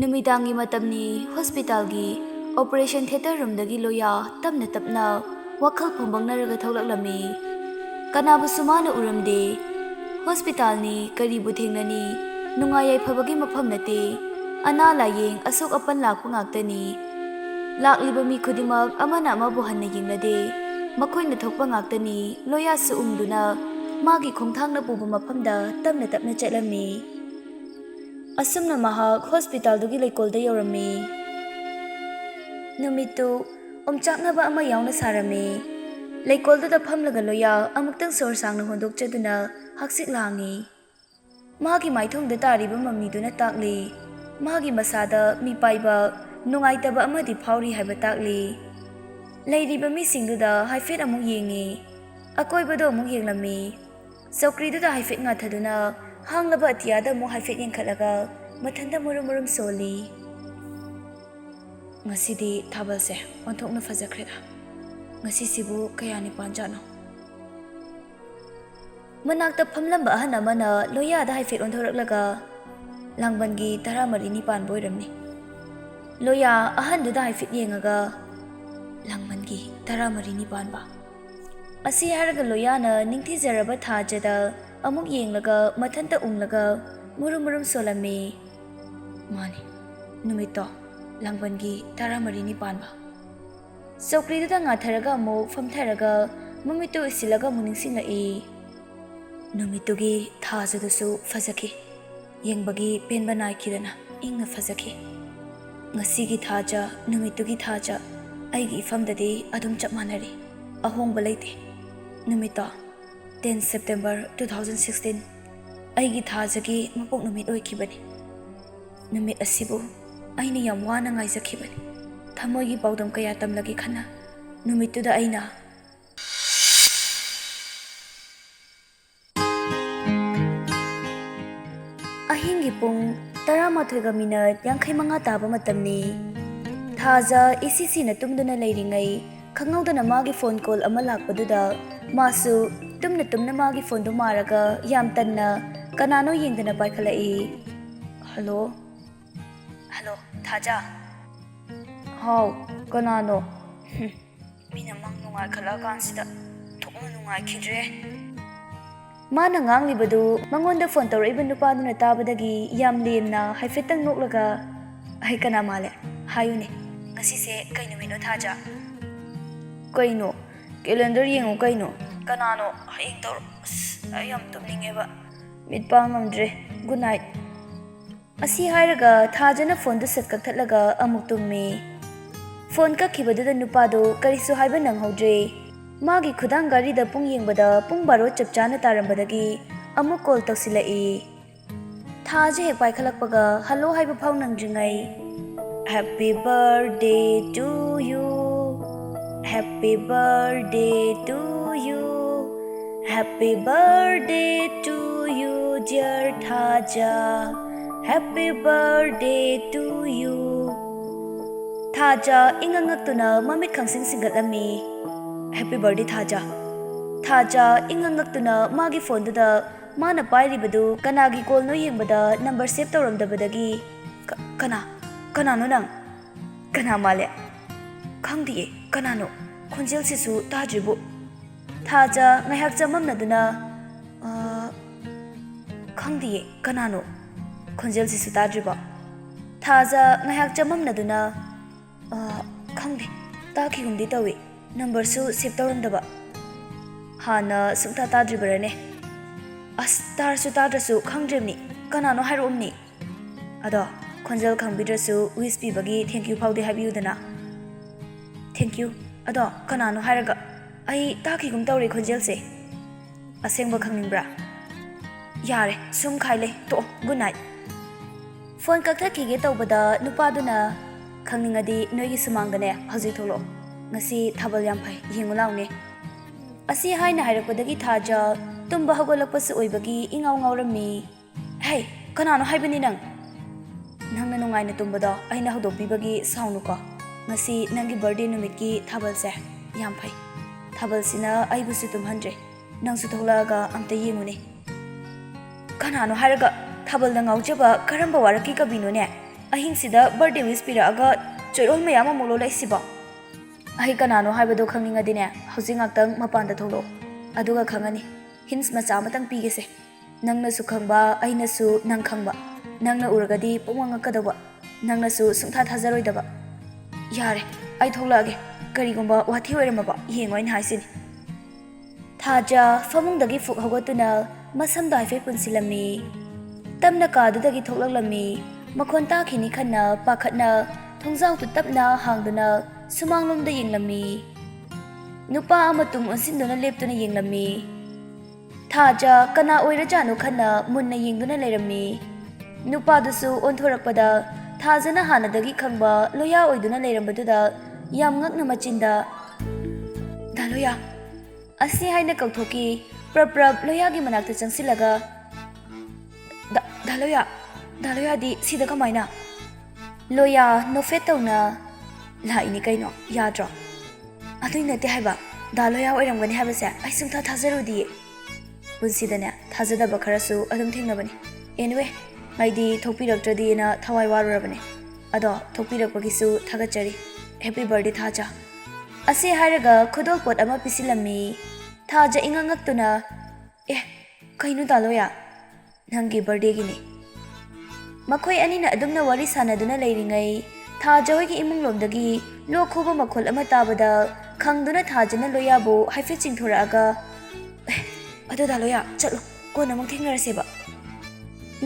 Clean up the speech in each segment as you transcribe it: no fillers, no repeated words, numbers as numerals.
नुमिदांगी मतमनी हॉस्पिटलगी operation theatre रूमदगी लोया तपना तपना वखल फंबंगनरगा थौलक्लमी कनाबुसु माना उरमदे हॉस्पिटलनी करीबु थेंगननी नुंगाई याइफबगी मफम नते अना लायेंग असोक अपन Lakpa ngaktani लाक्लिबा मी खुदिमक अमना अमाबु हन्ना यिंगलदे मखोइना थोकपा ngaktani लोया सु उंगदुना मागी खोंथांगना पुबा मफमदा तपना तपना चलमी असुमना महाक हॉस्पिटल दुगी लेकोलदा यौरमी नुमितु ओमचाकनबा अमा यावना सारमी लेकोलदा फमलगा लोया अमुक्तंग सोर सांगना होंदोकचदुना हक्सिक लांगी मागी माइथोंगदा तारिबा मम्मीदुना ताकली मागी मसादा मी पाइबा नुंगाइतबा अमदि फाउरी हाइबा ताकली लेरिबा मिसिंगदुदा हाइफेट अमुक येंगी अकोइबदो अमुक येंगलमी सौक्रीदुदा हाइफेट ngathaduna हांगलबा अतियादा अमुक हाइफेट येंखलगा मथंदा मुरुम सोली ngasidi thabalse onthokna fajakreda ngasiसिबु kayani panjano manakta phamlamba ahana mana loya da haifet onthoraklaga langbangi taramari ni pan boiramni loya ahan du da haifet yengaga langbangi taramari ni pan ba asi haraga loya na ningthi jaraba thajada amuk yenglaga mathanta unglaga murum solami mani numito langbangi taramari ni pan ba sokri da ngatharaga mo famtharaga mamitu isilaga muningsing lai numitugi thajadu fazaki yengbagi penba naikidana ingna fazaki ngasigi thaja numitugi thaja aigi famdadi adum chap manari ahongba leite numita 10 September 2016 aigi thajagi mapok numit oikibani numit asibu aina yam wana ngaijakibani thamoigi paudam kaya tamlagi khana numituda aina ahingi pung 13 minute 65 taba matamni thaja ECC na tumduna leiringai khangawdana magi phone call ama lakpaduda masu tumna magi phone do maraga yam tanna kanano yengdana paikhalai hello thaja how kanano mina mang nungai khala kansida thokna nungai khidre mana nganglibadu mangonda phone tawraiba nupaduna tabadagi yam lemna haifetang noklaga ai kana male hayune ngasise kaino mino thaja kaino calendar yengu kaino kanano hayeng tor ayam tumningeba mitpa ngamdre good night asi hairaga thajana phone du set kakthatlaga amuk tummi phone ka khibadu nupado karisu haiba nanghodre magi khudang gari da pung yengbada pung baro chapchana tarambadagi amuk call toksilai thaje he paikhalakpaga hello haiba phau nangjingai happy birthday to you happy birthday to you happy birthday to you dear thaja happy birthday to you thaja ingangaktuna mamit khangsing singatlami happy birthday thaja ingangaktuna magi phone da mana pairibadu kanagi call no yengbada number save tawramdabadagi kana no nang kana male khangdiye kanano khonjel sisu tajibu thaja ngahak chamamnaduna khangdiye kanano khonjel sisu tajiba thaja ngahak chamamnaduna khangdi taki humdi tawi number su save tawramdaba hana sumtha tadribarane astar su tadrasu khangdremni kanano hairomni ado khonjel khangbidrasu wish pibagi thank you phaude habiudana thank you ado kanano hairaga ai taki gum tawre khonjel se asengba khangningbra yare sum khaile to good night phone kakthakige tawbada nupaduna khangningadi noigi sumangdane hauji tholo ngasi thabal yam phai yengulaune asi haina hairakpadagi thaja tumba hagolakpasu oibagi ingaw ngawrami hey kanano haibani nangna nungaina tumbada aina hodobibagi saunuko ngasi nangi birthday numit thabal se yam phai thabal sina aibusu tumhandre nangsu tholaga amta yengune kanano haraga thabal da ngaujaba karamba waraki kabino ne ꯑꯍꯤꯡꯁꯤꯗ birthday wish ꯄꯤꯔꯛꯑꯒ ꯆꯣꯏꯔꯣꯜ ꯃꯌꯥꯝ ꯑꯃꯨꯛ ꯂꯣꯜꯂꯛꯏꯁꯤꯕꯣ? ꯑꯩ ꯀꯅꯥꯅꯣ ꯍꯥꯏꯕꯗꯣ ꯈꯪꯅꯤꯡꯉꯗꯤꯅꯦ ꯍꯧꯖꯤꯛ ꯉꯥꯛꯇꯪ ꯃꯄꯥꯟꯗ ꯊꯣꯛꯂꯛꯑꯣ, ꯑꯗꯨꯒ ꯈꯪꯉꯅꯤ꯫ ꯍꯤꯟꯁ ꯃꯆꯥ ꯑꯃꯇꯪ ꯄꯤꯒꯦꯁꯦ, ꯅꯪꯅꯁꯨ ꯈꯪꯕ ꯑꯩꯅꯁꯨ ꯅꯪ ꯈꯪꯕ, ꯅꯪꯅ ꯎꯔꯒꯗꯤ ꯄꯨꯡꯉꯛ ꯉꯛꯀꯗꯧꯕ, ꯅꯪꯅꯁꯨ ꯁꯨꯡꯊꯥ ꯊꯥꯖꯔꯣꯏꯗꯕ꯫ ꯌꯥꯔꯦ, ꯑꯩ ꯊꯣꯛꯂꯛꯑꯒꯦ, ꯀꯔꯤꯒꯨꯝꯕ ꯋꯥꯊꯤ ꯑꯣꯏꯔꯝꯃꯕ ꯌꯦꯡꯉꯣ ꯑꯩꯅ ꯍꯥꯏꯁꯤꯅꯤ꯫ ꯊꯥꯖ ꯐꯃꯨꯡꯗꯒꯤ ꯐꯨꯛ ꯍꯧꯒꯠꯇꯨꯅ ꯃꯁꯝꯗꯣ ꯍꯥꯏꯐꯦꯠ ꯄꯨꯟꯁꯤꯜꯂꯝꯃꯤ꯫ ꯇꯞꯅ ꯀꯥꯗꯨꯗꯒꯤ ꯊꯣꯛꯂꯛꯂꯝꯃꯤ꯫ ꯃꯈꯣꯟ ꯇꯥꯈꯤꯅꯤ ꯈꯟꯅ ꯄꯥꯈꯠꯅ ꯊꯣꯡꯖꯥꯎꯗꯨ ꯇꯞꯅ ꯍꯥꯡꯗꯨꯅ ꯁꯨꯃꯥꯡꯂꯣꯝꯗ ꯌꯦꯡꯂꯝꯃꯤ꯫ ꯅꯨꯄꯥ ꯑꯃ ꯇꯨꯡ ꯑꯣꯟꯁꯤꯟꯗꯨꯅ ꯂꯦꯞꯇꯨꯅ ꯌꯦꯡꯂꯝꯃꯤ꯫ ꯊꯥꯖ ꯀꯅꯥ ꯑꯣꯏꯔꯖꯥꯠꯅꯣ ꯈꯟꯅ ꯃꯨꯟꯅ ꯌꯦꯡꯗꯨꯅ ꯂꯩꯔꯝꯃꯤ꯫ ꯅꯨꯄꯥꯗꯨꯁꯨ ꯑꯣꯟꯊꯣꯔꯛꯄꯗ ꯊꯥꯖꯅ ꯍꯥꯟꯅꯗꯒꯤ ꯈꯪꯕ ꯂꯣꯌꯥ ꯑꯣꯏꯗꯨꯅ ꯂꯩꯔꯝꯕꯗꯨꯗ ꯌꯥꯝ ꯉꯛꯅ ꯃꯆꯤꯟꯗ "ꯗꯥ ꯂꯣꯌꯥ" ꯑꯁꯤ ꯍꯥꯏꯅ ꯀꯧꯊꯣꯛꯈꯤ꯫ ꯄ꯭ꯔꯞ ꯂꯣꯌꯥꯒꯤ ꯃꯅꯥꯛꯇ ꯆꯪꯁꯤꯜꯂꯒ ꯗꯥ ꯂꯣꯌꯥ, ꯗꯥ ꯂꯣꯌꯥꯗꯤ ꯁꯤꯗ ꯀꯃꯥꯏꯅ? ꯂꯣꯌꯥ ꯅꯣꯛꯐꯦꯠ ꯇꯧꯅ "ꯂꯥꯛꯏꯅꯤ ꯀꯩꯅꯣ, ꯌꯥꯗ꯭ꯔꯣ?" ꯑꯗꯨꯏ ꯅꯠꯇꯦ ꯍꯥꯏꯕ, ꯗꯥ ꯂꯣꯌꯥ ꯑꯣꯏꯔꯝꯒꯅꯤ ꯍꯥꯏꯕꯁꯦ ꯑꯩ ꯁꯨꯡꯊꯥ ꯊꯥꯖꯔꯨꯗꯤꯌꯦ꯫ ꯄꯨꯟꯁꯤꯗꯅꯦ ꯊꯥꯖꯗꯕ ꯈꯔꯁꯨ ꯑꯗꯨꯝ ꯊꯦꯡꯅꯕꯅꯤ꯫ ꯑꯦꯅꯤꯋꯦ, ꯑꯩꯗꯤ ꯊꯣꯛꯄꯤꯔꯛꯇ꯭ꯔꯗꯤꯅ ꯊꯋꯥꯏ ꯋꯥꯔꯨꯔꯕꯅꯦ, ꯑꯗꯣ ꯊꯣꯛꯄꯤꯔꯛꯄꯒꯤꯁꯨ ꯊꯥꯒꯠꯆꯔꯤ꯫ ꯍꯦꯄꯤ ꯕꯔꯊꯗꯦ ꯊꯥꯖ꯫ ꯑꯁꯤ ꯍꯥꯏꯔꯒ ꯈꯨꯗꯣꯜ ꯄꯣꯠ ꯑꯃ ꯄꯤꯁꯤꯜꯂꯝꯃꯤ꯫ ꯊꯥꯖ ꯏꯉꯛ ꯉꯛꯇꯨꯅ ꯀꯩꯅꯣ ꯗꯥ ꯂꯣꯌꯥ? ꯅꯪꯒꯤ ꯕꯔꯊꯗꯦꯒꯤꯅꯤ꯫ ꯃꯈꯣꯏ ꯑꯅꯤꯅ ꯑꯗꯨꯝꯅ ꯋꯥꯔꯤ ꯁꯥꯟꯅꯗꯨꯅ ꯂꯩꯔꯤꯉꯩ ꯊꯥꯖ ꯍꯣꯏꯒꯤ ꯏꯃꯨꯡꯂꯣꯝꯗꯒꯤ ꯂꯣꯛ ꯈꯨꯕ ꯃꯈꯣꯜ ꯑꯃ ꯇꯥꯕꯗ ꯈꯪꯗꯨꯅ ꯊꯥꯖꯅ ꯂꯣꯌꯥꯕꯨ ꯍꯥꯏꯐꯦꯠ ꯆꯤꯡꯊꯣꯔꯛꯑꯒ "ꯑꯗꯣ ꯗꯥ ꯂꯣꯌꯥ ꯆꯠꯂꯣ, ꯀꯣꯟꯅ ꯑꯃꯨꯛ ꯊꯦꯡꯅꯔꯁꯦꯕ."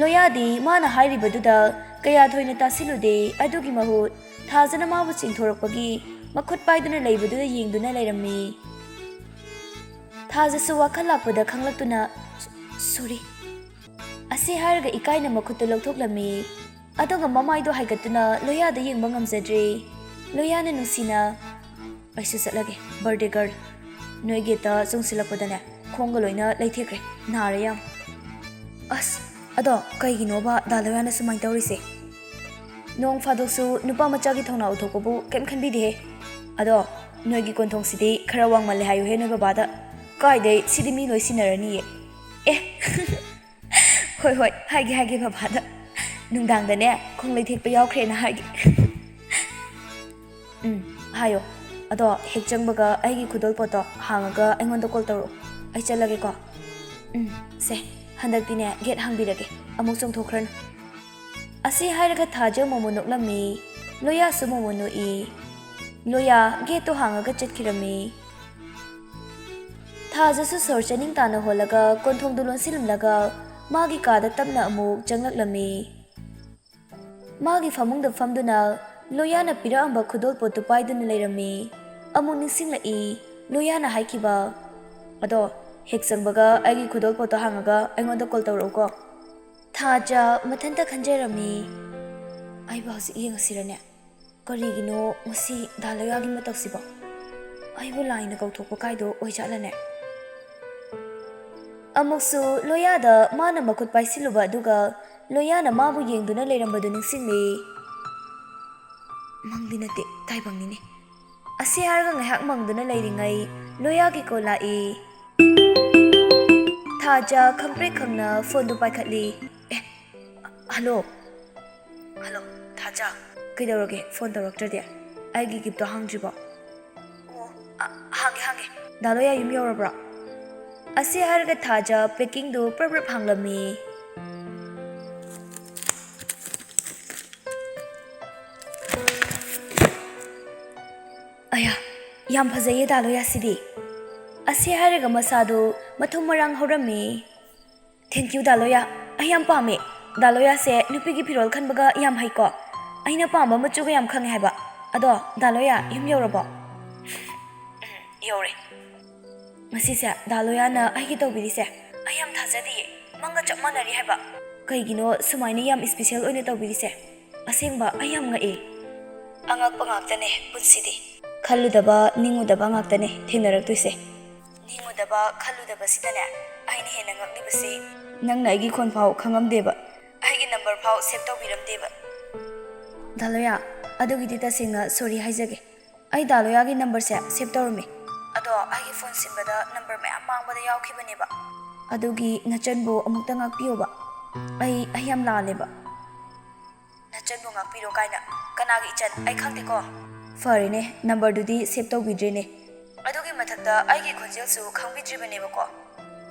ꯂꯣꯌꯥꯗꯤ ꯃꯥꯅ ꯍꯥꯏꯔꯤꯕꯗꯨꯗ ꯀꯌꯥ ꯊꯣꯏꯅ ꯇꯥꯁꯤꯜꯂꯨꯗꯦ꯫ ꯑꯗꯨꯒꯤ ꯃꯍꯨꯠ ꯊꯥꯖꯅ ꯃꯥꯕꯨ ꯆꯤꯡꯊꯣꯔꯛꯄꯒꯤ ꯃꯈꯨꯠ パイꯗꯨꯅ ꯂꯩꯕꯗꯨꯗ ꯌꯦꯡꯗꯨꯅ ꯂꯩꯔꯝꯃꯤ꯫ ꯊꯥꯖꯁꯨ ꯋꯥꯈꯜ ꯂꯥꯛꯄꯗ ꯈꯪꯂꯛꯇꯨꯅ "ꯁꯣꯔꯤ" ꯑꯁꯤ ꯍꯥꯏꯔꯒ ꯏꯀꯥꯏꯅ ꯃꯈꯨꯠꯇꯨ ꯂꯧꯊꯣꯛꯂꯝꯃꯤ꯫ ꯑꯗꯨꯒ ꯃꯃꯥꯏꯗꯣ ꯍꯥꯏꯒꯠꯇꯨꯅ ꯂꯣꯌꯥꯗ ꯌꯦꯡꯕ ꯉꯝꯖꯗ꯭ꯔꯦ꯫ ꯂꯣꯌꯥꯅ ꯅꯨꯡꯁꯤꯅ "ꯑꯩꯁꯨ ꯆꯠꯂꯒꯦ ꯕꯔꯊꯗꯦ ꯒꯔꯜ, ꯅꯣꯏ ꯒꯦꯠꯇ ꯆꯣꯡꯁꯤꯜꯂꯛꯄꯗꯅꯦ ꯈꯣꯡꯒ ꯂꯣꯏꯅ ꯂꯩꯊꯦꯛꯈ꯭ꯔꯦ, ꯅꯥꯔꯦ ꯌꯥꯝ." ꯑꯁ, ꯑꯗꯣ ꯀꯩꯒꯤꯅꯣꯕ ꯗꯥ ꯂꯣꯌꯥꯅ ꯁꯨꯃꯥꯏꯅ ꯇꯧꯔꯤꯁꯦ? ꯅꯣꯡ ꯐꯥꯗꯣꯛꯁꯨ ꯅꯨꯄꯥ ꯃꯆꯥꯒꯤ ꯊꯧꯅꯥ ꯎꯠꯊꯣꯛꯄꯕꯨ ꯀꯩꯝ ꯈꯟꯕꯤꯗꯦꯍꯦ꯫ ꯑꯗꯣ ꯅꯣꯏꯒꯤ ꯀꯣꯟꯊꯣꯡꯁꯤꯗꯤ ꯈꯔ ꯋꯥꯡꯃꯜꯂꯦ ꯍꯥꯏꯌꯨꯍꯦ ꯅꯣꯏ ꯕꯕꯥꯗ, ꯀꯥꯏꯗꯩ ꯁꯤꯗꯤ ꯃꯤ ꯂꯣꯏ ꯁꯤꯟꯅꯔꯅꯤꯌꯦ꯫ ꯍꯣꯏ ꯍꯥꯏꯒꯦ ꯕꯕꯥꯗ, ꯅꯨꯡꯗꯥꯡꯗꯅꯦ ꯈꯣꯡ ꯂꯩꯊꯦꯛꯄ ꯌꯥꯎꯈ꯭ꯔꯦꯅ ꯍꯥꯏꯒꯦ꯫ ꯍꯥꯏꯌꯣ꯫ ꯑꯗꯣ ꯍꯦꯛ ꯆꯪꯕꯒ ꯑꯩꯒꯤ ꯈꯨꯗꯣꯜ ꯄꯣꯠꯇꯣ ꯍꯥꯡꯉꯒ ꯑꯩꯉꯣꯟꯗ ꯀꯣꯜ ꯇꯧꯔꯛꯑꯣ, ꯑꯩ ꯆꯠꯂꯒꯦꯀꯣ꯫ ꯁꯦ ꯍꯟꯗꯛꯇꯤꯅꯦ ꯒꯦꯠ ꯍꯥꯡꯕꯤꯔꯒꯦ, ꯑꯃꯨꯛ ꯆꯣꯡꯊꯣꯛꯈ꯭ꯔꯅꯨ꯫ ꯑꯁꯤ ꯍꯥꯏꯔꯒ ꯊꯥꯖ ꯃꯣꯃꯣ ꯅꯣꯛꯂꯝꯃꯤ꯫ ꯂꯣꯌꯥꯁꯨ ꯃꯣꯃꯣ ꯅꯣꯛꯏ꯫ ꯂꯣꯌꯥ ꯒꯦꯠꯇꯣ ꯍꯥꯡꯉꯒ ꯆꯠꯈꯤꯔꯝꯃꯤ꯫ ꯊꯥꯖꯁꯨ ꯁꯣꯔ ꯆꯅꯤꯡ ꯇꯥꯅ ꯍꯣꯜꯂꯒ ꯀꯣꯟꯊꯣꯡꯗꯨ ꯂꯣꯟꯁꯤꯜꯂꯝꯂꯒ ꯃꯥꯒꯤ ꯀꯥꯗ ꯇꯞꯅ ꯑꯃꯨꯛ ꯆꯪꯂꯛꯂꯝꯃꯤ꯫ ꯃꯥꯒꯤ ꯐꯃꯨꯡꯗ ꯐꯝꯗꯨꯅ ꯂꯣꯌꯥꯅ ꯄꯤꯔꯛꯑꯝꯕ ꯈꯨꯗꯣꯜ ꯄꯣꯠꯇꯨ ꯄꯥꯏꯗꯨꯅ ꯂꯩꯔꯝꯃꯤ꯫ ꯑꯃꯨꯛ ꯅꯤꯡꯁꯤꯡꯂꯛꯏ ꯂꯣꯌꯥꯅ ꯍꯥꯏꯈꯤꯕ, "ꯑꯗꯣ ꯍꯦꯛ ꯆꯪꯕꯒ ꯑꯩꯒꯤ ꯈꯨꯗꯣꯜ ꯄꯣꯠꯇꯣ ꯍꯥꯡꯉꯒ ꯑꯩꯉꯣꯟꯗ ꯀꯣꯜ ꯇꯧꯔꯛꯎꯀꯣ." ꯊꯥꯖ ꯃꯊꯟꯇ ꯈꯟꯖꯔꯝꯃꯤ, ꯑꯩꯕꯨ ꯍꯧꯖꯤꯛ ꯌꯦꯡꯉꯁꯤꯔꯅꯦ? ꯀꯔꯤꯒꯤꯅꯣ ꯉꯁꯤ ꯗꯥ ꯂꯣꯌꯥꯒꯤ ꯃꯇꯧꯁꯤꯕꯣ? ꯑꯩꯕꯨ ꯂꯥꯏꯅ ꯀꯧꯊꯣꯛꯄ ꯀꯥꯏꯗꯣ ꯑꯣꯏꯖꯥꯠꯂꯅꯦ? ꯑꯃꯨꯛꯁꯨ ꯂꯣꯌꯥꯗ ꯃꯥꯅ ꯃꯈꯨꯠ ꯄꯥꯏꯁꯤꯜꯂꯨꯕ ꯑꯗꯨꯒ ꯂꯣꯌꯥꯅ ꯃꯥꯕꯨ ꯌꯦꯡꯗꯨꯅ ꯂꯩꯔꯝꯕꯗꯨ ꯅꯤꯡꯁꯤꯡꯂꯤ꯫ ꯃꯪꯗꯤ ꯅꯠꯇꯦ, ꯇꯥꯏꯕꯪꯅꯤꯅꯦ꯫ ꯑꯁꯤ ꯍꯥꯏꯔꯒ ꯉꯥꯏꯍꯥꯛ ꯃꯪꯗꯨꯅ ꯂꯩꯔꯤꯉꯩ ꯂꯣꯌꯥꯒꯤ ꯀꯣꯜ ꯂꯥꯛꯏ꯫ ꯊꯥꯖ ꯈꯪꯄ꯭ꯔꯦꯛ ꯈꯪꯅ ꯐꯣꯟꯗꯨ ꯄꯥꯏꯈꯠꯂꯤ꯫ ꯍꯜꯂꯣ ꯊꯥꯖ, ꯀꯩꯗꯧꯔꯒꯦ ꯐꯣꯟ ꯇꯧꯔꯛꯇ꯭ꯔꯗꯤ? ꯑꯩꯒꯤ ꯒꯤꯐꯇꯣ ꯍꯥꯡꯗ꯭ꯔꯤꯕꯣ? ꯍꯥꯡꯒꯦ, ꯗꯥ ꯂꯣꯌꯥ ꯌꯨꯝ ꯌꯧꯔꯕ꯭ꯔꯣ? ꯑꯁꯤ ꯍꯥꯏꯔꯒ ꯊꯥꯖ ꯄꯦꯀꯤꯡꯗꯨ ꯄ꯭ꯔꯞ ꯍꯥꯡꯂꯝꯃꯤ꯫ ꯑꯌꯥ, ꯌꯥꯝ ꯐꯖꯩꯌꯦ ꯗꯥ ꯂꯣꯌꯥꯁꯤꯗꯤ꯫ ꯑꯁꯤ ꯍꯥꯏꯔꯒ ꯃꯁꯥꯗꯨ ꯃꯊꯨꯝ ꯃꯔꯥꯡ ꯍꯧꯔꯝꯃꯤ꯫ ꯊꯦꯡꯛꯌꯨ ꯗꯥ ꯂꯣꯌꯥ, ꯑꯩ ꯌꯥꯝ ꯄꯥꯝꯃꯦ꯫ ꯗꯥ ꯂꯣꯌꯥꯁꯦ ꯅꯨꯄꯤꯒꯤ ꯐꯤꯔꯣꯜ ꯈꯟꯕꯒ ꯌꯥꯝ ꯍꯩꯀꯣ꯫ ꯑꯩꯅ ꯄꯥꯝꯕ ꯃꯆꯨꯒ ꯌꯥꯝ ꯈꯪꯉꯦ ꯍꯥꯏꯕ꯫ ꯑꯗꯣ ꯗꯥ ꯂꯣꯌꯥ ꯌꯨꯝ ꯌꯧꯔꯕꯣ? ꯌꯧꯔꯦ꯫ ꯉꯁꯤꯁꯦ ꯗꯥ ꯂꯣꯌꯥꯅ ꯑꯩꯒꯤ ꯇꯧꯕꯤꯔꯤꯁꯦ ꯑꯩ ꯌꯥꯝ ꯊꯥꯖꯗꯤꯌꯦ, ꯃꯪꯒ ꯆꯞ ꯃꯥꯟꯅꯔꯤ ꯍꯥꯏꯕ꯫ ꯀꯩꯒꯤꯅꯣ ꯁꯨꯃꯥꯏꯅ ꯌꯥꯝ ꯏꯁꯄꯤꯁꯦꯜ ꯑꯣꯏꯅ ꯇꯧꯕꯤꯔꯤꯁꯦ? ꯑꯁꯦꯡꯕ ꯑꯩ ꯌꯥꯝ ꯉꯛꯑꯦ꯫ ꯑꯉꯛꯄ ꯉꯥꯛꯇꯅꯦ ꯄꯨꯟꯁꯤꯗꯤ, ꯈꯜꯂꯨꯗꯕ ꯅꯤꯡꯉꯨꯗꯕ ꯉꯥꯛꯇꯅꯦ ꯊꯦꯡꯅꯔꯛꯇꯣꯏꯁꯦ꯫ ꯅꯤꯡꯉꯨꯗꯕ ꯈꯜꯂꯨꯗꯕꯁꯤꯗꯅꯦ ꯑꯩꯅ ꯍꯦꯟꯅ ꯉꯛꯂꯤꯕꯁꯤ ꯅꯪꯅ ꯑꯩꯒꯤ ꯈꯣꯟꯐꯥꯎ ꯈꯪꯉꯝꯗꯦꯕ, ꯑꯩꯒꯤ ꯅꯝꯕꯔ ꯐꯥꯎ ꯁꯦꯚ ꯇꯧꯕꯤꯔꯝꯗꯦꯕ꯫ ꯗꯥ ꯂꯣꯌꯥ, ꯑꯗꯨꯒꯤꯗꯤ ꯇꯁꯦꯡꯅ ꯁꯣꯔꯤ ꯍꯥꯏꯖꯒꯦ꯫ ꯑꯩ ꯗꯥ ꯂꯣꯌꯥꯒꯤ ꯅꯝꯕꯔꯁꯦ ꯁꯦꯚ ꯇꯧꯔꯝꯃꯤ, ꯑꯗꯣ ꯑꯩꯒꯤ ꯐꯣꯟ ꯁꯤꯟꯕꯗ ꯅꯝꯕꯔ ꯃꯌꯥꯝ ꯃꯥꯡꯕꯗ ꯌꯥꯎꯈꯤꯕꯅꯦꯕ꯫ ꯑꯗꯨꯒꯤ ꯅꯆꯟꯕꯨ ꯑꯃꯨꯛꯇ ꯉꯥꯛꯄꯤꯌꯣꯕ, ꯑꯩ ꯌꯥꯝ ꯂꯥꯜꯂꯦꯕ꯫ ꯅꯆꯟꯕꯨ ꯑꯩꯕꯨ ꯉꯥꯛꯄꯤꯔꯣ ꯀꯥꯏꯅ ꯀꯅꯥꯒꯤ ꯏꯆꯟ ꯑꯩ ꯈꯪꯗꯦꯀꯣ ꯐꯔꯦꯅꯦ ꯅꯝꯕꯔꯗꯨꯗꯤ ꯁꯦꯞ ꯇꯧꯕꯤꯗ꯭ꯔꯦꯅꯦ ꯑꯗꯨꯒꯤ ꯃꯊꯛꯇ ꯑꯩꯒꯤ ꯈꯣꯟꯖꯦꯜꯁꯨ ꯈꯪꯕꯤꯗ꯭ꯔꯤꯕꯅꯦꯕꯀꯣ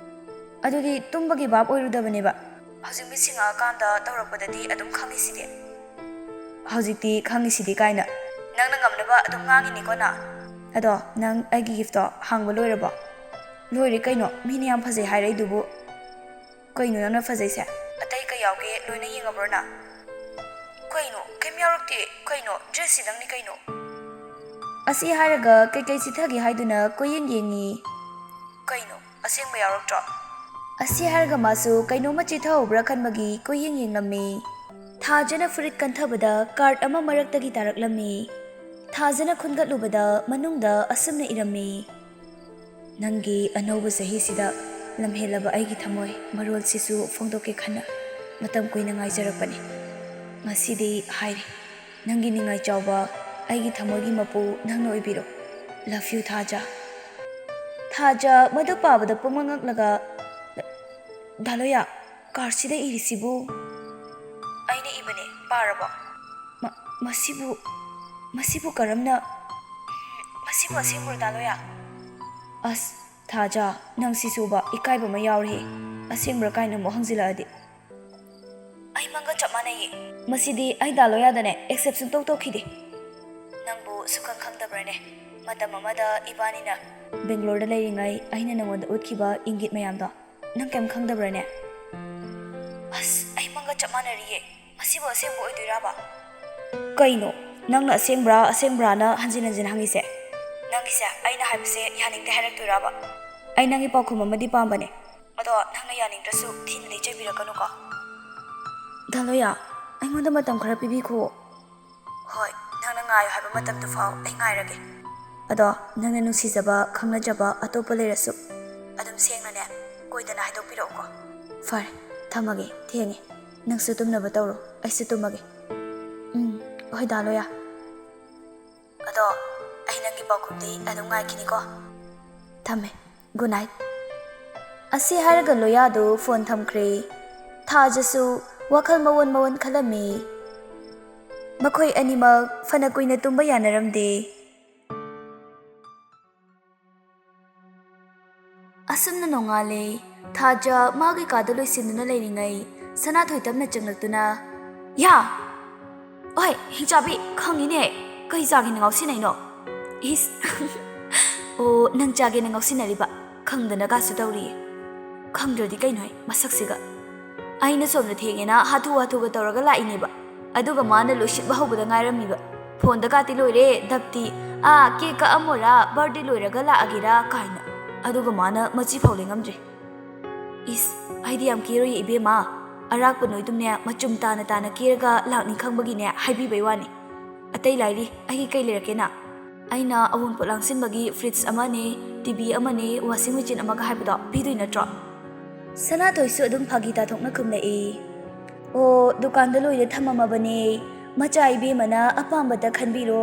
ꯑꯗꯨꯗꯤ ꯇꯨꯝꯕꯒꯤ ꯚꯥꯞ ꯑꯣꯏꯔꯨꯗꯕꯅꯦꯕ ꯍꯧꯖꯤꯛ ꯃꯤꯠ ꯁꯤꯡꯉꯛꯑꯀꯥꯟꯗ ꯇꯧꯔꯛꯄꯗꯗꯤ ꯑꯗꯨꯝ ꯈꯪꯉꯤꯁꯤꯗꯤ ꯍꯧꯖꯤꯛꯇꯤ ꯈꯪꯉꯤꯁꯤꯗꯤ ꯀꯥꯏꯅ ꯅꯪꯅ ꯉꯝꯅꯕ ꯑꯗꯨꯝ ꯉꯥꯡꯉꯤꯅꯤꯀꯣ ꯅ ꯑꯗꯣ ꯅꯪ ꯑꯩꯒꯤ ꯒꯤꯐꯇꯣ ꯍꯥꯡꯕ ꯂꯣꯏꯔꯕꯣ ꯂꯣꯏꯔꯦ ꯀꯩꯅꯣ ꯃꯤꯅ ꯌꯥꯝ ꯐꯖꯩ ꯍꯥꯏꯔꯛꯏꯗꯨꯕꯨ ꯀꯩꯅꯣ ꯅꯪꯅ ꯐꯖꯩꯁꯦ ꯑꯇꯩ ꯀꯩ ꯌꯥꯎꯒꯦ ꯂꯣꯏꯅ ꯌꯦꯡꯉꯕ꯭ꯔꯣ ꯅ ꯀꯩꯅꯣ ꯀꯩꯝ ꯌꯥꯎꯔꯛꯇꯦ ꯀꯩꯅꯣ ꯗ꯭ꯔꯦꯁꯁꯤꯗꯪꯅꯤ ꯀꯩꯅꯣ ꯑꯁꯤ ꯍꯥꯏꯔꯒ ꯀꯩꯀꯩ ꯆꯤꯊꯒꯦ ꯍꯥꯏꯗꯨꯅ ꯀꯣꯏꯌꯦꯡ ꯌꯦꯡꯉꯤ ꯀꯩꯅꯣ ꯑꯁꯦꯡꯕ ꯌꯥꯎꯔꯛꯇ꯭ꯔꯣ ꯑꯁꯤ ꯍꯥꯏꯔꯒ ꯃꯥꯁꯨ ꯀꯩꯅꯣꯝꯃ ꯆꯤꯊꯍꯧꯕ꯭ꯔꯥ ꯈꯟꯕꯒꯤ ꯀꯣꯏꯌꯦꯡ ꯌꯦꯡꯂꯝꯃꯤ ꯊꯥꯖꯅ ꯐꯨꯔꯤꯠ ꯀꯟꯊꯕꯗ ꯀꯥꯔꯠ ꯑꯃ ꯃꯔꯛꯇꯒꯤ ꯇꯥꯔꯛꯂꯝꯃꯤ ꯊꯥꯖꯅ ꯈꯨꯟꯒꯠꯂꯨꯕꯗ ꯃꯅꯨꯡꯗ ꯑꯁꯨꯝꯅ ꯏꯔꯝꯃꯤ ꯅꯪꯒꯤ ꯑꯅꯧꯕ ꯆꯍꯤꯁꯤꯗ ꯂꯝꯍꯦꯜꯂꯕ ꯑꯩꯒꯤ ꯊꯃꯣꯏ ꯃꯔꯣꯜꯁꯤꯁꯨ ꯐꯣꯡꯗꯣꯛꯀꯦ ꯈꯟꯅ ꯃꯇꯝ ꯀꯨꯏꯅ ꯉꯥꯏꯖꯔꯛꯄꯅꯤ ꯉꯁꯤꯗꯤ ꯍꯥꯏꯔꯤ ꯅꯪꯒꯤ ꯅꯤꯡꯉꯥꯏ ꯆꯥꯎꯕ ꯑꯩꯒꯤ ꯊꯃꯣꯏꯒꯤ ꯃꯄꯨ ꯅꯪꯅ ꯑꯣꯏꯕꯤꯔꯣ ꯂꯚ ꯌꯨ ꯊꯥꯖ ꯊꯥꯖ ꯃꯗꯨ ꯄꯥꯕꯗ ꯄꯨꯡꯉꯛ ꯉꯛꯂꯒ ꯗꯥꯂꯣꯌꯥ ꯀꯥꯔꯠꯁꯤꯗ ꯏꯔꯤꯁꯤꯕꯨ ꯑꯩꯅ ꯏꯕꯅꯦ ꯄꯥꯔꯕꯣ ꯃꯁꯤꯕꯨ ꯀꯔꯝꯅ ꯃꯁꯤꯕꯨ ꯑꯁꯦꯡꯕꯔꯣ ꯗꯥꯂꯣꯌꯥ ꯑꯁ ꯊꯥꯖ ꯅꯪ ꯁꯤꯁꯨꯕ ꯏꯀꯥꯏꯕ ꯑꯃ ꯌꯥꯎꯔꯦ ꯑꯁꯦꯡꯕ꯭ꯔꯥ ꯀꯥꯏꯅ ꯑꯃꯨꯛ ꯍꯪꯖꯤꯜꯂꯛꯑꯗꯤ ꯑꯩ ꯃꯪꯒ ꯆꯞ ꯃꯥꯟꯅꯩꯌꯦ ꯃꯁꯤꯗꯤ ꯑꯩ ꯗꯥꯂꯣꯌꯥꯗꯅꯦ ꯑꯦꯛꯁꯦꯞ ꯁꯨꯡꯇꯧ ꯇꯧꯈꯤꯗꯦ ꯅꯪꯕꯨ ꯁꯨꯈꯪ ꯈꯪꯗꯕ꯭ꯔꯅꯦ ꯃꯇꯝ ꯑꯃꯗ ꯏꯕꯥꯅꯤꯅ ꯕꯦꯡꯒ꯭ꯂꯣꯔꯗ ꯂꯩꯔꯤꯉꯩ ꯑꯩꯅ ꯅꯉꯣꯟꯗ ꯎꯠꯈꯤꯕ ꯏꯪꯒꯤꯠ ꯃꯌꯥꯝꯗꯣ ꯅꯪ ꯀꯩꯝ ꯈꯪꯗꯕ꯭ꯔꯅꯦ ꯑꯁ ꯑꯩ ꯃꯪꯒ ꯆꯞ ꯃꯥꯟꯅꯔꯤꯌꯦ ꯃꯁꯤꯕꯨ ꯑꯁꯦꯡꯕ ꯑꯣꯏꯗꯣꯏꯔꯕ ꯀꯩꯅꯣ ꯅꯪꯅ ꯑꯁꯦꯡꯕ꯭ꯔꯥꯅ ꯍꯟꯖꯤꯟ ꯍꯟꯖꯤꯟ ꯍꯪꯉꯤꯁꯦ ꯅꯪꯒꯤꯁꯦ ꯑꯩꯅ ꯍꯥꯏꯕꯁꯦ ꯌꯥꯅꯤꯡꯗꯦ ꯍꯥꯏꯔꯛꯇꯣꯏꯔꯕ ꯑꯩ ꯅꯪꯒꯤ ꯄꯥꯎꯈꯨꯝ ꯑꯃꯗꯤ ꯄꯥꯝꯕꯅꯦ ꯑꯗꯣ ꯅꯪꯅ ꯌꯥꯅꯤꯡꯗ꯭ꯔꯁꯨ ꯊꯤꯅꯗꯤ ꯆꯩꯕꯤꯔꯛꯀꯅꯨꯀꯣ ꯗꯥꯂꯣꯌꯥ ꯑꯩꯉꯣꯟꯗ ꯃꯇꯝ ꯈꯔ ꯄꯤꯕꯤꯈꯣ ꯍꯣꯏ ꯅꯪꯅ ꯉꯥꯏꯌꯨ ꯍꯥꯏꯕ ꯃꯇꯝꯗꯨ ꯐꯥꯎ ꯑꯩ ꯉꯥꯏꯔꯒꯦ ꯑꯗꯣ ꯅꯪꯅ ꯅꯨꯡꯁꯤꯖꯕ ꯈꯪꯅꯖꯕ ꯑꯇꯣꯞꯄ ꯂꯩꯔꯁꯨ ꯑꯗꯨꯝ ꯁꯦꯡꯅꯅꯦ ꯀꯣꯏꯗꯅ ꯍꯥꯏꯗꯣꯛꯄꯤꯔꯛꯎꯀꯣ ꯐꯔꯦ ꯊꯝꯃꯒꯦ ꯊꯦꯡꯉꯦ ꯅꯪꯁꯨ ꯇꯨꯝꯅꯕ ꯇꯧꯔꯣ ꯑꯩꯁꯨ ꯇꯨꯝꯃꯒꯦ ꯍꯣꯏ ꯗꯥꯂꯣꯌꯥ ꯑꯗꯣ ꯑꯩ ꯅꯪꯒꯤ ꯄꯥꯎꯈꯨꯝꯗꯤ ꯑꯗꯨꯝ ꯉꯥꯏꯈꯤꯅꯤꯀோ ꯊꯝꯃꯦ ꯒꯨꯗ ꯅꯥꯏꯠ ꯑꯁꯤ ꯍꯥꯏꯔꯒ ꯂꯣꯌꯥꯗꯨ ꯐꯣꯟ ꯊꯝꯈ꯭ꯔꯦ ꯊꯥꯖꯁꯨ ꯋꯥꯈꯜ ꯃꯋꯣꯟ ꯈꯜꯂꯝꯃꯤ ꯃꯈꯣꯏ ꯑꯅꯤꯃꯛ ꯐꯅ ꯀꯨꯏꯅ ꯇꯨꯝꯕ ꯌꯥꯅꯔꯝꯗꯦ ꯑꯁꯨꯝꯅ ꯅꯣꯡꯉꯥꯜꯂꯦ ꯊꯥꯖ ꯃꯥꯒꯤ ꯀꯥꯗ ꯂꯣꯏꯁꯤꯟꯗꯨꯅ ꯂꯩꯔꯤꯉꯩ ꯁꯅꯥꯊꯣꯏ ꯇꯞꯅ ꯆꯪꯂꯛꯇꯨꯅ ꯌꯥ ꯑꯣꯏ ꯍꯤꯡꯆꯥꯕꯤ ꯈꯪꯉꯤꯅꯦ ꯀꯩ ꯆꯥꯒꯦꯅ ꯉꯥꯎꯁꯤꯟꯅꯩꯅꯣ ꯏꯁ ꯑꯣ ꯅꯪ ꯆꯥꯒꯦꯅ ꯉꯥꯎꯁꯤꯟꯅꯔꯤꯕ ꯈꯪꯗꯅꯒꯁꯨ ꯇꯧꯔꯤꯌꯦ ꯈꯪꯗ꯭ꯔꯗꯤ ꯀꯩꯅꯣꯍꯦ ꯃꯁꯛꯁꯤꯒ ꯑꯩꯅ ꯁꯣꯝꯗ ꯊꯦꯡꯉꯦꯅ ꯍꯥꯊꯨꯒ ꯇꯧꯔꯒ ꯂꯥꯛꯏꯅꯦꯕ ꯑꯗꯨꯒ ꯃꯥꯅ ꯂꯣꯏꯁꯤꯟꯕ ꯍꯧꯕꯗ ꯉꯥꯏꯔꯝꯃꯤꯕ ꯐꯣꯟꯗ ꯀꯥꯇꯤ ꯂꯣꯏꯔꯦ ꯙꯞꯇꯤ ꯀꯦꯛ ꯀꯛꯑꯝꯃꯣꯔꯥ ꯕꯥꯔꯗꯦ ꯂꯣꯏꯔꯒ ꯂꯥꯛꯑꯒꯦꯔꯥ ꯀꯥꯏꯅ ꯑꯗꯨꯒ ꯃꯥꯅ ꯃꯆꯤ ꯐꯥꯎ ꯂꯦꯡꯉꯝꯗ꯭ꯔꯦ ꯏꯁ ꯑꯩꯗꯤ ꯌꯥꯝ ꯀꯦꯔꯣꯏꯌꯦ ꯏꯕꯦꯝꯃ ꯑꯔꯥꯛꯄ ꯅꯣꯏꯗꯨꯝꯅꯦ ꯃꯆꯨꯝ ꯇꯥꯅ ꯀꯦꯔꯒ ꯂꯥꯛꯅꯤ ꯈꯪꯕꯒꯤꯅꯦ ꯍꯥꯏꯕꯤꯕꯩ ꯋꯥꯅꯤ ꯑꯇꯩ ꯂꯥꯏꯔꯤ ꯑꯩꯒꯤ ꯀꯩ ꯂꯩꯔꯛꯀꯦꯅ ꯑꯩꯅ ꯑꯋꯨꯟꯄꯣꯠ ꯂꯥꯡꯁꯤꯟꯕꯒꯤ ꯐ꯭ꯔꯤꯖ ꯑꯃꯅꯦ ꯇꯤꯚꯤ ꯑꯃꯅꯦ ꯋꯥꯁꯤꯡ ꯃꯦꯆꯤꯟ ꯑꯃꯒ ꯍꯥꯏꯕꯗꯣ ꯄꯤꯗꯣꯏ ꯅꯠꯇ꯭ꯔꯣ ꯁꯅꯥꯊꯣꯏꯁꯨ ꯑꯗꯨꯝ ꯐꯥꯒꯤ ꯇꯥꯊꯣꯛꯅ ꯈꯨꯝꯂꯛꯏ ꯑꯣ ꯗꯨꯀꯥꯟꯗ ꯂꯣꯏꯅ ꯊꯝꯃꯝꯃꯕꯅꯦ ꯃꯆꯥ ꯏꯕꯦꯝꯃꯅ ꯑꯄꯥꯝꯕꯇ ꯈꯟꯕꯤꯔꯣ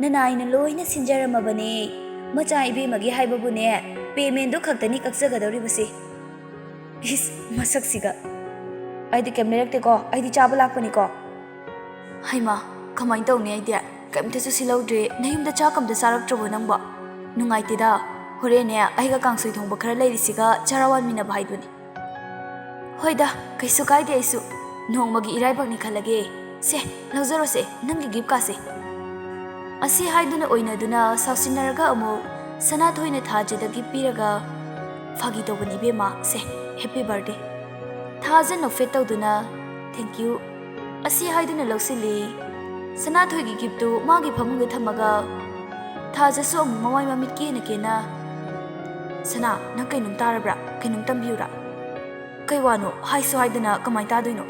ꯅꯅꯥꯏꯅ ꯂꯣꯏꯅ ꯁꯤꯟꯖꯔꯝꯃꯕꯅꯦ ꯃꯆꯥ ꯏꯕꯦꯝꯃꯒꯤ ꯍꯥꯏꯕꯕꯨꯅꯦ ꯄꯦꯃꯦꯟꯗꯨ ꯈꯛꯇꯅꯤ ꯀꯛꯆꯒꯗꯧꯔꯤꯕꯁꯦ ꯏꯁ ꯃꯁꯛꯁꯤꯒ ꯑꯩꯗꯤ ꯀꯩꯝ ꯂꯩꯔꯛꯇꯦꯀꯣ ꯑꯩꯗꯤ ꯆꯥꯕ ꯂꯥꯛꯄꯅꯤꯀꯣ ꯍꯩꯃꯥ ꯀꯃꯥꯏꯅ ꯇꯧꯅꯤ ꯑꯩꯗꯤ ꯀꯩꯝꯇꯁꯨ ꯁꯤꯜꯍꯧꯗ꯭ꯔꯦ ꯅꯌꯨꯝꯗ ꯆꯥꯛ ꯑꯝꯇ ꯆꯥꯔꯛꯇ꯭ꯔꯕꯣ ꯅꯪꯕꯣ ꯅꯨꯡꯉꯥꯏꯇꯦꯗ ꯍꯣꯔꯦꯟꯅꯦ ꯑꯩꯒ ꯀꯥꯡꯁꯣꯏ ꯊꯣꯡꯕ ꯈꯔ ꯂꯩꯔꯤꯁꯤꯒ ꯆꯔꯥ ꯋꯥꯟꯃꯤꯟꯅꯕ ꯍꯥꯏꯗꯨꯅꯤ ꯍꯣꯏꯗ ꯀꯩꯁꯨ ꯀꯥꯏꯗꯦ ꯑꯩꯁꯨ ꯅꯣꯡꯃꯒꯤ ꯏꯔꯥꯏꯕꯛꯅꯤ ꯈꯜꯂꯒꯦ ꯁꯦ ꯂꯧꯖꯔꯣꯁꯦ ꯅꯪꯒꯤ ꯒꯤꯐꯀꯥꯁꯦ ꯑꯁꯤ ꯍꯥꯏꯗꯨꯅ ꯑꯣꯏꯅꯗꯨꯅ ꯁꯥꯎꯁꯤꯟꯅꯔꯒ ꯑꯃꯨꯛ ꯁꯅꯥꯊꯣꯏꯅ ꯊꯥꯖꯗ ꯒꯤꯐ ꯄꯤꯔꯒ ꯐꯥꯒꯤ ꯇꯧꯕꯅꯤ ꯏꯕꯦꯝꯃ ꯁꯦ ꯍꯦꯞꯄꯤ ꯕꯥꯔꯗꯦ ꯊꯥꯖ ꯅꯣꯛꯐꯦꯠ ꯇꯧꯗꯨꯅ ꯊꯦꯡꯛꯌꯨ ꯑꯁꯤ ꯍꯥꯏꯗꯨꯅ ꯂꯧꯁꯤꯜꯂꯤ ꯁꯅꯥꯊꯣꯏꯒꯤ ꯒꯤꯐꯇꯨ ꯃꯥꯒꯤ ꯐꯃꯨꯡꯗ ꯊꯝꯃꯒ ꯊꯥꯖꯁꯨ ꯑꯃꯨꯛ ꯃꯃꯥꯏ ꯃꯃꯤꯠ ꯀꯦꯅ ꯁꯅꯥ ꯅꯪ ꯀꯩꯅꯣꯝ ꯇꯥꯔꯕ꯭ꯔꯥ ꯀꯩꯅꯣꯝ ꯇꯝꯕꯤꯌꯨꯔꯥ ꯀꯩ ꯋꯥꯅꯣ ꯍꯥꯏꯁꯨ ꯍꯥꯏꯗꯅ ꯀꯃꯥꯏꯅ ꯇꯥꯗꯣꯏꯅꯣ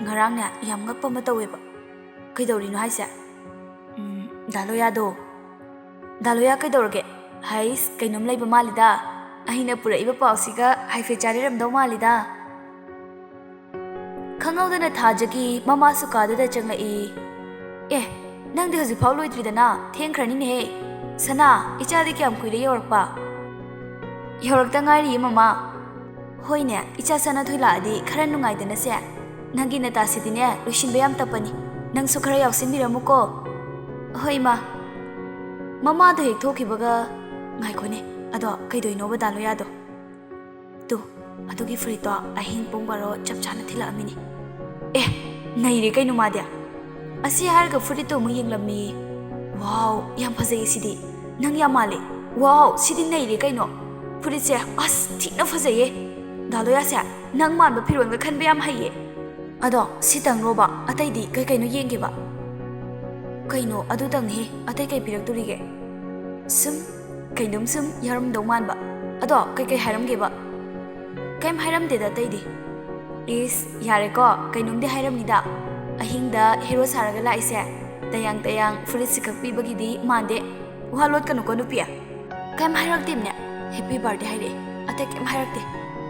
ꯉꯔꯥꯡꯅꯦ ꯌꯥꯝ ꯉꯛꯄ ꯑꯃ ꯇꯧꯋꯦꯕ ꯀꯩꯗꯧꯔꯤꯅꯣ ꯍꯥꯏꯁꯦ ꯗꯥꯂꯣꯌꯥ ꯀꯩꯗꯧꯔꯒꯦ ꯍꯩꯁ ꯀꯩꯅꯣꯝ ꯂꯩꯕ ꯃꯥꯜꯂꯤꯗ ꯑꯩꯅ ꯄꯨꯔꯛꯏꯕ ꯄꯥꯎꯁꯤꯒ ꯍꯥꯏꯐꯦꯠ ꯆꯥꯟꯅꯔꯝꯗꯧ ꯃꯥꯜꯂꯤꯗ ꯈꯪꯍꯧꯗꯅ ꯊꯥꯖꯒꯤ ꯃꯃꯥꯁꯨ ꯀꯥꯗꯨꯗ ꯆꯪꯂꯛꯏ ꯑꯦ ꯅꯪꯗꯤ ꯍꯧꯖꯤꯛꯐꯥꯎ ꯂꯣꯏꯗ꯭ꯔꯤꯗꯅ ꯊꯦꯡꯈ꯭ꯔꯅꯤꯅꯦꯍꯦ ꯁꯅꯥ ꯏꯆꯥꯗꯤ ꯀꯌꯥꯝ ꯀꯨꯏꯔꯦ ꯌꯧꯔꯛꯄ ꯌꯧꯔꯛꯇ ꯉꯥꯏꯔꯤꯌꯦ ꯃꯃꯥ ꯍꯣꯏꯅꯦ ꯏꯆꯥ ꯁꯅꯥꯊꯣꯏ ꯂꯥꯛꯑꯗꯤ ꯈꯔ ꯅꯨꯡꯉꯥꯏꯗꯅꯁꯦ Nangi natasidine loisinba yam tapani. Nangsu khara yausinbiramuko. Hoi ma. Mama do hek thokibaga ngaikone. Ado kaidoinoba Daloyado. Tu adugi frito ahing pung baro chap chana thila amini. Naire kaino madya. Asi harga frito mu yenglammi. Wow, yam phajai sidi. Nang yamale. Wow, sidi naire kaino. Furitse as thikna phajai. Daloya se nang manba phironga khanbe yam haiye. Ado sitang roba atai di kai kaino yenge ba. Kaino adu tang he atai kai pirak turige. Sum kainum sum yaram dong man ba. Ado kai hairam ge ba. Kaim hairam de da tai di. Is yare ko kainum de hairam ni da. Ahing da hero saraga la ise. Tayang furit sikak pi bagi di mande. Uhalot kanu ko nupia. Kaim hairak timnya. Happy birthday haire. Atai kaim hairak de.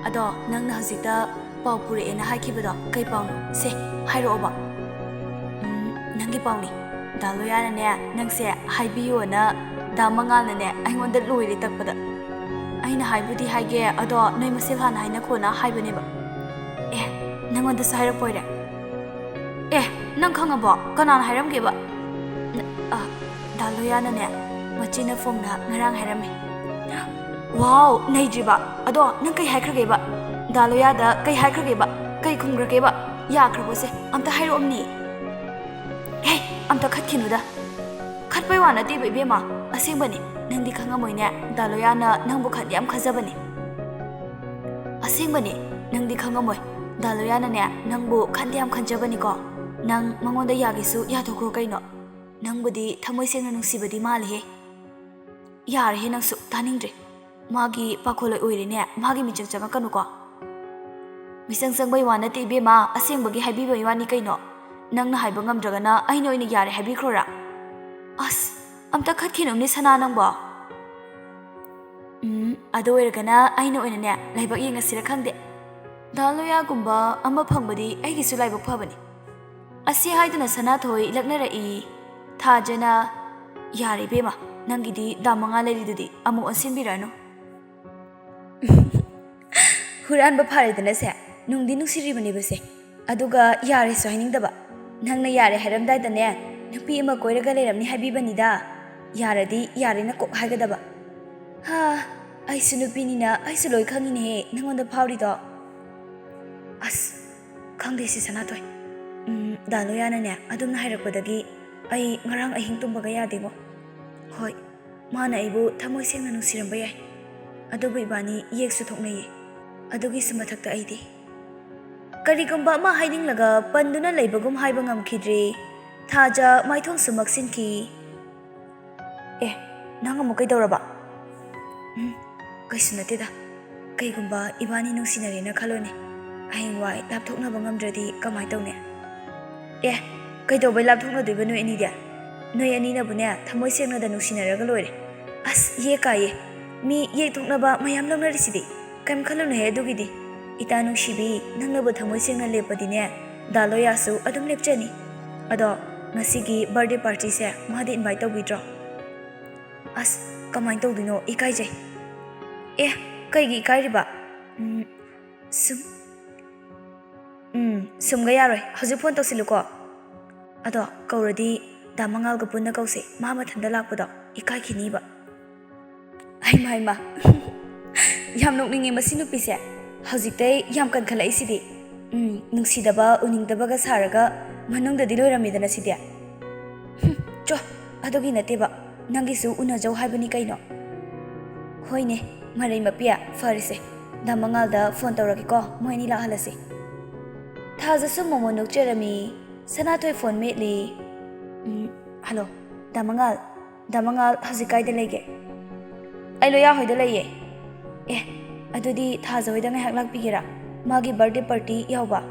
Ado nang na hazita pau pure ena haikibado kai pauno se hairo oba. Nangi pauni. Daloya na ne nang se haibiyo na damangal na ne aingonda loire takpada. Aina haibudi haige ado noi masil hana haina khona haibane ba. Nangonda sa hairak poire. Nang khangabo kanan hairam ge ba. Daloya na ne machina phone na ngarang hairame. Wow, naijriba. Ado nang kai haikrage ba. Daloya da kai haikrage ba. Kai khungrage ba. Ya khrabose amta hairo amni. Amta khatkinu da. Khatpai wana ti bebe ma asengbani nangdi khangamoine Daloya na nangbu khat yam khajabani. Asengbani nangdi khangamoi Daloya na ne nangbu khat yam khanjabani ko. Nang mangonda yagisu yathokro kaino. Nangbudi thamoi sengna nungsibadi malhe. Yar he nangsu taningdre. Magi pakoloi oirine magi michang changa kanu ko. Misang sangbai wana ti be ma asengbagi haibibai wani kaino. Nang na haiba ngamdragana aino ina yare haibikrora. As amta khatkinumni sana nangbo. Ado oirgana aino ina ne laibak yengasira khangde. Daloya gumba ama phangbadi aigisu laibak phabani. Asi haiduna sana thoi laknara I thajana yare bema nangidi damanga leridudi amu ansinbirano. Huran ba pharidana se nungdi nungsiribani base aduga yare so hainingdaba nangna yare hairamdai dane nupi ama koiraga leiramni haibibani da yaradi yare na kok haigadaba ha aisu nupini na aisu loi khangine he nangonda phawri do as khangde si sanatoi Daloya na ne adumna hairakpadagi ai ngarang ahing tumbaga yadebo hoi mana aibu thamoi sengna nungsiramba yai adubu ibani yeksu thoknaye adugi sumathakta aidi karigumba ma haidinglaga panduna leibagum haiba ngamkhidri thaja maithong sumaksinki nang amu kaidoraba kaisunatida kaigumba ibani nungsinarena khalone ahingwai lapthoknaba ngamdradi kamai tawne kaidobai lapthokna doiba noi ani dia noi ani na bune thamoi sengna da nungsinaraga loire as ye kaye mi ye thoknaba mayam longnarisidi kam khalone he dugidi ita nungsibi nangnabu thamoi sengna lepadine Daloya su adum lepchani ado ngasigi birthday party se madi invite tawidro as kamai tawdino ikaijai kaigi ikairiba sumga yaroi hauji phone tawsiluko ado kauradi damangal ga punna kause mama thanda lakpado ikai khini ba ai ma yam nokninge masinu pise haujitai yam kan khalai sidi nungsidaba uningdaba ga saraga manungda diloiramidana sidi cho adogi nateba nangisu unajau haibani kaino hoine marai mapia farise damangal da phone tawraki ko moini la halase thaja su momo nokcherami sanatoi phone metli hello damangal hajikai de lege ai loya hoida leye adudi thaja hoida ngai haklak pigera magi birthday party yauba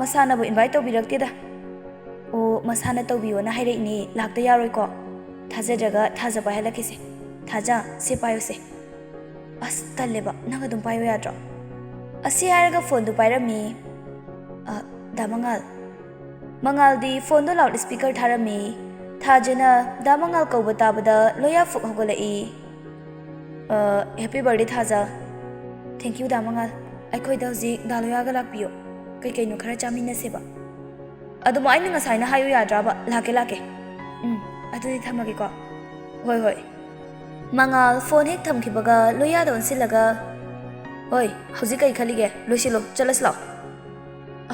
masana bu invite tawbirakte da o masana tawbiyo na haire ni lakta yaroi ko thaja jaga thaja pai halakise thaja se payo se as talleba nanga dum payo yadro asi haraga phone du pairami damangal di phone do loud speaker tharami thajana damangal ko batabada loya fuk hogolai happy birthday thaja thank you damangal aikoi da ji Daloya ga lakpiyo ꯀꯩꯀꯩꯅꯣ ꯈꯔ ꯆꯥꯃꯤꯟꯅꯁꯦꯕ ꯑꯗꯨꯝ ꯑꯩꯅ ꯉꯁꯥꯏꯅ ꯍꯥꯏꯌꯨ ꯌꯥꯗ꯭ꯔꯕ ꯂꯥꯛꯀꯦ ꯑꯗꯨꯗꯤ ꯊꯝꯃꯒꯦꯀꯣ ꯍꯣꯏ ꯍꯣꯏ ꯃꯉꯥꯜ ꯐꯣꯟ ꯍꯦꯛ ꯊꯝꯈꯤꯕꯒ ꯂꯣꯌꯥꯗ ꯑꯣꯟꯁꯤꯜꯂꯒ ꯍꯣꯏ ꯍꯧꯖꯤꯛ ꯀꯩ ꯈꯜꯂꯤꯒꯦ ꯂꯣꯏꯁꯤꯜꯂꯣ ꯆꯠꯂꯁꯤ ꯂꯥꯛꯑꯣ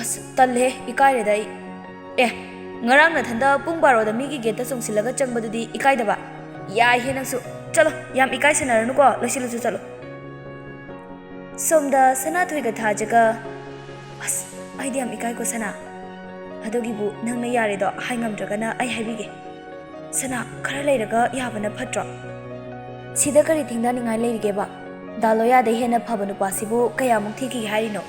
ꯑꯁ ꯇꯜꯂꯦ ꯏꯀꯥꯏꯔꯦꯗ ꯑꯩ ꯉꯔꯥꯡ ꯅꯊꯟꯗ ꯄꯨꯡ 12ꯗ ꯃꯤꯒꯤ ꯒꯦꯠꯇ ꯆꯣꯡꯁꯤꯜꯂꯒ ꯆꯪꯕꯗꯨꯗꯤ ꯏꯀꯥꯏꯗꯕ ꯌꯥꯏꯍꯦ ꯅꯪꯁꯨ ꯆꯠꯂꯣ ꯌꯥꯝ ꯏꯀꯥꯏꯁꯟꯅꯔꯅꯨꯀꯣ ꯂꯣꯏꯁꯤꯜꯂꯁꯨ ꯆꯠꯂꯣ ꯁꯣꯝꯗ ꯁꯅꯥꯊꯣꯏꯒ ꯊꯥꯖꯒ ꯑꯁ ꯑꯩꯗꯤ ꯌꯥꯝ ꯏꯀꯥꯏꯀꯣ ꯁꯅꯥ ꯑꯗꯨꯒꯤꯕꯨ ꯅꯪꯅ ꯌꯥꯔꯦꯗꯣ ꯍꯥꯏ ꯉꯝꯗ꯭ꯔꯒꯅ ꯑꯩ ꯍꯥꯏꯕꯤꯒꯦ ꯁꯅꯥ ꯈꯔ ꯂꯩꯔꯒ ꯌꯥꯕꯅ ꯐꯠꯇ꯭ꯔꯣ ꯁꯤꯗ ꯀꯔꯤ ꯊꯦꯡꯅꯅꯤꯡꯉꯥꯏ ꯂꯩꯔꯤꯒꯦꯕ ꯗꯥꯂꯣꯌꯥꯗ ꯍꯦꯟꯅ ꯐꯕ ꯅꯨꯄꯥꯁꯤꯕꯨ ꯀꯌꯥꯃꯨꯛ ꯊꯤꯈꯤꯒꯦ ꯍꯥꯏꯔꯤꯅꯣ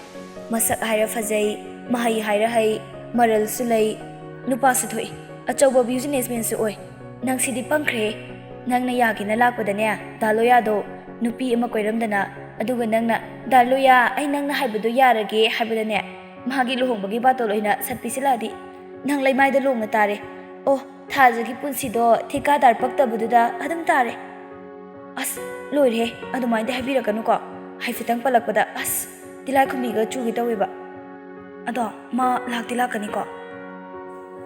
ꯃꯁꯛ ꯍꯥꯏꯔ ꯐꯖꯩ ꯃꯍꯩ ꯍꯥꯏꯔ ꯍꯩ ꯃꯔꯜꯁꯨ ꯂꯩ ꯅꯨꯄꯥꯁꯨ ꯊꯣꯛꯏ ꯑꯆꯧꯕ ꯕꯤꯖꯤꯅꯦꯁꯃꯦꯟꯁꯨ ꯑꯣꯏ ꯅꯪ ꯁꯤꯗꯤ ꯄꯪꯈ꯭ꯔꯦ ꯅꯪꯅ ꯌꯥꯒꯦꯅ ꯂꯥꯛꯄꯗꯅꯦ ꯗꯥꯂꯣꯌꯥꯗꯣ ꯅꯨꯄꯤ ꯑꯃ ꯀꯣꯏꯔꯝꯗꯅ ꯑꯗꯨꯒ ꯅꯪꯅ ꯗꯥꯂꯣꯌꯥ ꯑꯩ ꯅꯪꯅ ꯍꯥꯏꯕꯗꯣ ꯌꯥꯔꯒꯦ ꯍꯥꯏꯕꯗꯅꯦ ꯃꯥꯒꯤ ꯂꯨꯍꯣꯡꯕꯒꯤ ꯕꯥꯇꯣꯜ ꯑꯣꯏꯅ ꯁꯠꯄꯤꯁꯤꯜꯂꯛꯑꯗꯤ ꯅꯪ ꯂꯩꯃꯥꯏꯗ ꯂꯣꯡꯅ ꯇꯥꯔꯦ ꯑꯣ ꯊꯥꯖꯒꯤ ꯄꯨꯟꯁꯤꯗꯣ ꯊꯤꯀꯥꯗꯥꯔ ꯄꯛꯇꯕꯗꯨꯗ ꯑꯗꯨꯝ ꯇꯥꯔꯦ ꯑꯁ ꯂꯣꯏꯔꯦ ꯑꯗꯨꯃꯥꯏꯅꯗꯤ ꯍꯥꯏꯕꯤꯔꯛꯀꯅꯨꯀꯣ ꯍꯥꯏꯐꯦꯠꯇꯪ ꯄꯜꯂꯛꯄꯗ ꯑꯁ ꯇꯤꯂꯥꯏꯈꯨꯝꯕꯤꯒ ꯆꯨꯒꯦ ꯇꯧꯋꯦꯕ ꯑꯗꯣ ꯃꯥ ꯂꯥꯛꯇꯤ ꯂꯥꯛꯀꯅꯤꯀꯣ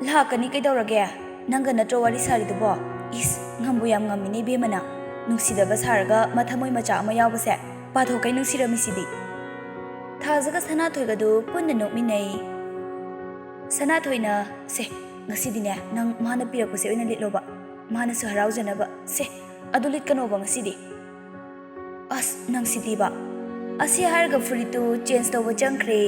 ꯂꯥꯛꯀꯅꯤ ꯀꯩꯗꯧꯔꯒꯦ ꯅꯪꯒ ꯅꯠꯇ꯭ꯔꯣ ꯋꯥꯔꯤ ꯁꯥꯔꯤꯗꯨꯕꯣ ꯏꯁ ꯉꯝꯕꯨ ꯌꯥꯝ ꯉꯝꯃꯤꯅꯦ ꯏꯕꯦꯝꯃꯅ ꯅꯨꯡꯁꯤꯗꯕ ꯁꯥꯔꯒ ꯃꯊꯃꯣꯏ ꯃꯆꯥ ꯑꯃ ꯌꯥꯎꯕꯁꯦ ꯄꯥꯊꯣꯛꯀꯩ ꯅꯨꯡꯁꯤꯔꯝꯃꯤꯁꯤꯗꯤ ꯊꯥꯖꯒ ꯁꯅꯥꯊꯣꯏꯒꯗꯨ ꯄꯨꯟꯅ ꯅꯣꯛꯃꯤꯟꯅꯩ ꯁꯅꯥꯊꯣꯏꯅ ꯁꯦ ꯉꯁꯤꯗꯤꯅꯦ ꯅꯪ ꯃꯥꯅ ꯄꯤꯔꯛꯄꯁꯦ ꯑꯣꯏꯅ ꯂꯤꯠꯂꯣꯕ ꯃꯥꯅꯁꯨ ꯍꯔꯥꯎꯖꯅꯕ ꯁꯦ ꯑꯗꯨ ꯂꯤꯠꯀꯅꯣꯕ ꯉꯁꯤꯗꯤ ꯑꯁ ꯅꯪꯁꯤꯗꯤꯕ ꯑꯁꯤ ꯍꯥꯏꯔꯒ ꯐꯨꯔꯤꯠꯇꯨ ꯆꯦꯟꯖ ꯇꯧꯕ ꯆꯪꯈ꯭ꯔꯦ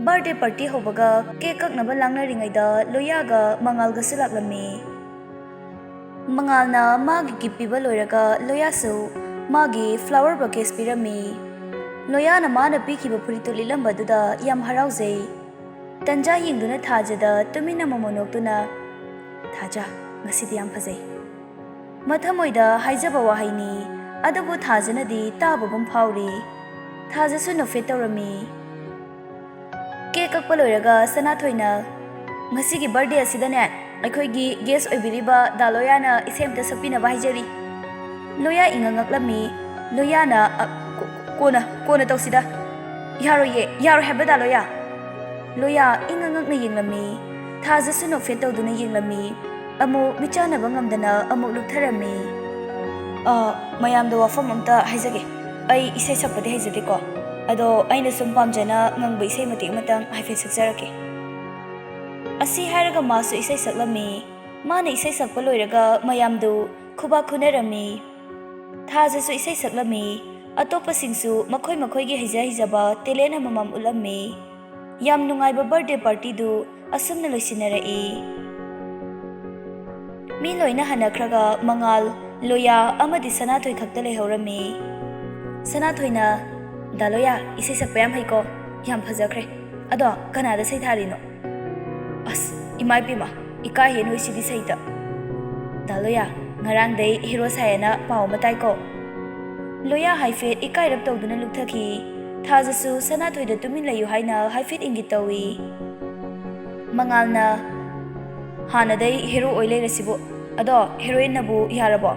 ꯕꯥꯔꯗꯦ ꯄꯥꯔꯇꯤ ꯍꯧꯕꯒ ꯀꯦꯛ ꯀꯛꯅꯕ ꯂꯥꯡꯅꯔꯤꯉꯩꯗ ꯂꯣꯌꯥꯒ ꯃꯉꯥꯜꯒꯁꯨ ꯂꯥꯛꯂꯝꯃꯤ ꯃꯉꯥꯜꯅ ꯃꯥꯒꯤ ꯒꯤꯐ ꯄꯤꯕ ꯂꯣꯏꯔꯒ ꯂꯣꯌꯥꯁꯨ ꯃꯥꯒꯤ ꯐ꯭ꯂꯥꯋꯔ ꯕꯀꯦꯠꯁ ꯄꯤꯔꯝꯃꯤ ꯂꯣꯌꯥꯅ ꯃꯥꯅ ꯄꯤꯈꯤꯕ ꯐꯨꯔꯤꯠꯇꯨ ꯂꯤꯠꯂꯝꯕꯗꯨꯗ ꯌꯥꯝ ꯍꯔꯥꯎꯖꯩ ꯇꯟꯖꯥ ꯌꯦꯡꯗꯨꯅ ꯊꯥꯖꯗ ꯇꯨꯃꯤꯟꯅ ꯃꯃꯣ ꯅꯣꯛꯇꯨꯅ ꯊꯥꯖ ꯉꯁꯤꯗꯤ ꯌꯥꯝ ꯐꯖꯩ ꯃꯊꯃꯣꯏꯗ ꯍꯥꯏꯖꯕ ꯋꯥꯍꯩꯅꯤ ꯑꯗꯨꯕꯨ ꯊꯥꯖꯅꯗꯤ ꯇꯥꯕꯒꯨꯝ ꯐꯥꯎꯔꯤ ꯊꯥꯖꯁꯨ ꯅꯣꯐꯦꯠ ꯇꯧꯔꯝꯃꯤ ꯀꯦꯛ ꯀꯛꯄ ꯂꯣꯏꯔꯒ ꯁꯅꯥꯊꯣꯏꯅ ꯉꯁꯤꯒꯤ ꯕꯔꯊꯗꯦ ꯑꯁꯤꯗꯅꯦ ꯑꯩꯈꯣꯏꯒꯤ ꯒꯦꯁ ꯑꯣꯏꯕꯤꯔꯤꯕ ꯗꯥꯂꯣꯌꯥꯅ ꯏꯁꯩ ꯑꯃꯇ ꯁꯛꯄꯤꯅꯕ ꯍꯥꯏꯖꯔꯤ ꯂꯣꯌꯥ ꯉꯛꯂꯝꯃꯤ ꯂꯣꯌꯥꯅ ꯀꯣꯟꯅ ꯇꯧꯁꯤꯗ ꯌꯥꯔꯣꯏ ꯍꯥꯏꯕ ꯗꯥꯂꯣꯌꯥ ꯂꯣꯌꯥ ꯉꯛꯅ ꯌꯦꯡꯂꯝꯃꯤ ꯊꯥꯖꯁꯨ ꯅꯣꯐꯦꯠ ꯇꯧꯗꯨꯅ ꯌꯦꯡꯂꯝꯃꯤ ꯑꯃꯨꯛ ꯃꯤꯆꯥꯟꯅꯕ ꯉꯝꯗꯅ ꯑꯃꯨꯛ ꯂꯨꯞꯊꯔꯝꯃꯤ ꯃꯌꯥꯝꯗ ꯋꯥꯐꯝ ꯑꯝꯇ ꯍꯥꯏꯖꯒꯦ ꯑꯩ ꯏꯁꯩ ꯁꯛꯄꯗꯤ ꯍꯩꯖꯗꯦꯀꯣ ꯑꯗꯣ ꯑꯩꯅ ꯁꯨꯝ ꯄꯥꯝꯖꯅ ꯉꯪꯕ ꯏꯁꯩ ꯃꯇꯦꯛ ꯑꯃꯇꯪ ꯍꯥꯏꯐꯦꯠ ꯁꯛꯆꯔꯛꯀꯦ ꯑꯁꯤ ꯍꯥꯏꯔꯒ ꯃꯥꯁꯨ ꯏꯁꯩ ꯁꯛꯂꯝꯃꯤ ꯃꯥꯅ ꯏꯁꯩ ꯁꯛꯄ ꯂꯣꯏꯔꯒ ꯃꯌꯥꯝꯗꯨ ꯈꯨꯕꯥꯛ ꯈꯨꯅꯔꯝꯃꯤ ꯊꯥꯖꯁꯨ ꯏꯁꯩ ꯁꯛꯂꯝꯃꯤ ꯑꯇꯣꯞꯄꯁꯤꯡꯁꯨ ꯃꯈꯣꯏꯒꯤ ꯍꯩꯖꯕ ꯇꯦꯂꯦꯟ ꯑꯃꯃꯝ ꯎꯠꯂꯝꯃꯤ ꯌꯥꯝ ꯅꯨꯡꯉꯥꯏꯕ ꯕꯔꯊꯗꯦ ꯄꯥꯔꯇꯤꯗꯨ ꯑꯁꯨꯝꯅ ꯂꯣꯏꯁꯤꯟꯅꯔꯛꯏ ꯃꯤ ꯂꯣꯏꯅ ꯍꯟꯅꯈ꯭ꯔꯒ ꯃꯉꯥꯜ ꯂꯣꯌꯥ ꯑꯃꯗꯤ ꯁꯅꯥꯊꯣꯏ ꯈꯛꯇ ꯂꯩꯍꯧꯔꯝꯃꯤ ꯁꯅꯥꯊꯣꯏꯅ ꯗꯥꯂꯣꯌꯥ ꯏꯁꯩ ꯁꯛꯄ ꯌꯥꯝ ꯍꯩꯀꯣ ꯌꯥꯝ ꯐꯖꯈ꯭ꯔꯦ ꯑꯗꯣ ꯀꯅꯥꯗ ꯁꯩꯊꯥꯔꯤꯅꯣ ꯑꯁ ꯏꯃꯥ ꯏꯄꯦꯝꯃ ꯏꯀꯥꯏꯍꯦ ꯅꯣꯏꯁꯤꯗꯤ ꯁꯩꯇ ꯗꯥꯂꯣꯌꯥ ꯉꯔꯥꯡꯗꯩ ꯍꯦꯔꯣ ꯁꯥꯏꯌꯦꯅ ꯄꯥꯎ ꯑꯃ ꯇꯥꯏꯀꯣ ꯂꯣꯌꯥ ꯍꯥꯏꯐꯦꯠ ꯏꯀꯥꯏꯔꯞ ꯇꯧꯗꯨꯅ ꯂꯨꯛꯊꯈꯤ ꯊꯥꯖꯁꯨ ꯁꯅꯥꯊꯣꯏꯗ ꯇꯨꯃꯤꯟ ꯂꯩꯌꯨ ꯍꯥꯏꯅ ꯍꯥꯏꯐꯦꯠ ꯏꯪꯒꯤꯠ ꯇꯧꯏ ꯃꯉꯥꯜꯅ ꯍꯥꯟꯅꯗꯩ ꯍꯦꯔꯣ ꯑꯣꯏ ꯂꯩꯔꯁꯤꯕꯨ ꯑꯗꯣ ꯍꯦꯔꯣꯏꯟꯅꯕꯨ ꯌꯥꯔꯕꯣ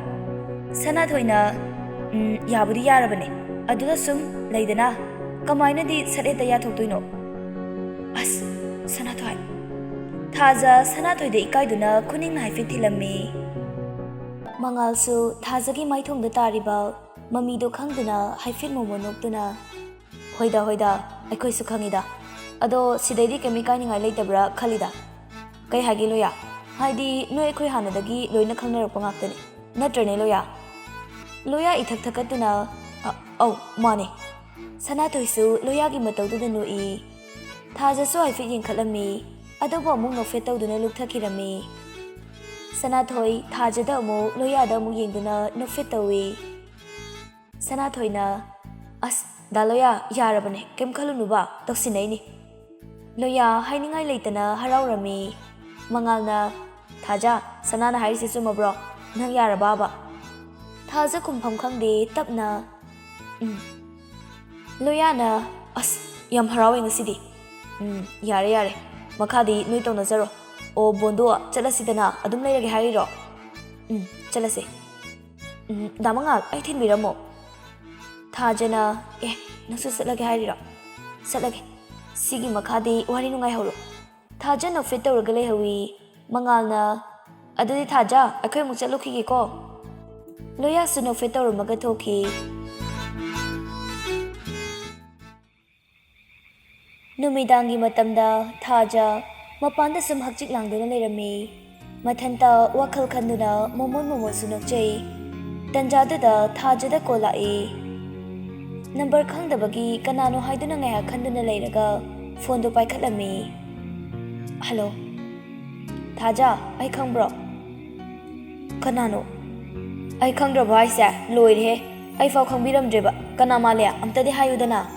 ꯁꯅꯥꯊꯣꯏꯅ ꯌꯥꯕꯨꯗꯤ ꯌꯥꯔꯕꯅꯦ ꯑꯗꯨꯗ ꯁꯨꯝ ꯂꯩꯗꯅ ꯀꯃꯥꯏꯅꯗꯤ ꯁꯠ ꯍꯦꯛꯇ ꯌꯥꯊꯣꯛꯇꯣꯏꯅꯣ ꯑꯁ ꯁꯅꯥꯊꯣꯏ ꯊꯥꯖ ꯁꯅꯥꯊꯣꯏꯗ ꯏꯀꯥꯏꯗꯨꯅ ꯈꯨꯅꯤꯡꯅ ꯍꯥꯏꯐꯦꯠ ꯊꯤꯜꯂꯝꯃꯤ ꯃꯉꯥꯜꯁꯨ ꯊꯥꯖꯒꯤ ꯃꯥꯏꯊꯣꯡꯗ ꯇꯥꯔꯤꯕ ꯃꯃꯤꯗꯣ ꯈꯪꯗꯨꯅ ꯍꯥꯏꯐꯦꯠ ꯃꯣꯃꯣ ꯅꯣꯛꯇꯨꯅ ꯍꯣꯏꯗ ꯑꯩꯈꯣꯏꯁꯨ ꯈꯪꯉꯤꯗ ꯑꯗꯣ ꯁꯤꯗꯩꯗꯤ ꯀꯩꯝ ꯏꯀꯥꯏꯅꯤꯡꯉꯥꯏ ꯂꯩꯇꯕ꯭ꯔꯥ ꯈꯜꯂꯤꯗ ꯀꯩ ꯍꯥꯏꯒꯦ ꯂꯣꯌꯥ ꯍꯥꯏꯗꯤ ꯅꯣꯏ ꯑꯩꯈꯣꯏ ꯍꯥꯟꯅꯗꯒꯤ ꯂꯣꯏꯅ ꯈꯪꯅꯔꯛꯄ ꯉꯥꯛꯇꯅꯤ ꯅꯠꯇ꯭ꯔꯅꯦ ꯂꯣꯌꯥ ꯏꯊꯛ ꯊꯛꯀꯠꯇꯨꯅ ꯑꯧ ꯃꯥꯅꯦ ꯁꯅꯥꯊꯣꯏꯁꯨ ꯂꯣꯌꯥꯒꯤ ꯃꯇꯧꯗꯨꯗ ꯅꯣꯛꯏ ꯊꯥꯖꯁꯨ ꯍꯥꯏꯐꯦꯠ ꯌꯦꯡꯈꯠꯂꯝꯃꯤ ꯑꯗꯨꯕꯨ ꯑꯃꯨꯛ ꯅꯣꯐꯦꯠ ꯇꯧꯗꯨꯅ ꯂꯨꯞꯊꯈꯤꯔꯝꯃꯤ ꯁꯅꯥꯊꯣꯏ ꯊꯥꯖꯗ ꯑꯃꯨꯛ ꯂꯣꯌꯥꯗ ꯑꯃꯨꯛ ꯌꯦꯡꯗꯨꯅ ꯅꯣꯐꯦꯠ ꯇꯧꯏ ꯁꯅꯥꯊꯣꯏꯅ ꯑꯁ ꯗꯥꯂꯣꯌꯥ ꯌꯥꯔꯕꯅꯦ ꯀꯩꯝ ꯈꯜꯂꯨꯅꯨꯕ ꯇꯧꯁꯤꯟꯅꯩꯅꯤ ꯂꯣꯌꯥ ꯍꯥꯏꯅꯤꯡꯉꯥꯏ ꯂꯩꯇꯅ ꯍꯔꯥꯎꯔꯝꯃꯤ ꯃꯉꯥꯜꯅ ꯊꯥꯖ ꯁꯅꯥꯅ ꯍꯥꯏꯔꯤꯁꯦ ꯆꯨꯝꯃꯕ꯭ꯔꯣ ꯅꯪ ꯌꯥꯔꯕꯕ ꯊꯥꯖ ꯈꯨꯝꯐꯝ ꯈꯪꯗꯦ ꯇꯞꯅ ꯂꯣꯌꯥꯅ ꯑꯁ ꯌꯥꯝ ꯍꯔꯥꯎꯋꯦ ꯉꯁꯤꯗꯤ ꯌꯥꯔꯦ ꯃꯈꯥꯗꯤ ꯅꯣꯏ ꯇꯧꯅꯖꯔꯣ ꯑꯣ ꯕꯣꯟꯗꯣ ꯆꯠꯂꯁꯤꯗꯅ ꯑꯗꯨꯝ ꯂꯩꯔꯒꯦ ꯍꯥꯏꯔꯤꯔꯣ ꯆꯠꯂꯁꯦ ꯗꯥꯃꯉꯥꯜ ꯑꯩ ꯊꯤꯟꯕꯤꯔꯝꯃꯣ ꯊꯥꯖꯅ ꯅꯪꯁꯨ ꯆꯠꯂꯒꯦ ꯍꯥꯏꯔꯤꯔꯣ ꯆꯠꯂꯒꯦ Sigi makhadi wari nungai holo. Thaja no fit tawraga lehawi. Mangalna adudi Thaja akhoi muk chatlukhige ko. Loya su no fit tawramaga thoki. Numidangi matamda Thaja mapanda sum hakchik langduna lerami. Mathanta wakhal khanduna momon sunokchei. Tanjaduda Thajada kolai. Number khangdabagi kanano haiduna ngaya khanduna leiraga phone do paikhatlami. Hello. Thaja, ai khangbro. Kanano. Ai khangdraba aisa loire. Ai fau khangbiramdreba. Kana malya amtadi hayudana.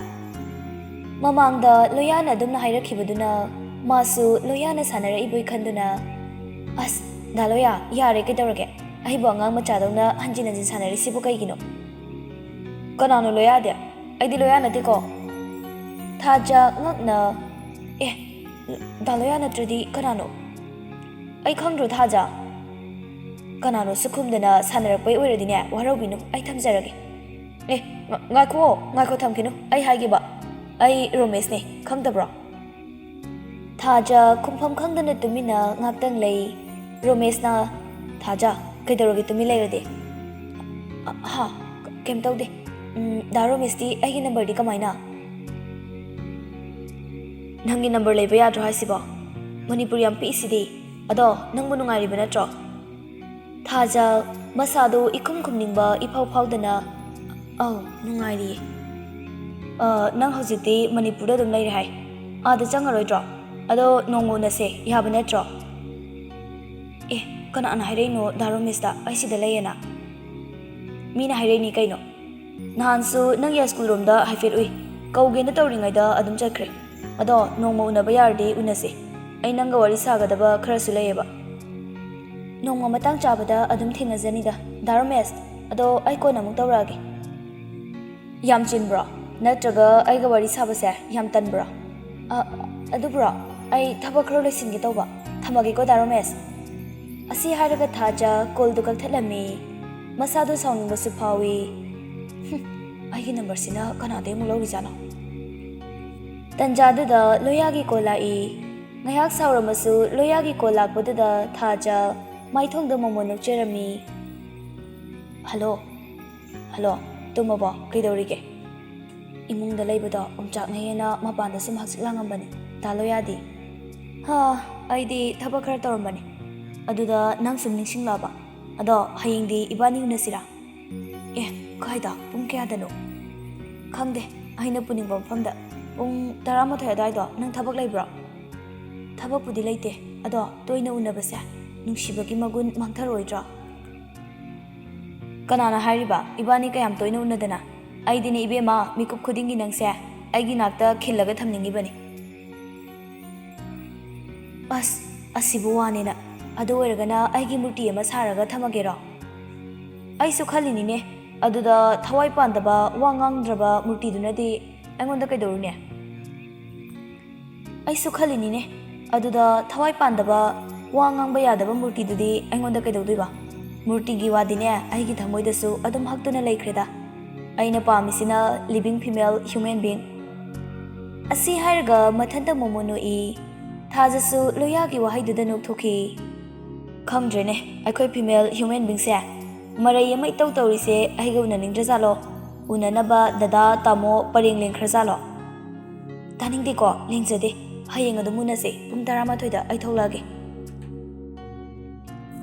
Mamangda Loyana dumna hairakhibaduna masu Loyana sanara ibui khanduna. As daloya yare kidawrage. Ai bongang machadona hanjin sanari sibu kaigino. Kanano Loya de. Ai di Loyana tiko. Thaja ngakna daloyana tradi kanano. Ai khangdro Thaja. Kanano sukhumdana sanarakpai oiradine warabinu ai thamjarage. Ngakho thamkino ai haigiba. Ai Romesh ne khangdabra. Thaja khumpham khangdana tumina ngaktang lei. Romesh na Thaja kaidorogi tumi leirade. Ha kem tawde. Da Romesh di ai number di kamaina. Nangi number leba yadro haisiba. Manipuri am pisidi. Ado nangbu nungairiba natro. Thaja masado ikum kumningba ipau paudana. Nungairi. Nang hojiti Manipura dum leire hai. Ada changaroidro. Ado nongo nase yaba natro. Kana ana haireno Daromista ai sida leyena. Mina haireni kaino. Nahansu nang ya school room da haifet ui. Kauge na tawringai da adum chakre. Ado nongmo unaba yardi unase. Ai nanga wari sagadaba kharasu leyeba. Nongma matang chabada adum thingnajani da. Daromest ado ai kona muk tawrage. Yam chinbro. Natraga aiga wari sabase yam tanbro. Adubro ai thabak kharo loisinge tawba. Thamage ko Daromest. Asi haraga Thaja call du kalthalami. Masado sauningba su phawi. Ai number sina kanade mu lori jana. Tanjaduda Loyagi kolai. Ngayak sauramasu Loyagi kolakbadada Thaja maithongda momonok jerami. Hello. Tumaba kaidorige. Imungda leibada umchaknayena mapanda sum haksilangambani. Taloyadi. Aidi thabak khara tawrambani. Aduda nang sum ningsinglaba. Ado hayengdi ibani unasira. Kaida pung kayadano. Khangde aina puningba mafamda. Pung 11 adaido nang thabak leibra. Thabak pudi leite. Ado toina unabase nungsibagi magun mangtharoidra. Kanana hairiba ibani kayam toina unadana. Aidini ibema mikup khudingi nangse aigi nakta khillaga thamningibani. Asibu wanena adu oiragana aigi murti ama saraga thamagero. Aisu khalinine aduda thawai pandaba wangangdraba murti dunadi angonda kaidorune. Aisu khalinine aduda thawai pandaba wangangba yadaba murti dudi angonda kaidoduiba. Murti gi wadine aigi thamoidasu adum haktuna laikhreda. Aina pamisina living female human being. Asi hairaga mathanta momono I. Thajasu Loyagi wahaiduda nokthoki. Khangdrene aikhoi female human being se. Marai ama itau tawrise aiga unaningdrajalo. Unanaba dada tamo pareng lengkhrajalo. Taningde ko lengjade. Hayeng adumunase pung 12 da ai tholage.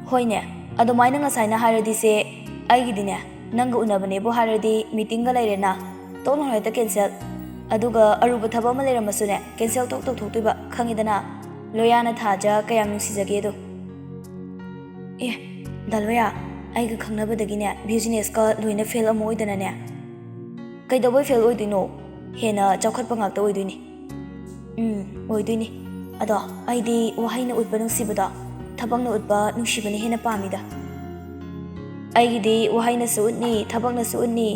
Hoine adumaina ngasaina hairadi se aigidine nanga unabane bo haradi meeting ga lairena tolno hoita cancel aduga aruba thaba ma leiramasune cancel tok thoktuiba khangidana Loyana Thaja kayam nungsijage do dalwaya aiga khangnabadagine business ka loina fail amoidana ne kaidaboy fail oidino hena chawkhatpa ngakta oidoini oidoini ado aidi wahaina utba nungsibada thabangna utba nungsibane hena pamida aigidi wahaina su utni thabangna su utni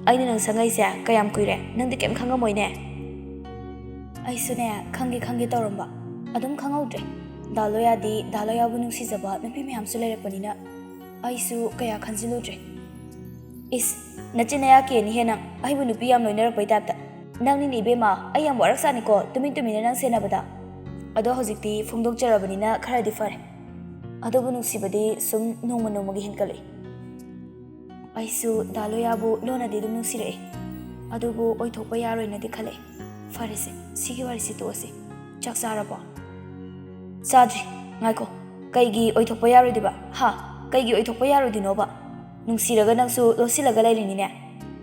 aina nang sangai se kayam kuire nangdi kem khangamoine aisune khangi tawramba adum khangaudre daloya bu nungsijaba napi meham su lerepanina aisu kaya khanjilodre is nachinaya ke ni hena aibu nupi yam loinara pai tapta ꯅꯪꯅꯤꯅꯦ ꯏꯕꯦꯝꯃ ꯑꯩ ꯌꯥꯝ ꯋꯥꯔꯛꯆꯥꯅꯤꯀꯣ ꯇꯨꯃꯤꯟꯅ ꯅꯪ ꯁꯦꯟꯅꯕꯗ ꯑꯗꯣ ꯍꯧꯖꯤꯛꯇꯤ ꯐꯣꯡꯗꯣꯛꯆꯔꯕꯅꯤꯅ ꯈꯔꯗꯤ ꯐꯔꯦ ꯑꯗꯨꯕꯨ ꯅꯨꯡꯁꯤꯕꯗꯤ ꯁꯨꯝ ꯅꯣꯡꯃꯒꯤ ꯍꯦꯟꯀꯠꯂꯛꯏ ꯑꯩꯁꯨ ꯗꯥꯂꯣꯌꯥꯕꯨ ꯂꯣꯟꯅꯗꯤ ꯑꯗꯨꯝ ꯅꯨꯡꯁꯤꯔꯛꯑꯦ ꯑꯗꯨꯕꯨ ꯑꯣꯏꯊꯣꯛꯄ ꯌꯥꯔꯣꯏꯅꯗꯤ ꯈꯜꯂꯛꯑꯦ ꯐꯔꯦꯁꯦ ꯁꯤꯒꯤ ꯋꯥꯔꯤꯁꯤ ꯇꯣꯛꯑꯁꯤ ꯆꯥꯛ ꯆꯥꯔꯕꯣ ꯆꯥꯗ꯭ꯔꯤ ꯉꯥꯏꯈꯣ ꯀꯩꯒꯤ ꯑꯣꯏꯊꯣꯛꯄ ꯌꯥꯔꯣꯏꯗꯣꯏꯕ ꯀꯩꯒꯤ ꯑꯣꯏꯊꯣꯛꯄ ꯌꯥꯔꯣꯏꯗꯣꯏꯅꯣꯕ ꯅꯨꯡꯁꯤꯔꯒ ꯅꯪꯁꯨ ꯂꯣꯠꯁꯤꯜꯂꯒ ꯂꯩꯔꯤꯅꯤꯅꯦ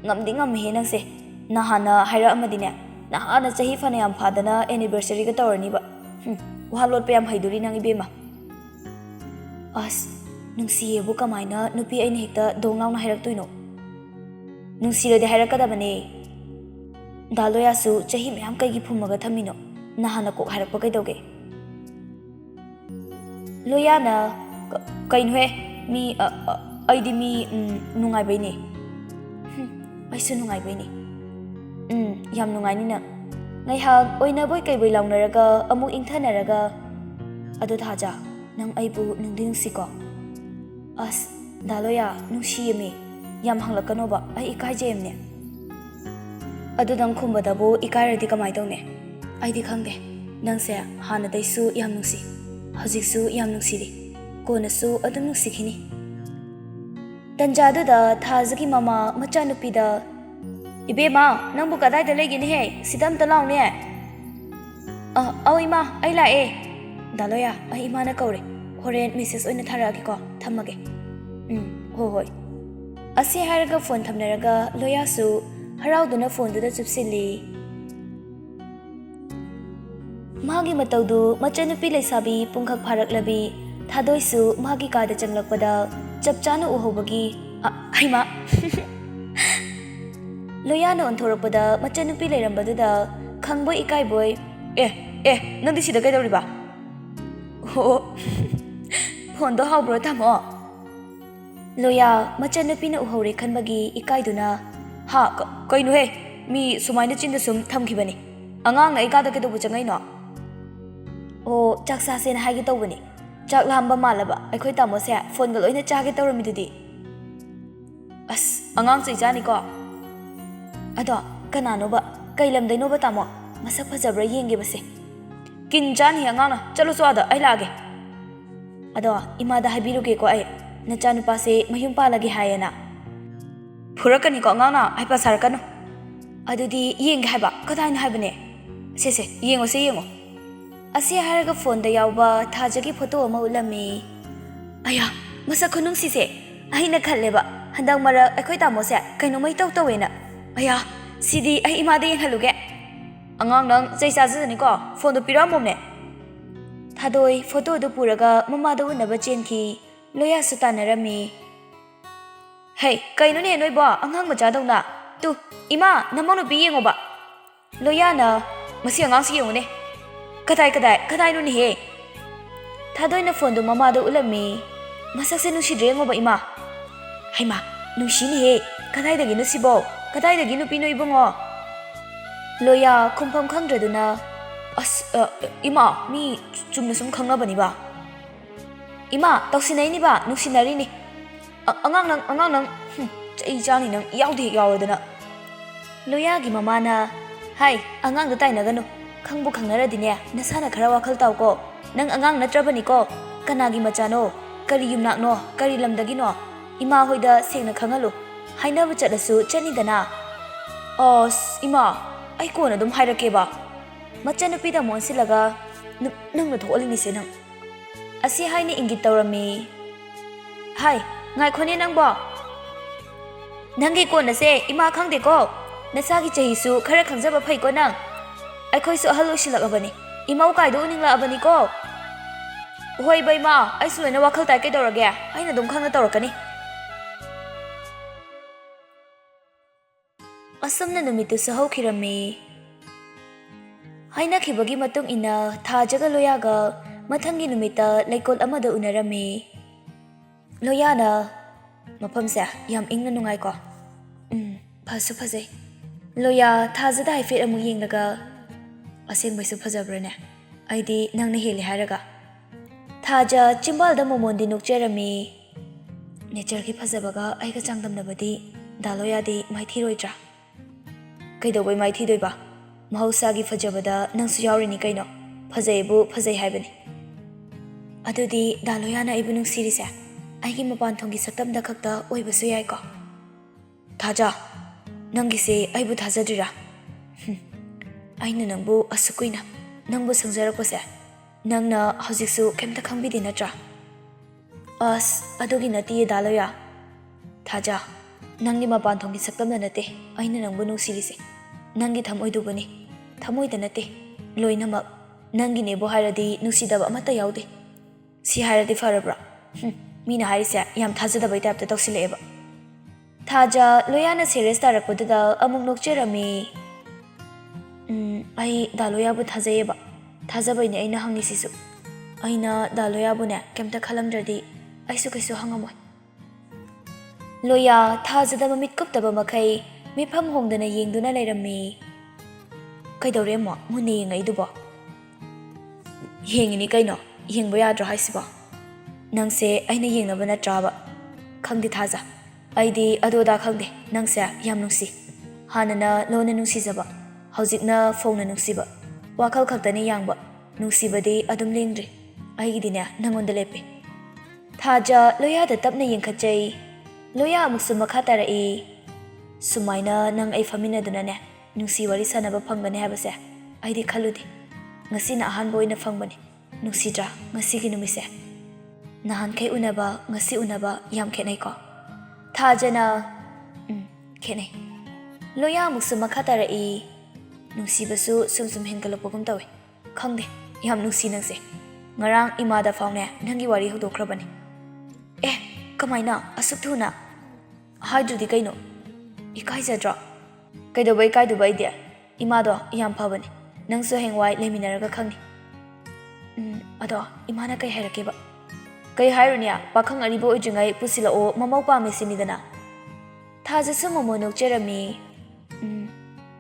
ꯉꯝꯗꯤ ꯉꯝꯃꯤꯍꯦ ꯅꯪꯁꯦ ꯅꯍꯥꯟꯅ ꯍꯥꯏꯔꯛꯑꯃꯗꯤꯅꯦ ꯅꯍꯥꯟꯅ ꯆꯍꯤ ꯐꯅ ꯌꯥꯝ ꯐꯥꯗꯅ ꯑꯦꯅꯤꯚꯔꯁꯔꯤꯒ ꯇꯧꯔꯅꯤꯕ ꯋꯥ ꯂꯣꯠꯄ ꯌꯥꯝ ꯍꯩꯗꯣꯔꯤ ꯅꯪ ꯏꯕꯦꯝꯃ ꯑꯁ ꯅꯨꯡꯁꯤꯌꯦꯕꯨ ꯀꯃꯥꯏꯅ ꯅꯨꯄꯤ ꯑꯩꯅ ꯍꯦꯛꯇ ꯗꯣꯡ ꯂꯥꯎꯅ ꯍꯥꯏꯔꯛꯇꯣꯏꯅꯣ ꯅꯨꯡꯁꯤꯔꯗꯤ ꯍꯥꯏꯔꯛꯀꯗꯕꯅꯦ ꯗꯥꯂꯣꯌꯥꯁꯨ ꯆꯍꯤ ꯃꯌꯥꯝ ꯀꯩꯒꯤ ꯐꯨꯝꯃꯒ ꯊꯝꯃꯤꯅോ ꯅꯍꯥꯟꯅ ꯀꯣꯛ ꯍꯥꯏꯔꯛꯄ ꯀꯩꯗꯧꯒꯦ ꯂꯣꯌꯥꯅ ꯀꯩꯅꯣꯍꯦ ꯃꯤ ꯑꯩꯗꯤ ꯃꯤ ꯅꯨꯡꯉꯥꯏꯕꯩꯅꯦ ꯑꯩꯁꯨ ꯅꯨꯡꯉꯥꯏꯕꯩꯅꯦ ꯌꯥꯝ ꯅꯨꯡꯉꯥꯏꯅꯤ ꯅꯪ ꯉꯥꯏꯍꯥꯛ ꯑꯣꯏꯅꯕꯣꯏ ꯀꯩꯕꯣꯏ ꯂꯥꯎꯅꯔꯒ ꯑꯃꯨꯛ ꯏꯪꯊꯅꯔꯒ ꯑꯗꯣ ꯊꯥꯖ ꯅꯪ ꯑꯩꯕꯨ ꯅꯨꯡꯗꯤ ꯅꯨꯡꯁꯤꯀꯣ ꯑꯁ ꯗꯥꯂꯣꯌꯥ ꯅꯨꯡꯁꯤꯌꯦꯃꯤ ꯌꯥꯝ ꯍꯪꯂꯛꯀꯅꯣꯕ ꯑꯩ ꯏꯀꯥꯏꯖꯩꯌꯦꯝꯅꯦ ꯑꯗꯨ ꯅꯪ ꯈꯨꯝꯕꯗꯕꯨ ꯏꯀꯥꯏꯔꯗꯤ ꯀꯃꯥꯏ ꯇꯧꯅꯤ ꯑꯩꯗꯤ ꯈꯪꯗꯦ ꯅꯪꯁꯦ ꯍꯥꯟꯅꯗꯩꯁꯨ ꯌꯥꯝ ꯅꯨꯡꯁꯤ ꯍꯧꯖꯤꯛꯁꯨ ꯌꯥꯝ ꯅꯨꯡꯁꯤꯔꯤ ꯀꯣꯟꯅꯁꯨ ꯑꯗꯨꯝ ꯅꯨꯡꯁꯤꯈꯤꯅꯤ ꯇꯟꯖꯥꯗꯨꯗ ꯊꯥꯖꯒꯤ ꯃꯃꯥ ꯃꯆꯥꯅꯨꯄꯤꯗ ꯏꯕꯦꯝꯃ ꯅꯪꯕꯨ ꯀꯗꯥꯏꯗ ꯂꯩꯒꯦꯅꯦꯍꯦ ꯁꯤꯗ ꯑꯝꯇ ꯂꯥꯎꯅꯦ ꯑꯧ ꯏꯃꯥ ꯑꯩ ꯂꯥꯛꯑꯦ ꯗꯥꯂꯣꯌꯥ ꯑꯩ ꯏꯃꯥꯅ ꯀꯧꯔꯦ ꯍꯣꯔꯦꯟ ꯃꯦꯁꯦꯖ ꯑꯣꯏꯅ ꯊꯥꯔꯛꯑꯒꯦꯀꯣ ꯊꯝꯃꯒꯦ ꯍꯣꯏ ꯑꯁꯤ ꯍꯥꯏꯔꯒ ꯐꯣꯟ ꯊꯝꯅꯔꯒ ꯂꯣꯌꯥꯁꯨ ꯍꯔꯥꯎꯗꯨꯅ ꯐꯣꯟꯗꯨꯗ ꯆꯨꯞꯁꯤꯜꯂꯤ ꯃꯥꯒꯤ ꯃꯇꯧꯗꯨ ꯃꯆꯥꯅꯨꯄꯤ ꯂꯩꯁꯥꯕꯤ ꯄꯨꯡꯈꯛ ꯐꯥꯔꯛꯂꯕꯤ ꯊꯥꯗꯣꯏꯁꯨ ꯃꯥꯒꯤ ꯀꯥꯗ ꯆꯪꯂꯛꯄꯗ ꯆꯞ ꯆꯥꯅ ꯎꯍꯧꯕꯒꯤ ꯍꯩꯃꯥ ꯂꯣꯌꯥꯅ ꯑꯣꯟꯊꯣꯔꯛꯄꯗ ꯃꯆꯥꯅꯨꯄꯤ ꯂꯩꯔꯝꯕꯗꯨꯗ ꯈꯪꯕꯣꯏ ꯏꯀꯥꯏꯕꯣꯏ ꯅꯪꯗꯤ ꯁꯤꯗ ꯀꯩꯗꯧꯔꯤꯕ ꯐꯣꯟꯗꯣ ꯍꯥꯎꯕ꯭ꯔꯣ ꯇꯥꯃꯣ ꯂꯣꯌꯥ ꯃꯆꯥꯅꯨꯄꯤꯅ ꯎꯍꯧꯔꯦ ꯈꯟꯕꯒꯤ ꯏꯀꯥꯏꯗꯨꯅ ꯀꯩꯅꯣꯍꯦ ꯃꯤ ꯁꯨꯃꯥꯏꯅ ꯆꯤꯟꯗ ꯁꯨꯝ ꯊꯝꯈꯤꯕꯅꯤ ꯑꯉꯥꯡꯅ ꯑꯩ ꯀꯥꯗ ꯀꯩꯗꯧꯕ ꯆꯪꯉꯛꯏꯅꯣ ꯆꯥꯛ ꯆꯥꯁꯦꯅ ꯍꯥꯏꯒꯦ ꯇꯧꯕꯅꯤ ꯆꯥꯛ ꯂꯥꯝꯕ ꯃꯥꯜꯂꯕ ꯑꯩꯈꯣꯏ ꯇꯥꯃꯣꯁꯦ ꯐꯣꯟꯒ ꯂꯣꯏꯅ ꯆꯥꯒꯦ ꯇꯧꯔꯝꯃꯤꯗꯨꯗꯤ ꯑꯁ ꯑꯉꯥꯡ ꯆꯩ ꯆꯥꯅꯤꯀꯣ ꯑꯗꯣ ꯀꯅꯥꯅꯣꯕ ꯀꯩ ꯂꯝꯗꯩꯅꯣꯕ ꯇꯥꯃꯣ ꯃꯁꯛ ꯐꯖꯕ꯭ꯔꯥ ꯌꯦꯡꯒꯦꯕꯁꯦ ꯀꯤꯟ ꯆꯥꯅꯤ ꯑꯉꯥꯡꯅ ꯆꯠꯂꯣ ꯑꯥꯗ ꯑꯩ ꯂꯥꯛꯑꯒꯦ ꯑꯗꯣ ꯏꯃꯥꯗ ꯍꯥꯏꯕꯤꯔꯨꯒꯦꯀꯣ ꯑꯩ ꯅꯆꯥꯅꯨꯄꯥꯁꯦ ꯃꯌꯨꯝ ꯄꯥꯜꯂꯒꯦ ꯍꯥꯏꯌꯦꯅ ꯐꯨꯔꯛꯀꯅꯤꯀꯣ ꯑꯉꯥꯡꯅ ꯍꯩꯄꯥ ꯁꯥꯔꯛꯀꯅꯨ ꯑꯗꯨꯗꯤ ꯌꯦꯡꯒꯦ ꯍꯥꯏꯕ ꯀꯗꯥꯏꯅꯣ ꯍꯥꯏꯕꯅꯦ ꯁꯦ ꯌꯦꯡꯉꯣ ꯑꯁꯤ ꯍꯥꯏꯔꯒ ꯐꯣꯟꯗ ꯌꯥꯎꯕ ꯊꯥꯖꯒꯤ ꯐꯣꯇꯣ ꯑꯃ ꯎꯠꯂꯝꯃꯤ ꯑꯌꯥ ꯃꯁꯛ ꯈꯨꯅꯨꯡꯁꯤꯁꯦ ꯑꯩꯅ ꯈꯜꯂꯦꯕ ꯍꯟꯗꯛ ꯃꯔꯛ ꯑꯩꯈꯣꯏ ꯇꯥꯃꯣꯁꯦ ꯀꯩꯅꯣꯃꯩ ꯇꯧꯋꯦꯅ ꯑꯌꯥ ꯁꯤꯗꯤ ꯑꯩ ꯏꯃꯥꯗ ꯌꯦꯡꯍꯜꯂꯨꯒꯦ ꯑꯉꯥꯡ ꯅꯪ ꯆꯩ ꯆꯥꯖꯗꯅꯤꯀꯣ ꯐꯣꯟꯗꯣ ꯄꯤꯔꯛꯑꯝꯃꯣꯅꯦ ꯊꯥꯗꯣꯏ ꯐꯣꯇꯣꯗꯨ ꯄꯨꯔꯒ ꯃꯃꯥꯗ ꯎꯅꯕ ꯆꯦꯟꯈꯤ ꯂꯣꯌꯥꯁꯨ ꯇꯥꯟꯅꯔꯝꯃꯤ ꯍꯩ ꯀꯩꯅꯣꯅꯦ ꯅꯣꯏꯕꯣ ꯑꯉꯥꯡ ꯃꯆꯥꯗꯧꯅ ꯇꯨ ꯏꯃꯥ ꯅꯃꯧ ꯅꯨꯄꯤ ꯌꯦꯡꯉꯣꯕ ꯂꯣꯌꯥꯅ ꯃꯁꯤ ꯑꯉꯥꯡꯁꯤ ꯌꯦꯡꯉꯨꯅꯦ ꯀꯗꯥꯏꯅꯣꯅꯦꯍꯦ ꯊꯥꯗꯣꯏꯅ ꯐꯣꯟꯗꯨ ꯃꯃꯥꯗ ꯎꯠꯂꯝꯃꯤ ꯃꯁꯛꯁꯦ ꯅꯨꯡꯁꯤꯗ꯭ꯔꯦ ꯌꯦꯡꯉꯣꯕ ꯏꯃꯥ ꯍꯩꯃꯥ ꯅꯨꯡꯁꯤꯅꯦꯍꯦ ꯀꯗꯥꯏꯗꯒꯤꯅꯣ ꯁꯤꯕꯣ ꯀꯗꯥꯏꯗꯒꯤ ꯅꯨꯄꯤꯅꯣ ꯏꯕꯨꯡꯉꯣ ꯂꯣꯌꯥ ꯈꯨꯝꯐꯝ ꯈꯪꯗ꯭ꯔꯗꯨꯅ ꯑꯁ ꯏꯃꯥ ꯃꯤ ꯆꯨꯝꯅ ꯁꯨꯝ ꯈꯪꯅꯕꯅꯤꯕ ꯏꯃꯥ ꯇꯧꯁꯤꯟꯅꯩꯅꯤꯕ ꯅꯨꯡꯁꯤꯅꯔꯤꯅꯤ ꯑꯉꯥꯡ ꯅꯪ ꯆꯩ ꯆꯥꯅꯤ ꯅꯪ ꯌꯥꯎꯗꯦ ꯍꯦꯛ ꯌꯥꯎꯔꯗꯅ ꯂꯣꯌꯥꯒꯤ ꯃꯃꯥꯅ ꯍꯥꯏ ꯑꯉꯥꯡꯗꯣ ꯇꯥꯏꯅꯒꯅꯨ ꯈꯪꯕꯨ ꯈꯪꯅꯔꯗꯤꯅꯦ ꯅꯁꯥꯅ ꯈꯔ ꯋꯥꯈꯜ ꯇꯥꯎꯀꯣ ꯅꯪ ꯑꯉꯥꯡ ꯅꯠꯇ꯭ꯔꯕꯅꯤꯀꯣ ꯀꯅꯥꯒꯤ ꯃꯆꯥꯅೋ ꯀꯔꯤ ꯌꯨꯝꯅꯥꯛꯅꯣ ꯀꯔꯤ ꯂꯝꯗꯒꯤꯅꯣ ꯏꯃꯥ ꯍꯣꯏꯗ ꯁꯦꯡꯅ ꯈꯪꯍꯜꯂꯨ ꯍꯥꯏꯅꯕ ꯆꯠꯂꯁꯨ ꯆꯠꯅꯤꯗꯅ ꯑꯁ ꯏꯃꯥ ꯑꯩ ꯀꯣꯟꯅ ꯑꯗꯨꯝ ꯍꯥꯏꯔꯛꯀꯦꯕ ꯃꯆꯥꯅꯨꯄꯤꯗ ꯑꯃꯨꯛ ꯑꯣꯟꯁꯤꯜꯂꯒ ꯅꯪꯅ ꯊꯣꯛꯍꯜꯂꯤꯅꯤꯁꯦ ꯅꯪ ꯑꯁꯤ ꯍꯥꯏꯅ ꯏꯪꯒꯤꯠ ꯇꯧꯔꯝꯃꯤ ꯍꯥꯏ ꯉꯥꯏꯈꯣꯅꯦ ꯅꯪꯕꯣ ꯅꯪꯒꯤ ꯀꯣꯟꯅꯁꯦ ꯏꯃꯥ ꯈꯪꯗꯦꯀꯣ ꯅꯁꯥꯒꯤ ꯆꯍꯤꯁꯨ ꯈꯔ ꯈꯪꯖꯕ ꯐꯩꯀꯣ ꯅꯪ ꯑꯩꯈꯣꯏꯁꯨ ꯑꯍꯜ ꯑꯣꯏꯁꯤꯜꯂꯛꯑꯕꯅꯤ ꯏꯃꯧ ꯀꯥꯏꯗꯣ ꯎꯅꯤꯡꯂꯛꯑꯕꯅꯤꯀꯣ ꯍꯣꯏꯕ ꯏꯃꯥ ꯑꯩꯁꯨ ꯂꯣꯏꯅ ꯋꯥꯈꯜ ꯇꯥꯏ ꯀꯩꯗꯧꯔꯒꯦ ꯑꯩꯅ ꯑꯗꯨꯝ ꯈꯪꯅ ꯇꯧꯔꯛꯀꯅꯤ ꯑꯁꯨꯝꯅ ꯅꯨꯃꯤꯠꯇꯨꯁꯨ ꯍꯧꯈꯤꯔꯝꯃꯤ ꯍꯥꯏꯅꯈꯤꯕꯒꯤ ꯃꯇꯨꯡ ꯏꯟꯅ ꯊꯥꯖꯒ ꯂꯣꯌꯥꯒ ꯃꯊꯪꯒꯤ ꯅꯨꯃꯤꯠꯇ ꯂꯩꯀꯣꯜ ꯑꯃꯗ ꯎꯅꯔꯝꯃꯤ ꯂꯣꯌꯥꯅ ꯃꯐꯝꯁꯦ ꯌꯥꯝ ꯏꯪꯅ ꯅꯨꯡꯉꯥꯏꯀꯣ ꯐꯁꯨ ꯐꯖꯩ ꯂꯣꯌꯥ ꯊꯥꯖꯗ ꯍꯥꯏꯐꯦꯠ ꯑꯃꯨꯛ ꯌꯦꯡꯂꯒ ꯑꯁꯦꯡꯕꯩꯁꯨ ꯐꯖꯕ꯭ꯔꯅꯦ ꯑꯩꯗꯤ ꯅꯪꯅ ꯍꯦꯜꯂꯦ ꯍꯥꯏꯔꯒ ꯊꯥꯖ ꯆꯤꯝꯕꯥꯜꯗ ꯃꯣꯃꯣꯟꯗꯤ ꯅꯣꯛꯆꯔꯝꯃꯤ ꯅꯦꯆꯔꯒꯤ ꯐꯖꯕꯒ ꯑꯩꯒ ꯆꯥꯡꯗꯝꯅꯕꯗꯤ ꯗꯥꯂꯣꯌꯥꯗꯤ ꯃꯥꯏꯊꯤꯔꯣꯏꯗ꯭ꯔꯥ ꯀꯩꯗꯧꯕꯩ ꯃꯥꯏꯊꯤꯗꯣꯏꯕ mahausaagi fajabada nangsu yawrini kaino fajaibu fajai haibani adudi daloyana aibu nungsirise aigi mapan thongi saktamda khakta oibasu yai ko Thaja nangise aibu thajadrira aina nangbu asukuina nangbu sangjarakpase nangna hojiksu kemta khangbidi natra adugi nati daloya Thaja nangi mapan thongi saktamda nate aina nangbu nungsirise nangi thamoidubani thamoida nate loinamak nangi nebo hairadi nungsidaba amata yaude si hairadi farabra mina hairise yam thajadabai type tawsileeba Thaja loyana serious tarakpodada amuk nokcherami ai daloyabu thajayeba thajabaini aina hangisisu aina daloyabu ne kemta khalamdradi aisu kaisu hangamoy loya thajadaba mitkuptaba makai mifam hongdana yengduna leirami kaidoremo mune yengaidubo yengini kaino yengba yadro haisibo nangse aina yengnaba natraba khangdi Thaja aidi adoda khangde nangse yam nungsi hanana lona nungsijaba hojikna phone nungsiba wakhal khaktani yangba nungsibadi adum lengdri aigidine nangonda lepe Thaja loyada tapna yengkhachai loya amuksu makha tarai sumaina nang ai famina dunane nungsi wari sanaba phangani habase aidi khaludi ngasina ahanbo ina phangbani nungsitra ngasigi numise nahan kai unaba ngasi unaba yam khenai ko Thajana khenai loya amuksu makha tarai nungsibasu sumsum hengalopogum tawe khangde yam nungsi nangse ngarang imada faune nangi wari hodokrabani kamaina asuk thuna haidrudi kaino ikaijadra kaidobai kaidubai de imado yam phabani nangsu hengwai leminaraga khangni ado imana kai hairakeba kai hairunia pakhang aribo ojingai pusila o mamau pa mesinidana Thaja sumomo nokcherami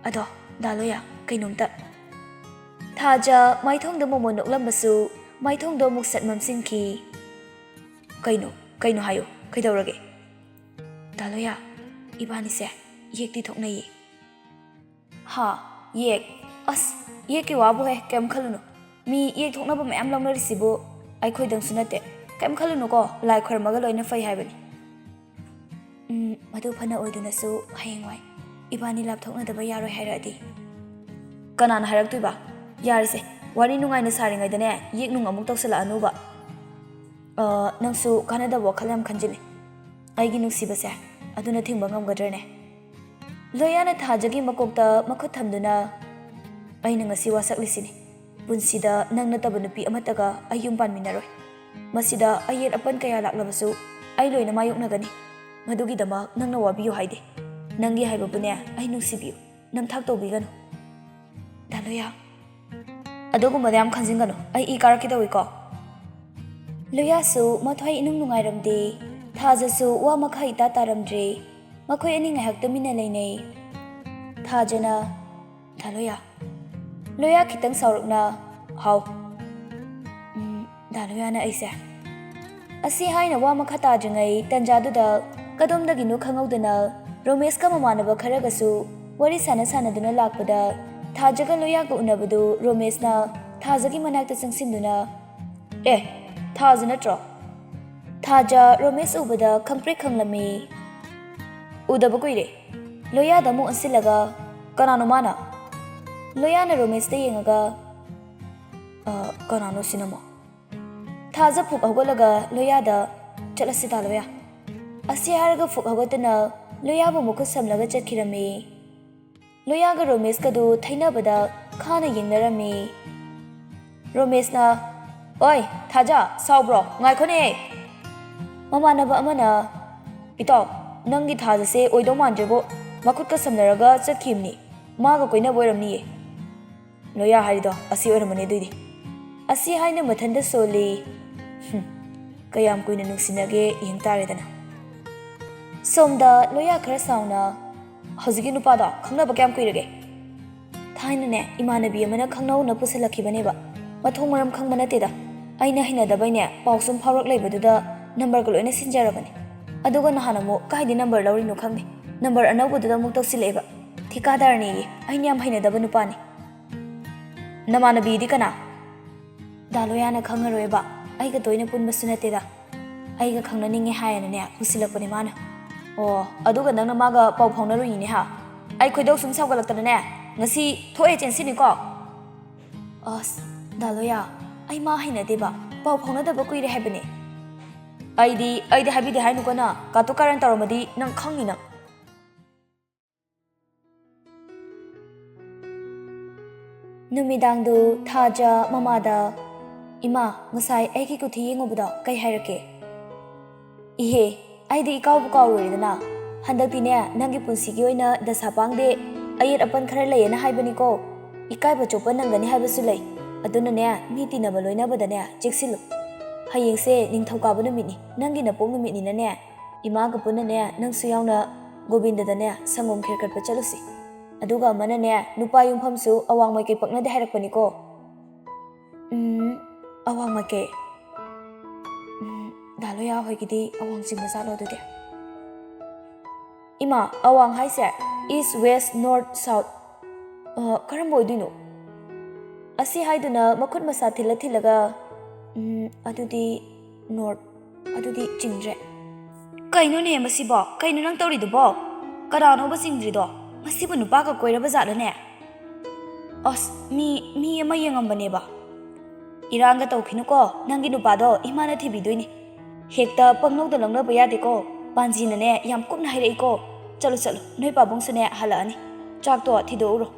ado daloya kainomta Thaja maithongda momo noklambasu maithongdo muksat mamsinki kaino hayo kaidorage daloya ibanise yekti thoknai ha yek yeki wabu he kem khalunu mi yek thoknaba mayam longnarisibu aikhoi sunate kem khalunu ko lai khormaga loina fai haibani madu phana oidunasu hayengwai ibani lap thoknadaba yaroi hairadi kanana hairaktuiba yarise wari nungaina saringaidane yek nung amuk tawsala anuba nangsu kanada wakhal yam khanjini aigi nungsibase aduna thingba ngamgadrane loyana Thajagi makokta makhut thamduna aina ngasi wasaklisini punsida nangna taba nupi amataga ayum panminaroi masida ayet apan kaya laklabasu ai loina mayoknagani madugidama nangna wabiyo haide nangi haibabune ai nungsibiyo namthak tobiganu daloya adogumada yam khanjingano ai ikarakidawiko loyasu mathai inung nungairamde Thajasu wa makhai ta taramdre makhoi ani ngahak tumina leinei Thajana daloya loya khitang saurukna hau daloyana aise asi haina wa makha ta jingai tanjaduda kadomdagi nu khangaudana romesh ka mamanaba kharagasu wari sanaduna lakpada Thajaga loya ga unabadu romeshna Thajagi manakta changsinduna Thaja natro Thaja romesh ubada khangpre khanglami udaba kuire loya damu asilaga kanano mana loya na romesh te yengaga kanano sinamo Thaja phuk hogolaga loya da chalasi ta loya asi haraga phuk hogotana loya bu mukhu samlaga chakhirami loya ga romesh ka du thaina bada khana yengnarami romesh na oi Thaja saubro ngai khone mamanaba amana ito nangi Thajase oido manjebo makut ka samnaraga chakhimni maga koina boiramni loya harido asi oramani duidi asi haina mathanda soli kayam kuina nungsinage yengtaredana somda loya khara sauna hojigi nupada khangnaba kyam kuirage thaina ne imanabi amana khangnau na pusalakibaneba mathong maram khangmana teda aina hinadabaine pausum phaurak leibaduda number ko loina sinjarabani aduga nahana mo kaidi number lawri no khangni number anaubududa muk tawsileba thikadarni aina yam hainadaba nupani Namanabi kana. Daloyana Kangaroeba, I got doing a pun basunatida. I got Kanganing high and a Pusilapanimana. Or Aduga Namaga Popona ha. I could do some Savalatana. Nasi, Toy and Sinico. Os, Daloya, I mahina deba, Popona the Boku happening. I the happy the Hanukana, Katuka and Taramadi, Nang Kangina. Numidangdu, Taja, Mamada, Ima, Masai, Eki Kuti Ngobuda, Kai Harake. Ihe, I the Ikau Ridana, Handakina, Nangi Punsigioina, the Sapangde, I upon Karale and Hibaniko, Ikaiba Chopan and Gani Habasule, Adunania, Mitina Baloina Badania, Jixilu. Haying say, Ning Tokabunamini, Nangina Pomini Nania, Imaga Punania, Nang Suyana, Gobinda Dania, Sangum Kirkat Pachalusi. Aduga manane nupa yung phamsu awang mai ke pakna de harakpani ko awang ma ke daloya hoi gidi awang simba sa lo de ima awang hai se east west north south karam boy dino asi hai duna makhut masa thilaga adudi north adudi chingre kaino ne masi bo kaino nang tawri do bo karano ba singdri do Masibu nupaga koira bazalane. Os, mi ama yangambaneba. Iranga taukinuko, nangi nupado, imana tibiduini. Hekta pangno the langna bayadiko, Panzinane, yam kupna hireko. Chalo, noi babong sane halani. Chakto tidoro.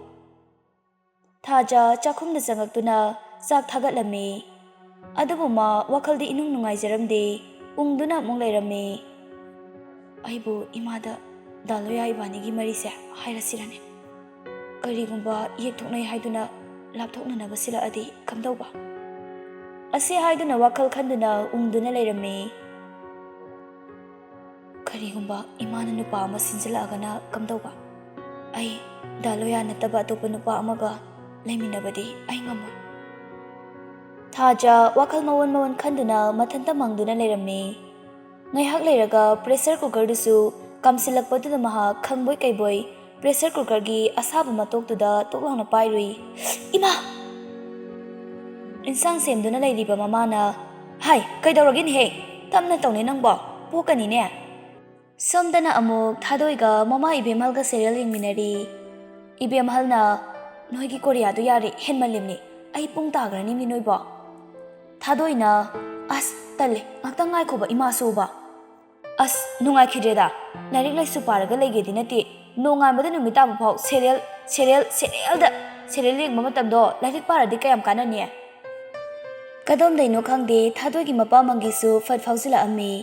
Taja, chakum the sangatuna, sak tagat lame. Adabuma, wakal di inung nungai zeramde, duna monglairame. Aibu, imada. Daloya Ibanigi Marisa, Hirasirane. Karigumba, Yektonai Haiduna, Laptokna Vasila Adi, Kamdoba. Asi Haiduna Wakal Kanduna, Duna Lerame. Karigumba, Imana Nupa, Masinzala Agana, Kamdoba. I, Daloya Nataba Topanupa Amaga, Leminabadi, Aingama. Taja, Wakal Mawan Kanduna, Matanta Mangduna Lerame. Nayhak Leraga, pressure cooker dusu. Kamsilak patu the maha kangboy kay boy pressure cooker gi asaba matok to da toklang na pairui ima insang sem do na lay riba mama na hai kay dawragin he tamna tawne nang ba pokani ne somdana amuk thadoi ga mama ibemal ga serial ingminari ibemal na noi gi korea do yari henmalimni ai pung ta grani ni noi ba thadoi na as tale ngakta ngai ko ba ima so ba As nungai khideda narik lai suparaga lege dinati nongai mada numita bapau serial ling mama tamdo larik para di kayam kana ne kadom dai no khangde thadoi gi mapa mangisu fat fausila ami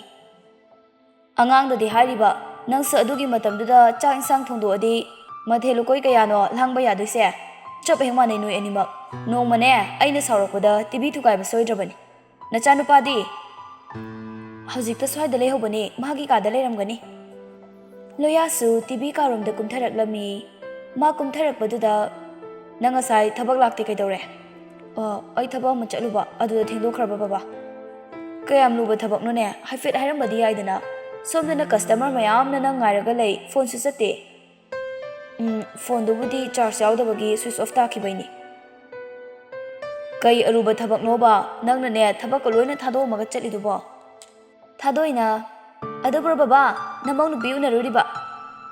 angang da di hariba nang sa adugi matam da cha insang thongdo adi mathelu koi kaya no langba ya duise chop hengma nei noi animak no mane aina saurokoda tv thukai ba soidrabani nachanu padi Howzikta swada lay hobani, magi kada lay ramgani. Loyasu, TV karom da kumtarak lami, ma kumtarak baduda, nangasay tabak lakti kay dawre. Ay tabak machaluba, adu da tingdo kraba baba. Kayam luba tabak no ne, haifit hayram badi ay dana. Som na customer mayam na nangaraga lay, phone susate. Phone do budi charge yaw da bagi switch off ta kibayni. Kay aruba tabak no ba, nang na ne tabak kaloy na thado magachat ito ba. Tadoina, adabra baba, namang nubiu na ruriba.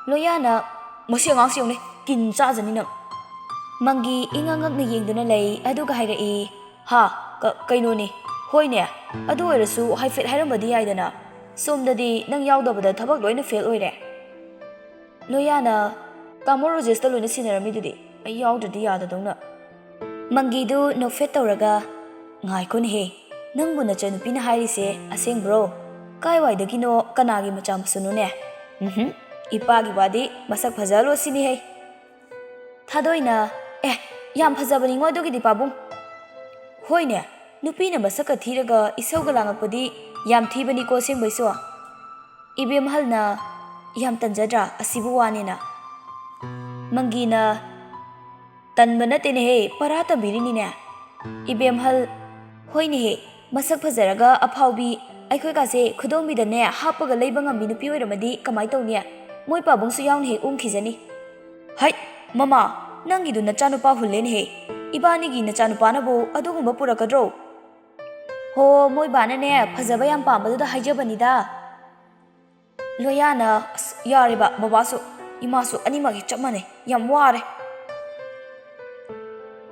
Loyana, masyang ang siyong ni, kinsa zaninang. Manggi ingangag na yeng na lay, adu ka hayra ha, kaino ni, hoy niya, adu ay rasu, haifit hayram badi ay dana. Somdadi, nang yaw da bada tabak loy na fail oy re. Loyana, kamo register loy na sinarami dudi, ay yaw dadi yada dong na. Manggi do no fit tawraga, ngay ko ni he, nang muna dyan pinahayri si, asing bro. Kay wai da gino kanagi macam sunu ne. Ipagi wadi masak phajalo sini hai. Thadoi na yam phajabani ngoi dogi di pabung. Hoi ne nupi na masak ka thiraga isau ga langakpadi yam thibani ko sing baiso. Ibem hal na yam tanjadra asibu wani na. Mangina tanbana tene he parata birini ne. Ibem hal hoi ne he masak phajaraga aphaubi Aikoi kase khudongbi da ne hapaga leiba ngambi nupi oiramadi kamai tawni moi pabong su yawn he khizani hai mama nangi du nacha nupa hulen he Ibanigi nachanupanabo adugumba purakadro. Ho moi banane phajaba yam pambaduda haijabanida. Loyana yariba babasu imasu animagi chapmane yam ware.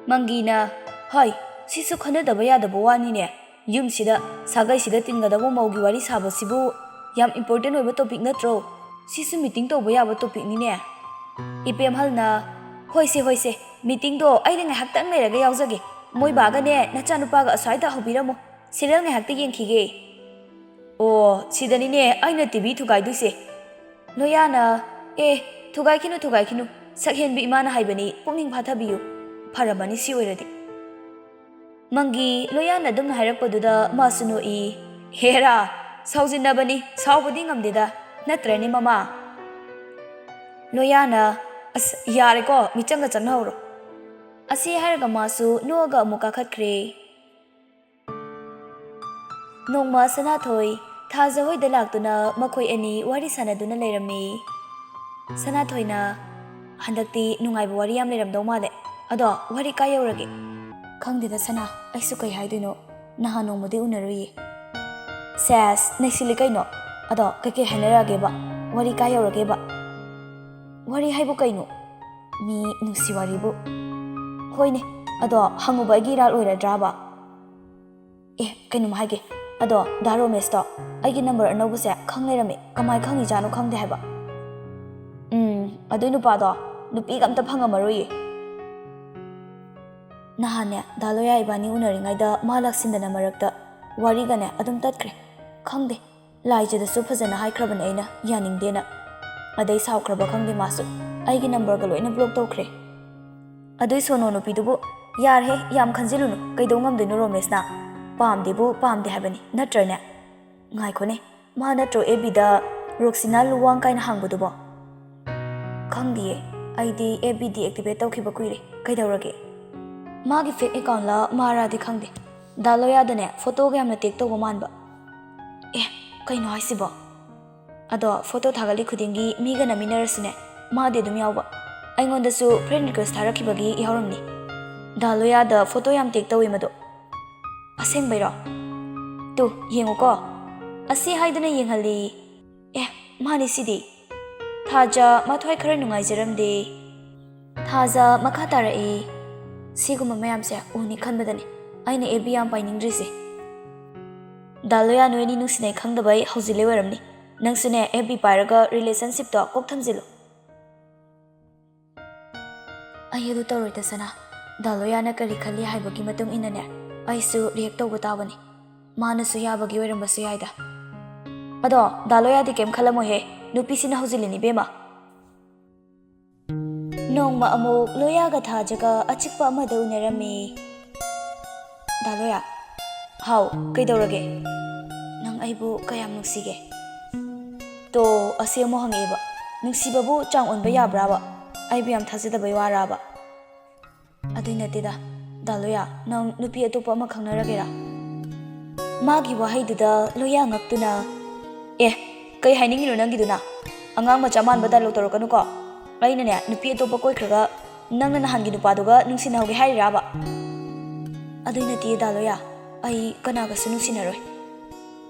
Mangina hai sisu khanadaba yadaba wanine yumsida sagaisida tingadaba maugi wari sabasibu yam important oiba topic natro sisu meeting toba yaba topic nine. Ipem halna hoise meeting do aide ngahaktang leiraga yaujage moi bagane nachanupaga aswaida hobiramo serial ngahakta yengkhige. Oh sidanine aina TV thugaiduse. Loyana thugaikinu sakhenbi imana haibani pungning phathabiyu pharabani si oiradi. Mangi Loyana dum hairakpaduda masunu I hera saujinabani saubadi ngamdeda natrani mama. Loyana yareko michanga chanhauro. Asi hairaga masu noga amuka khatkre. Nongma Sanathoi Thajahoi da laktuna makhoi ani wari sanaduna leirami. Sanathoina handakti nungaiba wari yam leiramdau male. Ado wari ka yaurage. Khangdeda Sana aisu kai haiduino naha nongmadi unaruyi. Sas naisili kaino. Ado kake hainarage ba wari ka yaurage ba. Wari haibu kaino mi nungsi waribu. Hoine ado hanguba giral oiradraba. Kainum haige. Ado daro mesto aigi number anobuse khanglerami kamai khangi janu khangde haiba. Adoi nupa do nupi gamta phangamaroi. Nahane Daloya ibani unaringaida malaksindana marakta warigane adum tatkre. Khangde laijadasu phajana haikrabane aina yaningdena. Adai saukraba khangde masu aigi number ga loina block tawkhre. Adoi sono nupidubu yar he yam khanjilunu kaidau ngamdeno romesna. Pamdebu pamde habani natrane ngaikone ma natro ebida Roxina luwang kaina hangbudubo khangdiye aidi FB deactivate tawkhiba kuire kaidawrage magi fake account la maradi khangde Daloya dane photo ga yamna take tawba manba kaino haisibo ado photo thagali khudingi miga naminarasune made dum yawba aingondasu friend request tharakhibagi yawramni Daloya da photo yam take tawi mado Aseng bayro. Tu yengo ko. Asi haidana yenghali. Mani sidi. Thaja mathoi khara nungai jaramde. Thaja makha tarai. Siguma mayam se uni khanbadani. Aina ebi yam painingdrise. Daloya noini nungsine khangdabai haujile waramni. Nangsune ebi pairaga relationship to kok thamjilo. Ayedu tawroi Sana. Daloya na kari khali haibagi matung inane. Aisu react tawba tabani manasu yabagi oirambasu yaida ado Daloya di kem khalamo he nupisina hujilini bema nongma amuk Loya ga Thajaga achikpa amada unarami Daloya hau kaidawrage nang aibu kayam nuksige to asi amo hangeba nuksibabu chang onba yabraba aibu yam thajadabai waraba adui natida Daloya nang nupi atopa ama khangnaragera magi wahaiduda Loya ngaktuna kai hainingino nangiduna angang macha manba dialog torokanu ko aina ne nupi atopa koikhraga nangna nahangi nupaduga nungsinahauge hairaba aduina ti Daloya ai kanaga su nungsinaroi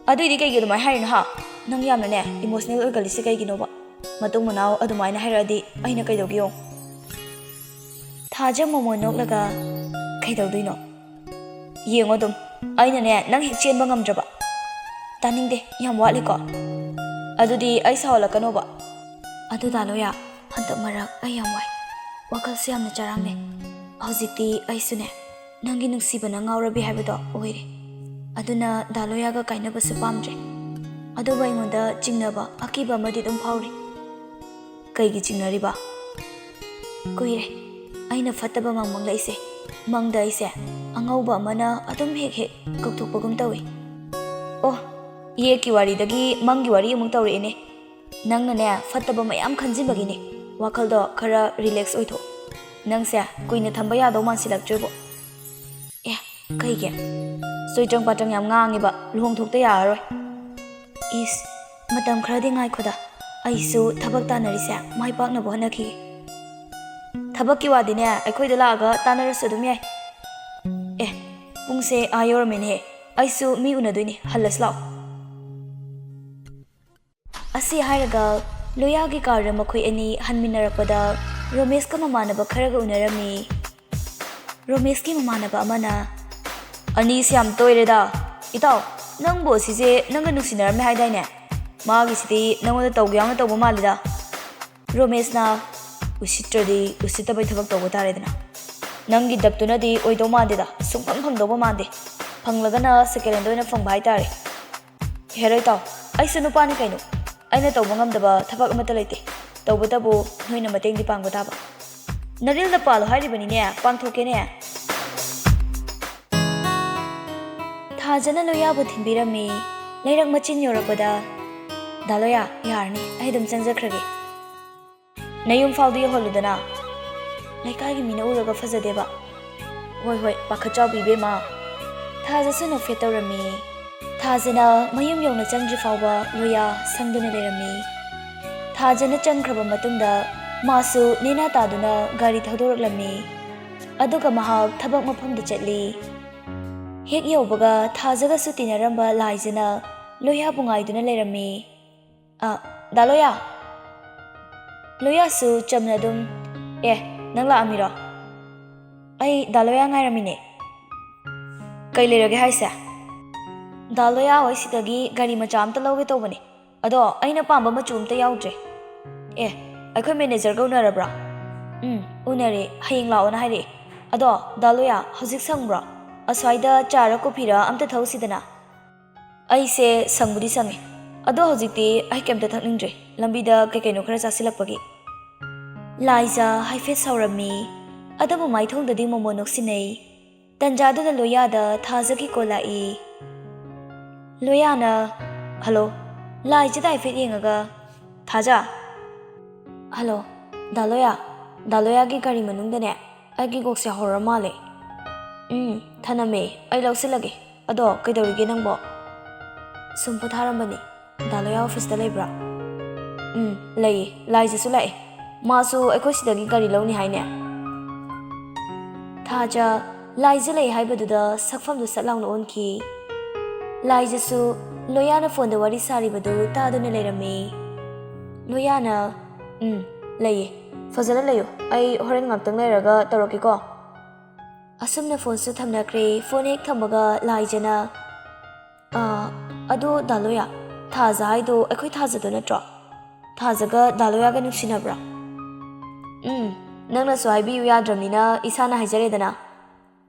aduidi kaigi dumai hairina ha nang yamna ne emotional oigalisi kaiginoba matung manau adumaina hairadi aina kaidogyo Thaja momo noklaga kaidawduino yengo dum aina ne nang hek chenba ngamdraba taningde yam watliko adudi ai sawalakanoba adu Daloya hantak marak ai yam wai wakal se yamna charangne hojikti aisune nangi nungsibana ngawrabi haibado oire aduna Daloya ga kainabasu pamdre aduba ingonda chingnaba akiba amadi dum phawri kaigi chingnariba kuire aina fataba mangmang laise mangda ise angauba mana adum hek kokthokpagum tawi ye ki wari dagi mangi wari amung tawre ne nangna ne fataba mayam khanjinbagini wakaldo khara relax oitho nangse kuina thamba ya do mansilaktrebo kaige soitrang patang yam ngangiba luhong thokta yaroi is matam khradi ngai khoda aisu thabak tanarise mai pakna bohanaki thabak ki wadine aikhoida laga tanarasu dum yai ꯄꯨꯡꯁꯦ ꯌꯧꯔꯝꯃꯦꯅꯦ ꯑꯩꯁꯨ ꯃꯤ ꯎꯅꯗꯣꯏꯅꯦ ꯍꯜꯂꯁꯤ ꯂꯥꯛꯑꯣ ꯑꯁꯤ ꯍꯥꯏꯔꯒ ꯂꯣꯌꯥꯒꯤ card ꯃꯈꯣꯏ ꯑꯅꯤ ꯍꯟꯃꯤꯟꯅꯔꯛꯄꯗ ꯔꯣꯃꯦꯁꯀ ꯃꯃꯥꯟꯅꯕ ꯈꯔꯒ ꯎꯅꯔꯝꯃꯤ ꯔꯣꯃꯦꯁꯀꯤ ꯃꯃꯥꯟꯅꯕ ꯑꯃꯅ ꯑꯅꯤꯁꯤ ꯌꯥꯝ ꯇꯣꯏꯔꯦꯗ ꯏꯇꯥꯎ ꯅꯪꯕꯨ ꯑꯁꯤꯁꯦ ꯅꯪꯒ ꯅꯨꯡꯁꯤꯅꯔꯝꯃꯦ ꯍꯥꯏꯗꯥꯏꯅꯦ ꯃꯥꯒꯤꯁꯤꯗꯤ ꯅꯪꯉꯣꯟꯗ ꯇꯧꯒꯦ ꯌꯥꯎꯅ ꯇꯧꯕ ꯃꯥꯜꯂꯤꯗ ꯔꯣꯃꯦꯁꯅ ꯎꯁꯤꯠꯇ꯭ꯔꯗꯤ ꯎꯁꯤꯠꯇꯕꯩ ꯊꯕꯛ ꯇꯧꯕ ꯇꯥꯔꯦꯗꯅ ꯅꯪꯒꯤ ꯗꯞꯇꯨꯅꯗꯤ ꯑꯣꯏꯗꯧ ꯃꯥꯟꯗꯦꯗ ꯁꯨꯡꯐꯪ ꯐꯪꯗꯧꯕ ꯃꯥꯟꯗꯦ ꯐꯪꯂꯒꯅ ꯁꯦꯀꯦꯟ ꯍꯦꯟꯗ ꯑꯣꯏꯅ ꯐꯪꯕ ꯍꯥꯏꯇꯥꯔꯦ ꯍꯦꯔꯣ ꯏꯇꯥꯎ ꯑꯩꯁꯨ ꯅꯨꯄꯥꯅꯤ ꯀꯩꯅꯣ ꯑꯩꯅ ꯇꯧꯕ ꯉꯝꯗꯕ ꯊꯕꯛ ꯑꯃꯠꯇ ꯂꯩꯇꯦ ꯇꯧꯕꯇꯕꯨ ꯅꯣꯏꯅ ꯃꯇꯦꯡꯗꯤ ꯄꯥꯡꯕ ꯇꯥꯕ ꯅꯔꯤꯜꯗ ꯄꯥꯜꯂꯣ ꯍꯥꯏꯔꯤꯕꯅꯤꯅꯦ ꯄꯥꯡꯊꯣꯛꯀꯦꯅꯦ ꯊꯥꯖꯅ ꯂꯣꯌꯥꯕꯨ ꯊꯤꯟꯕꯤꯔꯝꯃꯤ ꯂꯩꯔꯛ ꯃꯆꯤꯟ ꯌꯧꯔꯛꯄꯗ ꯗꯥ ꯂꯣꯌꯥ ꯌꯥꯔꯅꯤ ꯑꯩ ꯑꯗꯨꯝ ꯆꯪꯖꯈ꯭ꯔꯒꯦ ꯅꯌꯨꯝ ꯐꯥꯎꯗ ꯌꯧꯍꯜꯂꯨꯗꯅ ꯂꯩꯀꯥꯏꯒꯤ ꯃꯤꯅ ꯎꯔꯒ ꯐꯖꯗꯦꯕ ꯍꯣꯏ ꯍꯣꯏ ꯄꯥꯈꯠ ꯆꯥꯎꯕꯤ ꯏꯕꯦꯝꯃ ꯊꯥꯖꯁꯨ ꯅꯣꯛꯐꯦꯠ ꯇꯧꯔꯝꯃꯤ ꯊꯥꯖꯅ ꯃꯌꯨꯝ ꯌꯧꯅ ꯆꯪꯗ꯭ꯔꯤ ꯐꯥꯎꯕ ꯂꯣꯌꯥ ꯁꯪꯗꯨꯅ ꯂꯩꯔꯝꯃꯤ ꯊꯥꯖꯅ ꯆꯪꯈ꯭ꯔꯕ ꯃꯇꯨꯡꯗ ꯃꯥꯁꯨ ꯅꯦꯅꯥ ꯇꯥꯗꯨꯅ ꯒꯥꯔꯤ ꯊꯧꯗꯣꯔꯛꯂꯝꯃꯤ ꯑꯗꯨꯒ ꯃꯍꯥꯛ ꯊꯕꯛ ꯃꯐꯝꯗ ꯆꯠꯂꯤ ꯍꯦꯛ ꯌꯧꯕꯒ ꯊꯥꯖꯒꯁꯨ ꯇꯤꯟꯅꯔꯝꯕ ꯂꯥꯏꯖꯅ ꯂꯣꯌꯥꯕꯨ ꯉꯥꯏꯗꯨꯅ ꯂꯩꯔꯝꯃꯤ ꯗꯥ ꯂꯣꯌꯥ ꯂꯣꯌꯥꯁꯨ ꯆꯝꯅ ꯑꯗꯨꯝ ꯅꯪ ꯂꯥꯛꯑꯝꯃꯤꯔꯣ ꯑꯩ ꯗꯥ ꯂꯣꯌꯥ ꯉꯥꯏꯔꯝꯃꯤꯅꯦ ꯀꯩ ꯂꯩꯔꯒꯦ ꯍꯥꯏꯁꯦ ꯗꯥ ꯂꯣꯌꯥ ꯍꯣꯏ ꯁꯤꯗꯒꯤ ꯒꯥꯔꯤ ꯃꯆꯥ ꯑꯝꯇ ꯂꯧꯒꯦ ꯇꯧꯕꯅꯦ ꯑꯗꯣ ꯑꯩꯅ ꯄꯥꯝꯕ ꯃꯆꯨ ꯑꯝꯇ ꯌꯥꯎꯗ꯭ꯔꯦ ꯑꯩꯈꯣꯏ ꯃꯦꯅꯦꯖꯔꯒ ꯎꯅꯔꯕ꯭ꯔꯥ ꯎꯅꯔꯦ ꯍꯌꯦꯡ ꯂꯥꯛꯑꯣꯅ ꯍꯥꯏꯔꯛꯑꯦ ꯑꯗꯣ ꯗꯥ ꯂꯣꯌꯥ ꯍꯧꯖꯤꯛ ꯁꯪꯕ꯭ꯔꯣ ꯑꯁ꯭ꯋꯥꯏꯗ ꯆꯥꯔ ꯀꯣꯐꯤꯔ ꯑꯝꯇ ꯊꯛꯎꯁꯤꯗꯅ ꯑꯩꯁꯦ ꯁꯪꯕꯨꯗꯤ ꯁꯪꯉꯦ ꯑꯗꯣ ꯍꯧꯖꯤꯛꯇꯤ ꯑꯩ ꯀꯩꯝꯇ ꯊꯛꯅꯤꯡꯗ꯭ꯔꯦ ꯂꯝꯕꯤꯗ ꯀꯩꯅꯣ ꯈꯔ ꯆꯥꯁꯤꯜꯂꯛꯄꯒꯤ ꯂꯥꯏꯖ ꯍꯥꯏꯐꯦꯠ ꯁꯥꯎꯔꯝꯃꯤ ꯑꯗꯨꯕꯨ ꯃꯥꯏꯊꯣꯡꯗꯗꯤ ꯃꯣꯃꯣꯟ ꯅꯣꯛꯁꯤꯟꯅꯩ ꯇꯟꯖꯥꯗꯨꯗ ꯂꯣꯌꯥꯗ ꯊꯥꯖꯒꯤ ꯀꯣꯜ ꯂꯥꯛꯏ ꯂꯣꯌꯥꯅ ꯍꯜꯂꯣ ꯂꯥꯏꯖꯗ ꯍꯥꯏꯐꯦꯠ ꯌꯦꯡꯉꯒ ꯊꯥꯖ ꯍꯜꯂꯣ ꯗꯥ ꯂꯣꯌꯥꯒꯤ ꯒꯥꯔꯤ ꯃꯅꯨꯡꯗꯅꯦ ꯑꯩꯒꯤ ꯀꯣꯛꯁꯦ ꯍꯧꯔ ꯃꯥꯜꯂꯦ ꯊꯅꯝꯃꯦ ꯑꯩ ꯂꯧꯁꯤꯜꯂꯒꯦ ꯑꯗꯣ ꯀꯩꯗꯧꯔꯤꯒꯦ ꯅꯪꯕꯣ ꯁꯨꯝ ꯄꯣꯊꯥꯔꯝꯕꯅꯤ ꯗꯥ ꯂꯣꯌꯥ ꯑꯣꯐꯤꯁꯇ ꯂꯩꯕ꯭ꯔꯥ ꯂꯩꯌꯦ ꯂꯥꯏꯖꯁꯨ ꯂꯥꯛꯑꯦ ꯃꯥꯁꯨ ꯑꯩꯈꯣꯏ ꯁꯤꯗꯒꯤ ꯒꯥꯔꯤ ꯂꯧꯅꯤ ꯍꯥꯏꯅꯦ ꯊꯥꯖ ꯂꯥꯏꯖ ꯂꯩ ꯍꯥꯏꯕꯗꯨꯗ ꯁꯛꯐꯝꯗꯨ ꯁꯠ ꯂꯥꯎꯅ ꯑꯣꯟꯈꯤ ꯂꯥꯏꯖꯁꯨ ꯂꯣꯌꯥꯅ ꯐꯣꯟꯗ ꯋꯥꯔꯤ ꯁꯥꯔꯤꯕꯗꯨ ꯇꯥꯗꯨꯅ ꯂꯩꯔꯝꯃꯤ ꯂꯣꯌꯥꯅ ꯂꯩꯌꯦ ꯐꯖꯅ ꯂꯩꯌꯨ ꯑꯩ ꯍꯣꯔꯦꯟ ꯉꯥꯛꯇꯪ ꯂꯩꯔꯒ ꯇꯧꯔꯛꯀꯦꯀꯣ ꯑꯁꯨꯝꯅ ꯐꯣꯟꯁꯨ ꯊꯝꯅꯈ꯭ꯔꯦ ꯐꯣꯟ ꯍꯦꯛ ꯊꯝꯕꯒ ꯂꯥꯏꯖꯅ ꯑꯗꯣ ꯗꯥ ꯂꯣꯌꯥ ꯊꯥꯖ ꯍꯥꯏꯗꯣ ꯑꯩꯈꯣꯏ ꯊꯥꯖꯗꯣ ꯅꯠꯇ꯭ꯔꯣ ꯊꯥꯖꯒ ꯗꯥ ꯂꯣꯌꯥꯒ ꯅꯨꯡꯁꯤꯅꯕ꯭ꯔꯥ ꯅꯪꯅꯁꯨ ꯍꯥꯏꯕꯤꯌꯨ ꯌꯥꯗ꯭ꯔꯕꯅꯤ나 이사나 하이자레ꯗꯅ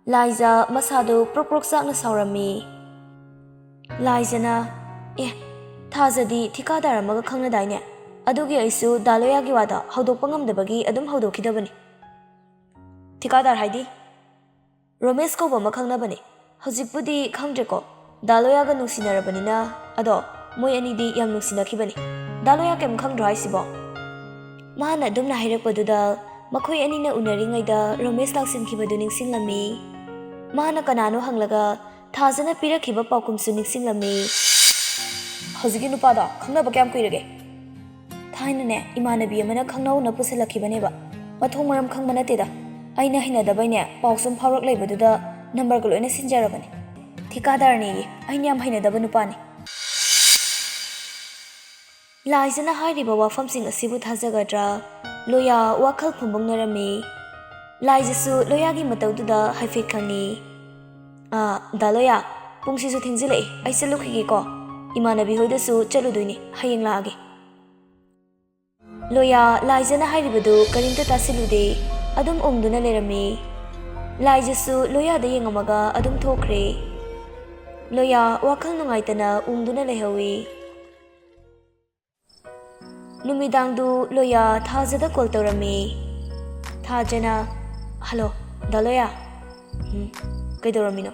ꯂꯥꯏꯖ ꯃꯁꯥꯗꯨ ꯄ꯭ꯔꯣꯛ ꯄ꯭ꯔꯣꯛ ꯆꯥꯛꯅ ꯁꯥꯎꯔꯝꯃꯤ ꯂꯥꯏꯖꯅ ꯊꯥꯖꯗꯤ ꯊꯤꯀꯥꯗꯥꯔ ꯑꯃꯒ ꯈꯪꯅꯗꯥꯏꯅꯦ ꯑꯗꯨꯒꯤ ꯑꯩꯁꯨ ꯗꯥ ꯂꯣꯌꯥꯒꯤ ꯋꯥꯗ ꯍꯧꯗꯣꯛꯄ ꯉꯝꯗꯕꯒꯤ ꯑꯗꯨꯝ ꯍꯧꯗꯣꯛꯈꯤꯗꯕꯅꯤ ꯊꯤꯀꯥꯗꯥꯔ ꯍꯥꯏꯗꯤ ꯔꯣꯃꯦꯁ ꯀꯧꯕ ꯑꯃ ꯈꯪꯅꯕꯅꯤ ꯍꯧꯖꯤꯛꯄꯨꯗꯤ ꯈꯪꯗ꯭ꯔꯦꯀꯣ ꯗꯥ ꯂꯣꯌꯥꯒ ꯅꯨꯡꯁꯤꯅꯔꯕꯅꯤꯅ ꯑꯗꯣ ꯃꯣꯏ ꯑꯅꯤꯗꯤ ꯌꯥꯝ ꯅꯨꯡꯁꯤꯅꯈꯤꯕꯅꯤ ꯗꯥ ꯂꯣꯌꯥ ꯀꯩꯝ ꯈꯪꯗ꯭ꯔꯣ ꯍꯥꯏꯁꯤꯕꯣ ꯃꯥꯅ ꯑꯗꯨꯝꯅ ꯍꯥꯏꯔꯛꯄꯗꯨꯗ ꯃꯈꯣꯏ ꯑꯅꯤꯅ ꯎꯅꯔꯤꯉꯩꯗ ꯔꯣꯃꯦꯁ ꯂꯥꯛꯁꯤꯟꯈꯤꯕꯗꯨ ꯅꯤꯡꯁꯤꯡꯂꯝꯃꯤ ꯃꯥꯅ ꯀꯅꯥꯅꯣ ꯍꯪꯂꯒ ꯊꯥꯖꯅ ꯄꯤꯔꯛꯈꯤꯕ ꯄꯥꯎꯈꯨꯝꯁꯨ ꯅꯤꯡꯁꯤꯡꯂꯝꯃꯤ ꯍꯧꯖꯤꯛꯀꯤ ꯅꯨꯄꯥꯗꯣ ꯈꯪꯅꯕ ꯀꯌꯥꯝ ꯀꯨꯏꯔꯒꯦ ꯊꯥꯏꯅꯅꯦ ꯏꯃꯥꯟꯅꯕꯤ ꯑꯃꯅ ꯈꯪꯅꯧꯅ ꯄꯨꯁꯤꯜꯂꯛꯈꯤꯕꯅꯦꯕ ꯃꯊꯣꯡ ꯃꯔꯝ ꯈꯪꯕ ꯅꯠꯇꯦꯗ ꯑꯩꯅ ꯍꯩꯅꯗꯕꯩꯅꯦ ꯄꯥꯎ ꯁꯨꯝ ꯐꯥꯎꯔꯛ ꯂꯩꯕꯗꯨꯗ ꯅꯝꯕꯔꯒ ꯂꯣꯏꯅ ꯁꯤꯟꯖꯔꯕꯅꯤ ꯊꯤꯀꯥꯗꯥꯔꯅꯦꯌꯦ ꯑꯩꯅ ꯌꯥꯝ ꯍꯩꯅꯗꯕ ꯅꯨꯄꯥꯅꯤ ꯂꯥꯏꯖꯅ ꯍꯥꯏꯔꯤꯕ ꯋꯥꯐꯝꯁꯤꯡ ꯑꯁꯤꯕꯨ ꯊꯥꯖꯒꯗ꯭ꯔꯥ ꯂꯣꯌꯥ ꯋꯥꯈꯜ ꯐꯨꯝꯕꯪꯅꯔꯝꯃꯤ ꯂꯥꯏꯖꯁꯨ ꯂꯣꯌꯥꯒꯤ ꯃꯇꯧꯗꯨꯗ ꯍꯥꯏꯐꯦꯠ ꯈꯪꯉꯤ ꯗꯥ ꯂꯣꯌꯥ ꯄꯨꯡꯁꯤꯁꯨ ꯊꯦꯡꯖꯤꯜꯂꯛꯑꯦ ꯑꯩ ꯆꯠꯂꯨꯈꯤꯒꯦꯀꯣ ꯏꯃꯥꯟꯅꯕꯤ ꯍꯣꯏꯗꯁꯨ ꯆꯠꯂꯨꯗꯣꯏꯅꯤ ꯍꯌꯦꯡ ꯂꯥꯛꯑꯒꯦ ꯂꯣꯌꯥ ꯂꯥꯏꯖꯅ ꯍꯥꯏꯔꯤꯕꯗꯨ ꯀꯔꯤꯝꯇ ꯇꯥꯁꯤꯜꯂꯨꯗꯦ ꯑꯗꯨꯝ ꯎꯪꯗꯨꯅ ꯂꯩꯔꯝꯃꯤ ꯂꯥꯏꯖꯁꯨ ꯂꯣꯌꯥꯗ ꯌꯦꯡꯉꯝꯃꯒ ꯑꯗꯨꯝ ꯊꯣꯛꯈ꯭ꯔꯦ ꯂꯣꯌꯥ ꯋꯥꯈꯜ ꯅꯨꯡꯉꯥꯏꯇꯅ ꯎꯪꯗꯨꯅ ꯂꯩꯍꯧꯏ ꯅꯨꯃꯤꯗꯥꯡꯗꯨ ꯂꯣꯌꯥ ꯊꯥꯖꯗ ꯀꯣꯜ ꯇꯧꯔꯝꯃꯤ ꯊꯥꯖꯅ ꯍꯜꯂꯣ ꯗꯥ ꯂꯣꯌꯥ ꯀꯩꯗꯧꯔꯝꯃꯤꯅꯣ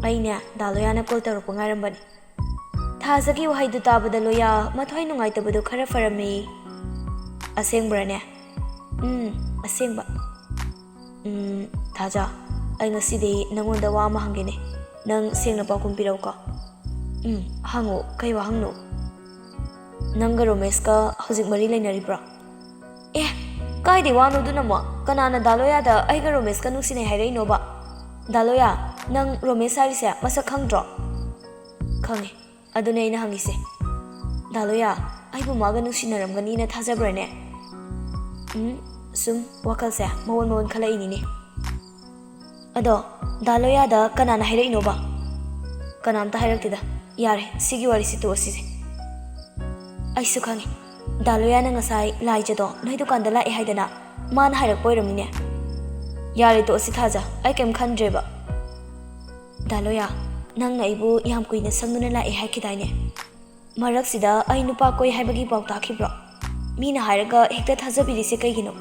ꯑꯩꯅꯦ ꯗꯥ ꯂꯣꯌꯥꯅ ꯀꯣꯜ ꯇꯧꯔꯛꯄ ꯉꯥꯏꯔꯝꯕꯅꯤ ꯊꯥꯖꯒꯤ ꯋꯥꯍꯩꯗꯨ ꯇꯥꯕꯗ ꯂꯣꯌꯥ ꯃꯊ꯭ꯋꯥꯏ ꯅꯨꯡꯉꯥꯏꯇꯕꯗꯨ ꯈꯔ ꯐꯔꯝꯃꯤ ꯑꯁꯦꯡꯕ꯭ꯔꯅꯦ ꯑꯁꯦꯡꯕ ꯊꯥꯖ ꯑꯩ ꯉꯁꯤꯗꯤ ꯅꯪꯉꯣꯟꯗ ꯋꯥ ꯑꯃ ꯍꯪꯒꯦꯅꯦ ꯅꯪ ꯁꯦꯡꯅ ꯄꯥꯎꯈꯨꯝ ꯄꯤꯔꯛꯎꯀꯣ ꯍꯪꯉꯨ ꯀꯩ ꯋꯥꯍꯪꯅꯣ ꯅꯪꯒ ꯔꯣꯃꯦꯁꯀ ꯍꯧꯖꯤꯛ ꯃꯔꯤ ꯂꯩꯅꯔꯤꯕ꯭ꯔꯣ ꯀꯥꯏꯗꯩ ꯋꯥꯅꯣ ꯑꯗꯨꯅ ꯑꯃꯨꯛ ꯀꯅꯥꯅ ꯗꯥ ꯂꯣꯌꯥꯗ ꯑꯩꯒ ꯔꯣꯃꯦꯁꯀ ꯅꯨꯡꯁꯤꯅꯩ ꯍꯥꯏꯔꯛꯏꯅꯣꯕ Daloya, nang Romesa harise masak khangdro? Khangi. Adune aina hangise. Daloya, aibu maga nungsinnaramgani na thajabrane. Sum wakalse mawon khalai ni ne. Ado Daloya da kanana hairino ba? Kanamta hairakti da. Yare, sigi wari si to asise. Aisu khangi. Daloya na ngasai laijado noi dukanda lai haidana man hairak poiramine. Yare to asi thaja ai kem khandreba. Daloya, nang na ibu yam kuina sangduna lai haikidaine. Marak sida ai nupa koi haibagi paw takhibro. Mina hairaga hekta thajabirise kaigino.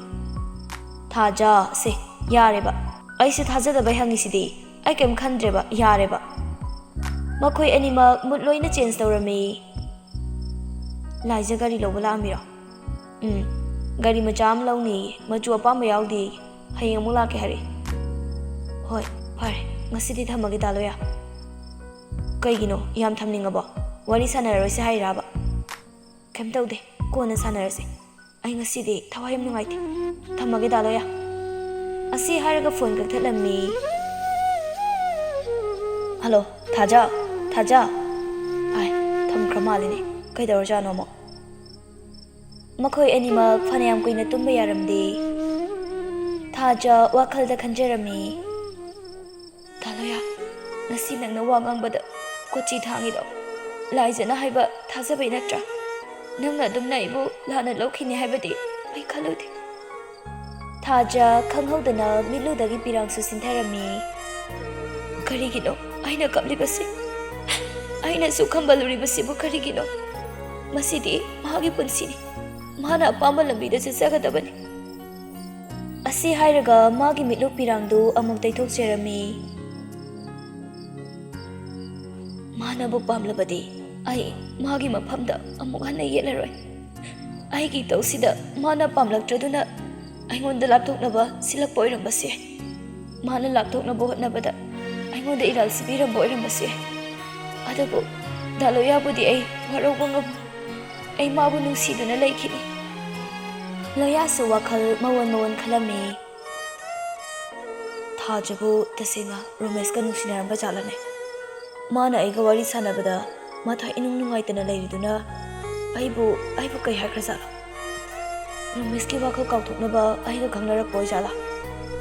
Thaja se yareba. Ai se thaja bai hangisidi ai kem khandreba yareba. Makoi anima mutloina change tawrami. Laija gari lobala amiro. Gari majam launi maju apam yaudi hayang mula ke hari. Hoi, pare ngasidi thamagi Daloya. Kaigino yam thamningabo. Wari sanarose hairaba. Kem tawde kona sanarase. Ai ngasidi thawai yam nungaite. Thamagi Daloya. Asi hairaga phone kakthalammi. Hello, Thaja. Ai, thamkra malini. Kaidawrjano mo. Makhoi animak phanayam kuina tumba yaramdi. Thaja wakhalda khanjarami. Daloya, ngasi nangna wa ngangbada kochi thangido. Laijana haiba thajabai natra. Nangna dumna ibu lana lokhini haibadi ai khaludi. Thaja khanghodana miludagi pirangsu sintharami. Karigino aina kablibasi. Aina su khambaluribasibu karigino. Masidi mahagi punsini. Mana apamba lambida chachagdabani. Asi hairaga magi mitlu pirangdu amam taithokcherami. Mana bu pamlabadi ai magi maphamda amuk hana yelaroi. Ai gi tawsida mana pamlaktraduna aingonda lapthoknaba silakpa oirambase. Mana lapthoknaba hotnabada aingonda iral sibiramba oirambase. Adabu Daloya budi ai warauba ngam. Ai mabu nungsiduna laikhini. Loya su wakhal mawon khalami. Thajabu tasena Romeska nungsinaramba jalane. Mana aiga wari sanabada matha inung nungaitana lairiduna aibu kai hakrajala. Romeski wakhal kauthoknaba aiga khangnarakpoi jala.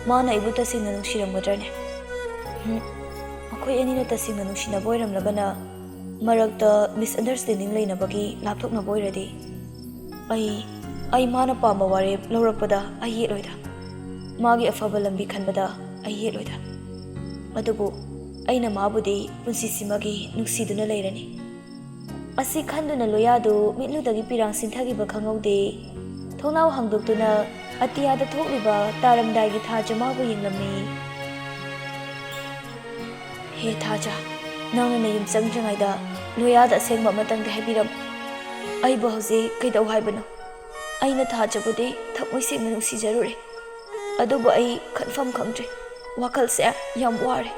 Mana aibu tasena nungsiramgadrane. Makhoi anina tasena nungsinaba oiramlabana marakta misunderstanding leinabagi lapthoknaba oiradi. Ai mana pamba ware laurakpada ai yeloida. Magi afaba lambi khanbada ai yeloida. Adubu aina mabudi punsisimagi nungsiduna leirani. Asi khanduna Loyadu mitludagi pirang sinthagi ba khangaude. Thongnau hangdoktuna atiyada thokliba Taramdai Thaja mabu yenglammi. He Thaja, nangna nayum changjangaida Loyada asengba matangde haibiram. Ai ba hauji kaidau haibano. Aina Thajabudi thakmoi sengna nungsijarure. Adubu ai khanfam khangdre. Wakalse yam ware.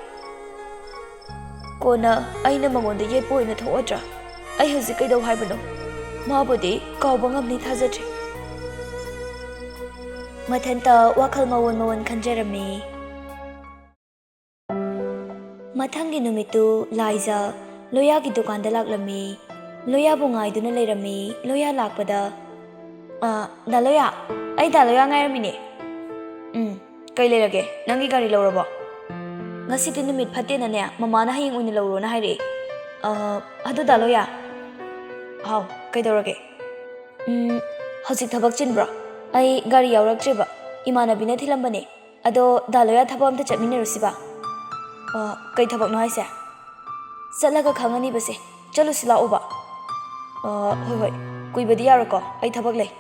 Kona aina mangonda yepo ina thoadra. Ai hauji kaidau haibano. Mabudi kauba ngamni thajadre. Mathanta wakal mawon khanjarami. Mathangi numitu Laija Loya gi dukanda laklami. Loya bu ngaiduna leirami. Loya lakpada Daloya, ai Daloya ngairamine. Kai leirage nangi gari laurabo. Ngasidi numit phatenane mamana hayeng oina lauro na haire. Adu Daloya. Haw, kaidorage. Hojik thabak chinbro. Ai gari yauraktreba. Imanabina thilambane. Ado Daloya thabam ta chatminarusiba. Kai thabak no haise. Chatlaga khangani base. Chalusi laoba. Hoi. Kuibadi yarako. Ai thabak lei.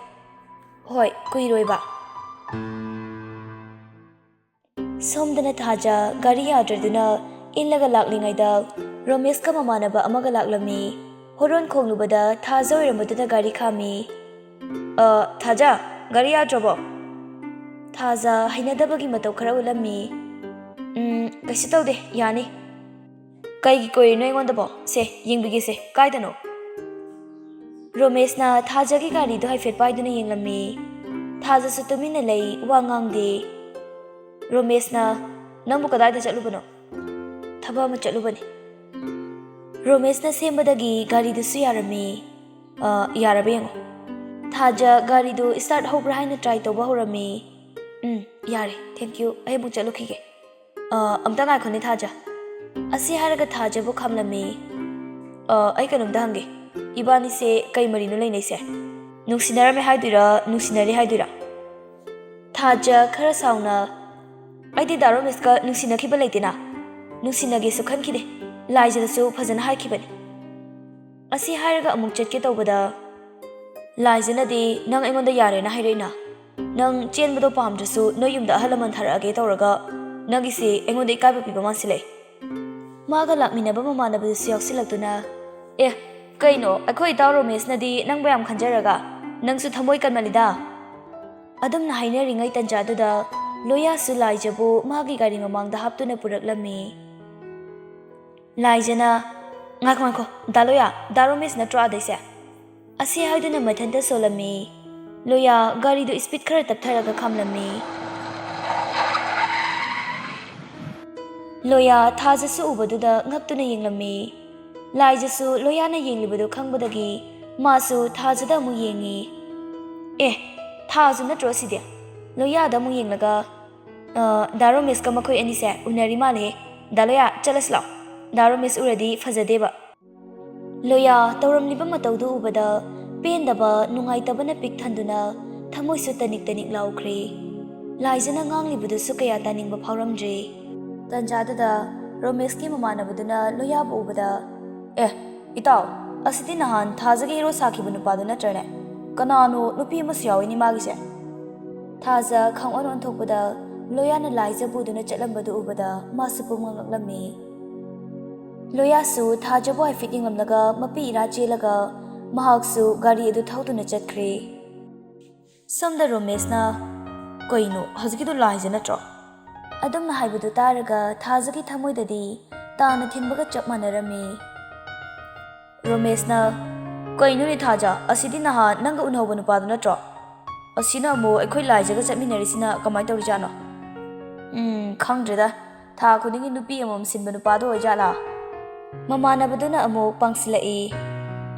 Hoi, kuiroiba. Somdana Thaja gari yadraduna illaga laklingaida Romeska mamanaba amaga laklami. Horon khonglubada Thaja oiramaduna gari khami. Thaja, gari yadrabo. Thaja hainadabagi matau khara ulami. Kaisu tawde yani. Kaigi koirino aingondabo se yengbigi se kaidano. Romesna Thajagi gari do haifet paiduna yenglami. Thaja su tumina lei wa ngangde. Romesna nambu kadai da chalubano. ꯊꯕꯛ ꯑꯃ ꯆꯠꯂꯨꯕꯅꯤ ꯔꯣꯃꯦꯁꯅ ꯁꯦꯝꯕꯗꯒꯤ ꯒꯥꯔꯤꯗꯨꯁꯨ ꯌꯥꯔꯝꯃꯤ ꯌꯥꯔꯕ ꯌꯦꯡꯉꯣ ꯊꯥꯖ ꯒꯥꯔꯤꯗꯨ start ꯍꯧꯕ꯭ꯔꯥ ꯍꯥꯏꯅ try ꯇꯧꯕ ꯍꯧꯔꯝꯃꯤ ꯌꯥꯔꯦ ꯊꯦꯡꯛ ꯌꯨ ꯑꯩ ꯑꯃꯨꯛ ꯆꯠꯂꯨꯈꯤꯒꯦ ꯑꯝꯇ ꯉꯥꯏꯈꯣꯅꯦ ꯊꯥꯖ ꯑꯁꯤ ꯍꯥꯏꯔꯒ ꯊꯥꯖꯕꯨ ꯈꯝꯂꯝꯃꯤ ꯑꯩ ꯀꯩꯅꯣꯝꯇ ꯍꯪꯒꯦ ꯏꯕꯥꯅꯤꯁꯦ ꯀꯩ ꯃꯔꯤꯅꯣ ꯂꯩꯅꯩꯁꯦ ꯅꯨꯡꯁꯤꯅꯔꯝꯃꯦ ꯍꯥꯏꯗꯣꯏꯔꯥ ꯅꯨꯡꯁꯤꯅꯔꯤ ꯍꯥꯏꯗꯣꯏꯔꯥ ꯊꯥꯖ ꯈꯔ ꯁꯥꯎꯅ ꯑꯩꯗꯤ ꯗꯥ ꯔꯣꯃꯦꯁꯀ ꯅꯨꯡꯁꯤꯅꯈꯤꯕ ꯂꯩꯇꯦꯅ ꯅꯨꯡꯁꯤꯅꯒꯦꯁꯨ ꯈꯟꯈꯤꯗꯦ ꯂꯥꯏꯖꯗꯁꯨ ꯐꯖꯅ ꯍꯥꯏꯈꯤꯕꯅꯤ ꯑꯁꯤ ꯍꯥꯏꯔꯒ ꯑꯃꯨꯛ ꯆꯠꯀꯦ ꯇꯧꯕꯗ ꯂꯥꯏꯖꯅꯗꯤ ꯅꯪ ꯑꯩꯉꯣꯟꯗ ꯌꯥꯔꯦꯅ ꯍꯥꯏꯔꯛꯏꯅ ꯅꯪ ꯆꯦꯟꯕꯗꯣ ꯄꯥꯝꯗ꯭ꯔꯁꯨ ꯅꯣꯏ ꯌꯨꯝꯗ ꯑꯍꯜ ꯂꯃꯟ ꯊꯥꯔꯛꯑꯒꯦ ꯇꯧꯔꯒ ꯅꯪꯒꯤꯁꯤ ꯑꯩꯉꯣꯟꯗ ꯏꯀꯥꯏꯕ ꯄꯤꯕ ꯃꯥꯟꯁꯤꯜꯂꯛꯑꯦ ꯃꯥꯒ ꯂꯥꯛꯃꯤꯟꯅꯕ ꯃꯃꯥꯟꯅꯕꯗꯨꯁꯨ ꯌꯥꯎꯁꯤꯜꯂꯛꯇꯨꯅ ꯀꯩꯅꯣ ꯑꯩꯈꯣꯏ ꯏꯇꯥꯎ ꯔꯣꯃꯦꯁꯅꯗꯤ ꯅꯪꯕꯨ ꯌꯥꯝ ꯈꯟꯖꯔꯒ ꯅꯪꯁꯨ ꯊꯃꯣꯏ ꯀꯟꯃꯜꯂꯤꯗ ꯑꯗꯨꯝꯅ ꯍꯥꯏꯅꯔꯤꯉꯩ ꯇꯟꯖꯥꯗꯨꯗ ꯂꯣꯌꯥꯁꯨ ꯂꯥꯏꯖꯕꯨ ꯃꯥꯒꯤ ꯒꯥꯔꯤ ꯃꯃꯥꯡꯗ ꯍꯥꯞꯇꯨꯅ ꯄꯨꯔꯛꯂꯝꯃꯤ ꯂꯥꯏꯖꯅ ꯉꯥꯏꯈꯣ ꯗꯥ ꯂꯣꯌꯥ ꯗꯥ ꯔꯣꯃꯦꯁ ꯅꯠꯇ꯭ꯔꯣ ꯑꯗꯩꯁꯦ ꯑꯁꯤ ꯍꯥꯏꯗꯨꯅ ꯃꯊꯟꯇ ꯁꯣꯜꯂꯝꯃꯤ ꯂꯣꯌꯥ ꯒꯥꯔꯤꯗꯨ ꯁ꯭ꯄꯤꯗ ꯈꯔ ꯇꯞꯊꯔꯒ ꯈꯥꯝꯂꯝꯃꯤ ꯂꯣꯌꯥ ꯊꯥꯖꯁꯨ ꯎꯕꯗꯨꯗ ꯉꯛꯇꯨꯅ ꯌꯦꯡꯂꯝꯃꯤ ꯂꯥꯏꯖꯁꯨ ꯂꯣꯌꯥꯅ ꯌꯦꯡꯂꯤꯕꯗꯨ ꯈꯪꯕꯗꯒꯤ ꯃꯥꯁꯨ ꯊꯥꯖꯗ ꯑꯃꯨꯛ ꯌꯦꯡꯉꯤ ꯊꯥꯖ ꯅꯠꯇ꯭ꯔꯣ ꯁꯤꯗꯤ ꯂꯣꯌꯥꯗ ꯑꯃꯨꯛ ꯌꯦꯡꯂꯒ ꯗꯥ ꯔꯣꯃꯦꯁꯀ ꯃꯈꯣꯏ ꯑꯅꯤꯁꯦ ꯎꯅꯔꯤ ꯃꯥꯜꯂꯦ ꯗꯥ ꯂꯣꯌꯥ ꯆꯠꯂꯁꯤ ꯂꯥꯛꯑꯣ ꯗꯥ ꯔꯣꯃꯦꯁ ꯎꯔꯗꯤ ꯐꯖꯗꯦꯕ ꯂꯣꯌꯥ ꯇꯧꯔꯝꯂꯤꯕ ꯃꯇꯧꯗꯨ ꯎꯕꯗ ꯄꯦꯟꯗꯕ ꯅꯨꯡꯉꯥꯏꯇꯕꯅ ꯄꯤꯛ ꯊꯟꯗꯨꯅ ꯊꯃꯣꯏꯁꯨ ꯇꯅꯤꯛ ꯇꯅꯤꯛ ꯂꯥꯎꯈ꯭ꯔꯦ ꯂꯥꯏꯖꯅ ꯉꯥꯡꯂꯤꯕꯗꯨꯁꯨ ꯀꯌꯥ ꯇꯥꯅꯤꯡꯕ ꯐꯥꯎꯔꯝꯗ꯭ꯔꯦ ꯇꯟꯖꯥꯗꯨꯗ ꯔꯣꯃꯦꯁꯀꯤ ꯃꯃꯥꯟꯅꯕꯗꯨꯅ ꯂꯣꯌꯥꯕꯨ ꯎꯕꯗ ꯏꯇꯥꯎ ꯑꯁꯤꯗꯤ ꯅꯍꯥꯟ ꯊꯥꯖꯒꯤ ꯍꯦꯔꯣ ꯁꯥꯈꯤꯕ ꯅꯨꯄꯥꯗꯨ ꯅꯠꯇ꯭ꯔꯅꯦ ꯀꯅꯥꯅꯣ ꯅꯨꯄꯤ ꯑꯃꯁꯨ ꯌꯥꯎꯏꯅꯤ ꯃꯥꯒꯤꯁꯦ ꯊꯥꯖ ꯈꯪꯑꯣꯟ ꯑꯣꯟꯊꯣꯛꯄꯗ ꯂꯣꯌꯥꯅ ꯂꯥꯏꯖ ꯄꯨꯗꯨꯅ ꯆꯠꯂꯝꯕꯗꯨ ꯎꯕꯗ ꯃꯥꯁꯨ ꯄꯨꯡꯉꯛ ꯉꯛꯂꯝꯃꯤ ꯂꯣꯌꯥꯁꯨ ꯊꯥꯖꯕꯨ ꯍꯥꯏꯐꯦꯠ ꯌꯦꯡꯂꯝꯂꯒ ꯃꯄꯤ ꯏꯔꯥ ꯆꯦꯜꯂꯒ ꯃꯍꯥꯛꯁꯨ ꯒꯥꯔꯤ ꯑꯗꯨ ꯊꯧꯗꯨꯅ ꯆꯠꯈ꯭ꯔꯦ ꯁꯣꯝꯗ ꯔꯣꯃꯦꯁꯅ ꯀꯩꯅꯣ ꯍꯧꯖꯤꯛꯀꯤꯗꯣ ꯂꯥꯏꯖ ꯅꯠꯇ꯭ꯔꯣ ꯑꯗꯨꯝꯅ ꯍꯥꯏꯕꯗꯨ ꯇꯥꯔꯒ ꯊꯥꯖꯒꯤ ꯊꯃꯣꯏꯗꯗꯤ ꯇꯥꯅ ꯊꯤꯟꯕꯒ ꯆꯞ ꯃꯥꯟꯅꯔꯝꯃꯤ ꯔꯣꯃꯦꯁꯅ ꯀꯩꯅꯣꯅꯦ ꯊꯥꯖ ꯑꯁꯤꯗꯤ ꯅꯍꯥꯟ ꯅꯪꯒ ꯎꯅꯍꯧꯕ ꯅꯨꯄꯥꯗꯨ ꯅꯠꯇ꯭ꯔꯣ ꯑꯁꯤꯅ ꯑꯃꯨꯛ ꯑꯩꯈꯣꯏ ꯂꯥꯏꯖꯒ ꯆꯠꯃꯤꯟꯅꯔꯤꯁꯤꯅ ꯀꯃꯥꯏꯅ ꯇꯧꯔꯤꯖꯥꯠꯅꯣ ꯈꯪꯗ꯭ꯔꯦꯗ ꯊꯥ ꯈꯨꯗꯤꯡꯒꯤ ꯅꯨꯄꯤ ꯑꯃꯃꯝ ꯁꯤꯟꯕ ꯅꯨꯄꯥꯗꯣ ꯑꯣꯏꯖꯥꯠꯂꯥ ꯃꯃꯥꯟꯅꯕꯗꯨꯅ ꯑꯃꯨꯛ ꯄꯥꯡꯁꯤꯜꯂꯛꯏ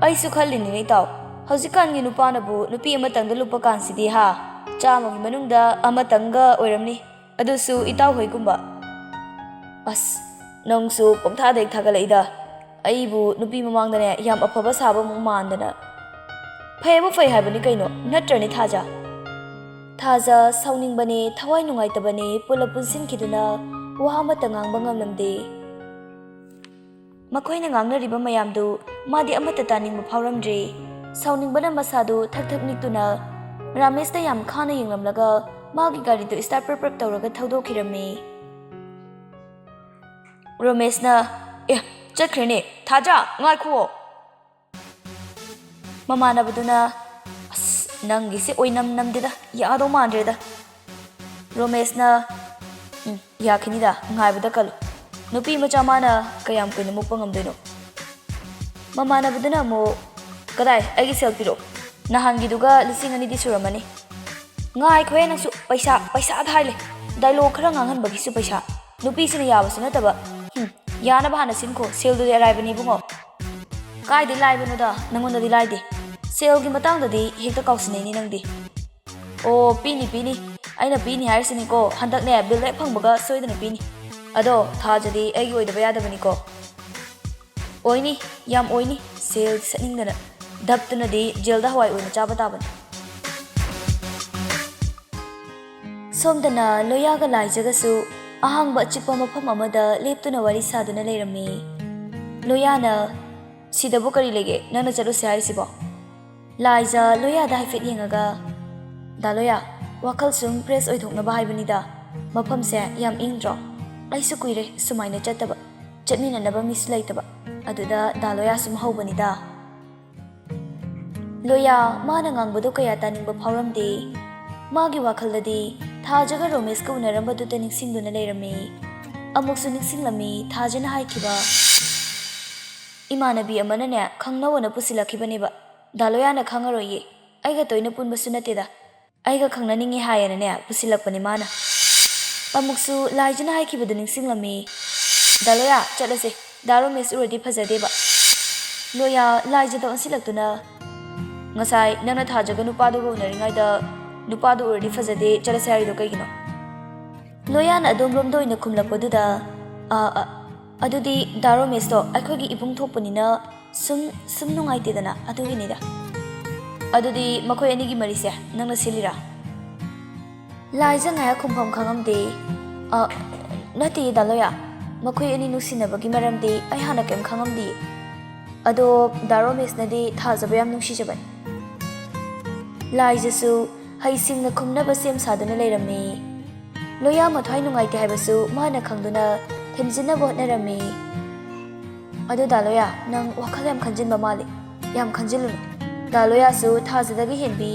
ꯑꯩꯁꯨ ꯈꯜꯂꯤꯅꯤꯅꯦ ꯏꯇꯥꯎ ꯍꯧꯖꯤꯛꯀꯥꯟꯒꯤ ꯅꯨꯄꯥꯅꯕꯨ ꯅꯨꯄꯤ ꯑꯃꯇꯪꯗ ꯂꯨꯞꯄ ꯀꯥꯟꯁꯤꯗꯤ 100ꯒꯤ ꯃꯅꯨꯡꯗ ꯑꯃꯇꯪꯒ ꯑꯣꯏꯔꯝꯅꯤ ꯑꯗꯨꯁꯨ ꯏꯇꯥꯎ ꯍꯣꯏꯒꯨꯝꯕ ꯑꯁ ꯅꯪꯁꯨ ꯄꯪꯊꯥꯗ ꯍꯦꯛ ꯊꯥꯒꯠꯂꯛꯏꯗ ꯑꯩꯕꯨ ꯅꯨꯄꯤ ꯃꯃꯥꯡꯗꯅꯦ ꯌꯥꯝ ꯑꯐꯕ ꯁꯥꯕ ꯑꯃꯨꯛ ꯃꯥꯟꯗꯅ ꯐꯩꯕꯨ ꯐꯩ ꯍꯥꯏꯕꯅꯤ ꯀꯩꯅꯣ ꯅꯠꯇ꯭ꯔꯅꯦ ꯊꯥꯖ ꯁꯥꯎꯅꯤꯡꯕꯅꯦ ꯊꯋꯥꯏ ꯅꯨꯡꯉꯥꯏꯇꯕꯅꯦ ꯄꯨꯂꯞ ꯄꯨꯟꯁꯤꯟꯈꯤꯗꯨꯅ ꯋꯥ ꯑꯃꯠꯇ ꯉꯥꯡꯕ ꯉꯝꯂꯝꯗꯦ ꯃꯈꯣꯏꯅ ꯉꯥꯡꯅꯔꯤꯕ ꯃꯌꯥꯝꯗꯨ ꯃꯥꯗꯤ ꯑꯃꯠꯇ ꯇꯥꯅꯤꯡꯕ ꯐꯥꯎꯔꯝꯗ꯭ꯔꯦ ꯁꯥꯎꯅꯤꯡꯕꯅ ꯃꯁꯥꯗꯨ ꯊꯛ ꯊꯛ ꯅꯤꯛꯇꯨꯅ ꯔꯥꯃꯦꯁꯇ ꯌꯥꯝ ꯈꯥꯅ ꯌꯦꯡꯂꯝꯂꯒ ꯃꯥꯒꯤ ꯒꯥꯔꯤꯗꯨ ꯁ꯭ꯇꯥꯔꯠ ꯄ꯭ꯔꯞ ꯄ꯭ꯔꯞ ꯇꯧꯔꯒ ꯊꯧꯗꯣꯛꯈꯤꯔꯝꯃꯤ ꯔꯣꯃꯦꯁꯅ ꯆꯠꯈ꯭ꯔꯦꯅꯦ ꯊꯥꯖ ꯉꯥꯏꯈꯨꯑꯣ ꯃꯃꯥꯟꯅꯕꯗꯨꯅ ꯑꯁ ꯅꯪꯒꯤꯁꯦ ꯑꯣꯏꯅꯝ ꯅꯝꯗꯦꯗ ꯌꯥꯗꯧ ꯃꯥꯟꯗ꯭ꯔꯦꯗ ꯔꯣꯃꯦꯁꯅ ꯌꯥꯈꯤꯅꯤꯗ ꯉꯥꯏꯕꯗ ꯀꯜꯂꯨ ꯅꯨꯄꯤ ꯃꯆꯥ ꯃꯥꯅ ꯀꯌꯥꯝ ꯀꯨꯏꯅ ꯃꯨꯛꯄ ꯉꯝꯗꯣꯏꯅꯣ ꯃꯃꯥꯟꯅꯕꯗꯨꯅ ꯑꯃꯨꯛ ꯀꯗꯥꯏ ꯑꯩꯒꯤ ꯁꯦꯜ ꯄꯤꯔꯛꯑꯣ ꯅꯍꯥꯟꯒꯤꯗꯨꯒ 2,000 ꯁꯨꯔꯝꯃꯅꯤ ꯉꯥꯏꯈꯣꯍꯦ ꯅꯪꯁꯨ ꯄꯩꯁꯥ ꯊꯥꯏꯂꯦ ꯗꯥꯏꯂꯣꯛ ꯈꯔ ꯉꯥꯡꯍꯟꯕꯒꯤꯁꯨ ꯄꯩꯁꯥ ꯅꯨꯄꯤꯁꯤꯅ ꯌꯥꯕꯁꯨ ꯅꯠꯇꯕ ꯌꯥꯅꯕ ꯍꯥꯟꯅ ꯁꯤꯟꯈꯣ ꯁꯦꯜꯗꯨꯗꯤ ꯑꯔꯥꯏꯕꯅꯤ ꯏꯕꯨꯡꯉꯣ ꯀꯥꯏꯗꯩ ꯂꯥꯏꯕꯅꯣꯗ ꯅꯪꯉꯣꯟꯗꯗꯤ ꯂꯥꯏꯗꯦ ꯁꯦꯜꯒꯤ ꯃꯇꯥꯡꯗꯗꯤ ꯍꯦꯛꯇ ꯀꯥꯎꯁꯤꯟꯅꯩꯅꯤ ꯅꯪꯗꯤ ꯑꯣ ꯄꯤꯅꯤ ꯑꯩꯅ ꯄꯤꯅꯤ ꯍꯥꯏꯔꯤꯁꯤꯅꯤꯀꯣ ꯍꯟꯗꯛꯅꯦ ꯕꯤꯜ ꯍꯦꯛ ꯐꯪꯕꯒ ꯁꯣꯏꯗꯅ ꯄꯤꯅꯤ ꯑꯗꯣ ꯊꯥꯖꯗꯤ ꯑꯩꯒꯤ ꯑꯣꯏꯗꯕ ꯌꯥꯗꯕꯅꯤꯀꯣ ꯑꯣꯏꯅꯤ ꯌꯥꯝ ꯑꯣꯏꯅꯤ ꯁꯦꯜ ꯁꯠꯅꯤꯡꯗꯅ ꯙꯞꯇꯨꯅꯗꯤ ꯖꯦꯜꯗ ꯍꯋꯥꯏ ꯑꯣꯏꯅ ꯆꯥꯕ ꯇꯥꯕꯅꯤ ꯁꯣꯝꯗꯅ ꯂꯣꯌꯥꯒ ꯂꯥꯏꯖꯒꯁꯨ ꯑꯍꯥꯡꯕ ꯑꯆꯤꯛꯄ ꯃꯐꯝ ꯑꯃꯗ ꯂꯦꯞꯇꯨꯅ ꯋꯥꯔꯤ ꯁꯥꯗꯨꯅ ꯂꯩꯔꯝꯃꯤ ꯂꯣꯌꯥꯅ ꯁꯤꯗꯕꯨ ꯀꯔꯤ ꯂꯩꯒꯦ ꯅꯪꯅ ꯆꯠꯂꯨꯁꯦ ꯍꯥꯏꯔꯤꯁꯤꯕꯣ ꯂꯥꯏꯖ ꯂꯣꯌꯥꯗ ꯍꯥꯏꯐꯦꯠ ꯌꯦꯡꯉꯒ ꯗꯥ ꯂꯣꯌꯥ ꯋꯥꯈꯜ ꯁꯨꯝ ꯐ꯭ꯔꯦꯁ ꯑꯣꯏꯊꯣꯛꯅꯕ ꯍꯥꯏꯕꯅꯤꯗ ꯃꯐꯝꯁꯦ ꯌꯥꯝ ꯏꯪꯗ꯭ꯔꯣ ꯑꯩꯁꯨ ꯀꯨꯏꯔꯦ ꯁꯨꯃꯥꯏꯅ ꯆꯠꯇꯕ ꯆꯠꯃꯤꯟꯅꯅꯕ ꯃꯤꯁꯨ ꯂꯩꯇꯕ ꯑꯗꯨꯗ ꯗꯥ ꯂꯣꯌꯥ ꯁꯨꯝ ꯍꯧꯕꯅꯤꯗ ꯂꯣꯌꯥ ꯃꯥꯅ ꯉꯥꯡꯕꯗꯣ ꯀꯌꯥ ꯇꯥꯅꯤꯡꯕ ꯐꯥꯎꯔꯝꯗꯦ ꯃꯥꯒꯤ ꯋꯥꯈꯜꯗꯗꯤ ꯊꯥꯖꯒ ꯔꯣꯃꯦꯁꯀ ꯎꯅꯔꯝꯕꯗꯨꯗ ꯅꯤꯡꯁꯤꯡꯗꯨꯅ ꯂꯩꯔꯝꯃꯤ ꯑꯃꯨꯛꯁꯨ ꯅꯤꯡꯁꯤꯡꯂꯝꯃꯤ ꯊꯥꯖꯅ ꯍꯥꯏꯈꯤꯕ ꯏꯃꯥꯟꯅꯕꯤ ꯑꯃꯅꯅꯦ ꯈꯪꯅꯧꯅ ꯄꯨꯁꯤꯜꯂꯛꯈꯤꯕꯅꯦꯕ ꯗꯥ ꯂꯣꯌꯥꯅ ꯈꯪꯉꯔꯣꯏꯌꯦ ꯑꯩꯒ ꯇꯣꯏꯅ ꯄꯨꯟꯕꯁꯨ ꯅꯠꯇꯦꯗ ꯑꯩꯒ ꯈꯪꯅꯅꯤꯡꯉꯤ ꯍꯥꯏꯌꯦꯅꯅꯦ ꯄꯨꯁꯤꯜꯂꯛꯄꯅꯤ ꯃꯥꯅ ꯑꯃꯨꯛꯁꯨ ꯂꯥꯏꯖꯅ ꯍꯥꯏꯈꯤꯕꯗꯨ ꯅꯤꯡꯁꯤꯡꯂꯝꯃꯤ ꯗꯥꯂꯣꯌꯥ ꯆꯠꯂꯁꯦ ꯗꯥꯔꯣ ꯃꯤꯁ ꯎꯔꯗꯤ ꯐꯖꯗꯦꯕ ꯂꯣꯌꯥ ꯂꯥꯏꯖꯗ ꯑꯣꯟꯁꯤꯜꯂꯛꯇꯨꯅ ꯉꯁꯥꯏ ꯅꯪꯅ ꯊꯥꯖꯒ ꯅꯨꯄꯥꯗꯨꯒ ꯎꯅꯔꯤꯉꯩꯗ ꯅꯨꯄꯥꯗꯨ ꯎꯔꯗꯤ ꯐꯖꯗꯦ ꯆꯠꯂꯁꯦ ꯍꯥꯏꯔꯤꯗꯣ ꯀꯩꯒꯤꯅꯣ ꯂꯣꯌꯥꯅ ꯑꯗꯣꯝꯔꯣꯝꯗ ꯑꯣꯏꯅ ꯈꯨꯝꯂꯛꯄꯗꯨꯗ ꯑꯗꯨꯗꯤ ꯗꯥꯔꯣ ꯃꯤꯁꯇꯣ ꯑꯩꯈꯣꯏꯒꯤ ꯏꯕꯨꯡ ꯊꯣꯛꯄꯅꯤꯅ ꯁꯨꯝ ꯅꯨꯡꯉꯥꯏꯇꯦꯗꯅ ꯑꯗꯨꯒꯤꯅꯤꯗ ꯑꯗꯨꯗꯤ ꯃꯈꯣꯏ ꯑꯅꯤꯒꯤ ꯃꯔꯤꯁꯦ ꯅꯪꯅ ꯁꯤꯜꯂꯤꯔꯥ ꯂꯥꯏꯖ ꯉꯥꯏꯍꯥꯛ ꯈꯨꯝꯐꯝ ꯈꯪꯉꯝꯗꯦ ꯅꯠꯇꯦ ꯗꯥꯂꯣꯌꯥ ꯃꯈꯣꯏ ꯑꯅꯤ ꯅꯨꯡꯁꯤꯅꯕꯒꯤ ꯃꯔꯝꯗꯤ ꯑꯩ ꯍꯥꯟꯅ ꯀꯩꯝ ꯈꯪꯉꯝꯗꯦ ꯑꯗꯣ ꯗꯥꯔꯣ ꯃꯤꯁꯅꯗꯤ ꯊꯥꯖꯕ ꯌꯥꯝ ꯅꯨꯡꯁꯤꯖꯕꯅꯤ ꯂꯥꯏꯖꯁꯨ ꯍꯩꯁꯤꯡꯅ ꯈꯨꯝꯅꯕ ꯁꯦꯝ ꯁꯥꯗꯨꯅ ꯂꯩꯔꯝꯃꯤ ꯂꯣꯌꯥ ꯃꯊ꯭ꯋꯥꯏ ꯅꯨꯡꯉꯥꯏꯇꯦ ꯍꯥꯏꯕꯁꯨ ꯃꯥꯅ ꯈꯪꯗꯨꯅ ꯊꯦꯝꯖꯤꯟꯅꯕ ꯍꯣꯠꯅꯔꯝꯃꯤ ꯑꯗꯨ ꯗꯥꯂꯣꯌꯥ ꯅꯪ ꯋꯥꯈꯜ ꯌꯥꯝ ꯈꯟꯖꯤꯟꯕ ꯃꯥꯜꯂꯤ ꯌꯥꯝ ꯈꯟꯖꯤꯜꯂꯨꯅꯨ ꯗꯥꯂꯣꯌꯥꯁꯨ ꯊꯥꯖꯗꯒꯤ ꯍꯦꯟꯕꯤ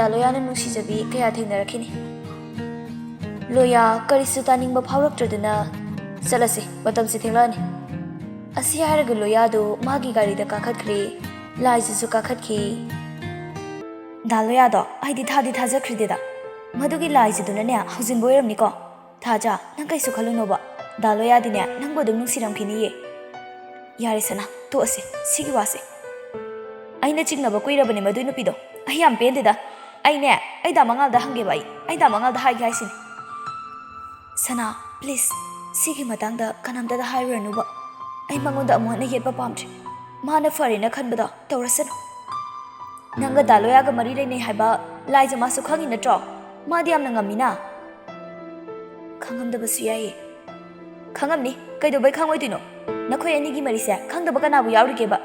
ꯗꯥꯂꯣꯌꯥꯅ ꯅꯨꯡꯁꯤꯖꯕꯤ ꯀꯌꯥ ꯊꯦꯡꯅꯔꯛꯈꯤꯅꯤ ꯂꯣꯌꯥ ꯀꯔꯤꯁꯨ ꯇꯥꯅꯤꯡꯕ ꯐꯥꯎꯔꯛꯇ꯭ꯔꯗꯨꯅ ꯆꯠꯂꯁꯤ ꯃꯇꯝꯁꯤ ꯊꯦꯡꯂꯛꯑꯅꯤ ꯑꯁꯤ ꯍꯥꯏꯔꯒ ꯂꯣꯌꯥꯗꯨ ꯃꯥꯒꯤ ꯒꯥꯔꯤꯗ ꯀꯥꯈꯠꯈ꯭ꯔꯦ ꯂꯥꯏꯖꯁꯨ ꯀꯥꯈꯠꯈꯤ ꯗꯥꯂꯣꯌꯥꯗꯣ ꯑꯩꯗꯤ ꯊꯥꯗꯤ ꯊꯥꯖꯈ꯭ꯔꯤꯗꯦꯗ ꯃꯗꯨꯒꯤ ꯂꯥꯏꯖꯗꯨꯅꯅꯦ ꯍꯧꯖꯤꯟꯕ ꯑꯣꯏꯔꯝꯅꯤꯀꯣ ꯊꯥꯖ ꯅꯪ ꯀꯩꯁꯨ ꯈꯜꯂꯨꯅꯣꯕ ꯗꯥꯂꯣꯌꯥꯗꯤꯅꯦ ꯅꯪꯕꯨ ꯑꯗꯨꯝ ꯅꯨꯡꯁꯤꯔꯝꯈꯤꯅꯤꯌꯦ ꯌꯥꯔꯦ ꯁꯅꯥ ꯇꯣꯛꯑꯁꯤ ꯁꯤꯒꯤ ꯋꯥꯁꯦ ꯑꯩꯅ ꯆꯤꯡꯅꯕ ꯀꯨꯏꯔꯕꯅꯦ ꯃꯗꯨꯏ ꯅꯨꯄꯤꯗꯣ ꯑꯩ ꯌꯥꯝ ꯄꯦꯟꯗꯦꯗ ꯑꯩ ꯗꯥꯃꯉꯥꯜꯗ ꯍꯪꯒꯦꯕ ꯑꯩ ꯗꯥꯃꯉꯥꯜꯗ ꯍꯥꯏꯒꯦ ꯍꯥꯏꯁꯤꯅꯤ ꯁꯅꯥ ꯄ꯭ꯂꯤꯖ ꯁꯤꯒꯤ ꯃꯇꯥꯡꯗ ꯀꯅꯥꯝꯇꯗ ꯍꯥꯏꯔꯨꯔꯅꯨꯕ ꯑꯩ ꯃꯉꯣꯟꯗ ꯑꯃꯨꯛ ꯍꯟꯅ ꯌꯦꯠꯄ ꯄꯥꯝꯗ꯭ꯔꯦ ꯃꯥꯅ ꯐꯔꯦꯅ ꯈꯟꯕꯗꯣ ꯇꯧꯔꯁꯅꯨ ꯅꯪꯒ ꯗꯥꯂꯣꯌꯥꯒ ꯃꯔꯤ ꯂꯩꯅꯩ ꯍꯥꯏꯕ ꯂꯥꯏꯖ ꯃꯥꯁꯨ ꯈꯪꯉꯤ ꯅꯠꯇ꯭ꯔꯣ ꯃꯥꯗꯤ ꯌꯥꯝꯅ ꯉꯝꯃꯤꯅ ꯈꯪꯉꯝꯗꯕꯁꯨ ꯌꯥꯏꯌꯦ ꯈꯪꯉꯝꯅꯤ ꯀꯩꯗꯧꯕꯩ ꯈꯪꯉꯣꯏꯗꯣꯏꯅꯣ ꯅꯈꯣꯏ ꯑꯅꯤꯒꯤ ꯃꯔꯤꯁꯦ ꯈꯪꯗꯕ ꯀꯅꯥꯕꯨ ꯌꯥꯎꯔꯤꯒꯦꯕ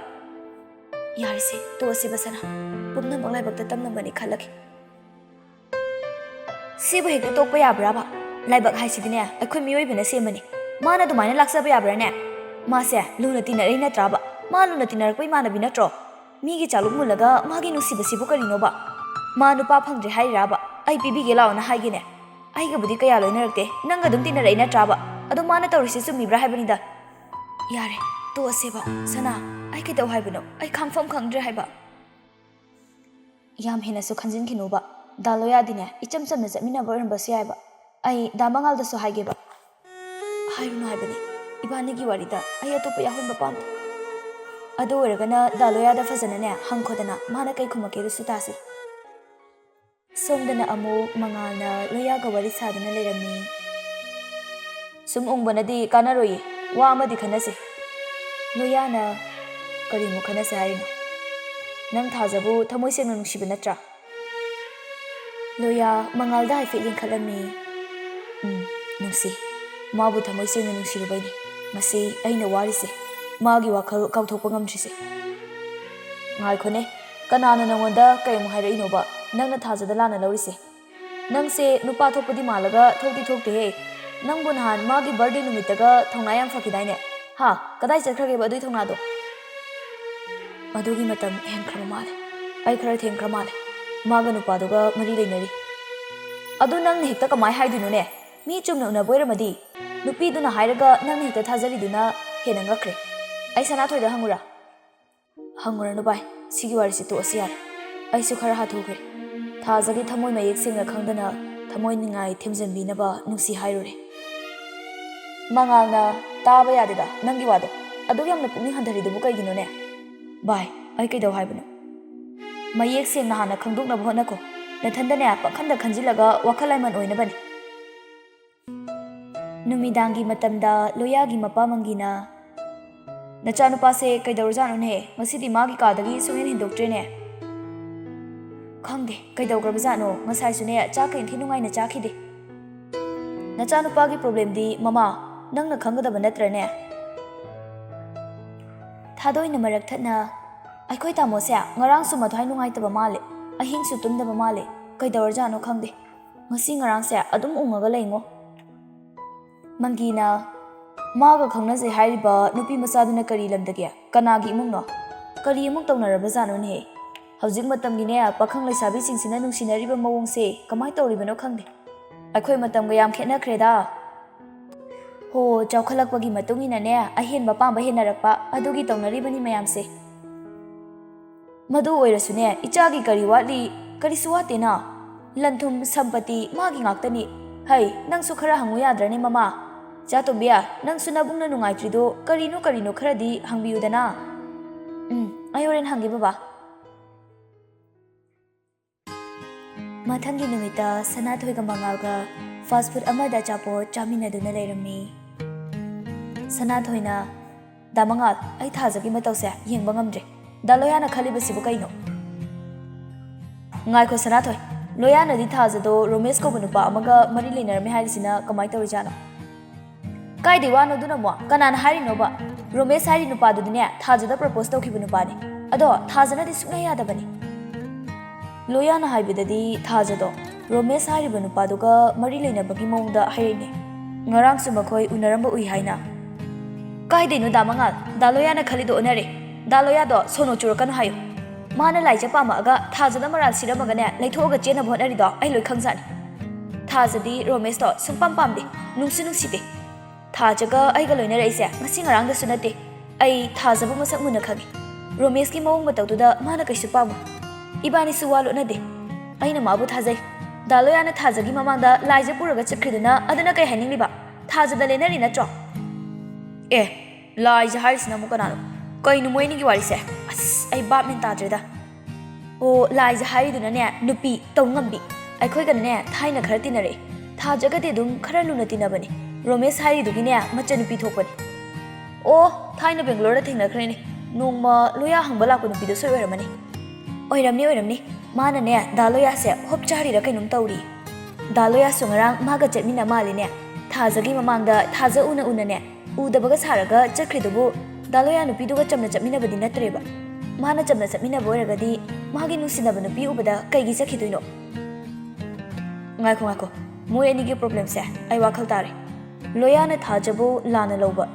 ꯌꯥꯔꯁꯦ ꯇꯣꯛꯑꯁꯦꯕ ꯁꯅꯥ ꯄꯨꯝꯅꯃꯛ ꯂꯥꯏꯕꯛꯇ ꯇꯝꯅꯕꯅꯤ ꯈꯜꯂꯒꯦ ꯁꯤꯕꯨ ꯍꯦꯛꯇ ꯇꯣꯛꯄ ꯌꯥꯕ꯭ꯔꯥꯕ ꯂꯥꯏꯕꯛ ꯍꯥꯏꯁꯤꯗꯤꯅꯦ ꯑꯩꯈꯣই ꯃꯤꯑꯣꯏꯕꯅ ꯁꯦꯝꯕꯅꯤ ꯃꯥꯅ ꯑꯗꯨꯃꯥꯏꯅ ꯂꯥꯛꯆꯕ ꯌꯥꯕ꯭ꯔꯥꯅꯦ ꯃꯥꯁꯦ ꯂꯨꯅ ꯇꯤꯟꯅꯔꯛꯏ ꯅꯠꯇ꯭ꯔꯥꯕ ꯃꯥ ꯂꯨꯅ ꯇꯤꯟꯅꯔꯛꯄ ꯏꯃꯥꯟꯅꯕꯤ ꯅꯠꯇ꯭ꯔꯣ ꯃꯤꯒꯤ ꯆꯥꯂꯨꯛ ꯃꯨꯜꯂꯒ ꯃꯥꯒꯤ ꯅꯨꯡꯁꯤꯕꯁꯤꯕꯨ ꯀꯔꯤꯅꯣꯕ ꯃꯥ ꯅꯨꯄꯥ ꯐꯪꯗ꯭ꯔꯦ ꯍꯥꯏꯔꯤꯔꯥꯕ ꯑꯩ ꯄꯤꯕꯤꯒꯦ ꯂꯥꯛꯑꯣꯅ ꯍꯥꯏꯒꯦꯅꯦ ꯑꯩꯒꯕꯨꯗꯤ ꯀꯌꯥ ꯂꯣꯏꯅꯔꯛꯇꯦ ꯅꯪꯒ ꯑꯗꯨꯝ ꯇꯤꯟꯅꯔꯛꯏ ꯅꯠꯇ꯭ꯔꯥꯕ ꯑꯗꯣ ꯃꯥꯅ ꯇꯧꯔꯤꯁꯤ ꯆꯨꯝꯃꯤꯕ꯭ꯔꯥ ꯍꯥꯏꯕꯅꯤꯗ ꯌꯥꯔꯦ ꯇꯣꯛꯑꯁꯦꯕ ꯁꯅꯥ ꯑꯩ ꯀꯩꯗꯧ ꯍꯥꯏꯕꯅꯣ ꯑꯩ ꯈꯪꯐꯝ ꯈꯪꯗ꯭ꯔꯦ ꯍꯥꯏꯕ ꯌꯥꯝ ꯍꯦꯟꯅꯁꯨ ꯈꯟꯖꯤꯟꯈꯤꯅꯨꯕ ꯗꯥꯂꯣꯌꯥꯗꯤꯅꯦ ꯏꯆꯝ ꯆꯝꯅ ꯆꯠꯃꯤꯟꯅꯕ ꯑꯣꯏꯔꯝꯕꯁꯨ ꯌꯥꯏꯕ ꯑꯩ ꯗꯥꯃꯉꯥꯜꯗꯁꯨ ꯍꯥꯏꯒꯦꯕ ꯍꯥꯏꯔꯨꯅꯨ ꯍꯥꯏꯕꯅꯤ ꯏꯕꯥꯅꯤꯒꯤ ꯋꯥꯔꯤꯗ ꯑꯩ ꯑꯇꯣꯞꯄ ꯌꯥꯎꯍꯟꯕ ꯄꯥꯝꯗꯦ ꯑꯗꯨ ꯑꯣꯏꯔꯒꯅ ꯗꯥꯂꯣꯌꯥꯗ ꯐꯖꯅꯅꯦ ꯍꯪꯈꯣꯗꯅ ꯃꯥꯅ ꯀꯩ ꯈꯨꯝꯃꯛꯀꯦꯗꯨꯁꯨ ꯇꯥꯁꯤ ꯁꯣꯝꯗꯅ ꯑꯃꯨꯛ ꯃꯉꯥꯜꯅ ꯂꯣꯌꯥꯒ ꯋꯥꯔꯤ ꯁꯥꯗꯨꯅ ꯂꯩꯔꯝꯃꯤ ꯁꯨꯝ ꯎꯪꯕꯅꯗꯤ ꯀꯥꯟꯅꯔꯣꯏꯌꯦ ꯋꯥ ꯑꯃꯗꯤ ꯈꯟꯅꯁꯤ ꯂꯣꯌꯥꯅ ꯀꯔꯤꯃꯨꯛ ꯈꯟꯅꯁꯤ ꯍꯥꯏꯔꯤꯅꯣ ꯅꯪ ꯊꯥꯖꯕꯨ ꯊꯃꯣꯏ ꯁꯦꯡꯅ ꯅꯨꯡꯁꯤꯕ ꯅꯠꯇ꯭ꯔꯥ ꯂꯣꯌꯥ ꯃꯉꯥꯜꯗ ꯍꯥꯏꯐꯦꯠ ꯌꯦꯡꯈꯠꯂꯝꯃꯤ ꯅꯨꯡꯁꯤ ꯃꯥꯕꯨ ꯊꯃꯣꯏ ꯁꯦꯡꯅ ꯅꯨꯡꯁꯤꯔꯨꯕꯩꯅꯤ ꯃꯁꯤ ꯑꯩꯅ ꯋꯥꯔꯤꯁꯦ ꯃꯥꯒꯤ ꯋꯥꯈꯜ ꯀꯥꯎꯊꯣꯛꯄ ꯉꯝꯗ꯭ꯔꯤꯁꯦ ꯉꯥꯏꯈꯣꯅꯦ ꯀꯅꯥꯅ ꯅꯪꯉꯣꯟꯗ ꯀꯩꯃꯨꯛ ꯍꯥꯏꯔꯛꯏꯅꯣꯕ ꯅꯪꯅ ꯊꯥꯖꯗ ꯂꯥꯟꯅ ꯂꯧꯔꯤꯁꯦ ꯅꯪꯁꯦ ꯅꯨꯄꯥ ꯊꯣꯛꯄꯗꯤ ꯃꯥꯜꯂꯒ ꯊꯣꯛꯇꯤ ꯊꯣꯛꯇꯦꯍꯦ ꯅꯪꯕꯨ ꯅꯍꯥꯟ ꯃꯥꯒꯤ ꯕꯔꯊꯗꯦ ꯅꯨꯃꯤꯠꯇꯒ ꯊꯧꯅꯥ ꯌꯥꯝ ꯐꯈꯤꯗꯥꯏꯅꯦ ꯀꯗꯥꯏ ꯆꯠꯈ꯭ꯔꯒꯦꯕ ꯑꯗꯨꯏ ꯊꯧꯅꯥꯗꯣ ꯑꯗꯨꯒꯤ ꯃꯇꯝ ꯍꯦꯟꯈ꯭ꯔꯕ ꯃꯥꯜꯂꯦ ꯑꯩ ꯈꯔ ꯊꯦꯡꯈ꯭ꯔ ꯃꯥꯜꯂꯦ ꯃꯥꯒ ꯅꯨꯄꯥꯗꯨꯒ ꯃꯔꯤ ꯂꯩꯅꯔꯤ ꯑꯗꯨ ꯅꯪꯅ ꯍꯦꯛꯇ ꯀꯃꯥꯏ ꯍꯥꯏꯗꯣꯏꯅꯣꯅꯦ ꯃꯤ ꯆꯨꯝꯅ ꯎꯅꯕ ꯑꯣꯏꯔꯝꯃꯗꯤ ꯅꯨꯄꯤꯗꯨꯅ ꯍꯥꯏꯔꯒ ꯅꯪꯅ ꯍꯦꯛꯇ ꯊꯥꯖꯔꯤꯗꯨꯅ ꯍꯦꯟꯅ ꯉꯛꯈ꯭ꯔꯦ ꯑꯩ ꯁꯅꯥꯊꯣꯏꯗ ꯍꯪꯉꯨꯔꯥ ꯍꯪꯉꯨꯔꯅꯨ ꯚꯥꯏ ꯁꯤꯒꯤ ꯋꯥꯔꯤꯁꯤ ꯇꯣꯛꯑꯁꯤ ꯌꯥꯔꯦ ꯑꯩꯁꯨ ꯈꯔ ꯍꯥꯊꯨꯈ꯭ꯔꯦ ꯊꯥꯖꯒꯤ ꯊꯃꯣꯏ ꯃꯌꯦꯛ ꯁꯦꯡꯅ ꯈꯪꯗꯅ ꯊꯃꯣꯏ ꯅꯤꯡꯉꯥꯏ ꯊꯦꯝꯖꯤꯟꯕꯤꯅꯕ ꯅꯨꯡꯁꯤ ꯍꯥꯏꯔꯨꯔꯦ ꯃꯉꯥꯜꯅ ꯇꯥꯕ ꯌꯥꯗꯦꯗ ꯅꯪꯒꯤ ꯋꯥꯗꯣ ꯑꯗꯨꯛ ꯌꯥꯝꯅ ꯄꯨꯛꯅꯤꯡ ꯍꯟꯊꯔꯤꯗꯨꯕꯨ ꯀꯩꯒꯤꯅꯣꯅꯦ ꯚꯥꯏ ꯑꯩ ꯀꯩꯗꯧ ꯍꯥꯏꯕꯅꯣ ꯃꯌꯦꯛ ꯁꯦꯡꯅ ꯍꯥꯟꯅ ꯈꯪꯗꯣꯛꯅꯕ ꯍꯣꯠꯅꯈꯣ ꯅꯊꯟꯗꯅꯦ ꯄꯥꯈꯟꯗ ꯈꯟꯖꯤꯜꯂꯒ ꯋꯥꯈꯜ ꯂꯥꯏꯃꯟ ꯑꯣꯏꯅꯕꯅꯤ ꯅꯨꯃꯤꯗꯥꯡꯒꯤ ꯃꯇꯝꯗ ꯂꯣꯌꯥꯒꯤ ꯃꯄꯥ ꯃꯪꯒꯤꯅ ꯅꯆꯥꯅꯨꯄꯥꯁꯦ ꯀꯩꯗꯧꯔꯖꯥꯠꯅꯣꯅꯦ ꯉꯁꯤꯗꯤ ꯃꯥꯒꯤ ꯀꯥꯗꯒꯤ ꯁꯨꯡꯍꯦꯟ ꯍꯦꯟꯗꯣꯛꯇ꯭ꯔꯦꯅꯦ ꯈꯪꯗꯦ ꯀꯩꯗꯧꯈ꯭ꯔꯕꯖꯥꯠꯅꯣ ꯉꯁꯥꯏꯁꯨꯅꯦ ꯆꯥꯛꯀ ꯏꯟꯊꯤ ꯅꯨꯡꯉꯥꯏꯅ ꯆꯥꯈꯤꯗꯦ ꯅꯆꯥꯅꯨꯄꯥꯒꯤ ꯄ꯭ꯔꯣꯕ꯭ꯂꯦꯝꯗꯤ ꯃꯃꯥ ꯅꯪꯅ ꯈꯪꯒꯗꯕ ꯅꯠꯇ꯭ꯔꯅꯦ ꯊꯥꯗꯣꯏꯅ ꯃꯔꯛ ꯊꯠꯅ ꯑꯩꯈꯣꯏ ꯇꯥꯃꯣꯁꯦ ꯉꯔꯥꯡꯁꯨ ꯃꯊ꯭ꯋꯥꯏ ꯅꯨꯡꯉꯥꯏꯇꯕ ꯃꯥꯜꯂꯦ ꯑꯍꯤꯡꯁꯨ ꯇꯨꯝꯗꯕ ꯃꯥꯜꯂꯦ ꯀꯩꯗꯧꯔꯖꯥꯠꯅꯣ ꯈꯪꯗꯦ ꯉꯁꯤ ꯉꯔꯥꯡꯁꯦ ꯑꯗꯨꯝ ꯎꯪꯉꯒ ꯂꯩꯉꯣ ꯃꯪꯒꯤꯅ ꯃꯥꯒ ꯈꯪꯅꯖꯩ ꯍꯥꯏꯔꯤꯕ ꯅꯨꯄꯤ ꯃꯆꯥꯗꯨꯅ ꯀꯔꯤ ꯂꯝꯗꯒꯤ ꯀꯅꯥꯒꯤ ꯏꯃꯨꯡꯅꯣ ꯀꯔꯤ ꯑꯃꯨꯛ ꯇꯧꯅꯔꯕꯖꯥꯠꯅꯣꯅꯦ ꯍꯧꯖꯤꯛ ꯃꯇꯝꯒꯤꯅꯦ ꯄꯥꯈꯪ ꯂꯩꯁꯥꯕꯤꯁꯤꯡꯁꯤꯅ ꯅꯨꯡꯁꯤꯅꯔꯤꯕ ꯃꯑꯣꯡꯁꯦ ꯀꯃꯥꯏꯅ ꯇꯧꯔꯤꯕꯅꯣ ꯈꯪꯗꯦ ꯑꯩꯈꯣꯏ ꯃꯇꯝꯒ ꯌꯥꯝ ꯈꯦꯠꯅꯈ꯭ꯔꯦꯗ ꯍꯣ ꯆꯥꯎꯈꯠꯂꯛꯄꯒꯤ ꯃꯇꯨꯡ ꯏꯟꯅꯅꯦ ꯑꯍꯦꯟꯕ ꯄꯥꯝꯕ ꯍꯦꯟꯅꯔꯛꯄ ꯑꯗꯨꯒꯤ ꯇꯧꯅꯔꯤꯕꯅꯤ ꯃꯌꯥꯝꯁꯦ ꯃꯗꯨ ꯑꯣꯏꯔꯁꯨꯅꯦ ꯏꯆꯥꯒꯤ ꯀꯔꯤ ꯋꯥꯠꯂꯤ ꯀꯔꯤꯁꯨ ꯋꯥꯠꯇꯦꯅ ꯂꯟ ꯊꯨꯝ ꯁꯝꯄꯇꯤ ꯃꯥꯒꯤ ꯉꯥꯛꯇꯅꯤ ꯍꯩ ꯅꯪꯁꯨ ꯈꯔ ꯍꯪꯉꯨ ꯌꯥꯗ꯭ꯔꯅꯦ ꯃꯃꯥ ꯆꯥꯇꯣꯝꯕꯤꯌꯥ ꯅꯪꯁꯨ ꯅꯕꯨꯡꯅ ꯅꯨꯡꯉꯥꯏꯇ꯭ꯔꯤꯗꯣ ꯀꯔꯤꯅꯣ ꯈꯔꯗꯤ ꯍꯪꯕꯤꯌꯨꯗꯅ ꯑꯩ ꯍꯣꯔꯦꯟ ꯍꯪꯒꯦ ꯕꯕꯥ ꯃꯊꯪꯒꯤ ꯅꯨꯃꯤꯠꯇ ꯁꯅꯥꯊꯣꯏꯒ ꯃꯉꯥꯜꯒ ꯐꯥꯁ ꯐꯨꯗ ꯑꯃꯗ ꯑꯆꯥꯄꯣꯠ ꯆꯥꯃꯤꯟꯅꯗꯨꯅ ꯂꯩꯔꯝꯃꯤ ꯁꯅꯥꯊꯣꯏꯅ ꯗꯥ ꯃꯉꯥꯜ ꯑꯩ ꯊꯥꯖꯒꯤ ꯃꯇꯧꯁꯦ ꯌꯦꯡꯕ ꯉꯝꯗ꯭ꯔꯦ ꯗꯥ ꯂꯣꯌꯥꯅ ꯈꯜꯂꯤꯕꯁꯤꯕꯨ ꯀꯩꯅꯣ ꯉꯥꯏꯈꯣ ꯁꯅꯥꯊꯣꯏ ꯂꯣꯌꯥꯅꯗꯤ ꯊꯥꯖꯗꯣ ꯔꯣꯃꯦꯁ ꯀꯧꯕ ꯅꯨꯄꯥ ꯑꯃꯒ ꯃꯔꯤ ꯂꯩꯅꯔꯝꯃꯦ ꯍꯥꯏꯔꯤꯁꯤꯅ ꯀꯃꯥꯏ ꯇꯧꯔꯤꯖꯥꯠꯅꯣ ꯀꯥꯏꯗꯩ ꯋꯥꯅꯣ ꯑꯗꯨꯅ ꯑꯃꯨꯛ ꯀꯅꯥꯅ ꯍꯥꯏꯔꯤꯅꯣꯕ ꯔꯣꯃꯦꯁ ꯍꯥꯏꯔꯤ ꯅꯨꯄꯥꯗꯨꯗꯤꯅꯦ ꯊꯥꯖꯗ ꯄ꯭ꯔꯄꯣꯁ ꯇꯧꯈꯤꯕ ꯅꯨꯄꯥꯅꯤ ꯑꯗꯣ ꯊꯥꯖꯅꯗꯤ ꯁꯨꯡꯌꯥ ꯌꯥꯗꯕꯅꯤ ꯂꯣꯌꯥꯅ ꯍꯥꯏꯕꯗꯗꯤ ꯊꯥꯖꯗꯣ ꯔꯣꯃꯦꯁ ꯍꯥꯏꯔꯤꯕ ꯅꯨꯄꯥꯗꯨꯒ ꯃꯔꯤ ꯂꯩꯅꯕꯒꯤ ꯃꯑꯣꯡꯗ ꯍꯥꯏꯔꯛꯏꯅꯦ ꯉꯔꯥꯡꯁꯨ ꯃꯈꯣꯏ ꯎꯅꯔꯝꯕ ꯎꯏ ꯍꯥꯏꯅ ꯀꯥꯏꯗꯩꯅꯣ ꯗꯥ ꯃꯉꯥꯜ ꯗꯥ ꯂꯣꯌꯥꯅ ꯈꯜꯂꯤꯗꯣ ꯑꯣꯟꯅꯔꯦ ꯗꯥ ꯂꯣꯌꯥꯗꯣ ꯁꯣꯅꯣ ꯆꯨꯔꯛꯀꯅꯨ ꯍꯥꯏꯌꯨ ꯃꯥꯅ ꯂꯥꯏꯖ ꯄꯥꯝꯃꯛꯑꯒ ꯊꯥꯖꯗ ꯃꯔꯥꯜ ꯁꯤꯔꯝꯃꯒꯅꯦ ꯂꯩꯊꯣꯛꯑꯒ ꯆꯦꯟꯅꯕ ꯍꯣꯠꯅꯔꯤꯗꯣ ꯑꯩ ꯂꯣꯏ ꯈꯪꯖꯥꯠꯅꯤ ꯊꯥꯖꯗꯤ ꯔꯣꯃꯦꯁꯇꯣ ꯁꯨꯡꯄꯥꯝ ꯄꯥꯝꯗꯦ ꯅꯨꯡꯁꯨ ꯅꯨꯡꯁꯤꯗꯦ ꯊꯥꯖꯒ ꯑꯩꯒ ꯂꯣꯏꯅꯔꯛꯏꯁꯦ ꯉꯁꯤ ꯉꯔꯥꯡꯗꯁꯨ ꯅꯠꯇꯦ ꯑꯩ ꯊꯥꯖꯕꯨ ꯃꯁꯛ ꯃꯨꯟꯅ ꯈꯪꯉꯤ ꯔꯣꯃꯦꯁꯀꯤ ꯃꯑꯣꯡ ꯃꯇꯧꯗꯨꯗ ꯃꯥꯅ ꯀꯩꯁꯨ ꯄꯥꯝꯃꯣꯏ ꯏꯕꯥꯅꯤꯁꯨ ꯋꯥ ꯂꯣꯠꯅꯗꯦ ꯑꯩꯅ ꯃꯥꯕꯨ ꯊꯥꯖꯩ ꯗꯥ ꯂꯣꯌꯥꯅ ꯊꯥꯖꯒꯤ ꯃꯃꯥꯡꯗ ꯂꯥꯏꯖ ꯄꯨꯔꯒ ꯆꯠꯈ꯭ꯔꯤꯗꯨꯅ ꯑꯗꯨꯅ ꯀꯩ ꯍꯥꯏꯅꯤꯡꯂꯤꯕ ꯊꯥꯖꯗ ꯂꯦꯟꯅꯔꯤ ꯅꯠꯇ꯭ꯔꯣ ꯑꯦ ꯂꯥꯏꯖ ꯍꯥꯏꯔꯤꯁꯤꯅ ꯑꯃꯨꯛ ꯀꯅꯥꯅꯣ ꯀꯩꯅꯣ ꯃꯣꯏꯅꯤꯒꯤ ꯋꯥꯔꯤꯁꯦ ꯑꯁ ꯑꯩ ꯕꯥꯞ ꯃꯦꯟ ꯇꯥꯗ꯭ꯔꯦꯗ ꯑꯣ ꯂꯥꯏꯖ ꯍꯥꯏꯔꯤꯗꯨꯅꯅꯦ ꯅꯨꯄꯤ ꯇꯧ ꯉꯝꯕꯤ ꯑꯩꯈꯣꯏꯒꯅꯅꯦ ꯊꯥꯏꯅ ꯈꯔ ꯇꯤꯟꯅꯔꯛꯏ ꯊꯥꯖꯒꯗꯤ ꯑꯗꯨꯝ ꯈꯔ ꯂꯨꯅ ꯇꯤꯟꯅꯕꯅꯤ ꯔꯣꯃꯦꯁ ꯍꯥꯏꯔꯤꯗꯨꯒꯤꯅꯦ ꯃꯆꯟꯅꯨꯄꯤ ꯊꯣꯛꯄꯅꯤ ꯑꯣ ꯊꯥꯏꯅ ꯕꯦꯡꯒ꯭ꯂꯣꯔꯗ ꯊꯦꯡꯅꯈ꯭ꯔꯦꯅꯦ ꯅꯣꯡꯃ ꯂꯣꯌꯥ ꯍꯪꯕ ꯂꯥꯛꯄ ꯅꯨꯄꯤꯗꯣ ꯁꯣꯏ ꯑꯣꯏꯔꯝꯃꯅꯤ ꯑꯣꯏꯔꯝꯅꯤ ꯃꯥꯅꯅꯦ ꯗꯥ ꯂꯣꯌꯥꯁꯦ ꯍꯣꯞ ꯆꯥꯔꯤꯔ ꯀꯩꯅꯣꯝ ꯇꯧꯔꯤ ꯗꯥ ꯂꯣꯌꯥꯁꯨ ꯉꯔꯥꯡ ꯃꯥꯒ ꯆꯠꯃꯤꯟꯅ ꯃꯥꯜꯂꯤꯅꯦ ꯊꯥꯖꯒꯤ ꯃꯃꯥꯡꯗ ꯊꯥꯖ ꯎꯅꯅꯦ ꯎꯗꯕꯒ ꯁꯥꯔꯒ ꯆꯠꯈ꯭ꯔꯤꯗꯨꯕꯨ ꯗꯥ ꯂꯣꯌꯥ ꯅꯨꯄꯤꯗꯨꯒ ꯆꯝꯅ ꯆꯠꯃꯤꯟꯅꯕꯗꯤ ꯅꯠꯇ꯭ꯔꯦꯕ ꯃꯥꯅ ꯆꯝꯅ ꯆꯠꯃꯤꯟꯅꯕ ꯑꯣꯏꯔꯒꯗꯤ ꯃꯥꯒꯤ ꯅꯨꯡꯁꯤꯅꯕ ꯅꯨꯄꯤ ꯎꯕꯗ ꯀꯩꯒꯤ ꯆꯠꯈꯤꯗꯣꯏꯅꯣ ꯉꯥꯏꯈꯣ ꯃꯣꯏ ꯑꯅꯤꯒꯤ ꯄ꯭ꯔꯣꯕ꯭ꯂꯦꯝꯁꯦ ꯑꯩ ꯋꯥꯈꯜ ꯇꯥꯔꯦ ꯂꯣꯌꯥꯅ ꯊꯥꯖꯕꯨ ꯂꯥꯟꯅ ꯂꯧꯕ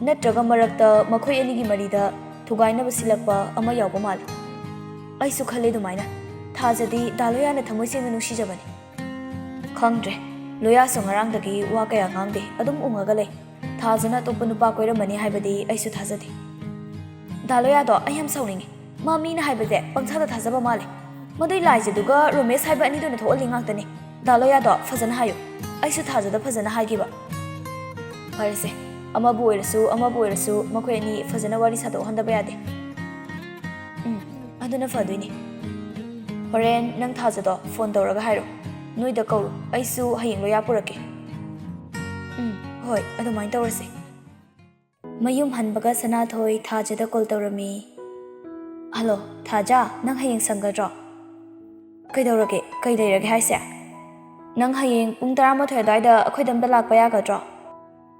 ꯅꯠꯇ꯭ꯔꯒ ꯃꯔꯛꯇ ꯃꯈꯣꯏ ꯑꯅꯤꯒꯤ ꯃꯔꯤꯗ ꯊꯨꯒꯥꯏꯅꯕ ꯁꯤꯜꯂꯛꯄ ꯑꯃ ꯌꯥꯎꯕ ꯃꯥꯜꯂꯤ ꯑꯩꯁꯨ ꯈꯜꯂꯦ ꯑꯗꯨꯃꯥꯏꯅ ꯊꯥꯖꯗꯤ ꯗꯥ ꯂꯣꯌꯥꯅ ꯊꯃꯣꯏ ꯁꯦꯡꯅ ꯅꯨꯡꯁꯤꯖꯕꯅꯤ ꯈꯪꯗ꯭ꯔꯦ ꯂꯣꯌꯥꯁꯨ ꯉꯔꯥꯡꯗꯒꯤ ꯋꯥ ꯀꯌా ꯉꯥꯡꯗꯦ ꯑꯗꯨꯝ ꯎꯡꯉꯒ ꯂꯩ ꯊꯥꯖꯅ ꯑꯇꯣꯞꯄ ꯅꯨꯄꯥ ꯀꯣꯏꯔꯝꯃꯅꯤ ꯍꯥꯏꯕꯗꯤ ꯑꯩꯁꯨ ꯊꯥꯖꯗꯦ ꯗꯥ ꯂꯣꯌꯥꯗꯣ ꯑꯩ ꯌꯥꯝ ꯁꯥꯎꯅꯤꯡꯉꯤ ꯃꯥ ꯃꯤꯅ ꯍꯥꯏꯕꯁꯦ ꯄꯪꯊꯥꯗ ꯊꯥꯖꯕ ꯃꯥꯜꯂꯦ ꯃꯗꯨꯏ ꯂꯥꯏꯖꯗꯨꯒ ꯔꯣꯃꯦꯁ ꯍꯥꯏꯕ ꯑꯅꯤꯗꯨꯅ ꯊꯣꯛꯍꯜꯂꯤ ꯉꯥꯛꯇꯅꯤ ꯗꯥ ꯂꯣꯌꯥꯗꯣ ꯐꯖꯅ ꯍꯥꯏꯌꯨ ꯑꯩꯁꯨ ꯊꯥꯖꯗ ꯐꯖꯅ ꯍꯥꯏꯈꯤꯕ ꯐꯔꯦꯁꯦ ꯑꯃꯕꯨ ꯑꯣꯏꯔꯁꯨ ꯃꯈꯣꯏ ꯑꯅꯤ ꯐꯖꯅ ꯋꯥꯔꯤ ꯁꯥꯗꯣꯛꯍꯟꯗꯕ ꯌꯥꯗꯦ ꯑꯗꯨꯅ ꯐꯗꯣꯏꯅꯤ ꯍꯣꯔꯦꯟ ꯅꯪ ꯊꯥꯖꯗꯣ ꯐꯣꯟ ꯇꯧꯔꯒ ꯍꯥꯏꯔꯣ ꯅꯣꯏꯗ ꯀꯧꯔꯣ ꯑꯩꯁꯨ ꯍꯌꯦꯡ ꯂꯣꯌꯥ ꯄꯨꯔꯛꯀꯦ ꯍꯣꯏ ꯑꯗꯨꯃꯥꯏꯅ ꯇꯧꯔꯁꯦ ꯃꯌꯨꯝ ꯍꯟꯕꯒ ꯁꯅꯥꯊꯣꯏ ꯊꯥꯖꯗ ꯀꯣꯜ ꯇꯧꯔꯝꯃꯤ ꯍꯜꯂꯣ ꯊꯥꯖ ꯅꯪ ꯍꯌꯦꯡ ꯁꯪꯒꯗ꯭ꯔꯣ ꯀꯩꯗꯧꯔꯒꯦ ꯀꯩ ꯂꯩꯔꯒꯦ ꯍꯥꯏꯁꯦ ꯅꯪ ꯍꯌꯦꯡ ꯄꯨꯡ 11 ꯑꯗꯨꯋꯥꯏꯗ ꯑꯩꯈꯣꯏꯗ ꯑꯝꯇ ꯂꯥꯛꯄ ꯌꯥꯒꯗ꯭ꯔꯣ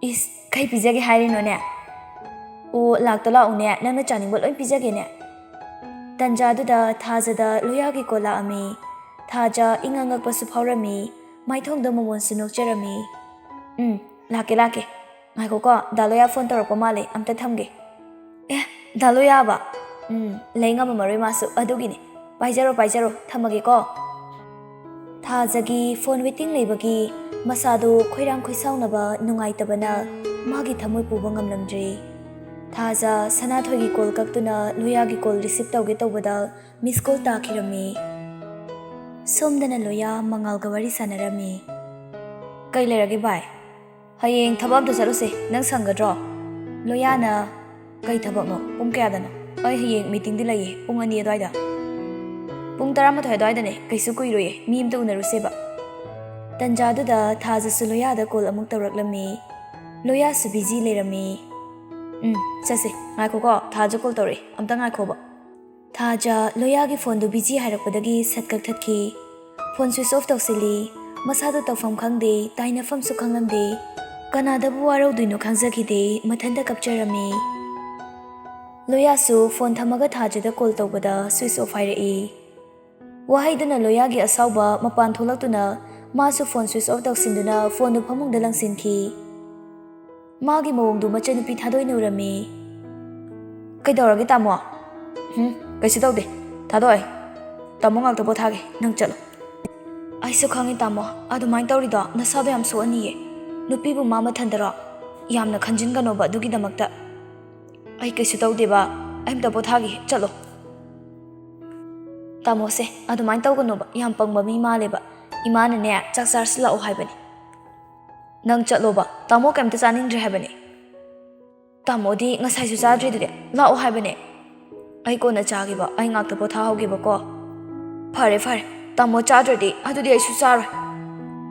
ꯏꯁ ꯀꯩ ꯄꯤꯖꯒꯦ ꯍꯥꯏꯔꯤꯅꯣꯅꯦ ꯑꯣ ꯂꯥꯛꯇ ꯂꯥꯛꯎꯅꯦ ꯅꯪꯅ ꯆꯥꯅꯤꯡꯕ ꯂꯣꯏ ꯄꯤꯖꯒꯦꯅꯦ ꯇꯟꯖꯥꯗꯨꯗ ꯊꯥꯖꯗ ꯂꯣꯌꯥꯒꯤ ꯀꯣꯜ ꯂꯥꯛꯑꯝꯃꯤ ꯊꯥꯖ ꯏꯉꯛꯉꯛꯄꯁꯨ ꯐꯥꯎꯔꯝꯃꯤ ꯃꯥꯏꯊꯣꯡꯗ ꯃꯃꯣꯟꯁꯨ ꯅꯣꯛꯆꯔꯝꯃꯤ ꯂꯥꯛꯀꯦ ꯉꯥꯏꯈꯣꯀꯣ ꯗꯥ ꯂꯣꯌꯥ ꯐꯣꯟ ꯇꯧꯔꯛꯄ ꯃꯥꯜꯂꯦ ꯑꯝꯇ ꯊꯝꯒꯦ ꯑꯦ ꯗꯥ ꯂꯣꯌꯥꯕ ꯂꯩ ꯉꯝꯃꯔꯣꯏ ꯃꯥꯁꯨ ꯑꯗꯨꯒꯤꯅꯤ ꯄꯥꯏꯖꯔꯣ ꯊꯝꯃꯒꯦꯀꯣ ꯊꯥꯖꯒꯤ ꯐꯣꯟ ꯋꯦꯇꯤꯡ ꯂꯩꯕꯒꯤ ꯃꯁꯥꯗꯨ ꯈꯣꯏꯔꯥꯡ ꯈꯣꯏꯁꯥꯎꯅꯕ ꯅꯨꯡꯉꯥꯏꯇꯕꯅ ꯃꯥꯒꯤ ꯊꯃꯣꯏ ꯄꯨꯕ ꯉꯝꯂꯝꯗ꯭ꯔꯦ ꯊꯥꯖ ꯁꯅꯥꯊꯣꯏꯒꯤ ꯀꯣꯜ ꯀꯛꯇꯨꯅ ꯂꯣꯌꯥꯒꯤ ꯀꯣꯜ ꯔꯤꯁꯤꯞ ꯇꯧꯒꯦ ꯇꯧꯕꯗ ꯃꯤꯁ ꯀꯣꯜ ꯇꯥꯈꯤꯔꯝꯃꯤ ꯁꯣꯝꯗꯅ ꯂꯣꯌꯥ ꯃꯉꯥꯜꯒ ꯋꯥꯔꯤ ꯁꯥꯟꯅꯔꯝꯃꯤ ꯀꯩ ꯂꯩꯔꯒꯦ ꯚꯥꯏ ꯍꯌꯦꯡ ꯊꯕꯛ ꯑꯝꯇ ꯆꯠꯂꯨꯁꯦ ꯅꯪ ꯁꯪꯒꯗ꯭ꯔꯣ ꯂꯣꯌꯥꯅ ꯀꯩ ꯊꯕꯛꯅꯣ ꯄꯨꯡ ꯀꯌꯥꯗꯅꯣ ꯑꯩ ꯍꯌꯦꯡ ꯃꯤꯇꯤꯡꯗꯤ ꯂꯩꯌꯦ ꯄꯨꯡ 2 ꯑꯗꯨꯋꯥꯏꯗ ꯄꯨꯡ 11 ꯑꯗꯨꯋꯥꯏꯗꯅꯦ ꯀꯩꯁꯨ ꯀꯨꯏꯔꯣꯏꯌꯦ ꯃꯤ ꯑꯃꯇ ꯎꯅꯔꯨꯁꯦꯕ ꯇꯟꯖꯥꯗꯨꯗ ꯊꯥꯖꯁꯨ ꯂꯣꯌꯥꯗ ꯀꯣꯜ ꯑꯃꯨꯛ ꯇꯧꯔꯛꯂꯝꯃꯤ ꯂꯣꯌꯥꯁꯨ ꯕꯤꯖꯤ ꯂꯩꯔꯝꯃꯤ ꯆꯠꯁꯦ ꯉꯥꯏꯈꯣꯀꯣ ꯊꯥꯖ ꯀꯣꯜ ꯇꯧꯔꯛꯑꯦ ꯑꯝꯇ ꯉꯥꯏꯈꯣꯕ ꯊꯥꯖ ꯂꯣꯌꯥꯒꯤ ꯐꯣꯟꯗꯨ ꯕꯤꯖꯤ ꯍꯥꯏꯔꯛꯄꯗꯒꯤ ꯁꯠ ꯀꯛꯊꯠꯈꯤ ꯐꯣꯟ ꯁ꯭ꯋꯤꯆ ꯑꯣꯐ ꯇꯧꯁꯤꯜꯂꯤ ꯃꯁꯥꯗꯨ ꯇꯧꯐꯝ ꯈꯪꯗꯦ ꯇꯥꯏꯅꯐꯝꯁꯨ ꯈꯪꯂꯝꯗꯦ ꯀꯅꯥꯗꯕꯨ ꯋꯥꯔꯧꯗꯣꯏꯅꯣ ꯈꯪꯖꯈꯤꯗꯦ ꯃꯊꯟꯇ ꯀꯞꯆꯔꯝꯃꯤ ꯂꯣꯌꯥꯁꯨ ꯐꯣꯟ ꯊꯝꯃꯒ ꯊꯥꯖꯗ ꯀꯣꯜ ꯇꯧꯕꯗ ꯁ꯭ꯋꯤꯆ ꯑꯣꯐ ꯍꯥꯏꯔꯛꯏ ꯋꯥꯍꯩꯗꯨꯅ ꯂꯣꯌꯥꯒꯤ ꯑꯁꯥꯎꯕ ꯃꯄꯥꯟ ꯊꯣꯛꯂꯛꯇꯨꯅ ꯃꯥꯁꯨ ꯐꯣꯟ ꯁ꯭ꯋꯤꯆ ꯑꯣꯐ ꯇꯧꯁꯤꯟꯗꯨꯅ ꯐꯣꯟꯗꯨ ꯐꯃꯨꯡꯗ ꯂꯪꯁꯤꯟꯈꯤ ꯃꯥꯒꯤ ꯃꯑꯣꯡꯗꯨ ꯃꯆꯟꯅꯨꯄꯤ ꯊꯥꯗꯣꯏꯅ ꯎꯔꯝꯃꯤ ꯀꯩꯗꯧꯔꯒꯦ ꯇꯥꯃꯣ ꯀꯩꯁꯨ ꯇꯧꯗꯦ ꯊꯥꯗꯣꯛꯑꯦ ꯇꯥꯃꯣ ꯉꯥꯛꯇ ꯄꯣꯊꯥꯒꯦ ꯅꯪ ꯆꯠꯂꯣ ꯑꯩꯁꯨ ꯈꯪꯉꯤ ꯇꯥꯃꯣ ꯑꯗꯨꯃꯥꯏꯅ ꯇꯧꯔꯤꯗꯣ ꯅꯁꯥꯗꯣ ꯌꯥꯝ ꯁꯣꯛꯑꯅꯤꯌꯦ ꯅꯨꯄꯤꯕꯨ ꯃꯥ ꯃꯊꯟꯗꯔꯣ ꯌꯥꯝꯅ ꯈꯟꯖꯤꯟꯒꯅꯣꯕ ꯑꯗꯨꯒꯤꯗꯃꯛꯇ ꯑꯩ ꯀꯩꯁꯨ ꯇꯧꯗꯦꯕ ꯑꯩ ꯑꯝꯇ ꯄꯣꯊꯥꯒꯦ ꯆꯠꯂꯣ ꯇꯥꯃꯣꯁꯦ ꯑꯗꯨꯃꯥꯏꯅ ꯇꯧꯒꯅꯣꯕ ꯌꯥꯝ ꯄꯪꯕ ꯃꯤ ꯃꯥꯜꯂꯦꯕ ꯏꯃꯥꯅꯅꯦ ꯆꯥꯛ ꯆꯥꯔꯁꯤ ꯂꯥꯛꯑꯣ ꯍꯥꯏꯕꯅꯤ Nang chatloba tamo kaimta chaningdre habane Tamodi ngasai su chadri lao habane ai ko na chagiba ai ngakta potha hogiba ko Fare tamo chadradi adudi ai su char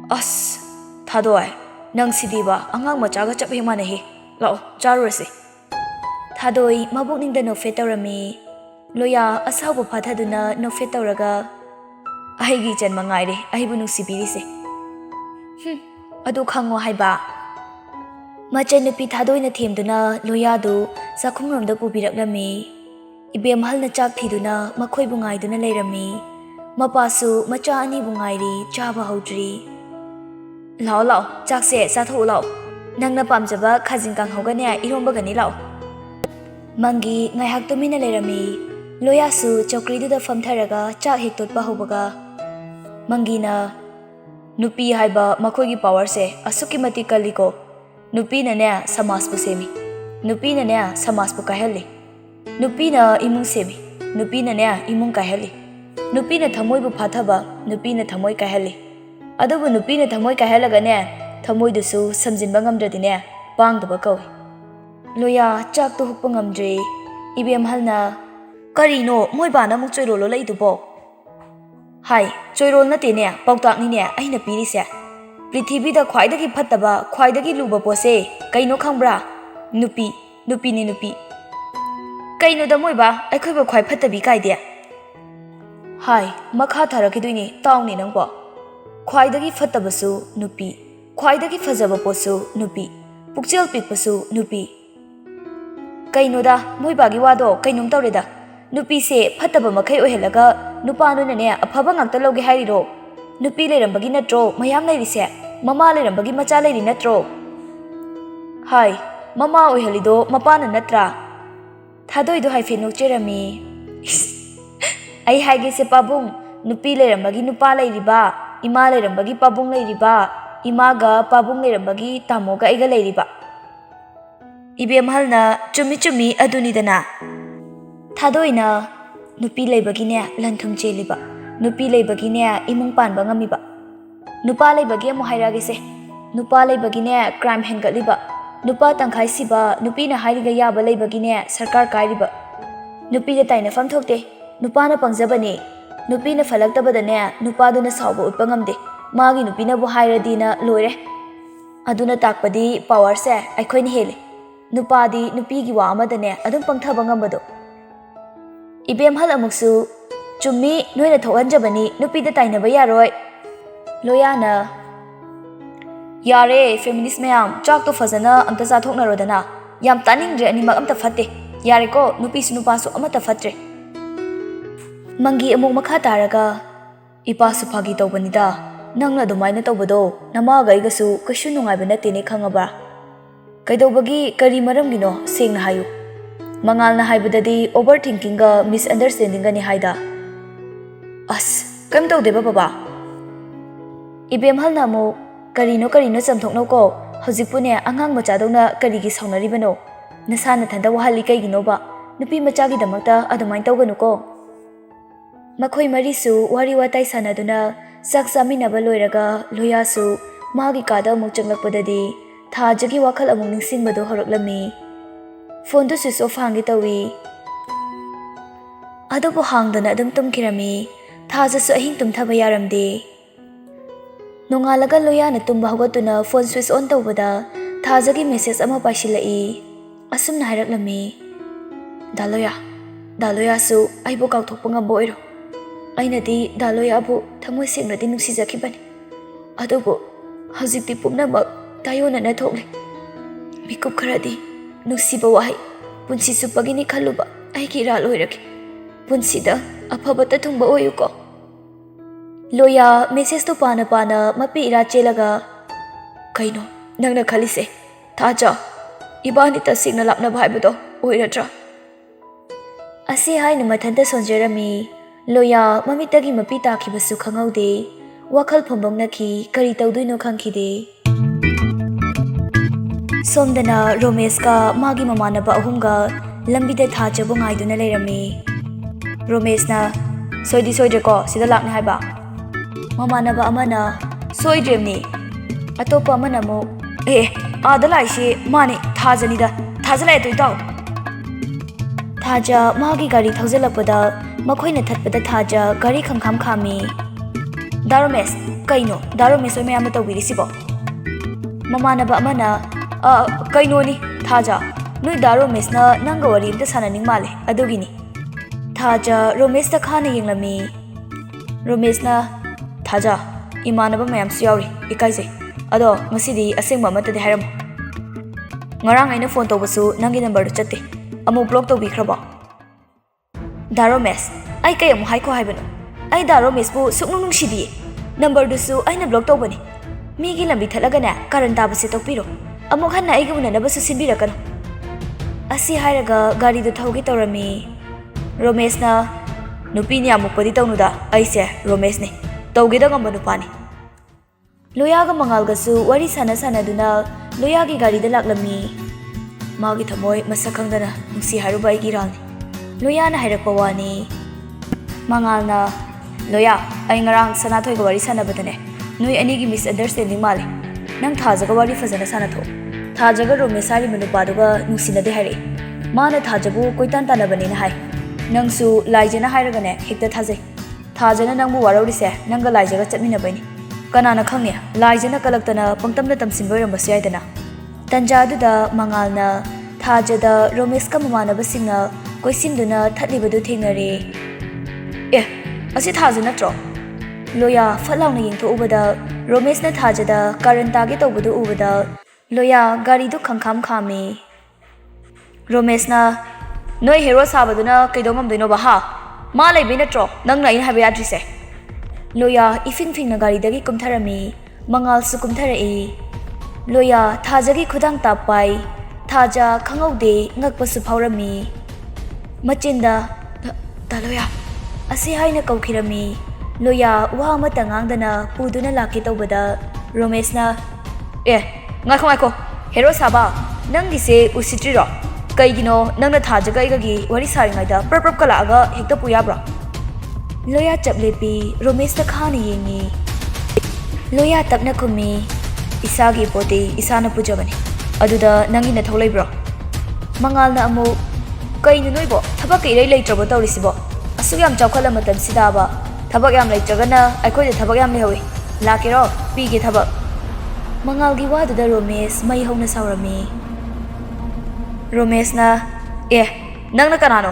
As thadoi nang sidiba angang machaga chaphe manahi lao charurasi Thadoi mabukningda no fe tawrami Loya asauba phathaduna no fe tawraga aigi janma ngaire aibu nungsibiri se adu khango haiba Machay nupi thadoi na themduna loya du sakhumromda pubiraklami Ibemhal na chak thiduna makhoi bu ngaiduna leirami Mapasu macha ani bu ngairi chaba haudri Lao chak se satho lao nangna pamjaba khajin kang hogane iromba gani lao Mangi ngaihak tumina leirami loya su chokri du da famtharaga chak hektot pa hobaga Mangina Nupi haiba makhogi power se asuki mati kaliko Nupi na ne samas pu semi Nupi na ne samas pu kaheli Nupi na imung semi Nupi na ne imung kaheli Nupi na thamoi bu phathaba Nupi na thamoi kaheli Adubu nupi na thamoi kahelaga ne thamoi du su samjinba ngamdradi ne pangdaba kawi Loya chak tu hukpa ngamdre Ibem halna Karino moi bana muk choirolo leidubo Hai choirol na tene pautak ni ne aina piri se Prithibida khwaidagi phattaba khwaidagi luba pose kaino khangbra nupi ni nupi kaino da moiba aikhoi ba khwai phattabi kaide Hai makha tharakiduini tawni nangbo khwaidagi phattabasu nupi khwaidagi phajaba posu nupi pukchel pikpasu nupi kaino da moibagi wado kainom tawreda nupi se phattaba makhai ohelaga nupa nu ne afaba ngakta loge hairiro nupi leirambagi natro mayam leirise mama leirambagi macha leiri natro Hai mama ohelido mapana natra thadoi do haife nokcherami ai haige se pabung nupi leirambagi nupa leiriba ima leirambagi pabung leiriba imaga pabung leirambagi tamoga aiga leiriba Ibemhalna chumi adunidana Thadoina nupi leibagine lanthum cheliba nupi leibagine imung panba ngamiba nupa leibagi amu hairagise nupa leibagine crime hengaliba nupa tangkhai siba nupi na hairiga yaba leibagine sarkar kairiba nupi da taina fam thokte nupa na pangjabani nupi na falaktabadane nupa duna sawba utpa ngamde magi nupi na bu hairadi na loire aduna takpadi power se aikhoi ni hele nupa di nupi gi wa amadane adum pangthaba ngambado Ibemhal amuksu chummi noina thohanjabani nupida tainaba yaroi Loyana Yare feminist mayam chak to fazana amta chathoknarodana yam taningdre animak amta fatte yare ko nupi su nupa su amata fatre Mangi amuk makha taraga ipa su phagi tawbanida nangna dumaina tawbado namaga igasu kashu nungaiba natene khangaba kaidobagi kari maramgino sengna hayu Mangal na haibadadi overthinking ga misunderstanding ga ni haida As kam tawde baba Ibemhal namu karino chamthokno ko hojipune angang macha dawna karigi saunari bano nasana thanda wahali kaigino ba nupi macha gi damakta adumain tawganu ko Makhoi marisu wari watai sanaduna saksamina ba loiraga loyasu magi kada muk changlakpadadi thajagi wakhal amung ningsingbado horoklami Phone to switch off hangi tawi Adobo hangdana adum tumkirami thaja su ahing tumthaba yaramde Nongalaga loya na tumba hogatuna phone switch on tawbada thajagi message ama paisilai asum na hairaklami Daloya su aibo kauthokpa ngamba oiro Ainadi Daloya bu thamoi sengradi nungsijakibani Adobo hajikti pumnamak tayona na thokle Mikup kharadi Nusiba wahai punsi supagini khaluba aigi ra loiraki punsida afabata thungba oyuko Loya message to pana mapi ira chelaga kaino nangna khalise thaja ibani ta signa lapna bhaibudo oiratra Asi haina mathanta sonjerami Loya mamitagi mapi takhibasu khangaude wakhal phambongnaki kari tawduino khangkhide Somdana Romesh ka magi mamanaba ahumga lambida thajabo ngaiduna leirami Romesh na soidre ko sida lakne haiba mamanaba amana soidremni atopa amana mo आदा लाइसे माने थाजनीदा थाजलाय तो इताउ थाजा मागी गाड़ी थौजलपदा मखोइना थत्पदा थाजा गाड़ी खंखाम खामी दारोमेस कइनो दारोमेस ओय मयाम तौबिरिसिबो ममानबा अमना कइनोनी थाजा नोई दारोमेसना नंगा वरी अमता सानानिंग माले अदुगिनी थाजा रोमेसता खाना येंगलमी रोमेसना थाजा इमानबा मयाम सुयावरी इकाइजे अदो ngasidi asengba amata de hairam ngarang aina phone tawbasu nangi number du chatte amu block tawbikraba daromes ai kay amu haiko haibano ai daromes bu suknung nungsibi number du su aina block tawbani migi lambi thalaga na karan tabase tokpiro amu khanna ai guna nabasu sinbirakano asi hairaga gari du thaugi tawrami romesh na nupini amukpadi tawnuda aise romesh ne tawgida ngamba nupani लोयागा मंगालगसु वरी साना सानादुना लोयागी गाड़ीदा लाक्लमी मागी थमोय मसखंगदना नुसी हारुबाई की रानी लोयाना हाइरकपा वानी मंगालना लोया आई ngarang सनाथोय वरी सानाबदने नुई अनीगी मिस अंडरस्टैंडिंग माले नंग थाजगा वरी फजना सानाथो थाजगा रोमेसारी मनुपादुगा नुसीनदे हाइरे माना थाजबु कोइतान तानाबनेना हाय नंगसु लाइजना हाइरगने हेक्ता थाजे थाजना नंगबु वारौरिसे नंगा लाइजगा चटमिनाबैनी कनाना खंगे लाइजना कलक्तना पंगतमना तमसिनबोरमबसु याइदना तंजादुदा मंगालना थाजदा रोमेसका ममानबसिंगना कोइसिनदुना थटलिबदु थेंगरे असी थाज नत्रो लोया फलाउना येंथोउबदा रोमेसना थाजदा करंतागे तौबदु उबदा लोया गाड़ीदु खंखाम खामे रोमेसना नोय हेरो साबदुना कैदोंगमदैनो बहा मा लेबे नत्रो नंगना इन हाबे याद्रिसे लोया इफिंग फिंगना गाड़ीदगी कुमथरमी मंगालसु कुमथरई लोया थाजगी खुदांग तापाई थाजा खंगौदे ngakpasu फावरमी मचिंदा लोया असी हाइना कौखिरमी लोया वा अमता ngang पुदुना लाके तौबदा रोमेसना ngakho हेरो साबा नंगिसे उसित्रिरो कईगिनो नंगना थाजगा इगगी वरी सारिंगाइदा प्रप्रप कलागा हेक्ता पुयाब्रा लोया चपलेपी रोमेस खाना येंगी लोया तपना खुमी इसागी पोते इसाना पुजबने अदुदा नंगी नथौ लेब्रो मंगालना अमु कईनु नोइबो थबक इरै लेत्रबो तौरिसिबो असु याम चौखला मतम सिदाबा थबक याम लेत्रगना अखोइ थबक याम लेहवे लाकेरो पीगे थबक मंगालगी वादुदा रोमेस मई हौना सावरमी रोमेसना नंगना कनानो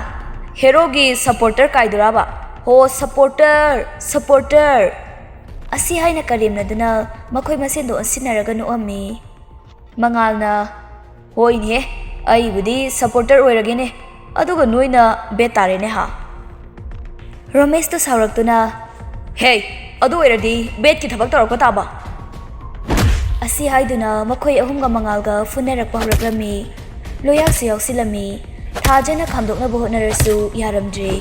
हेरोगी सपोर्टर काइदुराबा हो सपोर्टर असी हाइना करेमनदुना मखोय मसेंदो असिनरगा नुअमी मंगालना होइने आइबुदी सपोर्टर ओइरगेने अदुगा नोइना बेट तारेने हा रोमेस तो सावरक्तुना हे अदु ओइरदी बेट की थबक तौरको ताबा असी हाइदुना मखोय अहुमगा मंगालगा फुनरकपा हरक्लमी लोयासु याउसिलमी थाजना खामदोकना होटनरसु यारमद्रे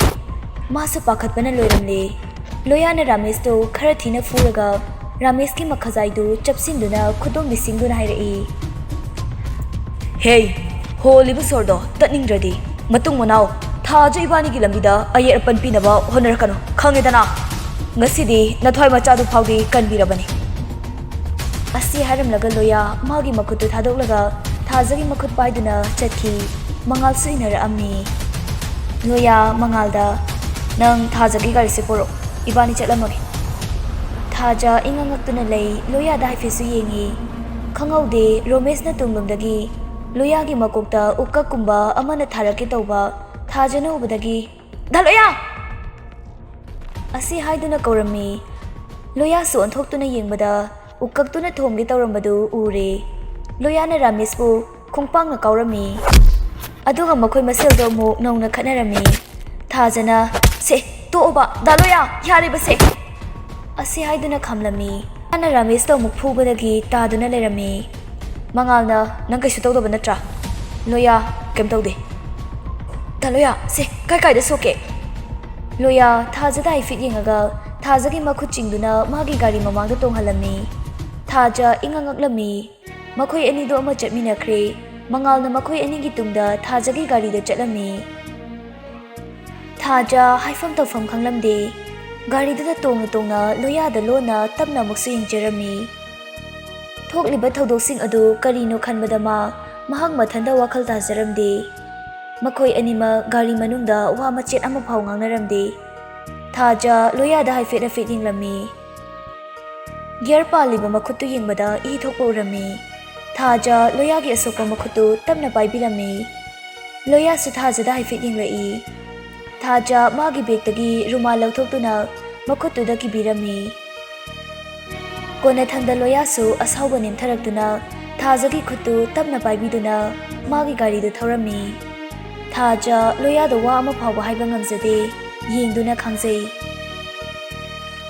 मासु पाखतपना लोइरमले लोयाना रामेश तो खरा थीना फूरगा रामेश की मखजाइदु चपसिंदुना खुदोम बिसिंगुना हाइरई हे होलिबु सोरदो तनिंग्रदी मतुंग मनाव थाजो इबानी की लंबिदा अयेर पनपिनबा होनरकनो खंगेदना ngasidi nathoi machadu phawdi kanbirabani asi haramlaga loya magi makutu thadoklaga thajagi makut paiduna chathi mangal suinara ammi loya mangalda nang थाजगी गाड़ी से पोरो इबानी चलमगे थाजा इंगंगक्तुना लई लोया दाइ फेसु येंगी खंगौदे रोमेसना तुंगलुमदगी लोयागी मकोकता उक्ककुंबा अमना थारके तौबा थाजना उबदगी दालोया असी हाइदुना कौरमी लोया सु अंथोक्तुना येंगबदा उक्कक्तुना थोमगे तौरमबदु उरे लोयाना रामेसबु खोंगपांगना कौरमी अदुगा मखोय मसेलदो मु नौना खनरमी थाजना से तो ओबा दालोया यारे बसे असी हाइदुना खमलमी अना रमेश तो मुख फुबदगी तादुना लेरमी मंगालना नंग कइसु तौदब नत्रा लोया केम तौदे दालोया से काय द सोके लोया थाजदा इफिट येंगागा थाजगी मखु चिंगदुना मागी गाड़ी ममांगदा तोंगहलमी थाजा इंगंगक्लमी मखोय अनिदो अमा चटमिनखरे मंगालना मखोय अनिगी तुंगदा थाजगी गाड़ीदा चटलमी थाजा हाइफम तौफम खंगलमदे गाड़ीदुदा तोंगना लोयादा लोना तबना मुक्सु यिंजरमी ꯊꯣꯛꯂꯤꯕ ꯊꯧꯗꯣꯛꯁꯤꯡ ꯑꯗꯨ ꯀꯔꯤꯅꯣ ꯈꯟꯕꯗ ꯃꯍꯥꯛ ꯃꯊꯟꯇ ꯋꯥꯈꯜ ꯇꯥꯖꯔꯝꯗꯦ꯫ ꯃꯈꯣꯏ ꯑꯅꯤꯃꯛ ꯒꯥꯔꯤ ꯃꯅꯨꯡꯗ ꯋꯥ ꯃꯆꯦꯠ ꯑꯃꯐꯥꯎ ꯉꯥꯡꯅꯔꯝꯗꯦ꯫ ꯊꯥꯖ ꯂꯣꯌꯥꯗ ꯍꯥꯏꯐꯦꯠ ꯌꯦꯡꯂꯝꯃꯤ꯫ ꯒꯤꯌꯔ ꯄꯥꯜꯂꯤꯕ ꯃꯈꯨꯠꯇꯨ ꯌꯦꯡꯕꯗ ꯏ ꯊꯣꯛꯄ ꯎꯔꯝꯃꯤ꯫ ꯊꯥꯖ ꯂꯣꯌꯥꯒꯤ ꯑꯁꯣꯛꯄ ꯃꯈꯨꯠꯇꯨ ꯇꯞꯅ ꯄꯥꯏꯕꯤꯔꯝꯃꯤ꯫ ꯂꯣꯌꯥꯁꯨ ꯊꯥꯖꯗ ꯍꯥꯏꯐꯦꯠ ꯌꯦꯡꯂꯛꯏ꯫ ꯊꯥꯖ ꯃꯥꯒꯤ ꯕꯦꯒꯇꯒꯤ ꯔꯨꯃꯥꯜ ꯂꯧꯊꯣꯛꯇꯨꯅ ꯃꯈꯨꯠꯇꯨꯗ ꯀꯤꯕꯤꯔꯝꯃꯤ꯫ ꯀꯣꯟꯅꯊꯪꯗ ꯂꯣꯌꯥꯁꯨ ꯑꯁꯥꯎꯕ ꯅꯦꯝꯊꯔꯛꯇꯨꯅ ꯊꯥꯖꯒꯤ ꯈꯨꯠꯇꯨ ꯇꯞꯅ ꯄꯥꯏꯕꯤꯗꯨꯅ ꯃꯥꯒꯤ ꯒꯥꯔꯤꯗꯨ ꯊꯧꯔꯝꯃꯤ꯫ ꯊꯥꯖ ꯂꯣꯌꯥꯗ ꯋꯥ ꯑꯃ ꯐꯥꯎꯕ ꯍꯥꯏꯕ ꯉꯝꯖꯗꯦ, ꯌꯦꯡꯗꯨꯅ ꯈꯥꯡꯖꯩ꯫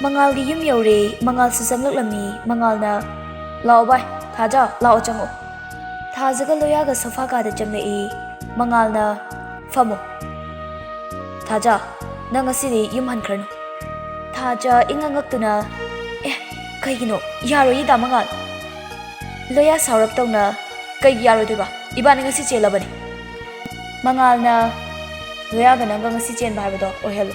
ꯃꯉꯥꯜꯒꯤ ꯌꯨꯝ ꯌꯧꯔꯦ꯫ ꯃꯉꯥꯜꯁꯨ ꯆꯪꯂꯛꯂꯝꯃꯤ꯫ ꯃꯉꯥꯜꯅ, ꯂꯥꯛꯑꯣ ꯚꯥꯏ, ꯊꯥꯖ ꯂꯥꯛꯑꯣ ꯆꯪꯉꯛꯑꯣ꯫ ꯊꯥꯖꯒ ꯂꯣꯌꯥꯒ ꯁꯣꯐꯥ ꯀꯥꯗ ꯆꯪꯂꯛꯏ꯫ ꯃꯉꯥꯜꯅ, ꯐꯝꯃꯣ꯫ ꯊꯥꯖ, ꯅꯪ ꯉꯁꯤꯗꯤ ꯌꯨꯝ ꯍꯟꯈ꯭ꯔꯅꯨ꯫ ꯊꯥꯖ ꯏꯉꯛ ꯉꯛꯇꯨꯅ, ꯀꯩꯒꯤꯅꯣ? ꯌꯥꯔꯣꯏꯌꯦ ꯗꯥ ꯃꯉꯥꯜ꯫ ꯂꯣꯌꯥ ꯁꯥꯎꯔꯞ ꯇꯧꯅ, ꯀꯩꯒꯤ ꯌꯥꯔꯣꯏꯗꯣꯏꯕ? ꯏꯕꯥꯅꯤ ꯉꯁꯤ ꯆꯦꯜꯂꯕꯅꯤ꯫ ꯃꯉꯥꯜꯅ, ꯂꯣꯌꯥꯒ ꯅꯪꯒ ꯉꯁꯤ ꯆꯦꯟꯕ ꯍꯥꯏꯕꯗꯣ ꯑꯣꯏꯍꯜꯂꯣ꯫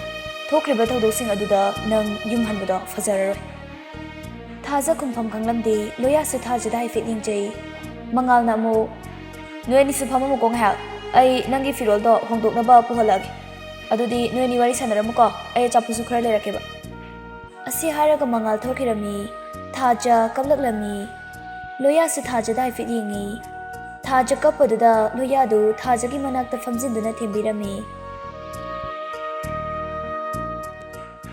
ꯊꯣꯛꯈ꯭ꯔꯤꯕ ꯊꯧꯗꯣꯛꯁꯤꯡ ꯑꯗꯨꯗ ꯅꯪ ꯌꯨꯝ ꯍꯟꯕꯗꯣ ꯐꯖꯔꯔꯣꯏ꯫ ꯊꯥꯖ ꯈꯨꯝꯐꯝ ꯈꯪꯂꯝꯗꯦ꯫ ꯂꯣꯌꯥꯁꯨ ꯊꯥꯖꯗ ꯍꯥꯏꯐꯦꯠ ꯌꯦꯡꯖꯩ꯫ ꯃꯉꯥꯜꯅ ꯑꯃꯨꯛ, ꯅꯣꯏ ꯑꯅꯤꯁꯨ ꯐꯝꯃꯝꯃꯨꯀꯣ ꯉꯥꯏꯍꯥꯛ, ꯑꯩ ꯅꯪꯒꯤ ꯐꯤꯔꯣꯜꯗꯣ ꯍꯣꯡꯗꯣꯛꯅꯕ ꯄꯨꯍꯜꯂꯛꯑꯒꯦ꯫ ꯑꯗꯨꯗꯤ ꯅꯣꯏ ꯑꯅꯤ ꯋꯥꯔꯤ ꯁꯥꯟꯅꯔꯝꯃꯨꯀꯣ, ꯑꯩ ꯑꯆꯥꯄꯣꯠꯁꯨ ꯈꯔ ꯂꯩꯔꯛꯀꯦꯕ꯫ ꯑꯁꯤ ꯍꯥꯏꯔꯒ ꯃꯉꯥꯜ ꯊꯣꯛꯈꯤꯔꯝꯃꯤ꯫ ꯊꯥꯖ ꯀꯞꯂꯛꯂꯝꯃꯤ꯫ ꯂꯣꯌꯥꯁꯨ ꯊꯥꯖꯗ ꯍꯥꯏꯐꯦꯠ ꯌꯦꯡꯉꯤ꯫ ꯊꯥꯖ ꯀꯞꯄꯗꯨꯗ ꯂꯣꯌꯥꯗꯨ ꯊꯥꯖꯒꯤ ꯃꯅꯥꯛꯇ ꯐꯝꯖꯤꯟꯗꯨꯅ ꯊꯦꯝꯕꯤꯔꯝꯃꯤ꯫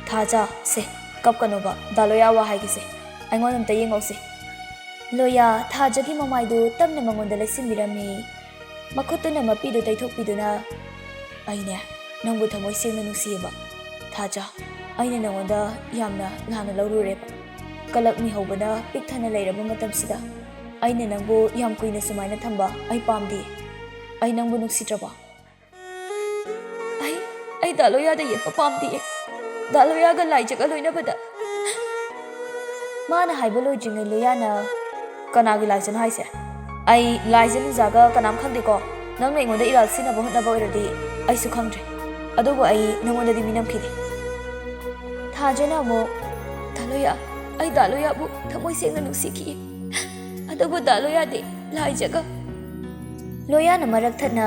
ꯊꯥꯖ, ꯁꯦ ꯀꯞꯀꯅꯣꯕ, ꯗꯥ ꯂꯣꯌꯥ ꯋꯥ ꯍꯥꯏꯒꯦꯁꯦ, ꯑꯩꯉꯣꯟꯗ ꯑꯝꯇ ꯌꯦꯡꯉꯧꯁꯦ꯫ ꯂꯣꯌꯥ ꯊꯥꯖꯒꯤ ꯃꯃꯥꯏꯗꯨ ꯇꯞꯅ ꯃꯉꯣꯟꯗ ꯂꯩꯁꯤꯟꯕꯤꯔꯝꯃꯤ꯫ ꯃꯈꯨꯠꯇꯨꯅ ꯃꯄꯤꯗꯨ ꯇꯩꯊꯣꯛꯄꯤꯗꯨꯅ, ꯑꯩꯅꯦ ꯅꯪꯕꯨ ꯊꯃꯣꯏ ꯁꯦꯡꯅ ꯅꯨꯡꯁꯤꯌꯦꯕ ꯊꯥꯖ, ꯑꯩꯅ ꯅꯉꯣꯟꯗ ꯌꯥꯝꯅ ꯂꯥꯟꯅ ꯂꯧꯔꯨꯔꯦꯕ꯫ ꯀꯂꯛ ꯃꯤꯍꯧꯕꯅ ꯄꯤꯛ ꯊꯟꯅ ꯂꯩꯔꯕ ꯃꯇꯝꯁꯤꯗ ꯑꯩꯅ ꯅꯪꯕꯨ ꯌꯥꯝ ꯀꯨꯏꯅ ꯁꯨꯃꯥꯏꯅ ꯊꯝꯕ ꯑꯩ ꯄꯥꯝꯗꯦ꯫ ꯑꯩ ꯅꯪꯕꯨ ꯅꯨꯡꯁꯤꯗ꯭ꯔꯕꯣ? ꯑꯩ ꯗꯥ ꯂꯣꯌꯥꯗ ꯌꯦꯠꯄ ꯄꯥꯝꯗꯦ꯫ ꯗꯥ ꯂꯣꯌꯥꯒ ꯂꯥꯏꯖꯒ ꯂꯣꯏꯅꯕꯗ꯫ ꯃꯥꯅ ꯍꯥꯏꯕ ꯂꯣꯏꯗ꯭ꯔꯤꯉꯩ ꯂꯣꯌꯥꯅ, ꯀꯅꯥꯒꯤ ꯂꯥꯏꯖꯅꯣ ꯍꯥꯏꯁꯦ? ꯑꯩ ꯂꯥꯏꯖ ꯅꯨꯡꯖꯥꯒ ꯀꯅꯥꯝ ꯈꯪꯗꯦꯀꯣ꯫ ꯅꯪꯅ ꯑꯩꯉꯣꯟꯗ ꯏꯔꯥꯜ ꯁꯤꯟꯅꯕ ꯍꯣꯠꯅꯕ ꯑꯣꯏꯔꯗꯤ ꯑꯩꯁꯨ ꯈꯪꯗ꯭ꯔꯦ, ꯑꯗꯨꯕꯨ ꯑꯩ ꯅꯉꯣꯟꯗꯗꯤ ꯃꯤꯅꯝꯈꯤꯗꯦ꯫ ꯊꯥꯖꯅ ꯑꯃꯨꯛ, ꯗꯥ ꯂꯣꯌꯥ, ꯑꯩ ꯗꯥ ꯂꯣꯌꯥꯕꯨ ꯊꯃꯣꯏ ꯁꯦꯡꯅ ꯅꯨꯡꯁꯤꯈꯤ, ꯑꯗꯨꯕꯨ ꯗꯥ ꯂꯣꯌꯥꯗꯤ ꯂꯥꯏꯖꯒ꯫ ꯂꯣꯌꯥꯅ ꯃꯔꯛ ꯊꯠꯅ,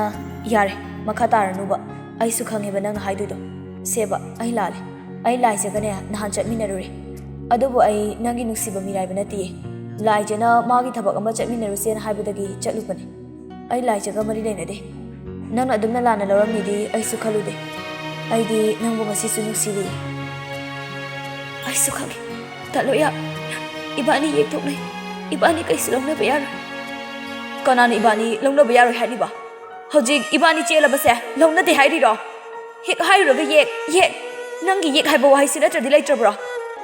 ꯌꯥꯔꯦ ꯃꯈꯥ ꯇꯥꯔꯅꯨꯕ, ꯑꯩꯁꯨ ꯈꯪꯉꯦꯕ ꯅꯪꯅ ꯍꯥꯏꯗꯣꯏꯗꯣ꯫ ꯁꯦꯕ ꯑꯩ ꯂꯥꯜꯂꯦ, ꯑꯩ ꯂꯥꯏꯖꯒꯅꯦ ꯅꯍꯥꯟ ꯆꯠꯃꯤꯟꯅꯔꯨꯔꯦ, ꯑꯗꯨꯕꯨ ꯑꯩ ꯅꯪꯒꯤ ꯅꯨꯡꯁꯤꯕ ꯃꯤꯔꯥꯏꯕ ꯅꯠꯇꯦ꯫ ꯂꯥꯏꯖꯅ ꯃꯥꯒꯤ ꯊꯕꯛ ꯑꯃ ꯆꯠꯃꯤꯟꯅꯔꯨꯁꯦꯅ ꯍꯥꯏꯕꯗꯒꯤ ꯆꯠꯂꯨꯕꯅꯦ꯫ ꯑꯩ ꯂꯥꯏꯖꯒ ꯃꯔꯤ ꯂꯩꯅꯗꯦ꯫ ꯅꯪꯅ ꯑꯗꯨꯝꯅ ꯂꯥꯟꯅ ꯂꯧꯔꯝꯅꯤꯗꯤ ꯑꯩꯁꯨ ꯈꯜꯂꯨꯗꯦ꯫ ꯑꯩꯗꯤ ꯅꯪꯕꯨ ꯉꯁꯤꯁꯨ ꯅꯨꯡꯁꯤꯔꯤ꯫ ꯑꯩꯁꯨ ꯈꯪꯉꯦ ꯗꯥ ꯂꯣꯌꯥ, ꯏꯕꯥꯅꯤ ꯌꯦꯛꯊꯣꯛꯅꯩ, ꯏꯕꯥꯅꯤ ꯀꯩꯁꯨ ꯂꯧꯅꯕ ꯌꯥꯔꯣꯏ꯫ ꯀꯅꯥꯅ ꯏꯕꯥꯅꯤ ꯂꯧꯅꯕ ꯌꯥꯔꯣꯏ ꯍꯥꯏꯔꯤꯕ? ꯍꯧꯖꯤꯛ ꯏꯕꯥꯅꯤ ꯆꯦꯜꯂꯕꯁꯦ ꯂꯧꯅꯗꯦ ꯍꯥꯏꯔꯤꯔꯣ? ꯍꯦꯛ ꯍꯥꯏꯔꯨꯔꯒ ꯌꯦꯛ, ꯅꯪꯒꯤ ꯌꯦꯛ ꯍꯥꯏꯕ ꯋꯥꯍꯩꯁꯤ ꯅꯠꯇ꯭ꯔꯗꯤ ꯂꯩꯇ꯭ꯔꯕ꯭ꯔꯣ?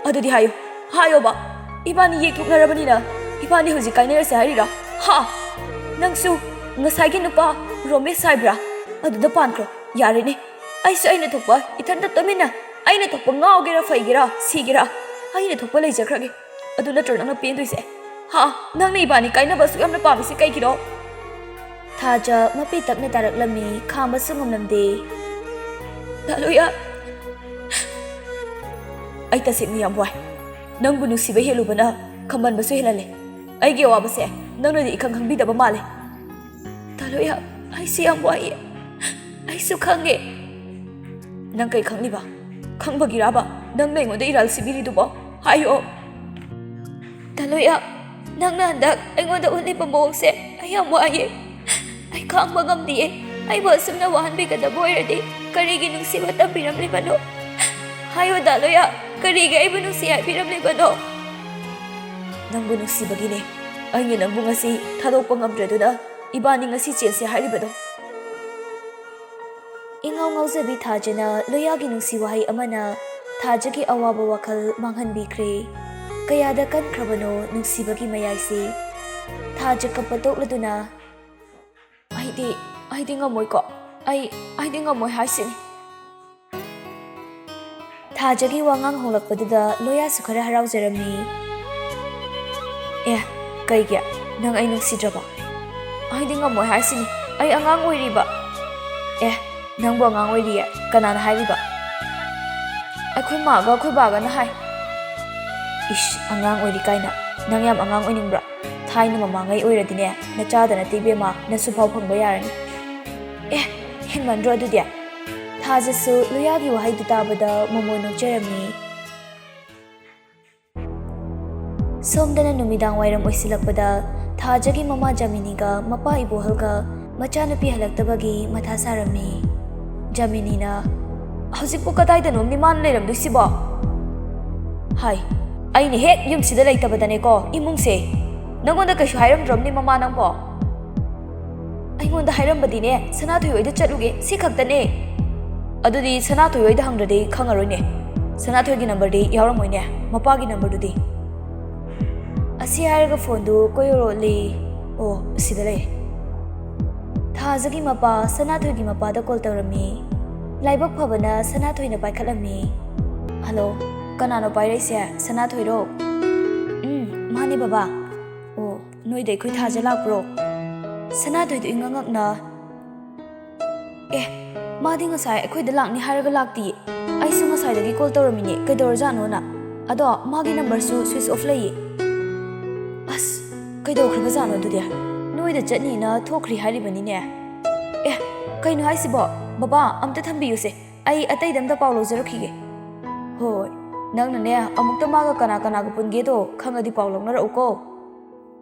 ꯑꯗꯨꯗꯤ ꯍꯥꯏꯌꯣꯕ, ꯏꯕꯥꯅꯤ ꯌꯦꯛꯊꯣꯛꯅꯔꯕꯅꯤꯅ ꯏꯕꯥꯅꯤ ꯍꯧꯖꯤꯛ ꯀꯥꯏꯅꯔꯁꯦ ꯍꯥꯏꯔꯤꯔꯣ? ꯅꯪꯁꯨ ꯉꯁꯥꯏꯒꯤ ꯅꯨꯄꯥ ꯔꯣꯃꯦꯁ ꯍꯥꯏꯕ꯭ꯔꯥ ꯑꯗꯨꯗ ꯄꯥꯟꯈ꯭ꯔꯣ, ꯌꯥꯔꯦꯅꯦ꯫ ꯑꯩꯁꯨ ꯑꯩꯅ ꯊꯣꯛꯄ ꯏꯊꯟꯇ ꯇꯨꯃꯤꯟꯅ ꯑꯩꯅ ꯊꯣꯛꯄ ꯉꯥꯎꯒꯦꯔꯥ ꯐꯩꯒꯦꯔꯥ ꯁꯤꯒꯦꯔꯥ ꯑꯩꯅ ꯊꯣꯛꯄ ꯂꯩꯖꯈ꯭ꯔꯒꯦ꯫ ꯑꯗꯨ ꯅꯠꯇ꯭ꯔꯣ ꯅꯪꯅ ꯄꯦꯟꯗꯣꯏꯁꯦ? ꯅꯪꯅ ꯏꯕꯥꯅꯤ ꯀꯥꯏꯅꯕ ꯑꯁꯨꯛ ꯌꯥꯝꯅ ꯄꯥꯝꯃꯤꯁꯦ ꯀꯩꯒꯤꯅꯣ? ꯊꯥꯖ ꯃꯄꯤ ꯇꯞꯅ ꯇꯥꯔꯛꯂꯝꯃꯤ, ꯈꯥꯝꯕꯁꯨ ꯉꯝꯂꯝꯗꯦ꯫ ꯗꯥ ꯂꯣꯌꯥ, ꯑꯩ ꯇꯁꯦꯡꯅ ꯌꯥꯝ ꯋꯥꯏ꯫ ꯅꯪꯕꯨ ꯅꯨꯡꯁꯤꯕ ꯍꯦꯜꯂꯨꯕꯅ ꯈꯝꯕꯟꯕꯁꯨ ꯍꯦꯜꯍꯜꯂꯦ꯫ ꯑꯩꯒꯤ ꯑꯋꯥꯕꯁꯦ ꯅꯪꯅꯗꯤ ꯏꯈꯪ ꯈꯪꯕꯤꯗꯕ ꯃꯥꯜꯂꯦ꯫ ꯗꯥ ꯂꯣꯌꯥ, ꯑꯩꯁꯦ ꯌꯥꯝ ꯋꯥꯏꯌꯦ, ꯑꯩꯁꯨ ꯈꯪꯉꯦ꯫ ꯅꯪ ꯀꯩ ꯈꯪꯂꯤꯕ? ꯈꯪꯕꯒꯤꯔꯥꯕ ꯅꯪꯅ ꯑꯩꯉꯣꯟꯗ ꯏꯔꯥꯜ ꯁꯤꯕꯤꯔꯤꯗꯨꯕꯣ? ꯍꯥꯏꯌꯣ꯫ ꯗꯥ ꯂꯣꯌꯥ, ꯅꯪꯅ ꯍꯟꯗꯛ ꯑꯩꯉꯣꯟꯗ ꯎꯠꯂꯤꯕ ꯃꯑꯣꯡꯁꯦ ꯑꯩ ꯌꯥꯝ ꯋꯥꯏꯌꯦ, ꯑꯩ ꯈꯥꯡꯕ ꯉꯝꯗꯤꯌꯦ꯫ ꯑꯩꯕꯨ ꯑꯁꯨꯝꯅ ꯋꯥꯍꯟꯕꯤꯒꯗꯕ ꯑꯣꯏꯔꯗꯤ ꯀꯔꯤꯒꯤ ꯅꯨꯡꯁꯤꯕ ꯇꯝꯕꯤꯔꯝꯂꯤꯕꯅꯣ? ꯍꯥꯏꯌꯣ ꯗꯥ ꯂꯣꯌꯥ, ꯀꯔꯤꯒꯤ ꯑꯩꯕꯨ ꯅꯨꯡꯁꯤ ꯍꯥꯏꯕꯤꯔꯝꯂꯤꯕꯅꯣ? ꯅꯪꯕꯨ ꯅꯨꯡꯁꯤꯕꯒꯤꯅꯦ ꯑꯩꯅ ꯅꯪꯕꯨ ꯉꯁꯤ ꯊꯥꯗꯣꯛꯄ ꯉꯝꯗ꯭ꯔꯗꯨꯅ ꯏꯕꯥꯅꯤ ꯉꯁꯤ ꯆꯦꯟꯁꯦ ꯍꯥꯏꯔꯤꯕꯗꯣ꯫ ꯏꯉꯥꯎ ꯉꯥꯎꯖꯕꯤ ꯊꯥꯖꯅ ꯂꯣꯌꯥꯒꯤ ꯅꯨꯡꯁꯤ ꯋꯥꯍꯩ ꯑꯃꯅ ꯊꯥꯖꯒꯤ ꯑꯋꯥꯕ ꯋꯥꯈꯜ ꯃꯥꯡꯍꯟꯕꯤꯈ꯭ꯔꯦ꯫ ꯀꯌꯥꯗ ꯀꯟꯈ꯭ꯔꯕꯅꯣ ꯅꯨꯡꯁꯤꯕꯒꯤ ꯃꯌꯥꯏꯁꯦ꯫ ꯊꯥꯖ ꯀꯞꯄ ꯇꯣꯛꯂꯗꯨꯅ, ꯑꯩꯗꯤ ꯉꯝꯃꯣꯏꯀꯣ, ꯑꯩꯗꯤ ꯉꯝꯃꯣꯏ ꯍꯥꯏꯁꯤꯅꯤ꯫ ꯊꯥꯖꯒꯤ ꯋꯥꯉꯥꯡ ꯍꯣꯡꯂꯛꯄꯗꯨꯗ ꯂꯣꯌꯥꯁꯨ ꯈꯔ ꯍꯔꯥꯎꯖꯔꯝꯃꯤ꯫ ꯀꯩꯒꯤ? ꯅꯪ ꯑꯩ ꯅꯨꯡꯁꯤꯗ꯭ꯔꯕꯣ? ꯑꯩꯗꯤ ꯉꯝꯃꯣꯏ ꯍꯥꯏꯁꯤꯅꯤ, ꯑꯩ ꯑꯉꯥꯡ ꯑꯣꯏꯔꯤꯕ꯫ ꯅꯪꯕꯨ ꯑꯉꯥꯡ ꯑꯣꯏꯔꯤꯌꯦ? ꯀꯅꯥꯅ ꯍꯥꯏꯔꯤꯕ? ꯑꯩꯈꯣꯏ ꯃꯥꯒ ꯑꯩꯈꯣꯏ ꯕꯥꯒꯅ ꯍꯥꯏ꯫ ꯏꯁ, ꯑꯉꯥꯡ ꯑꯣꯏꯔꯤ ꯀꯥꯏꯅ, ꯅꯪ ꯌꯥꯝ ꯑꯉꯥꯡ ꯑꯣꯏꯅꯤꯡꯕ꯭ꯔꯥ? ꯊꯥꯏꯅ ꯃꯃꯥꯡꯉꯩ ꯑꯣꯏꯔꯗꯤꯅꯦ ꯅꯆꯥꯗ ꯅꯠꯇꯦ ꯏꯕꯦꯝꯃ ꯅꯁꯨ ꯐꯥꯎ ꯐꯪꯕ ꯌꯥꯔꯅꯤ ꯑꯦ ꯍꯦꯟꯃꯟꯗ꯭ꯔꯣ ꯑꯗꯨꯗꯤ ꯊꯥꯖꯁꯨ ꯂꯨꯌꯥꯒꯤ ꯋꯥꯍꯩꯗꯨ ꯇꯥꯕꯗ ꯃꯣꯃꯣꯟ ꯅꯣꯛꯆꯔꯝꯃꯤ ꯁꯣꯝꯗꯅ ꯅꯨꯃꯤꯗꯥꯡ ꯋꯥꯏꯔꯝ ꯑꯣꯏꯁꯤꯜꯂꯛꯄꯗ ꯊꯥꯖꯒꯤ ꯃꯃꯥ ꯖꯥꯃꯤꯅꯤꯒ ꯃꯄꯥ ꯏꯕꯣꯍꯜꯒ ꯃꯆꯥꯅꯨꯄꯤ ꯍꯜꯂꯛꯇꯕꯒꯤ ꯃꯊꯥ ꯁꯥꯔꯝꯃꯤ ꯖꯥꯃꯤꯅꯤꯅ ꯍꯧꯖꯤꯛꯄꯨ ꯀꯗꯥꯏꯗꯅꯣꯝꯅꯤ ꯃꯥꯅ ꯂꯩꯔꯝꯗꯣꯏꯁꯤꯕꯣ ꯍꯥꯏ ꯑꯩꯅ ꯍꯦꯛ ꯌꯨꯝꯁꯤꯗ ꯂꯩꯇꯕꯗꯅꯦꯀꯣ ꯏꯃꯨꯡꯁꯦ ꯅꯪꯉꯣꯟꯗ ꯀꯩꯁꯨ ꯍꯥꯏꯔꯝꯗ꯭ꯔꯕꯅꯤ ꯃꯃꯥ ꯅꯪꯕꯣ ꯑꯩꯉꯣꯟꯗ ꯍꯥꯏꯔꯝꯕꯗꯤꯅꯦ ꯁꯅꯥꯊꯣꯏ ꯍꯣꯏꯗ ꯆꯠꯂꯨꯒꯦ ꯁꯤ ꯈꯛꯇꯅꯦ ꯑꯗꯨꯗꯤ ꯁꯅꯥꯊꯣꯏ ꯍꯣꯏꯗ ꯍꯪꯗ꯭ꯔꯗꯤ ꯈꯪꯉꯔꯣꯏꯅꯦ ꯁꯅꯥꯊꯣꯏꯒꯤ ꯅꯝꯕꯔꯗꯤ ꯌꯥꯎꯔꯝꯃꯣꯏꯅꯦ ꯃꯄꯥꯒꯤ ꯅꯝꯕꯔꯗꯨꯗꯤ ꯑꯁꯤ ꯍꯥꯏꯔꯒ ꯐꯣꯟꯗꯨ ꯀꯣꯏꯔꯣꯠꯂꯤ ꯑꯣ ꯁꯤꯗ ꯂꯩ ꯊꯥꯖꯒꯤ ꯃꯄꯥ ꯁꯅꯥꯊꯣꯏꯒꯤ ꯃꯄꯥꯗ ꯀꯣꯜ ꯇꯧꯔꯝꯃꯤ ꯂꯥꯏꯕꯛ ꯐꯕꯅ ꯁꯅꯥꯊꯣꯏꯅ ꯄꯥꯏꯈꯠꯂꯝꯃꯤ ꯍꯜꯂꯣ ꯀꯅꯥꯅꯣ ꯄꯥꯏꯔꯛꯏꯁꯦ ꯁꯅꯥꯊꯣꯏꯔꯣ ꯃꯥꯅꯦ ꯕꯕꯥ ꯑꯣ ꯅꯣꯏꯗ ꯑꯩꯈꯣꯏ ꯊꯥꯖ ꯂꯥꯛꯄ꯭ꯔꯣ ꯁꯅꯥꯊꯣꯏꯗꯨ ꯏꯉꯛꯉꯛꯅ ꯑꯦ ꯃꯥꯗꯤ ꯉꯁꯥꯏ ꯑꯩꯈꯣꯏꯗ ꯂꯥꯛꯅꯤ ꯍꯥꯏꯔꯒ ꯂꯥꯛꯇꯤꯌꯦ ꯑꯩꯁꯨ ꯉꯁꯥꯏꯗꯒꯤ ꯀꯣꯜ ꯇꯧꯔꯝꯃꯤꯅꯦ ꯀꯩꯗꯧꯔꯖꯥꯠꯅꯣꯅ ꯑꯗꯣ ꯃꯥꯒꯤ ꯅꯝꯕꯔꯁꯨ ꯁ꯭ꯋꯤꯆ ꯑꯣꯐ ꯂꯩꯌꯦ ꯑꯁ ꯀꯩꯗꯧꯈ꯭ꯔꯕꯖꯥꯠꯅꯣ ꯑꯗꯨꯗꯤ ꯅꯣꯏꯗ ꯆꯠꯅꯤꯅ ꯊꯣꯛꯈ꯭ꯔꯤ ꯍꯥꯏꯔꯤꯕꯅꯤꯅꯦ ꯑꯦ ꯀꯩꯅꯣ ꯍꯥꯏꯁꯤꯕꯣ ꯕꯕꯥ ꯑꯝꯇ ꯊꯝꯕꯤꯌꯨꯁꯦ ꯑꯩ ꯑꯇꯩꯗ ꯑꯝꯇ ꯄꯥꯎ ꯂꯧꯖꯔꯛꯈꯤꯒꯦ ꯍꯣꯏ ꯅꯪꯅꯅꯦ ꯑꯃꯨꯛꯇ ꯃꯥꯒ ꯀꯅꯥ ꯀꯅꯥꯒ ꯄꯨꯟꯒꯦꯗꯣ ꯈꯪꯉꯗꯤ ꯄꯥꯎ ꯂꯧꯅꯔꯛꯎꯀꯣ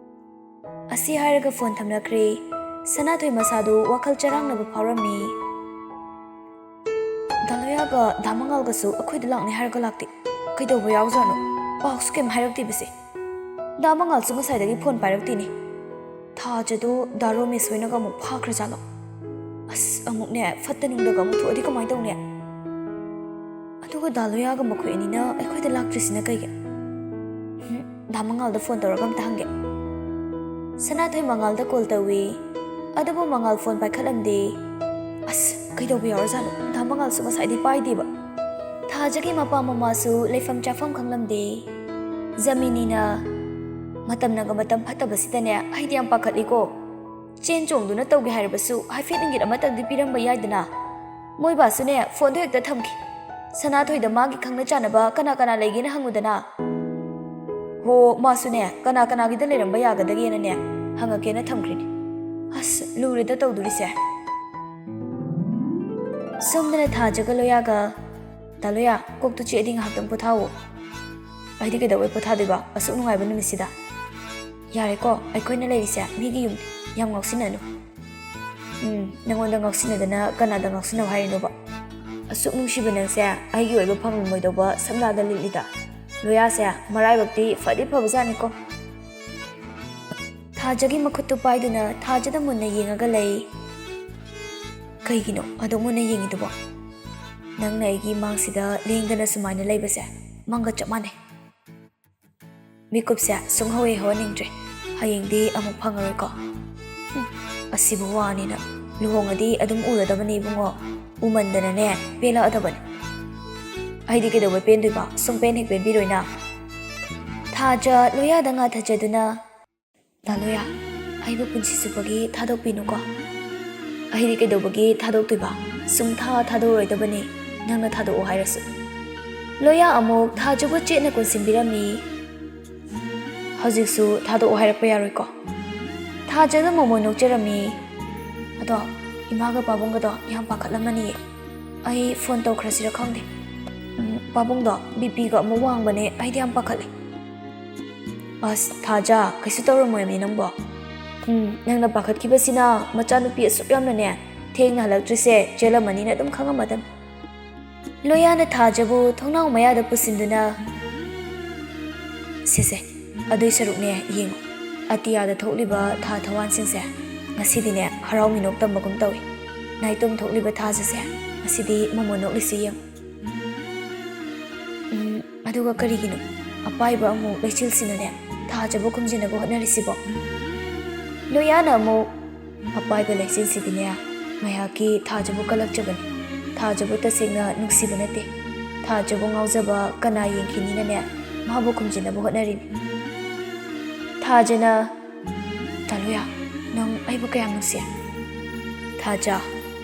ꯑꯁꯤ ꯍꯥꯏꯔꯒ ꯐꯣꯟ ꯊꯝꯅꯈ꯭ꯔꯦ ꯁꯅꯥꯊꯣꯏ ꯃꯁꯥꯗꯨ ꯋꯥꯈꯜ ꯆꯔꯥꯡꯅꯕ ꯐꯥꯎꯔꯝꯃꯤ ꯗꯥꯂꯣꯌꯥꯒ ꯗꯥꯃꯉꯥꯜꯒꯁꯨ ꯑꯩꯈꯣꯏꯗ ꯂꯥꯛꯅꯤ ꯍꯥꯏꯔꯒ ꯂꯥꯛꯇꯦ ꯀꯩꯗꯧꯕ ꯌꯥꯎꯖꯥꯠꯅꯣ ꯄꯥꯎꯁꯨ ꯀꯩꯝ ꯍꯥꯏꯔꯛꯇꯦꯕꯁꯦ ꯗꯥꯃꯉꯥꯜꯁꯨ ꯉꯁꯥꯏꯗꯒꯤ ꯐꯣꯟ ꯄꯥꯏꯔꯛꯇꯦꯅꯦ ꯊꯥꯖꯗꯣ ꯗꯥꯔꯣꯃꯦꯁ ꯍꯣꯏꯅꯒ ꯑꯃꯨꯛ ꯐꯥꯈ꯭ꯔꯖꯥꯠꯂꯣ ꯑꯁ ꯑꯃꯨꯛꯅꯦ ꯐꯠꯇ ꯅꯨꯡꯗꯒ ꯑꯃꯨꯛ ꯊꯣꯛꯑꯗꯤ ꯀꯃꯥꯏꯅ ꯇꯧꯅꯤ ꯑꯗꯨꯒ ꯗꯥꯂꯣꯌꯥꯒ ꯃꯈꯣꯏ ꯑꯅꯤꯅ ꯑꯩꯈꯣꯏꯗ ꯂꯥꯛꯇ꯭ꯔꯤꯁꯤꯅ ꯀꯩꯒꯤ ꯗꯥꯃꯉꯥꯜꯗ ꯐꯣꯟ ꯇꯧꯔꯒ ꯑꯝꯇ ꯍꯪꯒꯦ ꯁꯅꯥꯊꯣꯏ ꯃꯉꯥꯜꯗ ꯀꯣꯜ ꯇꯧꯏ ꯑꯗꯨꯕꯨ ꯃꯉꯥꯜ ꯐꯣꯟ ꯄꯥꯏꯈꯠꯂꯝꯗꯦ ꯑꯁ ꯀꯩꯗꯧꯕ ꯌꯥꯎꯔꯖꯥꯠꯅꯣ ꯗꯥꯃꯉꯥꯜꯁꯨ ꯉꯁꯥꯏꯗꯤ ꯄꯥꯏꯗꯦꯕ ꯊꯥꯖꯒꯤ ꯃꯄꯥ ꯃꯃꯥꯁꯨ ꯂꯩꯐꯝ ꯆꯥꯐꯝ ꯈꯪꯂꯝꯗꯦ ꯖꯃꯤꯅꯤꯅ ꯃꯇꯝꯅꯒ ꯃꯇꯝ ꯐꯠꯇꯕꯁꯤꯗꯅꯦ ꯑꯩꯗꯤ ꯌꯥꯝ ꯄꯥꯈꯠꯂꯤꯀꯣ ꯆꯦꯟ ꯆꯣꯡꯗꯨꯅ ꯇꯧꯒꯦ ꯍꯥꯏꯔꯕꯁꯨ ꯍꯥꯏꯐꯦꯠ ꯏꯪꯒꯤꯠ ꯑꯃꯇꯪꯗꯤ ꯄꯤꯔꯝꯕ ꯌꯥꯏꯗꯅ ꯃꯣꯏ ꯕꯥꯁꯨꯅꯦ ꯐꯣꯟꯗꯣ ꯍꯦꯛꯇ ꯊꯝꯈꯤ ꯁꯅꯥꯊꯣꯏꯗ ꯃꯥꯒꯤ ꯈꯪꯅ ꯆꯥꯟꯅꯕ ꯀꯅꯥ ꯀꯅꯥ ꯂꯩꯒꯦꯅ ꯍꯪꯉꯨꯗꯅ ꯍꯣ ꯃꯥꯁꯨꯅꯦ ꯀꯅꯥ ꯀꯅꯥꯒꯤꯗ ꯂꯩꯔꯝꯕ ꯌꯥꯒꯗꯒꯦꯅꯅꯦ ꯍꯪꯉꯛꯀꯦꯅ ꯊꯝꯈ꯭ꯔꯤꯅꯤ ꯑꯁ ꯂꯨꯔꯦꯗ ꯇꯧꯗꯣꯔꯤꯁꯦ ꯁꯣꯝꯗꯅ ꯊꯥꯖꯒ ꯂꯣꯌꯥꯒ ꯗꯥꯂꯣꯌꯥ ꯀꯣꯛꯇꯨ ꯆꯤꯛꯑꯗꯤ ꯉꯥꯏꯍꯥꯛꯇꯪ ꯄꯣꯊꯥꯋꯣ ꯑꯩꯗꯤ ꯀꯩꯗꯧꯕꯩ ꯄꯣꯊꯥꯗꯣꯏꯕ ꯑꯁꯨꯛ ꯅꯨꯡꯉꯥꯏꯕ ꯅꯨꯃꯤꯠꯁꯤꯗ ꯌꯥꯔꯦꯀꯣ ꯑꯩꯈꯣꯏꯅ ꯂꯩꯔꯤꯁꯦ ꯃꯤꯒꯤ ꯌꯨꯝ ꯌꯥꯝ ꯉꯥꯎꯁꯤꯟꯅꯅꯨ ꯅꯪꯉꯣꯟꯗ ꯉꯥꯎꯁꯤꯟꯅꯗꯅ ꯀꯅꯥꯗ ꯉꯥꯎꯁꯤꯟꯅꯧ ꯍꯥꯏꯔꯤꯅꯣꯕ ꯑꯁꯨꯛ ꯅꯨꯡꯁꯤꯕ ꯅꯪꯁꯦ ꯑꯩꯒꯤ ꯑꯣꯏꯕ ꯐꯪꯂꯝꯃꯣꯏꯗꯧꯕ ꯁꯝꯂꯥꯗ ꯂꯤꯠꯂꯤꯗ ꯂꯣꯌꯥꯁꯦ ꯃꯔꯥꯏꯕꯛꯇꯤ ꯐꯗꯤ ꯐꯕꯖꯥꯠꯅꯤꯀꯣ ꯊꯥꯖꯒꯤ ꯃꯈꯨꯠꯇꯨ ꯄꯥꯏꯗꯨꯅ ꯊꯥꯖꯗ ꯃꯨꯟꯅ ꯌꯦꯡꯉꯒ ꯂꯩ ꯀꯩꯒꯤꯅꯣ ꯑꯗꯨꯛ ꯃꯨꯟꯅ ꯌꯦꯡꯉꯤꯗꯨꯕꯣ ꯅꯪꯅ ꯑꯩꯒꯤ ꯃꯥꯡꯁꯤꯗ ꯂꯦꯡꯗꯅ ꯁꯨꯃꯥꯏꯅ ꯂꯩꯕꯁꯦ ꯃꯪꯒ ꯆꯞ ꯃꯥꯟꯅꯩ ꯃꯤꯀꯨꯞꯁꯦ ꯁꯨꯡꯍꯧ ꯌꯩꯍꯧꯍꯟꯅꯤꯡꯗ꯭ꯔꯦ ꯍꯌꯦꯡꯗꯤ ꯑꯃꯨꯛ ꯐꯪꯉꯔꯣꯏꯀꯣ ꯑꯁꯤꯕꯨ ꯋꯥꯅꯤꯅ ꯂꯨꯍꯣꯡꯉꯗꯤ ꯑꯗꯨꯝ ꯎꯔꯗꯕꯅꯤ ꯏꯕꯨꯡꯉꯣ ꯎꯃꯟꯗꯅꯅꯦ ꯄꯦꯜꯂꯛꯑꯗꯕꯅꯤ ꯑꯩꯗꯤ ꯀꯩꯗꯧꯕꯩ ꯄꯦꯟꯗꯣꯏꯕ ꯁꯨꯡꯄꯦꯟ ꯍꯦꯛ ꯄꯦꯟꯕꯤꯔꯣꯏꯅ ꯊꯥꯖ ꯂꯣꯌꯥꯗ ꯉꯥꯊꯖꯗꯨꯅ ꯗꯥꯂꯣꯌꯥ ꯑꯩꯕꯨ ꯄꯨꯟꯁꯤ ꯆꯨꯞꯄꯒꯤ ꯊꯥꯗꯣꯛꯄꯤꯅꯨꯀꯣ ꯑꯩꯗꯤ ꯀꯩꯗꯧꯕꯒꯤ ꯊꯥꯗꯣꯛꯇꯣꯏꯕ ꯁꯨꯡꯊꯥ ꯊꯥꯗꯣꯛꯔꯣꯏꯗꯕꯅꯤ ꯅꯪꯅ ꯊꯥꯗꯣꯛꯑꯣ ꯍꯥꯏꯔꯁꯨ ꯂꯣꯌꯥ ꯑꯃꯨꯛ ꯊꯥꯖꯕꯨ ꯆꯦꯠꯅ ꯀꯣꯟꯁꯤꯟꯕꯤꯔꯝꯃꯤ ꯍꯧꯖꯤꯛꯁꯨ ꯊꯥꯗꯣꯛꯑꯣ ꯍꯥꯏꯔꯛꯄ ꯌꯥꯔꯣꯏꯀꯣ ꯊꯥꯖꯗ ꯃꯣꯃꯣꯟ ꯅꯣꯛꯆꯔꯝꯃꯤ ꯑꯗꯣ ꯏꯃꯥꯒ ꯄꯥꯕꯨꯡꯒꯗꯣ ꯌꯥꯝ ꯄꯥꯈꯠꯂꯝꯃꯅꯤꯌꯦ ꯑꯩ ꯐꯣꯟ ꯇꯧꯈ꯭ꯔꯁꯤꯔ ꯈꯪꯗꯦ ꯄꯥꯕꯨꯡꯗꯣ ꯕꯤꯄꯤꯒ ꯑꯃꯨꯛ ꯋꯥꯡꯕꯅꯦ ꯑꯩꯗꯤ ꯌꯥꯝ ꯄꯥꯈꯠꯂꯦ ꯑꯁ ꯊꯥꯖ ꯀꯩꯁꯨ ꯇꯧꯔꯝꯃꯣꯏꯃꯤ ꯅꯪꯕꯣ ꯅꯪꯅ ꯄꯥꯈꯠꯈꯤꯕꯁꯤꯅ ꯃꯆꯥꯅꯨꯄꯤ ꯑꯁꯨꯛ ꯌꯥꯝꯅꯅꯦ ꯊꯦꯡꯅ ꯍꯜꯂꯛꯇ꯭ꯔꯤꯁꯦ ꯆꯦꯜꯂꯝꯃꯅꯤꯅ ꯑꯗꯨꯝ ꯈꯪꯉꯝꯃꯗꯝ ꯂꯣꯌꯥꯅ ꯊꯥꯖꯕꯨ ꯊꯣꯡꯅꯥꯎ ꯃꯌꯥꯗ ꯄꯨꯁꯤꯟꯗꯨꯅ ꯁꯤꯁꯦ ꯑꯗꯨꯏ ꯁꯔꯨꯛꯅꯦ ꯌꯦꯡꯉꯣ ꯑꯇꯤꯌꯥꯗ ꯊꯣꯛꯂꯤꯕ ꯊꯥ ꯊꯋꯥꯟꯁꯤꯡꯁꯦ ꯉꯁꯤꯗꯤꯅꯦ ꯍꯔꯥꯎ ꯃꯤꯅꯣꯛ ꯇꯝꯕꯒꯨꯝ ꯇꯧꯏ ꯅꯥꯏꯇꯣꯝ ꯊꯣꯛꯂꯤꯕ ꯊꯥꯖꯁꯦ ꯉꯁꯤꯗꯤ ꯃꯣꯃꯣꯟ ꯅꯣꯛꯂꯤꯁꯤ ꯌꯦꯡꯉꯣ ꯑꯗꯨꯒ ꯀꯔꯤꯒꯤꯅꯣ ꯑꯄꯥꯏꯕ ꯑꯃꯨꯛ ꯂꯩꯆꯤꯜꯁꯤꯅꯅꯦ ꯊꯥꯖꯕꯨ ꯈꯨꯝꯖꯤꯟꯅꯕ ꯍꯣꯠꯅꯔꯤꯁꯤꯕꯣ ꯂꯣꯌꯥꯅ ꯑꯃꯨꯛ ꯑꯄꯥꯏꯕ ꯂꯩꯆꯤꯜꯁꯤꯗꯤꯅꯦ ꯉꯥꯏꯍꯥꯛꯀꯤ ꯊꯥꯖꯕꯨ ꯀꯜꯂꯛꯆꯕꯅꯤ ꯊꯥꯖꯕꯨ ꯇꯁꯦꯡꯅ ꯅꯨꯡꯁꯤꯕ ꯅꯠꯇꯦ ꯊꯥꯖꯕꯨ ꯉꯥꯎꯖꯕ ꯀꯅꯥ ꯌꯦꯡꯈꯤꯅꯤꯅꯅꯦ ꯃꯥꯕꯨ ꯈꯨꯝꯖꯤꯟꯅꯕ ꯍꯣꯠꯅꯔꯤꯅꯤ ꯊꯥꯖꯅ ꯗꯥꯂꯣꯌꯥ ꯅꯪ ꯑꯩꯕꯨ ꯀꯌꯥꯝ ꯅꯨꯡꯁꯤ ꯊꯥꯖ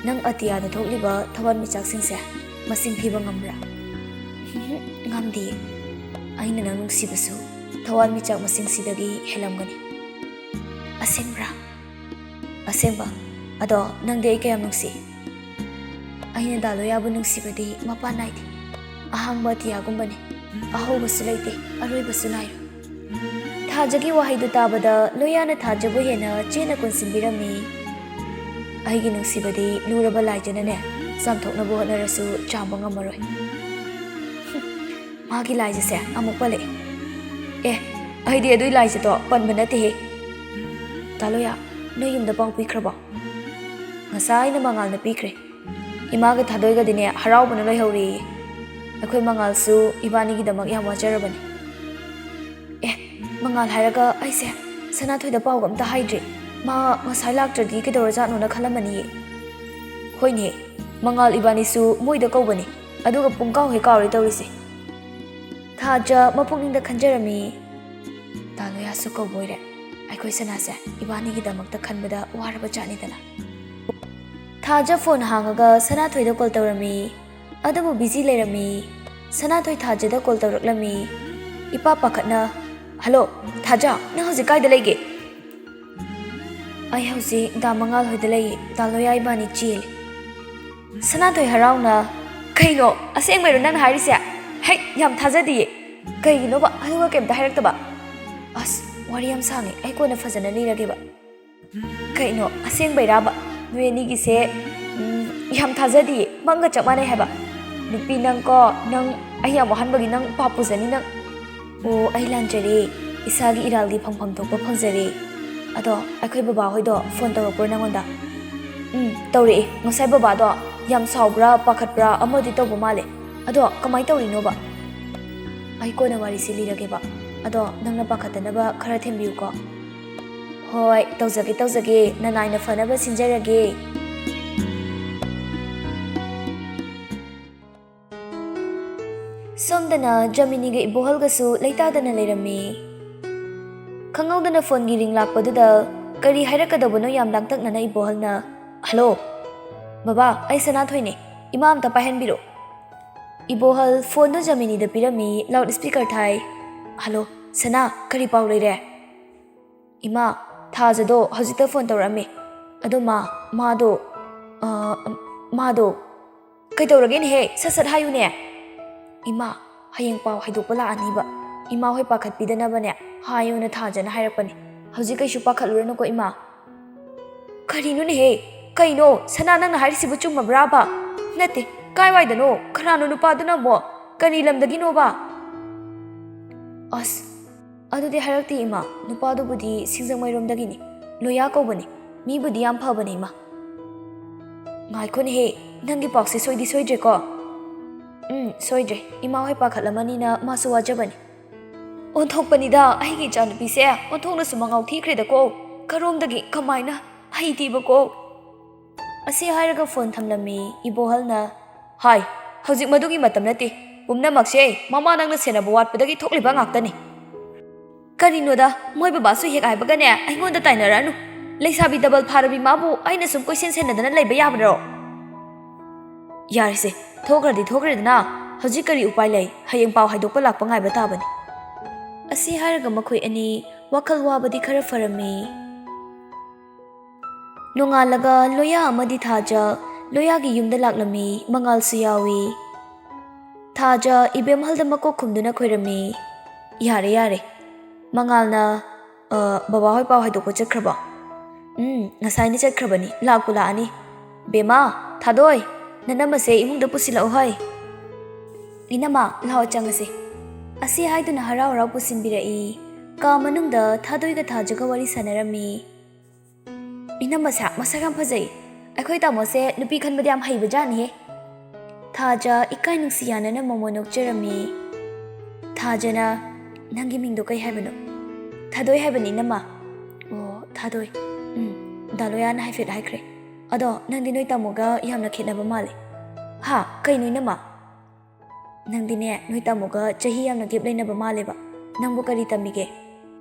ꯅꯪ ꯑꯇꯤꯌꯥꯗ ꯊꯣꯛꯂꯤꯕ ꯊꯋꯥꯟꯃꯤꯆꯥꯛꯁꯤꯡꯁꯦ ꯃꯁꯤꯡ ꯊꯤꯕ ꯉꯝꯕ꯭ꯔꯥ ꯉꯝꯗꯤꯌꯦ ꯑꯩꯅ ꯅꯪ ꯅꯨꯡꯁꯤꯕꯁꯨ ꯊꯋꯥꯟꯃꯤꯆꯥꯛ ꯃꯁꯤꯡꯁꯤꯗꯒꯤ ꯍꯦꯜꯂꯝꯒꯅꯤ ꯑꯁꯦꯡꯕ꯭ꯔꯥ? ꯑꯁꯦꯡꯕ. ꯑꯗꯣ ꯅꯪꯗꯤ ꯑꯩ ꯀꯌꯥꯝ ꯅꯨꯡꯁꯤ? ꯑꯩꯅ ꯗꯥꯂꯣꯌꯥꯕꯨ ꯅꯨꯡꯁꯤꯕꯗꯤ ꯃꯄꯥꯟ ꯅꯥꯏꯗꯦ. ꯑꯍꯥꯡꯕ ꯑꯇꯤꯌꯥꯒꯨꯝꯕꯅꯤ. ꯑꯍꯧꯕꯁꯨ ꯂꯩꯇꯦ, ꯑꯔꯣꯏꯕꯁꯨ ꯅꯥꯏꯔꯣꯏ. ꯊꯥꯖꯒꯤ ꯋꯥꯍꯩꯗꯨ ꯇꯥꯕꯗ ꯂꯣꯌꯥꯅ ꯊꯥꯖꯕꯨ ꯍꯦꯟꯅ ꯆꯦꯠꯅ ꯀꯣꯟꯁꯤꯟꯕꯤꯔꯝꯃꯤ. ꯑꯩꯒꯤ ꯅꯨꯡꯁꯤꯕꯗꯤ ꯂꯨꯔꯕ ꯂꯥꯏꯖꯅꯅꯦ ꯆꯥꯝꯊꯣꯛꯅꯕ ꯍꯣꯠꯅꯔꯁꯨ ꯆꯥꯝꯕ ꯉꯝꯃꯔꯣꯏ. ꯃꯥꯒꯤ ꯂꯥꯏꯖꯁꯦ ꯑꯃꯨꯛ ꯄꯜꯂꯛꯑꯦ. ꯑꯦ, ꯑꯩꯗꯤ ꯑꯗꯨꯏ ꯂꯥꯏꯖꯗꯣ ꯄꯟꯕ ꯅꯠꯇꯦꯍꯦ. ꯗꯥꯂꯣꯌꯥ, ꯅꯣꯏ ꯌꯨꯝꯗ ꯄꯥꯎ ꯄꯤꯈ꯭ꯔꯕꯣ? ꯉꯁꯥꯏꯅ ꯃꯉꯥꯜꯅ ꯄꯤꯈ꯭ꯔꯦ. ꯏꯃꯥꯒ ꯊꯥꯗꯣꯏꯒꯗꯤꯅꯦ ꯍꯔꯥꯎꯕꯅ ꯂꯣꯏꯍꯧꯔꯦꯌꯦ. ꯑꯩꯈꯣꯏ ꯃꯉꯥꯜꯁꯨ ꯏꯕꯥꯅꯤꯒꯤꯗꯃꯛ ꯌꯥꯝ ꯋꯥꯖꯔꯕꯅꯤ. ꯑꯦ, ꯃꯉꯥꯜ ꯍꯥꯏꯔꯒ ꯑꯩꯁꯦ ꯁꯅꯥꯊꯣꯏꯗ ꯄꯥꯎꯒ ꯑꯝꯇ ꯍꯥꯏꯗ꯭ꯔꯤ. ꯃꯥ ꯉꯁꯥꯏ ꯂꯥꯛꯇ꯭ꯔꯗꯤ ꯀꯩꯗꯧꯔꯖꯥꯠꯅꯣꯅ ꯈꯜꯂꯝꯃꯅꯤꯌꯦ. ꯍꯣꯏꯅꯦ, ꯃꯉꯥꯜ ꯏꯕꯥꯅꯤꯁꯨ ꯃꯣꯏꯗ ꯀꯧꯕꯅꯤ, ꯑꯗꯨꯒ ꯄꯨꯡꯀꯥꯎ ꯍꯦꯛ ꯀꯥꯎꯔꯦ ꯇꯧꯔꯤꯁꯦ. ꯊꯥꯖ ꯃꯄꯨꯛꯅꯤꯡꯗ ꯈꯟꯖꯔꯝꯃꯤ. ꯗꯥꯂꯣꯌꯥꯁꯨ ꯀꯧꯕꯣꯏꯔꯦ. ꯑꯩꯈꯣꯏ ꯁꯅꯥꯁꯦ ꯏꯕꯥꯅꯤꯒꯤꯗꯃꯛꯇ ꯈꯟꯕꯗ ꯋꯥꯔꯕ ꯖꯥꯠꯅꯤꯗꯅ. ꯊꯥꯖ ꯐꯣꯟ ꯍꯥꯡꯉꯒ ꯁꯅꯥꯊꯣꯏꯗ ꯀꯣꯜ ꯇꯧꯔꯝꯃꯤ. ꯑꯗꯨꯕꯨ ꯕꯤꯖꯤ ꯂꯩꯔꯝꯃꯤ. ꯁꯅꯥꯊꯣꯏ ꯊꯥꯖꯗ ꯀꯣꯜ ꯇꯧꯔꯛꯂꯝꯃꯤ. ꯏꯄꯥ ꯄꯥꯈꯠꯅ, ꯍꯜꯂꯣ ꯊꯥꯖ, ꯅꯪ ꯍꯧꯖꯤꯛ ꯀꯥꯏꯗ ꯂꯩꯒꯦ? ꯑꯩ ꯍꯧꯖꯤꯛ ꯗꯥ ꯃꯉꯥꯜ ꯍꯣꯏꯗ ꯂꯩꯌꯦ. ꯗꯥꯂꯣꯌꯥ ꯏꯕꯥꯅꯤ ꯆꯦꯜꯂꯦ. ꯁꯅꯥꯊꯣꯏ ꯍꯔꯥꯎꯅ, ꯀꯩꯅꯣ ꯑꯁꯦꯡꯕꯩꯔꯣ ꯅꯪ ꯍꯥꯏꯔꯤꯁꯦ? ꯍꯦꯛ, ꯌꯥꯝ ꯊꯥꯖꯗꯤꯌꯦ. ꯀꯩꯒꯤꯅꯣꯕ ꯑꯗꯨꯒ ꯀꯩꯝꯇ ꯍꯥꯏꯔꯛꯇꯕ? ꯑꯁ, ꯋꯥꯔꯤ ꯌꯥꯝ ꯁꯥꯡꯉꯦ, ꯑꯩ ꯀꯣꯟꯅ ꯐꯖꯅ ꯂꯤꯔꯒꯦꯕ. ꯀꯩꯅꯣ ꯑꯁꯦꯡꯕꯩꯔꯥꯕ? ꯅꯣꯏ ꯑꯅꯤꯒꯤꯁꯦ ꯌꯥꯝ ꯊꯥꯖꯗꯤꯌꯦ, ꯃꯪꯒ ꯆꯞ ꯃꯥꯟꯅꯩ ꯍꯥꯏꯕ. ꯅꯨꯄꯤ ꯅꯪꯀꯣ, ꯅꯪ ꯑꯩ ꯌꯥꯝ ꯋꯥꯍꯟꯕꯒꯤ ꯅꯪ ꯄꯥꯞ ꯄꯨꯖꯅꯤ ꯅꯪ. ꯑꯣ, ꯑꯩ ꯂꯥꯟꯖꯔꯦ. ꯏꯁꯥꯒꯤ ꯏꯔꯥꯜꯒꯤ ꯐꯪꯐꯝ ꯊꯣꯛꯄ ꯐꯪꯖꯔꯦ. ꯑꯗꯣ ꯑꯩꯈꯣꯏ ꯕꯕꯥꯍꯣꯏꯗꯣ ꯐꯣꯟ ꯇꯧꯔꯛꯄ꯭ꯔꯣ ꯅꯪꯉꯣꯟꯗ? ꯇꯧꯔꯛꯑꯦ. ꯉꯁꯥꯏ ꯕꯕꯥꯗꯣ ꯌꯥꯝ ꯁꯥꯎꯕ꯭ꯔꯥ ꯄꯥꯈꯠꯄ꯭ꯔꯥ ꯑꯃꯗꯤ ꯇꯧꯕ ꯃꯥꯜꯂꯦ. ꯑꯗꯣ ꯀꯃꯥꯏꯅ ꯇꯧꯔꯤꯅꯣꯕ? ꯑꯩ ꯀꯣꯟꯅ ꯋꯥꯔꯤꯁꯤ ꯂꯤꯔꯒꯦꯕ. ꯑꯗꯣ ꯅꯪꯅ ꯄꯥꯈꯠꯇꯅꯕ ꯈꯔ ꯊꯦꯝꯕꯤꯌꯨꯀꯣ. ꯍꯣꯏ, ꯇꯧꯖꯒꯦ. ꯅꯅꯥꯏꯅ ꯐꯅꯕ ꯁꯤꯟꯖꯔꯒꯦ. ꯁꯣꯝꯗꯅ ꯖꯃꯤꯅꯤꯒ ꯏꯕꯣꯍꯜꯒꯁꯨ ꯂꯩꯇꯥꯗꯅ ꯂꯩꯔꯝꯃꯤ. ꯈꯪꯍꯧꯗꯅ ꯐꯣꯟꯒꯤ ꯔꯤꯡ ꯂꯥꯛꯄꯗꯨꯗ ꯀꯔꯤ ꯍꯥꯏꯔꯛꯀꯗꯧꯕꯅꯣ ꯌꯥꯝ ꯂꯥꯡꯇꯛꯅꯅ ꯏꯕꯣꯍꯜꯅ, ꯍꯜꯂꯣ ꯕꯕꯥ, ꯑꯩ ꯁꯅꯥꯊꯣꯏꯅꯦ, ꯏꯃꯥ ꯑꯝꯇ ꯄꯥꯏꯍꯟꯕꯤꯔꯣ. ꯏꯕꯣꯍꯜ ꯐꯣꯟꯗꯨ ꯖꯃꯤꯅꯤꯗ ꯄꯤꯔꯝꯃꯤ. ꯂꯥꯎꯠ ꯁ꯭ꯄꯤꯀꯔ ꯊꯥꯏ. ꯍꯜꯂꯣ ꯁꯅꯥ, ꯀꯔꯤ ꯄꯥꯎ ꯂꯩꯔꯦ? ꯏꯃꯥ, ꯊꯥꯖꯗꯣ ꯍꯧꯖꯤꯛꯇ ꯐꯣꯟ ꯇꯧꯔꯛꯑꯝꯃꯦ. ꯑꯗꯣ ꯃꯥꯗꯣ ꯀꯩꯗꯧꯔꯒꯦꯅꯦꯍꯦ? ꯁꯠ ꯍꯥꯏꯌꯨꯅꯦ. ꯏꯃꯥ, ꯍꯌꯦꯡ ꯄꯥꯎ ꯍꯥꯏꯗꯣꯛꯄ ꯂꯥꯛꯑꯅꯤꯕ. ꯏꯃꯥ ꯍꯣꯏ ꯄꯥꯈꯠꯄꯤꯗꯅꯕꯅꯦ ꯍꯥꯏꯌꯣꯅ ꯊꯥꯖꯅ ꯍꯥꯏꯔꯛꯄꯅꯦ. ꯍꯧꯖꯤꯛ ꯀꯩꯁꯨ ꯄꯥꯈꯠꯂꯨꯔꯅꯨꯀꯣ ꯏꯃꯥ. ꯀꯔꯤꯅꯣꯅꯦꯍꯦ? ꯀꯩꯅꯣ ꯁꯅꯥ, ꯅꯪꯅ ꯍꯥꯏꯔꯤꯁꯤꯕꯨ ꯆꯨꯝꯃꯕ꯭ꯔꯥꯕ? ꯅꯠꯇꯦ, ꯀꯥꯏꯋꯥꯏꯗꯅꯣ? ꯀꯅꯥꯅꯣ ꯅꯨꯄꯥꯗꯨꯅ ꯑꯃꯨꯛ? ꯀꯔꯤ ꯂꯝꯗꯒꯤꯅꯣꯕ? ꯑꯁ, ꯑꯗꯨꯗꯤ ꯍꯥꯏꯔꯛꯇꯦ ꯏꯃꯥ. ꯅꯨꯄꯥꯗꯨꯕꯨꯗꯤ ꯁꯤꯡꯖꯃꯩꯔꯣꯝꯗꯒꯤꯅꯤ. ꯂꯣꯌꯥ ꯀꯧꯕꯅꯤ. ꯃꯤꯕꯨꯗꯤ ꯌꯥꯝ ꯐꯕꯅꯤ ꯏꯃꯥ. ꯉꯥꯏꯈꯣꯅꯦꯍꯦ, ꯅꯪꯒꯤ ꯄꯥꯎꯁꯦ ꯁꯣꯏꯗꯤ ꯁꯣꯏꯗ꯭ꯔꯦꯀꯣ? ꯁꯣꯏꯗ꯭ꯔꯦ. ꯏꯃꯥ ꯍꯣꯏ ꯄꯥꯈꯠꯂꯝꯃꯅꯤꯅ ꯃꯥꯁꯨ ꯋꯥꯖꯕꯅꯤ. ꯑꯣꯟꯊꯣꯛꯄꯅꯤꯗ, ꯑꯩꯒꯤ ꯏꯆꯥꯅꯨꯄꯤꯁꯦ ꯑꯣꯟꯊꯣꯛꯅꯁꯨ ꯃꯉꯥꯎ ꯊꯤꯈ꯭ꯔꯦꯗꯀꯣ. ꯀꯔꯣꯝꯗꯒꯤ ꯀꯃꯥꯏꯅ ꯍꯩꯇꯤꯕꯀꯣ? ꯑꯁꯤ ꯍꯥꯏꯔꯒ ꯐꯣꯟ ꯊꯝꯂꯝꯃꯤ. ꯏꯕꯣꯍꯜꯅ, ꯍꯥꯏ, ꯍꯧꯖꯤꯛ ꯃꯗꯨꯒꯤ ꯃꯇꯝ ꯅꯠꯇꯦ. ꯄꯨꯝꯅꯃꯛꯁꯦ ꯃꯃꯥ ꯅꯪꯅ ꯁꯦꯟꯅꯕ ꯋꯥꯠꯄꯗꯒꯤ ꯊꯣꯛꯂꯤꯕ ꯉꯥꯛꯇꯅꯤ. ꯀꯔꯤꯅꯣꯗ, ꯃꯣꯏ ꯕꯕꯥꯁꯨ ꯍꯦꯛ ꯍꯥꯏꯕꯒꯅꯦ ꯑꯩꯉꯣꯟꯗ ꯇꯥꯏꯅꯔꯛꯑꯅꯨ. ꯂꯩꯁꯥꯕꯤ ꯗꯕꯜ ꯐꯥꯔꯕꯤ ꯃꯥꯕꯨ ꯑꯩꯅ ꯁꯨꯝ ꯀꯣꯏꯁꯦꯟ ꯁꯦꯟꯅꯗꯅ ꯂꯩꯕ ꯌꯥꯕ꯭ꯔꯣ? ꯌꯥꯔꯤꯁꯦ, ꯊꯣꯛꯈ꯭ꯔꯗꯤ ꯊꯣꯛꯈ꯭ꯔꯦꯗꯅ. ꯍꯧꯖꯤꯛ ꯀꯔꯤ ꯎꯄꯥꯏ ꯂꯩ? ꯍꯌꯦꯡ ꯄꯥꯎ ꯍꯥꯏꯗꯣꯛꯄ ꯂꯥꯛꯄ ꯉꯥꯏꯕ ꯇꯥꯕꯅꯤ. ꯑꯁꯤ ꯍꯥꯏꯔꯒ ꯃꯈꯣꯏ ꯑꯅꯤ ꯋꯥꯈꯜ ꯋꯥꯕꯗꯤ ꯈꯔ ꯐꯔꯝꯃꯤ. ꯅꯣꯡꯉꯥꯜꯂꯒ ꯂꯣꯌꯥ ꯑꯃꯗꯤ ꯊꯥꯖ ꯂꯣꯌꯥꯒꯤ ꯌꯨꯝꯗ ꯂꯥꯛꯂꯝꯃꯤ. ꯃꯉꯥꯜꯁꯨ ꯌꯥꯎꯏ. ꯊꯥꯖ ꯏꯕꯦꯝꯍꯜꯗ ꯃꯀꯣꯛ ꯈꯨꯝꯗꯨꯅ ꯈꯣꯏꯔꯝꯃꯤ. ꯌꯥꯔꯦ. ꯃꯉꯥꯜꯅ, ꯕꯕꯥ ꯍꯣꯏ ꯄꯥꯎ ꯍꯥꯏꯗꯣꯛꯄ ꯆꯠꯈ꯭ꯔꯕꯣ? ꯉꯁꯥꯏꯅ ꯆꯠꯈ꯭ꯔꯕꯅꯤ. ꯂꯥꯛꯄꯨ ꯂꯥꯛꯑꯅꯤ. ꯕꯦꯃꯥ, ꯊꯥꯗꯣꯏ, ꯅꯅꯝꯃꯁꯦ ꯏꯃꯨꯡꯗ ꯄꯨꯁꯤꯜꯂꯛꯎ ꯍꯥꯏ. ꯏꯅꯝꯃ, ꯂꯥꯛꯑꯣ ꯆꯪꯉꯁꯦ. ꯑꯁꯤ ꯍꯥꯏꯗꯨꯅ ꯍꯔꯥꯎ ꯍꯔꯥꯎ ꯄꯨꯁꯤꯟꯕꯤꯔꯛꯏ. ꯀꯥ ꯃꯅꯨꯡꯗ ꯊꯥꯗꯣꯏꯒ ꯊꯥꯖꯒ ꯋꯥꯔꯤ ꯁꯥꯟꯅꯔꯝꯃꯤ. ꯏꯅꯝꯃꯁꯦ ꯃꯁꯛ ꯌꯥꯝ ꯐꯖꯩ. ꯑꯩꯈꯣꯏ ꯇꯥꯃꯣꯁꯦ ꯅꯨꯄꯤ ꯈꯟꯕꯗ ꯌꯥꯝ ꯍꯩꯕꯖꯥꯠꯅꯤꯍꯦ. ꯊꯥꯖ ꯏꯀꯥꯏ ꯅꯨꯡꯁꯤ ꯌꯥꯅꯅ ꯃꯣꯃꯣ ꯅꯣꯛꯆꯔꯝꯃꯤ. ꯊꯥꯖꯅ, ꯅꯪꯒꯤ ꯃꯤꯡꯗꯣ ꯀꯩ ꯍꯥꯏꯕꯅꯣ? ꯊꯥꯗꯣꯏ ꯍꯥꯏꯕꯅꯤ ꯏꯅꯝꯃ. ꯑꯣ, ꯊꯥꯗꯣꯏ. ꯗꯥꯂꯣꯌꯥꯅ ꯍꯥꯏꯐꯦꯠ ꯍꯥꯏꯈ꯭ꯔꯦ. ꯑꯗꯣ ꯅꯪꯗꯤ ꯅꯣꯏ ꯇꯥꯃꯣꯒ ꯌꯥꯝꯅ ꯈꯦꯠꯅꯕ ꯃꯥꯜꯂꯦ. ꯍꯥ, ꯀꯩꯅꯣ ꯏꯅꯝꯃ? ꯅꯪꯗꯤꯅꯦ ꯅꯣꯏ ꯇꯥꯃꯣꯒ ꯆꯍꯤ ꯌꯥꯝꯅ ꯒꯦꯞ ꯂꯩꯅꯕ ꯃꯥꯜꯂꯦꯕ. ꯅꯪꯕꯨ ꯀꯔꯤ ꯇꯝꯃꯤꯒꯦ?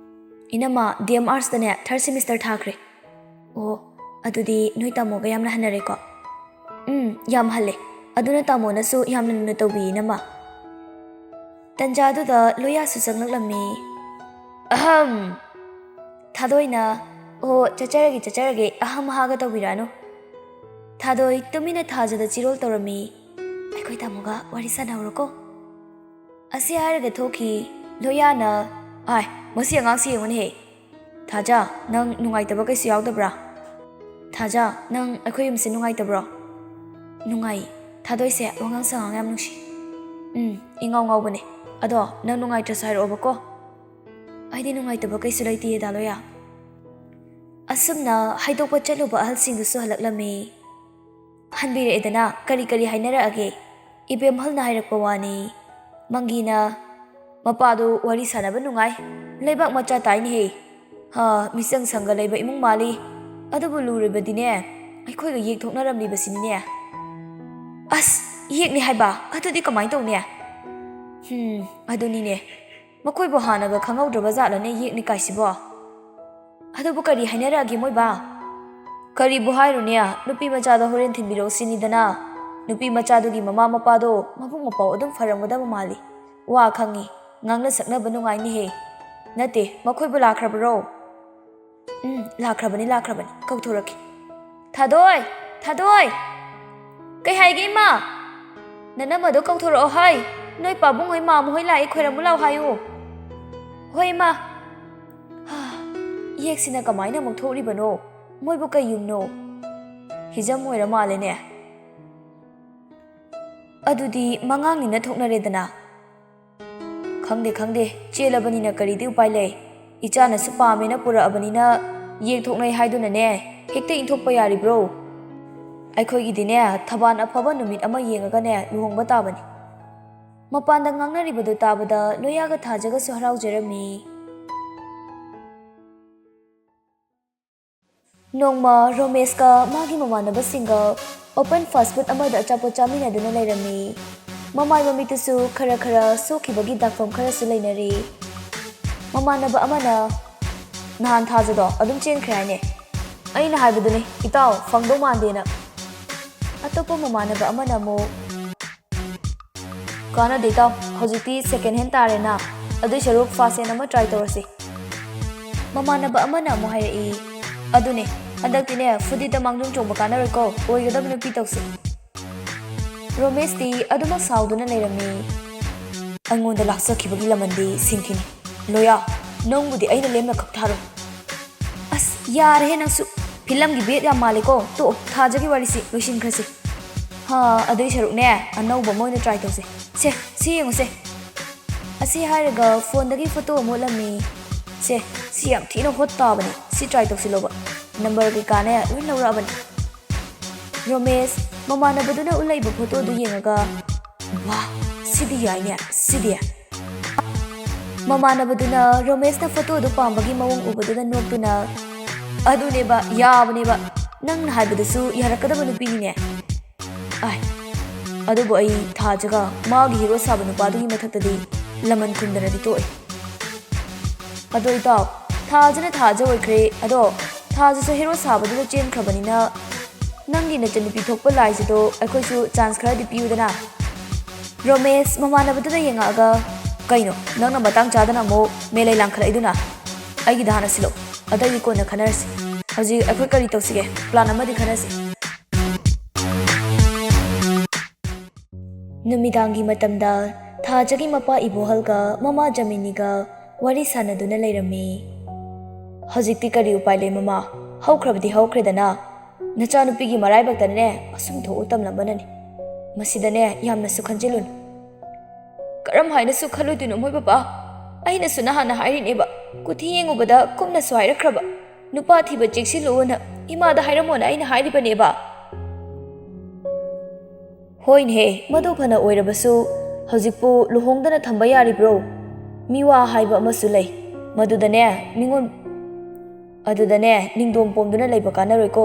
ꯏꯅꯝꯃ, DM ꯑꯥꯔꯠꯁꯇꯅꯦ 3rd ꯁꯦꯃꯤꯁꯇꯔ ꯊꯥꯈ꯭ꯔꯦ. ꯑꯣ, ꯑꯗꯨꯗꯤ ꯅꯣꯏ ꯇꯥꯃꯣꯒ ꯌꯥꯝꯅ ꯍꯟꯅꯔꯦꯀꯣ? ꯌꯥꯝ ꯍꯜꯂꯦ. ꯑꯗꯨꯅ ꯇꯥꯃꯣꯅꯁꯨ ꯌꯥꯝꯅ ꯂꯨꯅ ꯇꯧꯕꯤꯌꯦ ꯏꯅꯝꯃ. ꯇꯟꯖꯥꯗꯨꯗ ꯂꯣꯌꯥꯁꯨ ꯆꯪꯂꯛꯂꯝꯃꯤ. ꯑꯍꯝ. ꯊꯥꯗꯣꯏꯅ, ꯑꯣ ꯆꯠꯆꯔꯒꯦ ꯑꯍꯝ ꯍꯥꯒ ꯇꯧꯕꯤꯔꯛꯑꯅꯨ ꯊꯥꯗꯣꯏ ꯇꯨꯃꯤꯟꯅ ꯊꯥꯖꯗ ꯆꯤꯔꯣꯜ ꯇꯧꯔꯝꯃꯤ ꯑꯩꯈꯣꯏ ꯇꯥꯃꯣꯒ ꯋꯥꯔꯤ ꯁꯥꯟꯅꯍꯧꯔꯣꯀꯣ ꯑꯁꯤ ꯍꯥꯏꯔꯒ ꯊꯣꯛꯈꯤ ꯂꯣꯌꯥꯅ ꯑꯥꯏ ꯃꯁꯤ ꯑꯉꯥꯡꯁꯤ ꯌꯦꯡꯉꯨꯅꯦꯍꯦ ꯊꯥꯖ ꯅꯪ ꯅꯨꯡꯉꯥꯏꯇꯕ ꯀꯩꯁꯨ ꯌꯥꯎꯗꯕ꯭ꯔꯥ ꯊꯥꯖ ꯅꯪ ꯑꯩꯈꯣꯏ ꯌꯨꯝꯁꯦ ꯅꯨꯡꯉꯥꯏꯇꯕ꯭ꯔꯣ ꯅꯨꯡꯉꯥꯏ ꯊꯥꯗꯣꯏꯁꯦ ꯋꯥꯉꯥꯡ ꯁꯉꯥꯡ ꯌꯥꯝ ꯅꯨꯡꯁꯤ ꯏꯉꯥꯎ ꯉꯥꯎꯕꯅꯦ ꯑꯗꯣ ꯅꯪ ꯅꯨꯡꯉꯥꯏꯇ꯭ꯔꯁꯨ ꯍꯥꯏꯔꯛꯑꯣꯕꯀꯣ ꯑꯩꯗꯤ ꯅꯨꯡꯉꯥꯏꯇꯕ ꯀꯩꯁꯨ ꯂꯩꯇꯦ ꯗꯥꯂꯣꯌꯥ ꯑꯁꯨꯝꯅ ꯍꯥꯏꯗꯣꯛꯄ ꯆꯠꯂꯨꯕ ꯑꯍꯜꯁꯤꯡꯗꯨꯁꯨ ꯍꯜꯂꯛꯂꯝꯃꯤ ꯍꯟꯕꯤꯔꯛꯑꯦꯗꯅ ꯀꯔꯤ ꯍꯥꯏꯅꯔꯛꯑꯒꯦ ꯏꯕꯦꯝꯍꯜꯅ ꯍꯥꯏꯔꯛꯄ ꯋꯥꯅꯤ ꯃꯪꯒꯤꯅ ꯃꯄꯥꯗꯨ ꯋꯥꯔꯤ ꯁꯥꯟꯅꯕ ꯅꯨꯡꯉꯥꯏ ꯂꯩꯕꯥꯛ ꯃꯆꯥ ꯇꯥꯏꯅꯦꯍꯦ ꯃꯤꯆꯪ ꯁꯪꯒ ꯂꯩꯕ ꯏꯃꯨꯡ ꯃꯥꯜꯂꯤ ꯑꯗꯨꯕꯨ ꯂꯨꯔꯤꯕꯗꯤꯅꯦ ꯑꯩꯈꯣꯏꯒ ꯌꯦꯛꯊꯣꯛꯅꯔꯝꯂꯤꯕꯁꯤꯅꯤꯅꯦ ꯑꯁ ꯌꯦꯛꯅꯤ ꯍꯥꯏꯕ ꯑꯗꯨꯗꯤ ꯀꯃꯥꯏꯅ ꯇꯧꯅꯤ ꯑꯗꯨꯅꯤꯅꯦ ꯃꯈꯣꯏꯕꯨ ꯍꯥꯟꯅꯒ ꯈꯪꯍꯧꯗ꯭ꯔꯕ ꯖꯥꯠꯂꯅꯦ ꯌꯦꯛꯅꯤ ꯀꯥꯏꯁꯤꯕꯣ ꯑꯗꯨꯕꯨ ꯀꯔꯤ ꯍꯥꯏꯅꯔꯛꯑꯒꯦ ꯃꯣꯏꯕꯥ ꯀꯔꯤꯕꯨ ꯍꯥꯏꯔꯨꯅꯦ ꯅꯨꯄꯤ ꯃꯆꯥꯗ ꯍꯣꯔꯦꯟ ꯊꯤꯟꯕꯤꯔꯛꯎ ꯁꯤꯅꯤꯗꯅ ꯅꯨꯄꯤ ꯃꯆꯥꯗꯨꯒꯤ ꯃꯃꯥ ꯃꯄꯥꯗꯣ ꯃꯕꯨꯡ ꯃꯄꯥꯎ ꯑꯗꯨꯝ ꯐꯔꯝꯒꯗꯕ ꯃꯥꯜꯂꯤ ꯋꯥ ꯈꯪꯉꯤ ꯉꯥꯡꯅ ꯁꯛꯅꯕ ꯅꯨꯡꯉꯥꯏꯅꯤꯍꯦ ꯅꯠꯇꯦ ꯃꯈꯣꯏꯕꯨ ꯂꯥꯛꯈ꯭ꯔꯕꯔꯣ ꯂꯥꯛꯈ꯭ꯔꯕꯅꯤ ꯀꯧꯊꯣꯔꯛꯀꯦ ꯊꯥꯗꯣꯏ ꯀꯩ ꯍꯥꯏꯒꯦ ꯏꯃꯥ ꯅꯅꯝꯃꯗꯣ ꯀꯧꯊꯣꯔꯛꯑꯣ ꯍꯥꯏ ꯅꯣꯏ ꯄꯥꯕꯨꯡ ꯍꯣꯏ ꯃꯥꯃ ꯍꯣꯏ ꯂꯥꯛꯑꯦ ꯈꯣꯏꯔꯝꯕ ꯂꯥꯛꯑꯣ ꯍꯥꯏꯌꯨ ꯍꯣꯏ ꯏꯃꯥ ꯌꯦꯛꯁꯤꯅ ꯀꯃꯥꯏꯅ ꯑꯃꯨꯛ ꯊꯣꯛꯔꯤꯕꯅꯣ ꯃꯣꯏꯕꯨ ꯀꯩ ꯌꯨꯝꯅꯣ ꯍꯤꯖꯝ ꯑꯣꯏꯔ ꯃꯥꯜꯂꯦꯅꯦ ꯑꯗꯨꯗꯤ ꯃꯉꯥꯡꯅꯤꯅ ꯊꯣꯛꯅꯔꯦꯗꯅ ꯈꯪꯗꯦ ꯆꯦꯜꯂꯕꯅꯤꯅ ꯀꯔꯤꯗꯤ ꯎꯄꯥꯏ ꯂꯩ ꯏꯆꯥꯅꯁꯨ ꯄꯥꯝꯃꯦꯅ ꯄꯨꯔꯛꯑꯕꯅꯤꯅ ꯌꯦꯛꯊꯣꯛꯅꯩ ꯍꯥꯏꯗꯨꯅꯅꯦ ꯍꯦꯛꯇ ꯏꯟꯊꯣꯛꯄ ꯌꯥꯔꯤꯕ꯭ꯔꯣ ꯑꯩꯈꯣꯏꯒꯤꯗꯤꯅꯦ ꯊꯕꯥꯟ ꯑꯐꯕ ꯅꯨꯃꯤꯠ ꯑꯃ ꯌꯦꯡꯉꯒꯅꯦ ꯂꯨꯍꯣꯡꯕ ꯇꯥꯕꯅꯤ ꯃꯄꯥꯟꯗ ꯉꯥꯡꯅꯔꯤꯕꯗꯨ ꯇꯥꯕꯗ ꯂꯣꯌꯥꯒ ꯊꯥꯖꯒꯁꯨ ꯍꯔꯥꯎꯖꯔꯝꯃꯤ ꯅꯣꯡꯃ ꯔꯣꯃꯦꯁꯀ ꯃꯥꯒꯤ ꯃꯃꯥꯟꯅꯕꯁꯤꯡꯒ ꯑꯣꯄꯟ ꯐꯥꯁ ꯐꯨꯗ ꯑꯃꯗ ꯑꯆꯥꯄꯣꯠ ꯆꯥꯃꯤꯟꯅꯗꯨꯅ ꯂꯩꯔꯝꯃꯤ ꯃꯃꯥꯏ ꯃꯃꯤꯠꯇꯨꯁꯨ ꯈꯔ ꯁꯣꯛꯈꯤꯕꯒꯤ ꯗꯥꯛꯐꯝ ꯈꯔꯁꯨ ꯂꯩꯅꯔꯤ ꯃꯃꯥꯟꯅꯕ ꯑꯃꯅ ꯅꯍꯥꯟ ꯊꯥꯖꯗꯣ ꯑꯗꯨꯝ ꯆꯦꯟꯈ꯭ꯔꯦ ꯍꯥꯏꯅꯦ ꯑꯩꯅ ꯍꯥꯏꯕꯗꯨꯅꯤ ꯏꯇꯥꯎ ꯐꯪꯗꯧ ꯃꯥꯟꯗꯦꯅ ꯑꯇꯣꯞꯄ ꯃꯃꯥꯟꯅꯕ ꯑꯃꯅ ꯑꯃꯨꯛ ꯀꯥꯟꯅꯗꯦ ꯏꯇꯥꯎ ꯍꯧꯖꯤꯛꯇꯤ ꯁꯦꯀꯦꯟ ꯍꯦꯟ ꯇꯥꯔꯦꯅ ꯑꯗꯨꯏ ꯁꯔꯨꯛ ꯐꯥꯔꯁ ꯍꯦꯟ ꯑꯃ ꯇ꯭ꯔꯥꯏ ꯇꯧꯔꯁꯤ ꯃꯃꯥꯟꯅꯕ ꯑꯃꯅ ꯑꯃꯨꯛ ꯍꯥꯏꯔꯛꯏ ꯑꯗꯨꯅꯦ ꯍꯟꯗꯛꯇꯤꯅꯦ ꯐꯨꯗꯤꯗ ꯃꯥꯡꯖꯧ ꯆꯣꯡꯕ ꯀꯥꯟꯅꯔꯣꯏꯀꯣ ꯑꯣꯏꯒꯗꯕ ꯅꯨꯄꯤ ꯇꯧꯁꯤ ꯔꯣꯃꯦꯁꯇꯤ ꯑꯗꯨꯃꯛ ꯁꯥꯎꯗꯨꯅ ꯂꯩꯔꯝꯃꯤ ꯑꯩꯉꯣꯟꯗ ꯂꯥꯛꯆꯈꯤꯕꯒꯤ ꯂꯃꯟꯗꯤ ꯁꯤꯡꯈꯤꯅꯤ ꯂꯣꯌꯥ ꯅꯪꯕꯨꯗꯤ ꯑꯩꯅ ꯂꯦꯝꯅ ꯈꯛ ꯊꯥꯔꯣꯏ ꯑꯁ ꯌꯥꯔꯦꯍꯦ ꯅꯪꯁꯨ ꯐꯤꯂꯝꯒꯤ ꯕꯦꯠ ꯌꯥꯝ ꯃꯥꯜꯂꯦꯀꯣ ꯇꯣꯛꯑꯣ ꯊꯥꯖꯒꯤ ꯋꯥꯔꯤꯁꯤ ꯂꯣꯏꯁꯤꯟꯈ꯭ꯔꯁꯤ ꯑꯗꯨꯏ ꯁꯔꯨꯛꯅꯦ ꯑꯅꯧꯕ ꯑꯃ ꯑꯣꯏꯅ ꯇ꯭ꯔꯥꯏ ꯇꯧꯁꯦ ꯁꯤ ꯌꯦꯡꯉꯨꯁꯦ ꯑꯁꯤ ꯍꯥꯏꯔꯒ ꯐꯣꯟꯗꯒꯤ ꯐꯣꯇꯣ ꯑꯃ ꯎꯠꯂꯝꯃꯤ ꯁꯤ ꯌꯥꯝ ꯊꯤꯅ ꯍꯣꯠ ꯇꯥꯕꯅꯤ ꯁꯤ ꯇ꯭ꯔꯥꯏ ꯇꯧꯁꯤꯜꯂꯣꯕ ꯅꯝꯕꯔ ꯀꯩꯀꯥꯅꯦ ꯂꯣꯏ ꯂꯧꯔꯛꯑꯕꯅꯤ ꯔꯣꯃꯦꯁ ꯃꯃꯥꯟꯅꯕꯗꯨꯅ ꯎꯠꯂꯛꯏꯕ ꯐꯣꯇꯣꯗꯨ ꯌꯦꯡꯉꯒ ꯋꯥ ꯁꯤꯗꯤ ꯌꯥꯏꯅꯦ ꯁꯤꯗꯤ ꯃꯃꯥꯟꯅꯕꯗꯨꯅ ꯔꯣꯃꯦꯁꯅ ꯐꯣꯇꯣꯗꯨ ꯄꯥꯝꯕꯒꯤ ꯃꯑꯣꯡ ꯎꯕꯗꯨꯗ ꯅꯣꯛꯇꯨꯅ ꯑꯗꯨꯅꯦꯕ ꯌꯥꯕꯅꯦꯕ ꯅꯪꯅ ꯍꯥꯏꯕꯗꯨꯁꯨ ꯌꯥꯔꯛꯀꯗꯕ ꯅꯨꯄꯤꯅꯤꯅꯦ ꯑꯗꯨꯕꯨ ꯑꯩ ꯊꯥꯖꯒ ꯃꯥꯒꯤ ꯍꯤꯔꯣ ꯁꯥꯕ ꯅꯨꯄꯥꯗꯨꯒꯤ ꯃꯊꯛꯇꯗꯤ ꯂꯃꯟ ꯈꯨꯝꯗꯅꯗꯤ ꯇꯣꯛꯑꯦ ꯑꯗꯣ ꯏꯇꯥꯎ ꯊꯥꯖꯅ ꯊꯥꯖ ꯑꯣꯏꯈ꯭ꯔꯦ ꯑꯗꯣ ꯊꯥꯖꯁꯨ ꯍꯤꯔꯣ ꯁꯥꯕꯗꯨꯗ ꯆꯦꯟꯈ꯭ꯔꯕꯅꯤꯅ ꯅꯪꯒꯤ ꯅꯆꯟꯅꯨꯄꯤ ꯊꯣꯛꯄ ꯂꯥꯏꯁꯤꯗꯣ ꯑꯩꯈꯣꯏꯁꯨ ꯆꯥꯟꯁ ꯈꯔꯗꯤ ꯄꯤꯌꯨꯗꯅ ꯔꯣꯃꯦꯁ ꯃꯃꯥꯟꯅꯕꯗꯨꯗ ꯌꯦꯡꯉꯛꯑꯒ ꯀꯩꯅꯣ ꯅꯪꯅ ꯃꯇꯥꯡ ꯆꯥꯗꯅ ꯑꯃꯨꯛ ꯃꯦꯂꯩ ꯂꯥꯡꯈꯠꯂꯛꯏꯗꯨꯅ ꯑꯩꯒꯤꯗ ꯍꯥꯟꯅ ꯁꯤꯜꯂꯛꯎ ꯑꯇꯩꯗꯤ ꯀꯣꯟꯅ ꯈꯟꯅꯔꯁꯤ ꯍꯧꯖꯤꯛ ꯑꯩꯈꯣꯏ ꯀꯔꯤ ꯇꯧꯁꯤꯒꯦ ꯄ꯭ꯂꯥꯟ ꯑꯃꯗꯤ ꯈꯟꯅꯁꯤ ꯅꯨꯃꯤꯗꯥꯡꯒꯤ ꯃꯇꯝꯗ ꯊꯥꯖꯒꯤ ꯃꯄꯥ ꯏꯕꯣꯍꯜꯒ ꯃꯃꯥ ꯖꯃꯤꯅꯤꯒ ꯋꯥꯔꯤ ꯁꯥꯟꯅꯗꯨꯅ ꯂꯩꯔꯝꯃꯤ ꯍꯧꯖꯤꯛꯇꯤ ꯀꯔꯤ ꯎꯄꯥꯏ ꯂꯩ ꯃꯃꯥ ꯍꯧꯈ꯭ꯔꯕꯗꯤ ꯍꯧꯈ꯭ꯔꯦꯗꯅ ꯅꯆꯥꯅꯨꯄꯤꯒꯤ ꯃꯔꯥꯏꯕꯛꯇꯅꯦ ꯑꯁꯨꯝ ꯊꯣꯛꯎ ꯇꯝꯂꯝꯕꯅꯅꯤ ꯃꯁꯤꯗꯅꯦ ꯌꯥꯝꯅꯁꯨ ꯈꯟꯖꯤꯜꯂꯨꯅꯨ ꯀꯔꯝ ꯍꯥꯏꯅꯁꯨ ꯈꯜꯂꯣꯏꯗꯣꯏꯅꯣ ꯃꯣꯏ ꯕꯕꯥ ꯑꯩꯅꯁꯨ ꯅꯍꯥꯟꯅ ꯍꯥꯏꯔꯤꯅꯦꯕ ꯀꯨꯊꯤ ꯌꯦꯡꯉꯨꯕꯗ ꯀꯨꯞꯅꯁꯨ ꯍꯥꯏꯔꯛꯈ꯭ꯔꯕ ꯅꯨꯄꯥ ꯊꯤꯕ ꯆꯦꯛꯁꯤꯜꯂꯨꯅ ꯏꯃꯥꯗ ꯍꯥꯏꯔꯝꯃꯣꯅ ꯑꯩꯅ ꯍꯥꯏꯔꯤꯕꯅꯦꯕ ꯍꯣꯏꯅꯦꯍꯦ ꯃꯗꯨ ꯐꯅ ꯑꯣꯏꯔꯕꯁꯨ ꯍꯧꯖꯤꯛꯄꯨ ꯂꯨꯍꯣꯡꯗꯅ ꯊꯝꯕ ꯌꯥꯔꯤꯕ꯭ꯔꯣ ꯃꯤꯋꯥ ꯍꯥꯏꯕ ꯑꯃꯁꯨ ꯂꯩ ꯃꯗꯨꯗꯅꯦ ꯅꯤꯡꯗꯣꯝ ꯄꯣꯝꯗꯨꯅ ꯂꯩꯕ ꯀꯥꯟꯅꯔꯣꯏꯀꯣ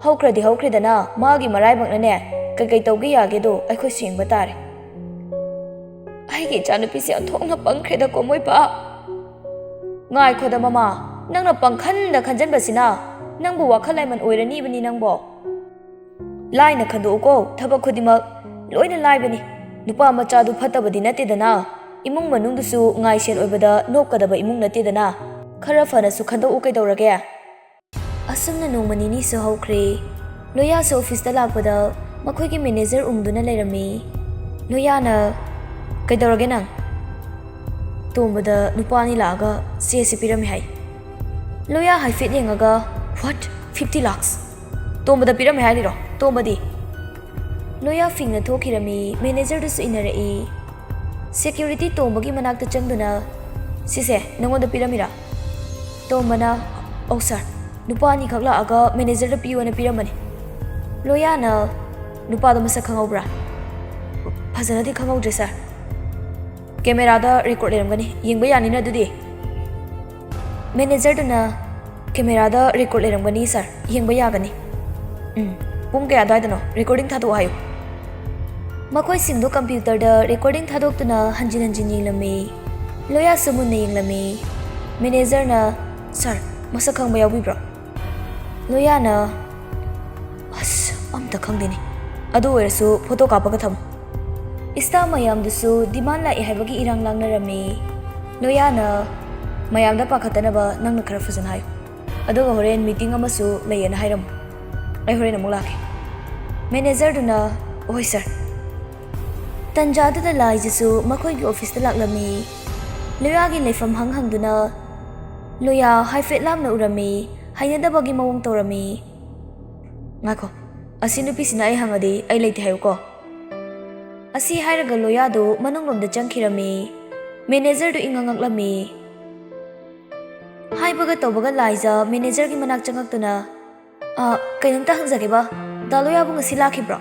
ꯍꯧꯈ꯭ꯔꯗꯤ ꯍꯧꯈ꯭ꯔꯦꯗꯅ ꯃꯥꯒꯤ ꯃꯔꯥꯏꯕꯛꯅꯅꯦ ꯀꯩ ꯇꯧꯒꯦ ꯌꯥꯒꯦꯗꯣ ꯑꯩꯈꯣꯏꯁꯨ ꯌꯦꯡꯕ ꯇꯥꯔꯦ ꯑꯩꯒꯤ ꯏꯆꯥꯅꯨꯄꯤꯁꯦ ꯑꯣꯟꯊꯣꯛꯅ ꯄꯪꯈ꯭ꯔꯦꯗꯀꯣ ꯃꯣꯏꯕꯥ ꯉꯥꯏꯈꯣꯗ ꯃꯃꯥ ꯅꯪꯅ ꯄꯪꯈꯟꯗ ꯈꯟꯖꯟꯕꯁꯤꯅ ꯅꯪꯕꯨ ꯋꯥꯈꯜ ꯂꯩꯃꯟ ꯑꯣꯏꯔꯅꯤꯕꯅꯤ ꯅꯪꯕꯣ ꯂꯥꯏꯅ ꯈꯟꯗꯣꯛꯎꯀꯣ ꯊꯕꯛ ꯈꯨꯗꯤꯡꯃꯛ ꯂꯣꯏꯅ ꯂꯥꯏꯕꯅꯤ ꯅꯨꯄꯥ ꯃꯆꯥꯗꯨ ꯐꯠꯇꯕꯗꯤ ꯅꯠꯇꯦꯗꯅ ꯏꯃꯨꯡ ꯃꯅꯨꯡꯗꯨꯁꯨ ꯉꯥꯏꯁꯦꯜ ꯑꯣꯏꯕꯗ ꯅꯣꯞꯀꯗꯕ ꯏꯃꯨꯡ ꯅꯠꯇꯦꯗꯅ ꯈꯔ ꯐꯅꯁꯨ ꯈꯟꯗꯣꯛꯎ ꯀꯩꯗꯧꯔꯒꯦ Asumna nongma nini su haukhre. Loya su office da lakpada makhoi ki manager ungduna leirami. Loya na kaidorage nang. Tombada nupani laga CSC pirami hai. Loya haifet yengaga what 50 lakhs. Tombada pirami hai ro. Tombadi. Loya fingna thokirami manager du su inare. Security tombagi manak ta changduna sise nangoda piramira. Tombana oh sir nupani khakla aga manager da piyo na piramani. Loya na nupa da masak khangobra. Phajana di khangobdre sir. Camera da record leramgani yengba yani na dudi. Manager duna camera da record leramgani sir yengba yagani. Pung kaya adai dano recording thado hayo. Makhoi singdo computer da recording thadok tuna hanjin hanjin yenglami. Loya sumun na yenglami. Manager na sir masak khangba yawibra. Loya na as amta khangdeni. Adu oirasu photo kapaga tham. Ista mayam dusu demand la ihai irang lang na rami. Loya na mayam da pakhatana ba nang na khara fujan hayo. Adu horen meeting amasu layan hairam. Ai horen amuk lake. Manager duna oi sir. Tanjada da lai jisu makhoi gi office da laklami. Loya gi leifam hang duna Loya haifet lam na urami haina da bagi mawong torami. Ngako asinu pisina ai hangadi ai leite hayo ko. Asi hairaga Loya do manunglom da changkhirami. Manager do ingangaklami. Haibaga tawbaga laija manager gi manak changaktuna kainamta hangjage ba da Loya bu ngasi lakhibra.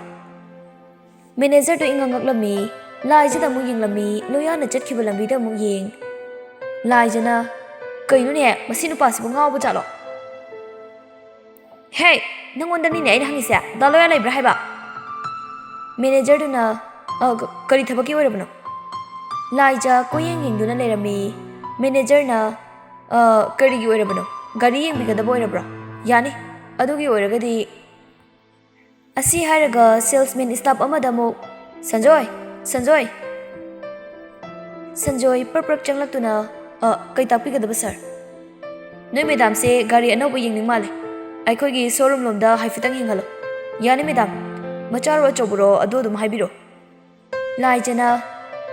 Manager do ingangaklami laija da mu yenglami Loya na chatkhiba lambi da mu yeng. Laija na kainu ne masinu pasibu ngawbu chalo. Hey nangonda ni ne ai hangisa da Loya leibra haiba. Manager do na kari thabaki oirabno. Laija koyeng yengduna leirami. Manager na kari gi oirabno. Gari yengbigadaba oirabra. Yani adugi oiragadi asi hairaga salesman staff amada mo Sanjoy perprak changlaktuna kai takpigadaba sir. Noi madam se gari anoba yengning male. Aikhoi gi showroom lomda haifitang yenghalo. Yani madam macharo choburo adu dum haibiro. Laijana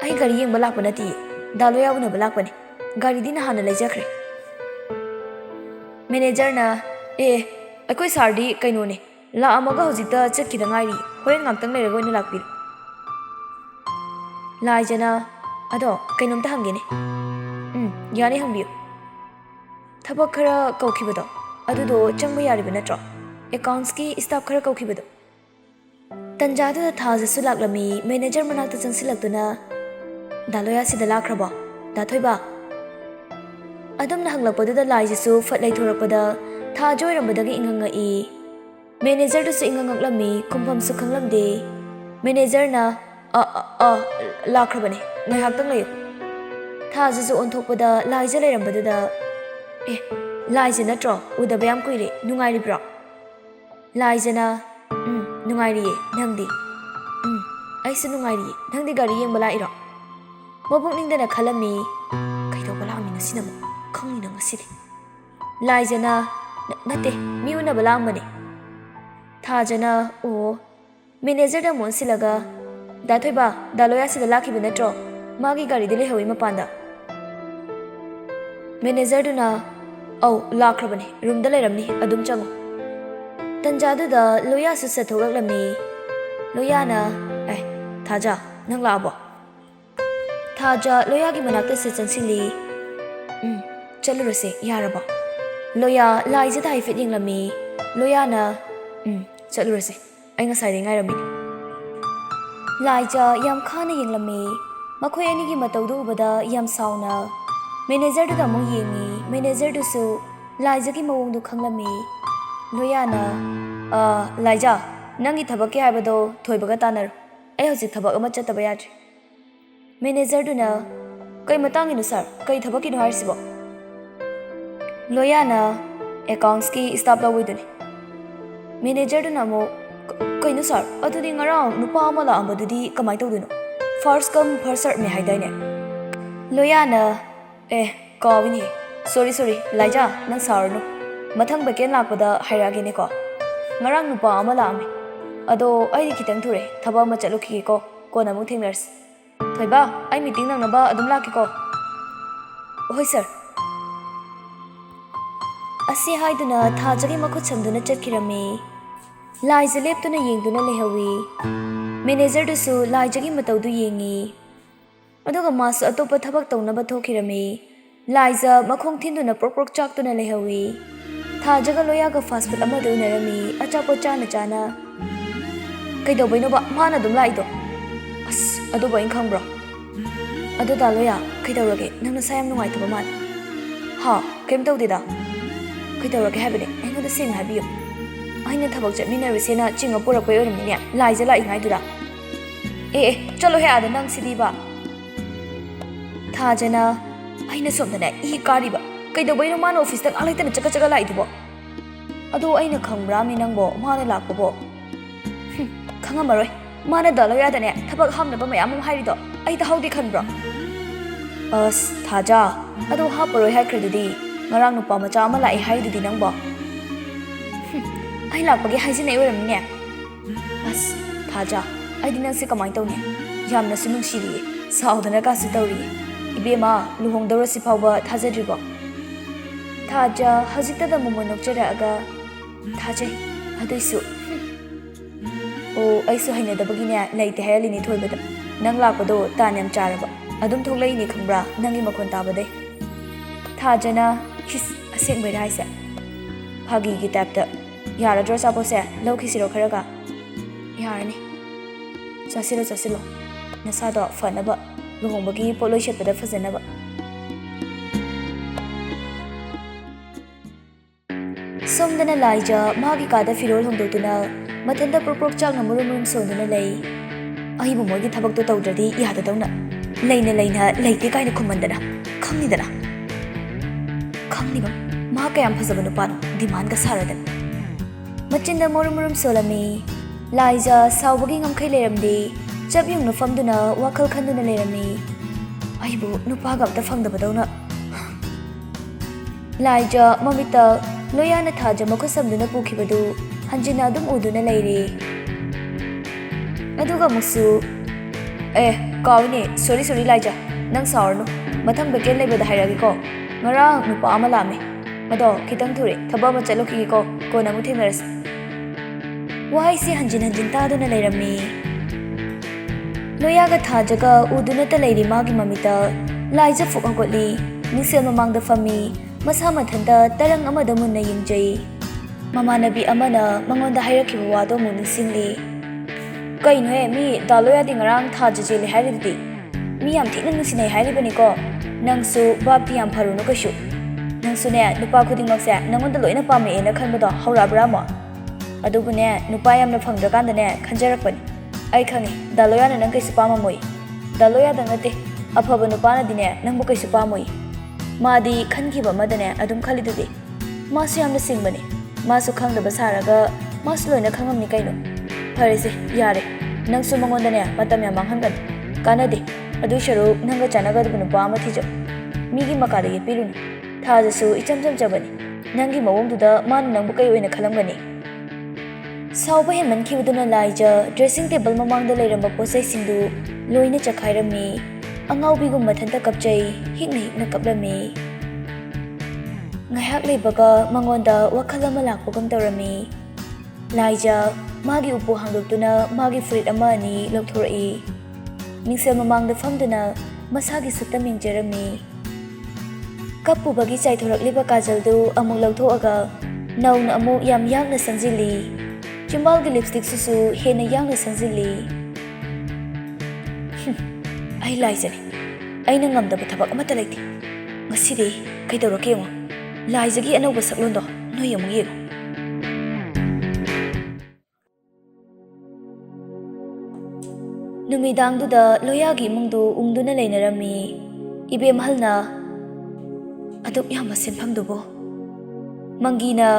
ai gari yengba lakpa nati da Loya una balakpani. Gari dina hana laijakhre. Manager na aikhoi sardi kaino ne la amaga hojikta chatkida ngairi horen ngaktang leiraga oina lakpiro. Laijana ado kainomta hangene. Yani hangbiyo. Thabak khara kaukhibado adudo changba yariba natro. Accounts ki staff khara kaukhibado. Tanjada Thajase laklami manager manakta changsilaktuna da Loya sida lakraba da thoiba. Adumna hanglakpada laijisu fatlai thorakpada tha joirambadagi ingangai. Manager dusu ingangaklami kumpham su khanglamde. Manager na lakrabane ngai haktang layo. Thajase onthokpada laija leirambadada laija natro udaba yam kuire nungairibra. Laija na nungairiye nangdi aisu nungairiye nangdi gari yengba lairo. Mabukningdana khalami kaidawba lakmi ngasinamu khangni ngaside. Laija na nate mi unaba lakmane. Thajana manager da monsilaga da thoiba da Loya sida lakhiba natro magi gari de lehawi mapanda. Manager duna lakrabane room da leiramni adum chango. Tanjada da Loya su sathoraklami. Loya na Thaja nang labo. Thaja Loya gi manakta se changsili. Chalurase yaraba. Loya laija da haifet yenglami. Loya na chalurase ai ngasai ngairami. Laija yam khana yenglami. Makhoi ani gi matawdu ubada yam sauna. Manager da mo yengi. Manager du su laija gi mawong du khanglami. Loya na laija nangi thabak ki haibado thoibaga tanar. Ai hojik thabak ama chataba yadri. Manager du na kai matangi no sir kai thabak ki no harsibo. Loya na accounts ki staff lawiduni. Manager du na mo kai no sir adudi ngarang nupa ama la ambadudi kamai tawduno. First come first serve me haidaine. Loya na kawini. Sorry laija nang sarno. ꯃꯊꯪ ꯕꯦꯀꯦꯟ ꯂꯥꯛꯄꯗ ꯍꯥꯏꯔꯛꯑꯒꯦꯅꯦꯀꯣ ꯉꯔꯥꯡ ꯅꯨꯄꯥ ꯑꯃ ꯂꯥꯛꯑꯝꯃꯦ ꯑꯗꯣ ꯑꯩꯗꯤ ꯈꯤꯇꯪ ꯊꯨꯔꯦ ꯊꯕꯛ ꯑꯃ ꯆꯠꯂꯨꯈꯤꯒꯦꯀꯣ ꯀꯣꯟꯅ ꯑꯃꯨꯛ ꯊꯦꯡꯅꯔꯁꯤ ꯊꯣꯏꯕ ꯑꯩ ꯃꯤꯇꯤꯡ ꯅꯪꯅꯕ ꯑꯗꯨꯝ ꯂꯥꯛꯀꯦꯀꯣ ꯍꯣꯏ ꯁꯔ ꯑꯁꯤ ꯍꯥꯏꯗꯨꯅ ꯊꯥꯖꯒꯤ ꯃꯈꯨꯠ ꯁꯝꯗꯨꯅ ꯆꯠꯈꯤꯔꯝꯃꯤ ꯂꯥꯏꯖ ꯂꯦꯞꯇꯨꯅ ꯌꯦꯡꯗꯨꯅ ꯂꯩꯍꯧꯏ ꯃꯦꯅꯦꯖꯔꯗꯨꯁꯨ ꯂꯥꯏꯖꯒꯤ ꯃꯇꯧꯗꯨ ꯌꯦꯡꯉꯤ ꯑꯗꯨꯒ ꯃꯥꯁꯨ ꯑꯇꯣꯞꯄ ꯊꯕꯛ ꯇꯧꯅꯕ ꯊꯣꯛꯈꯤꯔꯝꯃꯤ ꯂꯥꯏꯖ ꯃꯈꯣꯡ ꯊꯤꯟꯗꯨꯅ ꯄ꯭ꯔꯣꯛ ꯄ꯭ꯔꯣꯛ ꯆꯥꯛꯇꯨꯅ ꯂꯩꯍꯧꯏ ꯊꯥꯖꯒ ꯂꯣꯌꯥꯒ ꯐꯥꯁ ꯐꯨꯗ ꯑꯃꯗ ꯎꯅꯔꯝꯃꯤ ꯑꯆꯥꯄꯣꯠ ꯆꯥꯅ ꯆꯥꯅ ꯀꯩꯗꯧꯕꯩꯅꯣꯕ ꯃꯥꯅ ꯑꯗꯨꯝ ꯂꯥꯛꯏꯗꯣ ꯑꯁ ꯑꯗꯨꯕꯨ ꯑꯩꯅ ꯈꯪꯕ꯭ꯔꯣ ꯑꯗꯨ ꯗꯥ ꯂꯣꯌꯥ ꯀꯩꯗꯧꯔꯒꯦ ꯅꯪ ꯅꯁꯥ ꯌꯥꯝ ꯅꯨꯡꯉꯥꯏꯇꯕ ꯃꯥꯜꯂꯦ ꯍꯥ ꯀꯩꯝ ꯇꯧꯗꯦꯗ ꯀꯩꯗꯧꯔꯒꯦ ꯍꯥꯏꯕꯅꯦ ꯑꯩꯉꯣꯟꯗ ꯁꯦꯡꯅ ꯍꯥꯏꯕꯤꯌꯨ ꯑꯩꯅ ꯊꯕꯛ ꯆꯠꯃꯤꯟꯅꯔꯨꯁꯦꯅ ꯆꯤꯡꯉ ꯄꯨꯔꯛꯄꯩ ꯑꯣꯏꯔꯝꯅꯤꯅꯦ ꯂꯥꯏꯖ ꯂꯥꯛꯏꯉꯥꯏꯗꯨꯗ ꯑꯦ ꯆꯠꯂꯣꯍꯦ ꯑꯥꯗ ꯅꯪ ꯁꯤꯗꯤꯕ ꯊꯥꯖꯅ ꯑꯩꯅ ꯁꯣꯝꯗꯅꯦ ꯏ ꯀꯥꯔꯤꯕ ꯀꯩꯗꯧꯕꯩꯅꯣ ꯃꯥꯅ ꯑꯣꯐꯤꯁꯇ ꯉꯥꯛ ꯂꯩꯇꯅ ꯆꯠꯀ ꯂꯥꯛꯏꯗꯨꯕꯣ ꯑꯗꯣ ꯑꯩꯅ ꯈꯪꯕ꯭ꯔꯥꯃꯤ ꯅꯪꯕꯣ ꯃꯥꯅ ꯂꯥꯛꯄꯕꯣ ꯈꯪꯉꯝꯃꯔꯣꯏ ꯃꯥꯅ ꯗꯥ ꯂꯣꯌꯥꯗꯅꯦ ꯊꯕꯛ ꯍꯥꯞꯅꯕ ꯃꯌꯥꯝ ꯑꯃ ꯍꯥꯏꯔꯤꯗꯣ ꯑꯩ ꯇꯥꯍꯧꯗꯦ ꯈꯟꯕ꯭ꯔꯣ ꯑꯁ ꯊꯥꯖ ꯑꯗꯣ ꯍꯥꯞꯄꯔꯣꯏ ꯍꯥꯏꯈ꯭ꯔꯗꯨꯗꯤ ꯉꯔꯥꯡ ꯅꯨꯄꯥ ꯃꯆꯥ ꯑꯃ ꯂꯥꯛꯑꯦ ꯍꯥꯏꯔꯤꯗꯨꯗꯤ ꯅꯪꯕꯣ ꯑꯩ ꯂꯥꯛꯄꯒꯤ ꯍꯥꯏꯖꯤꯟꯅꯩ ꯑꯣꯏꯔꯝꯅꯤꯅꯦ ꯑꯁ ꯊꯥꯖ ꯑꯩꯗꯤ ꯅꯪꯁꯦ ꯀꯃꯥꯏꯅ ꯇꯧꯅꯤ ꯌꯥꯝꯅꯁꯨ ꯅꯨꯡꯁꯤꯔꯤꯌꯦ ꯁꯥꯎꯗꯅꯀꯥꯁꯨ ꯇꯧꯔꯤꯌꯦ ꯏꯕꯦꯝꯃ ꯂꯨꯍꯣꯡꯗꯧꯔꯁꯤ ꯐꯥꯎꯕ ꯊꯥꯖꯗ꯭ꯔꯤꯕꯣ ꯊꯥꯖ ꯍꯧꯖꯤꯛꯇꯗ ꯃꯃꯣꯟ ꯅꯣꯛꯆꯔꯛꯑꯒ ꯊꯥꯖꯩ ꯑꯗꯨꯏꯁꯨ ꯑꯣ ꯑꯩꯁꯨ ꯍꯩꯅꯗꯕꯒꯤꯅꯦ ꯂꯩꯇꯦ ꯍꯥꯏꯔꯜꯂꯤꯅꯤ ꯊꯣꯏꯕꯗ ꯅꯪ ꯂꯥꯛꯄꯗꯣ ꯇꯥꯟ ꯌꯥꯝ ꯆꯥꯔꯕ ꯑꯗꯨꯝ ꯊꯣꯛꯂꯛꯏꯅꯤ ꯈꯪꯕ꯭ꯔꯥ ꯅꯪꯒꯤ ꯃꯈꯣꯟ ꯇꯥꯕꯗꯩ ꯊꯥꯖꯅ ꯍꯤꯁ ꯑꯁꯦꯡꯕꯩꯔꯥ ꯍꯥꯏꯁꯦ ꯐꯥꯒꯤꯒꯤ ꯇꯥꯏꯞꯇ ꯌꯥꯔꯗ꯭ꯔꯣ ꯑꯆꯥꯄꯣꯠꯁꯦ ꯂꯧꯈꯤꯁꯤꯔꯣ ꯈꯔꯒ ꯌꯥꯔꯅꯤ ꯆꯥꯁꯤꯜꯂꯣ ꯅꯁꯥꯗꯣ ꯐꯅꯕ ꯂꯨꯍꯣꯡꯕꯒꯤ ꯄꯣꯠꯂꯣꯏ ꯁꯦꯠꯄꯗ ꯐꯖꯅꯕ ꯁꯣꯝꯗꯅ ꯂꯥꯏꯖ ꯃꯥꯒꯤ ꯀꯥꯗ ꯐꯤꯔꯣꯜ ꯍꯣꯡꯗꯣꯛꯇꯨꯅ ꯃꯊꯟꯇ ꯄ꯭ꯔꯣꯛ ꯆꯥꯛꯅ ꯃꯨꯔꯨꯝ ꯃꯨꯔꯨꯝ ꯁꯣꯟꯗꯨꯅ ꯂꯩ ꯑꯩꯕꯨ ꯃꯣꯏꯒꯤ ꯊꯕꯛꯇꯣ ꯇꯧꯗ꯭ꯔꯗꯤ ꯌꯥꯗꯗꯧꯅ ꯂꯩꯅ ꯂꯩꯇꯦ ꯀꯥꯏꯅ ꯈꯨꯝꯃꯟꯗꯅ ꯈꯪꯅꯤꯗꯅ ꯈꯪꯅꯤꯕ ꯃꯥ ꯀꯌꯥꯝ ꯐꯖꯕ ꯅꯨꯄꯥꯅꯣ ꯗꯤꯃꯥꯟꯒ ꯁꯥꯔꯗꯅ ꯃꯆꯤꯟꯗ ꯃꯨꯔꯨꯝ ꯃꯨꯔꯨꯝ ꯁꯣꯜꯂꯝꯃꯤ ꯂꯥꯏꯖ ꯁꯥꯎꯕꯒꯤ ꯉꯝꯈꯩ ꯂꯩꯔꯝꯗꯦ ꯆꯞ ꯌꯨꯡꯅ ꯐꯝꯗꯨꯅ ꯋꯥꯈꯜ ꯈꯟꯗꯨꯅ ꯂꯩꯔꯝꯃꯤ ꯑꯩꯕꯨ ꯅꯨꯄꯥꯒ ꯑꯝꯇ ꯐꯪꯗꯕꯗꯧꯅ ꯂꯥꯏꯖ ꯃꯃꯤꯠꯇ ꯂꯣꯌꯥꯅ ꯊꯥꯖ ꯃꯈꯨꯠ ꯁꯝꯗꯨꯅ ꯄꯨꯈꯤꯕꯗꯨ ꯍꯟꯖꯤꯟꯅ ꯑꯗꯨꯝ ꯎꯗꯨꯅ ꯂꯩꯔꯤ ꯑꯗꯨꯒ ꯑꯃꯨꯛꯁꯨ ꯀꯥꯎꯏꯅꯦ ꯁꯣꯔꯤ ꯂꯥꯏꯖ ꯅꯪ ꯁꯥꯎꯔꯅꯨ ꯃꯊꯪ ꯕꯦꯀꯦꯟ ꯂꯩꯕꯗ ꯍꯥꯏꯔꯛꯑꯒꯦꯀꯣ ꯉꯔꯥꯡ ꯅꯨꯄꯥ ꯑꯃ ꯂꯥꯛꯑꯝꯃꯦ ꯑꯗꯣ ꯈꯤꯇꯪ ꯊꯨꯔꯦ ꯊꯕꯛ ꯑꯃ ꯆꯠꯂꯨꯈꯤꯒꯦꯀꯣ ꯀꯣꯟꯅ ꯑꯃꯨꯛ ꯊꯦꯡꯅꯔꯁꯤ ꯋꯥꯍꯩꯁꯤ ꯍꯟꯖꯤꯟ ꯇꯥꯗꯨꯅ ꯂꯩꯔꯝꯃꯤ ꯂꯣꯌꯥꯒ ꯊꯥꯖꯒ ꯎꯗꯨꯅꯇ ꯂꯩꯔꯤ ꯃꯥꯒꯤ ꯃꯃꯤꯠꯇ ꯂꯥꯏꯖ ꯐꯨꯛ ꯍꯧꯒꯠꯂꯤ ꯃꯤꯡꯁꯦꯜ ꯃꯃꯥꯡꯗ ꯐꯝꯃꯤ ꯃꯁꯥ ꯃꯊꯟꯇ ꯇꯔꯪ ꯑꯃꯗ ꯃꯨꯟꯅ ꯌꯦꯡꯖꯩ ꯃꯃꯥꯟꯅꯕꯤ ꯑꯃꯅ ꯃꯉꯣꯟꯗ ꯍꯥꯏꯔꯛꯈꯤꯕ ꯋꯥꯗꯣ ꯑꯃꯨꯛ ꯅꯤꯡꯁꯤꯡꯂꯤ ꯀꯩꯅꯣꯍꯦ ꯃꯤ ꯗꯥ ꯂꯣꯌꯥꯗꯤ ꯉꯔꯥꯡ ꯊꯥꯖ ꯆꯦꯜꯂꯦ ꯍꯥꯏꯔꯤꯗꯨꯗꯤ ꯃꯤ ꯌꯥꯝ ꯊꯤꯅ ꯅꯨꯡꯁꯤꯅꯩ ꯍꯥꯏꯔꯤꯕꯅꯤꯀꯣ ꯅꯪꯁꯨ ꯚꯥꯞꯇꯤ ꯌꯥꯝ ꯐꯔꯨꯅꯨ ꯀꯩꯁꯨ ꯅꯪꯁꯨꯅꯦ ꯅꯨꯄꯥ ꯈꯨꯗꯤꯡꯃꯛꯁꯦ ꯅꯪꯉꯣꯟꯗ ꯂꯣꯏꯅ ꯄꯥꯝꯃꯛꯑꯦꯅ ꯈꯟꯕꯗꯣ ꯍꯧꯔꯛꯑꯕ꯭ꯔꯥ ꯑꯃꯨꯛ ꯑꯗꯨꯕꯨꯅꯦ ꯅꯨꯄꯥ ꯌꯥꯝꯅ ꯐꯪꯗ꯭ꯔꯀꯥꯟꯗꯅꯦ ꯈꯟꯖꯔꯛꯄꯅꯤ ꯑꯩ ꯈꯪꯉꯤ ꯗꯥ ꯂꯣꯌꯥꯅ ꯅꯪ ꯀꯩꯁꯨ ꯄꯥꯝꯃꯝꯃꯣꯏ ꯗꯥ ꯂꯣꯌꯥꯗ ꯅꯠꯇꯦ ꯑꯐꯕ ꯅꯨꯄꯥꯅꯗꯤꯅꯦ ꯅꯪꯕꯨ ꯀꯩꯁꯨ ꯄꯥꯝꯃꯣꯏ ꯃꯥꯗꯤ ꯈꯟꯈꯤꯕ ꯑꯃꯗꯅꯦ ꯑꯗꯨꯝ ꯈꯜꯂꯤꯗꯨꯗꯤ ꯃꯥꯁꯨ ꯌꯥꯝꯅ ꯁꯤꯡꯕꯅꯤ ꯃꯥꯁꯨ ꯈꯪꯗꯕ ꯁꯥꯔꯒ ꯃꯥꯁꯨ ꯂꯣꯏꯅ ꯈꯪꯉꯝꯅꯤ ꯀꯩꯅꯣ ꯐꯔꯦꯁꯦ ꯌꯥꯔꯦ ꯅꯪꯁꯨ ꯃꯉꯣꯟꯗꯅꯦ ꯃꯇꯝ ꯌꯥꯝ ꯃꯥꯡꯍꯟꯒꯅꯨ කාꯟꯅꯗꯦ ꯑꯗꯨꯏ ꯁꯔꯨꯛ ꯅꯪꯒ ꯆꯥꯟꯅꯒꯗꯕ ꯅꯨꯄꯥ ꯑꯃ ꯊꯤꯖꯧ ꯃꯤꯒꯤ ꯃꯀꯥꯗ ꯌꯦꯠꯄꯤꯔꯨꯅꯨ ꯊꯥꯖꯁꯨ ꯏꯆꯝ ꯆꯝꯖꯕꯅꯤ ꯅꯪꯒꯤ ꯃꯑꯣꯡꯗꯨꯗ ꯃꯥꯅ ꯅꯪꯕꯨ ꯀꯩ ꯑꯣꯏꯅ ꯈꯜꯂꯝꯒꯅꯤ ꯁꯥꯎꯕ ꯍꯦꯟꯃꯟꯈꯤꯕꯗꯨꯅ ꯂꯥꯏꯖ ꯗ꯭ꯔꯦꯁꯤꯡ ꯇꯦꯕꯜ ꯃꯃꯥꯡꯗ ꯂꯩꯔꯝꯕ ꯄꯣꯠꯆꯩꯁꯤꯡꯗꯨ ꯂꯣꯏꯅ ꯆꯈꯥꯏꯔꯝꯃꯤ ꯑꯉꯥꯎꯕꯤꯒꯨꯝ ꯃꯊꯟꯇ ꯀꯞꯆꯩ ꯍꯤꯛꯅ ꯀꯞꯂꯝꯃꯤ ꯉꯥꯏꯍꯥꯛ ꯂꯩꯕꯒ ꯃꯉꯣꯟꯗ ꯋꯥꯈꯜ ꯑꯃ ꯂꯥꯛꯄꯒꯨꯝ ꯇꯧꯔꯝꯃꯤ ꯂꯥꯏꯖ ꯃꯥꯒꯤ ꯎꯄꯨ ꯍꯥꯡꯗꯣꯛꯇꯨꯅ ꯃꯥꯒꯤ ꯐꯨꯔꯤꯠ ꯑꯃ ꯑꯅꯤ ꯂꯧꯊꯣꯔꯛꯏ ꯃꯤꯡꯁꯦꯜ ꯃꯃꯥꯡꯗ ꯐꯝꯗꯨꯅ ꯃꯁꯥꯒꯤ ꯁꯛꯇꯝ ꯌꯦꯡꯖꯔꯝꯃꯤ ꯀꯞꯄꯨꯕꯒꯤ ꯆꯥꯏꯊꯣꯔꯛꯂꯤꯕ ꯀꯥꯖꯜꯗꯨ ꯑꯃꯨꯛ ꯂꯧꯊꯣꯛꯑꯒ ꯅꯧꯅ ꯑꯃꯨꯛ ꯌꯥꯝ ꯌꯥꯡꯅ ꯁꯪꯖꯤꯜꯂꯤ ꯆꯤꯝꯕꯥꯜꯒꯤ ꯂꯤꯞꯁꯇꯤꯛꯁꯤꯁꯨ ꯍꯦꯟꯅ ꯌꯥꯡꯅ ꯁꯪꯖꯤꯜꯂꯤ ꯑꯩ ꯂꯥꯏꯖꯅꯤ ꯑꯩꯅ ꯉꯝꯗꯕ ꯊꯕꯛ ꯑꯃꯠꯇ ꯂꯩꯇꯦ ꯉꯁꯤꯗꯤ ꯀꯩꯗꯧꯔꯛꯀꯦ ꯌꯦꯡꯉꯣ ꯂꯥꯏꯖꯒꯤ ꯑꯅꯧꯕ ꯁꯛꯂꯣꯟꯗꯣ ꯅꯣꯏ ꯑꯃꯨꯛ ꯌꯦꯡꯉꯣ ꯅꯨꯃꯤꯗꯥꯡꯗꯨꯗ ꯂꯣꯌꯥꯒꯤ ꯏꯃꯨꯡꯗꯨ ꯎꯪꯗꯨꯅ ꯂꯩꯅꯔꯝꯃꯤ ꯏꯕꯦꯝꯍꯜꯅ ꯑꯗꯨꯛ ꯌꯥꯝꯕ ꯁꯦꯟꯐꯝꯗꯨꯕꯨ ꯃꯪꯒꯤꯅ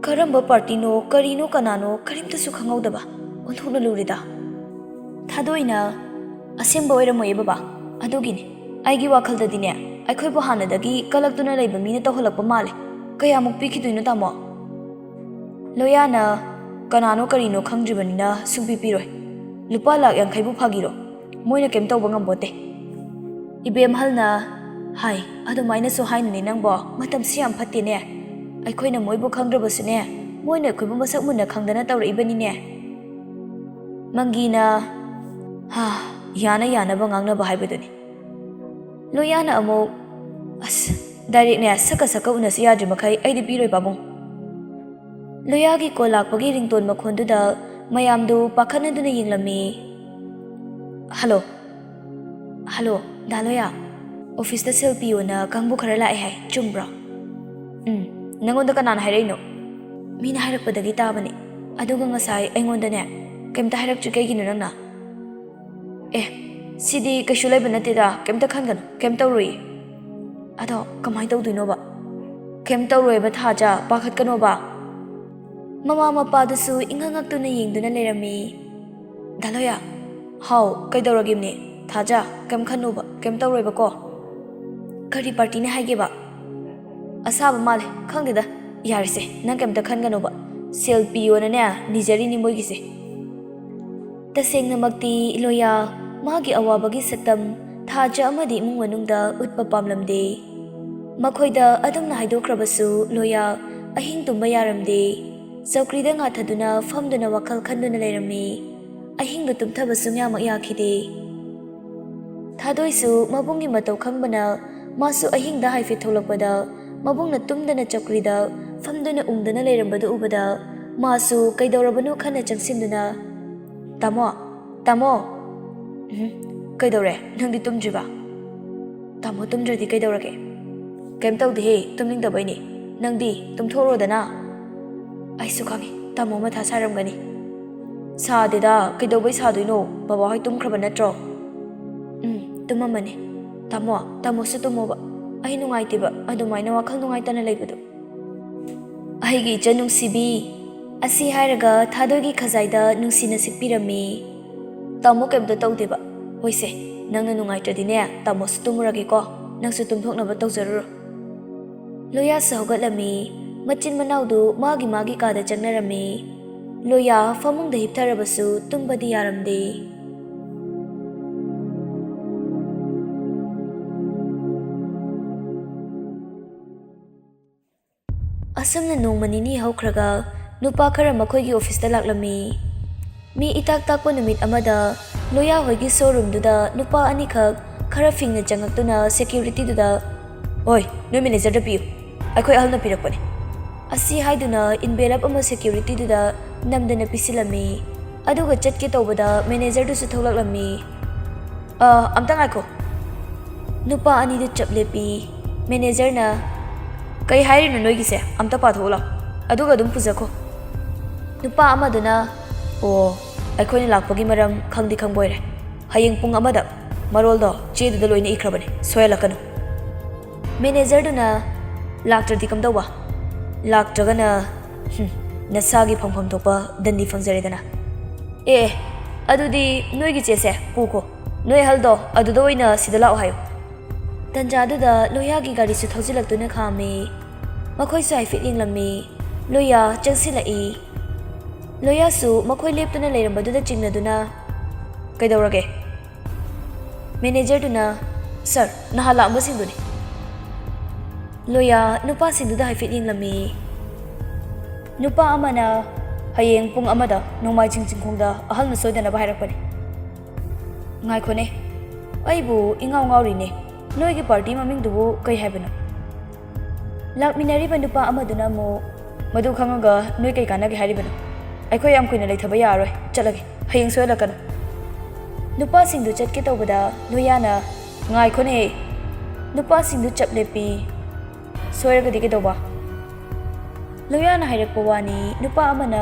ꯀꯔꯝꯕ ꯄꯥꯔꯇꯤꯅꯣ ꯀꯔꯤꯅꯣ ꯀꯅꯥꯅꯣ ꯀꯔꯤꯝꯇꯁꯨ ꯈꯪꯍꯧꯗꯕ ꯑꯣꯟꯊꯣꯛꯅ ꯂꯨꯔꯤꯗ ꯊꯥꯗꯣꯏꯅ ꯑꯁꯦꯡꯕ ꯑꯣꯏꯔꯝꯃꯣꯏꯌꯦ ꯕꯕꯥ ꯑꯗꯨꯒꯤꯅꯤ ꯑꯩꯒꯤ ꯋꯥꯈꯜꯗꯗꯤꯅꯦ ꯑꯩꯈꯣꯏꯕꯨ ꯍꯥꯟꯅꯗꯒꯤ ꯀꯂꯛꯇꯨꯅ ꯂꯩꯕ ꯃꯤꯅ ꯇꯧꯍꯜꯂꯛꯄ ꯃꯥꯜꯂꯦ Kayamuk pikiduino tamo? Loyana kanano karino khangdribanina sungpipiroi. Lupa lak yankaibu phagiro. Moina kem tawba ngambote. Ibem halna hai adumaina so hainani nangbo matam siam phattene. Aikhoina moibu khangdrabasune moina khoibu masak munna khangdana tawraibanine. Mangina yana ba ngangnaba haibaduni. Loyana amuk direct ne saka unasi yadri makai aidi piroi babung. Loyagi ko lakpagi ringtone makhonduda mayamdu pakhanaduna yinglami. Hello Daloya. Office da sel PO na kangbu khara lai hai chumbra. Nangonda kanana hairaino. Mina hairakpadagi tabani. Aduga ngasai aingonda ne kemta hairakchu kaigino nangna. Sidi kaishu laiba natida kemta khanganu kem tawroi. Ado kamai tawduino ba? Kem tawroi ba thaja pakhatkano ba? Mama mapadusu inghangaktuna yengduna leirami. Daloya. How kaidawragimni? Thaja kem khanu ba kem tawroi ba ko? Kari party ne haige ba? Asaba male khangdida yarise nang kemta khangano ba? Sel PO na ne nijari ni moigise. Tasengnamakti Loya magi awabagi satam thaja amadi imung manungda utpa pamlamde. Makhoida adumna haidokrabasu Loya ahing tumba yaramde. Saukrida nga thaduna famduna wakal khanduna leirami. Ahing du tumthabasu nyamak yakhide. Thadoisu mabungi matau khangbana masu ahing da haife tholakpada mabungna tumdana chakrida famduna ungdana leirambadu ubada masu kaidawrabanu khana changsinduna Tamo kaidawre nangdi tumdriba Tamo tumdradi kaidawrage kem tawdi he tumningdabaini nangdi tumthorodana Aisu khangi Tamo matha saramgani Sadeda kaidawbai saduino baba hoi tumkhraba natro tumamani Tamo su tumoba ai nungaitiba adumaina wakhal nungaitana leibadu Aigi icha nungsibi asi hairaga thadogi khazaida nungsina sikpirami Tamo kemta tawdeba hoise nangna nungaitradi ne Tamo su tumuragi ko nangsu tumthoknaba tawjaruro Loya sahogatlami machin manaudu magi kada changnarami Loya famungda hiptharabasu tumbadi yaramde Asamna nongmanini haukhraga nupa khara makhoigi office da laklami mi itak takpa numit amada Loya hoigi showroom duda nupa anikhak khara fingna changaktuna security duda Oi no manager da piu aikhoi ahalna pirakpani asi haiduna envelope ama security duda namdana pisilami aduga chatke tawbada manager du su tholaklami amta ngaikho nupa ani du chaplepi manager na Kai hairino noigise amta pathola aduga dum puzakho nupa amaduna aikhoina lakpagi maram khangdi khangboire hayeng pung amada maroldo cheduda loina ikhrabani soyalakanu manager duna laktradi kamdawa laktragana nasagi phangpham thopa dandi phangjaredana adudi noigi chese puko noi haldo aduda oina sidala hayo Tanjaduda Loyagi gari su thaujilaktuna khami makhoi sai fit yinglami Loya changsilai Loya su makhoi leptuna leirambaduna chingnaduna kaidawrage Manager duna Sir nahala ambasingduni Loya nupa singduda haifit yinglami Nupa amana hayeng pung amada nongmai chingchingkhongda ahalna soidana bahairakpani Ngaikhone aibu ingaw ngawrine Noigi party maming dubu kai haibano Lakminariba nupa amaduna mo madu khangaga noi kai kanagi haribano Aikhoi yam kuina leithaba yaroi chalage hayeng soyalakanu Nupa singdu chatke tawbada Loyana ngaikhone nupa singdu chaplepi soyraga dike tawba Loyana hairakpa wani nupa amana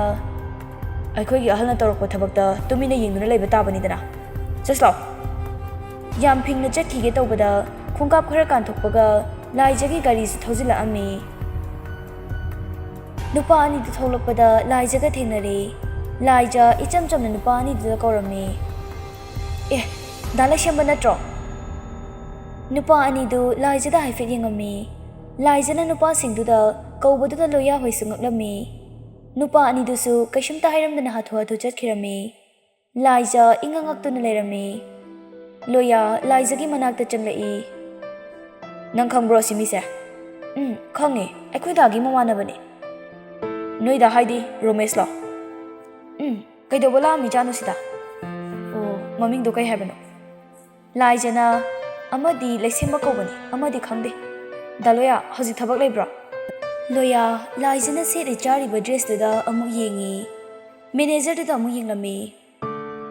Aikhoi gi ahalna tawrakpa thabakta tumina yengduna leiba tabani dana Just law Yam phingna chathige tawbada khungkap khara kanthokpaga laijagi gari su thaujila ami nupa ani du tholakpada laijaga thenare laija icham chamna nupa ani du kaurami dala shamba natro nupa ani du laija da haifet yengami Laijana nupasingduda kaubaduda loya hoi sungaklammi. Nupa anidusu kaishumta hairamdana hathu chatkirami. Laija ingangaktu leirami. Loya Laijagi manakta changlai. Nang khangbro simise? Khangi. Aikhoi dagi mamanabani. Noida haidi Romesh lo. Kaidobala mi janu sida. Oh, maming do kai habano. Laijana amadi laisemba kaubani. Amadi khangde. Daloya hojik thabak leibra. Loya Laijana sete chariba dress da amuk yengi. Manager da amuk yenglami.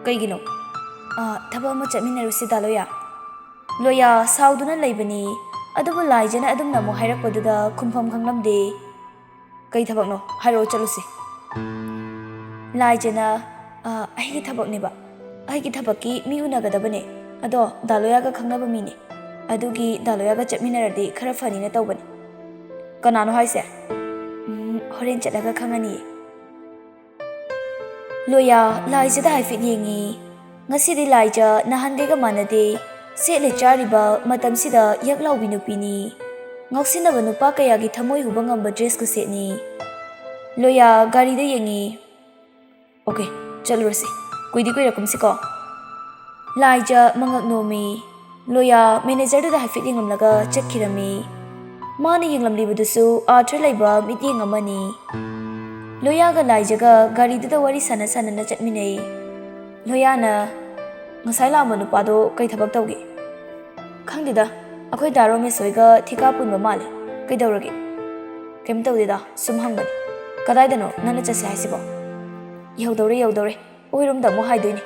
Kaigino. Thaba ama chatminarusi Daloya. Loya sauduna leibani. Adubu Laijana adum namu hairakpaduda khumpham khanglamde. Kai thabakno hairo chalusi. Laijana aigi thabak neba. Aigi thabaki mi unagadabane. Ado Daloya ga khangnaba mini. Adugi Daloya ga chatminaradi khara fani na tawbani. Kanano haise? Horen chalaga khangani. Loya Laijada haifit yengi. Ngasidi Laija nahandega manade. Setle chariba matamsida yaklaubi nupini. Ngaksinaba nupa kayagi thamoi huba ngamba dress ko setni. Loya gari da yengi. Okay, chalurasi. Kuidi rakumsi ko. Laija mangak nomi. Loya manager da haifit yengamlaga chatkirami. Mani yenglamlibudusu arthur laiba mit yengamani. Loya ga Laija ga gari da wari sana na chatminai. Loya na ngasai lama nupado kai thabak tawgi. Khangdida akhoi daro me soiga thika punba male kai dawragi. Kem tawdida sum hangbani. Kadai dano nana chase haisibo. Yaudore oirum da mo haidoini.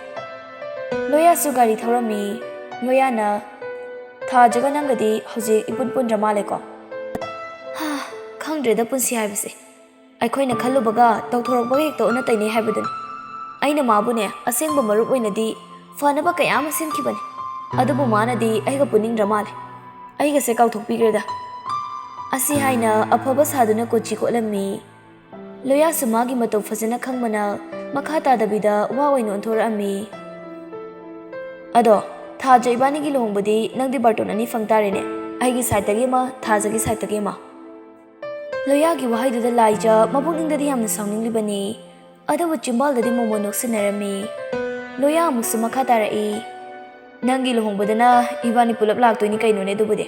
Loya su gari thawrami. Loya na tha jaga nangadi hoji ipun ramale ko. Khangdre da punsi haibase. Aikhoi na khalubaga tawthorokbaga hekto na taini haibaduni. Aina mabune asengba marup oinadi fanaba kaya ama semkhibani. Adubu manadi aiga puning ramale. Aiga se kauthokpigreda. Asi haina afaba saduna kochi kolammi. Loya sumagi matau fazana khangmana makha tadabida wa oina onthorami. Ado thaja ibani gi lohongbadi nangdi barton ani fangtarene. Aigi side tagi ma thaja gi side tagi ma. Loya gi wahaiduda Laija mabukningdadi yamna saunginglibani. Adabu chimbaldadi momo noksinarami. Loya amusu makha tarai. Nangi lohongbadana ibani pulap laktoini kainone dubude.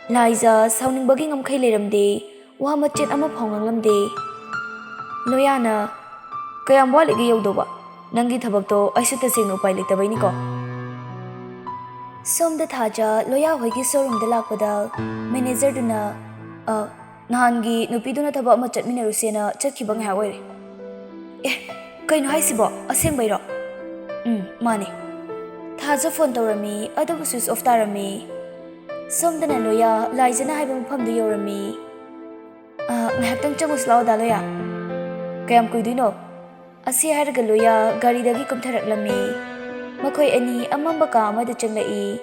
Laija sauningbagi ngamkhai leiramde. Wa machet ama phonganglamde. Loya na kayam waligi yaudoba. Nangi thabakto aisu tasengno upai leitabaini ko. Somda thaja Loya hoigi showroom da lakpada manager duna nahangi nupiduna thaba ama chatminarusena chatkhiba ngai oire. Kaino haisibo asengbairo? Mane. Thaja phone tawrami adabu switch off tarami. Somdana Loya Laijana haiba mafamdu yorami. Ngahaktang changus lao da Loya. Kayam kuiduino? Asi hairaga Loya garidagi kumtharaklami. Makhoi ani amamba ka amada changlai.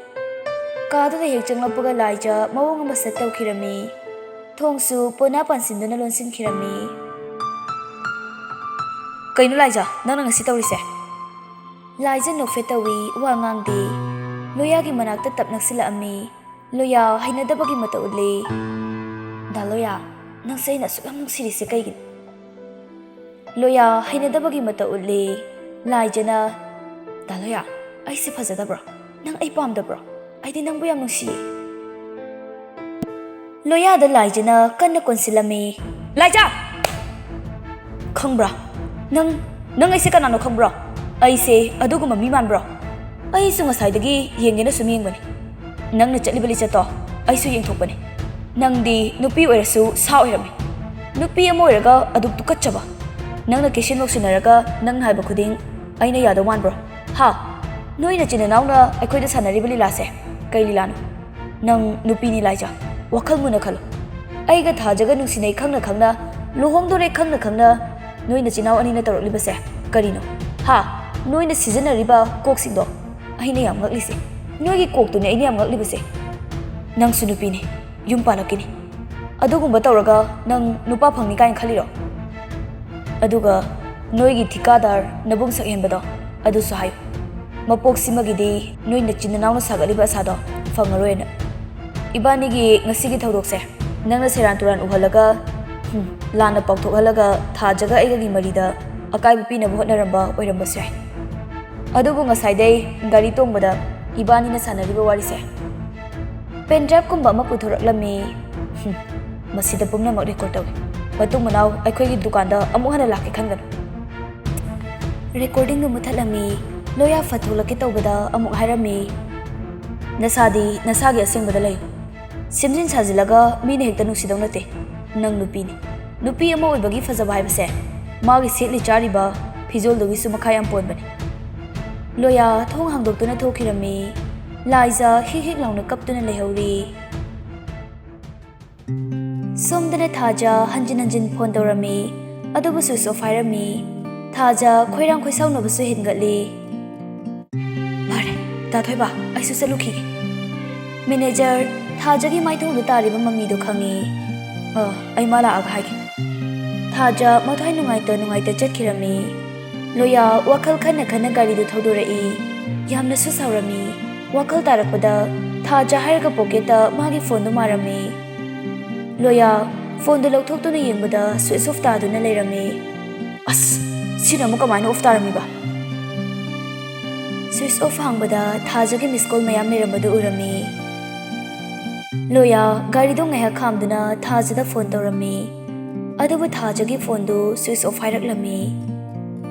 Kaduda hek changlapaga Laija mawong ama sat tawkhirami. Thongsu pona pansinduna lonsinkhirami. Kaino Laija nang ngasi tawrise? Laija nokfetawi wa ngangdi. Loya gi manakta tap naksila-ami. Loya hainadabagi mata udli. Da Loya nang sayna sukam nungsirise kaigin. Loya hainadabagi mata udli. Laija na Da Loya aise fajadabra. Nang ai pamdabra. Aidi nangbu yam nungsiye. Loya da Laija na kanna konsilami. Laija! Khangbra. Nang aise kanano khangbra? Aise aduguma mi manbra. Aisu ngasaidagi yengena sum yengbani. Nangna chatlibali chato aisu yengthokbani. Nangdi nupi oirasu sa oirami. Nupi ama oiraga aduk tukachaba. Nangna kishin loksunaraga nang haiba khuding aina yado manbra. Ha, noina chinanauna aikhoida sanaribali lase. Kai lilano. Nang nupi ni Laija. Wakhal muna khalo. Aiga thajaga nungsinai khangna luhongdore khangna noina chinau ani na toroklibase. Karino? Ha, noina sijanariba koksingdo. Aina yam ngaklise. Noigi koktune aina yam ngaklibase. Nang sunupini. Yum palakini. Adugumba tawraga nang nupa phangni kain khaliro. Aduga noigi thikadar nabung sakhenbado adu sahayu. Mapok simagidi noina chinanauna sagaliba sado fangaroena. Ibanigi ngasigi thawdokse ꯅꯪꯅ ꯁꯦꯔꯥꯟ ꯇꯨꯔꯥꯟ ꯎꯍꯜꯂꯒ ꯂꯥꯟꯅ ꯄꯥꯎꯊꯣꯛꯍꯜꯂꯒ ꯊꯥꯖꯒ ꯑꯩꯒꯒꯤ ꯃꯔꯤꯗ ꯑꯀꯥꯏꯕ ꯄꯤꯅꯕ ꯍꯣꯠꯅꯔꯝꯕ ꯑꯣꯏꯔꯝꯕꯁꯨ ꯌꯥꯏ ꯑꯗꯨꯕꯨ ꯉꯁꯥꯏꯗꯩ ꯒꯥꯔꯤ ꯇꯣꯡꯕꯗ ꯏꯕꯥꯅꯤꯅ ꯁꯥꯟꯅꯔꯤꯕ ꯋꯥꯔꯤꯁꯦ ꯄꯦꯟ ꯗ꯭ꯔꯥꯏꯚꯀꯨꯝꯕ ꯑꯃ ꯄꯨꯊꯣꯔꯛꯂꯝꯃꯤ ꯃꯁꯤꯗ ꯄꯨꯝꯅꯃꯛ ꯔꯦꯀꯣꯔꯗ ꯇꯧꯏ ꯃꯇꯨꯡ ꯃꯅꯥꯎ ꯑꯩꯈꯣꯏꯒꯤ ꯗꯨꯀꯥꯟꯗ ꯑꯃꯨꯛ ꯍꯟꯅ ꯂꯥꯛꯀꯦ ꯈꯟꯒꯅꯨ ꯔꯦꯀꯣꯔꯗꯤꯡꯗꯨ ꯃꯨꯠꯊꯠꯂꯝꯃꯤ ꯂꯣꯌꯥ ꯐꯠꯊꯣꯛꯂꯛꯀꯦ ꯇꯧꯕꯗ ꯑꯃꯨꯛ ꯍꯥꯏꯔꯝꯃꯤ ꯅꯁꯥꯗꯤ ꯅꯁꯥꯒꯤ ꯑꯁꯦꯡꯕꯗ ꯂꯩꯌꯨ ꯁꯦꯝꯖꯤꯟ ꯁꯥꯖꯤꯜꯂꯒ ꯃꯤꯅ ꯍꯦꯛꯇ ꯅꯨꯡꯁꯤꯗꯧ ꯅꯠꯇꯦ ꯅꯪ ꯅꯨꯄꯤꯅꯤ ꯅꯨꯄꯤ ꯑꯃ ꯑꯣꯏꯕꯒꯤ ꯐꯖꯕ ꯍꯥꯏꯕꯁꯦ ꯃꯥꯒꯤ ꯁꯦꯠꯂꯤ ꯆꯥꯔꯤꯕ ꯐꯤꯖꯣꯜꯗꯨꯒꯤꯁꯨ ꯃꯈꯥ ꯌꯥꯝ ꯄꯣꯟꯕꯅꯤ ꯂꯣꯌꯥ ꯊꯣꯡ ꯍꯥꯡꯗꯣꯛꯇꯨꯅ ꯊꯣꯛꯈꯤꯔꯝꯃꯤ ꯂꯥꯏꯖꯥ ꯍꯤꯛ ꯍꯤꯛ ꯂꯥꯎꯅ ꯀꯞꯇꯨꯅ ꯂꯩꯍꯧꯔꯤ ꯁꯣꯝꯗꯅ ꯊꯥꯖ ꯍꯟꯖꯤꯟ ꯍꯟꯖꯤꯟ ꯐꯣꯟ ꯇꯧꯔꯝꯃꯤ ꯑꯗꯨꯕꯨ ꯁ꯭ꯋꯤꯆ ꯑꯣꯐ ꯍꯥꯏꯔꯝꯃꯤ ꯊꯥꯖ ꯈꯣꯏꯔꯥꯡ ꯈꯣꯏꯁꯥꯎꯅꯕꯁꯨ ꯍꯦꯟꯒꯠꯂꯤ ꯐꯔꯦ ꯇꯥꯊꯣꯏꯕ ꯑꯩꯁꯨ ꯆꯠꯂꯨꯈꯤꯒꯦ ꯃꯦꯅꯦꯖꯔ ꯊꯥꯖꯒꯤ ꯃꯥꯏꯊꯣꯡꯗ ꯇꯥꯔꯤꯕ ꯃꯃꯤꯗꯨ ꯈꯪꯉꯤ ꯑꯩ ꯃꯥ ꯂꯥꯛꯑꯒ ꯍꯥꯏꯒꯦ ꯊꯥꯖ ꯃꯊ꯭ꯋꯥꯏ ꯅꯨꯡꯉꯥꯏꯇ ꯆꯠꯈꯤꯔꯝꯃꯤ ꯂꯣꯌꯥ ꯋꯥꯈꯜ ꯈꯟꯅ ꯈꯟꯅ ꯒꯥꯔꯤꯗꯨ ꯊꯧꯗꯣꯔꯛꯏ ꯌꯥꯝꯅꯁꯨ ꯁꯥꯎꯔꯝꯃꯤ ꯋꯥꯈꯜ ꯇꯥꯔꯛꯄꯗ ꯊꯥꯖ ꯍꯥꯏꯔꯒ ꯄꯣꯀꯦꯠꯇ ꯃꯥꯒꯤ ꯐꯣꯟꯗꯨ ꯃꯥꯔꯝꯃꯤ ꯂꯣꯌꯥ ꯐꯣꯟꯗꯨ ꯂꯧꯊꯣꯛꯇꯨꯅ ꯌꯦꯡꯕꯗ ꯁ꯭ꯋꯤꯆ ꯑꯣꯐ ꯇꯥꯗꯨꯅ ꯂꯩꯔꯝꯃꯤ ꯑꯁ ꯁꯤꯅ ꯑꯃꯨꯛ ꯀꯃꯥꯏꯅ ꯑꯣꯐ ꯇꯥꯔꯝꯃꯤꯕ ꯁ꯭ꯋꯤꯆ ꯑꯣꯐ ꯍꯥꯡꯕꯗ ꯊꯥꯖꯒꯤ ꯃꯤꯁꯀꯣꯜ ꯃꯌꯥꯝ ꯂꯩꯔꯝꯕꯗꯨ ꯎꯔꯝꯃꯤ ꯂꯣꯌꯥ ꯒꯥꯔꯤꯗꯣ ꯉꯥꯏꯍꯥꯛ ꯈꯥꯝꯗꯨꯅ ꯊꯥꯖꯗ ꯐꯣꯟ ꯇꯧꯔꯝꯃꯤ ꯑꯗꯨꯕꯨ ꯊꯥꯖꯒꯤ ꯐꯣꯟꯗꯨ ꯁ꯭ꯋꯤꯆ ꯑꯣꯐ ꯍꯥꯏꯔꯛꯂꯝꯃꯤ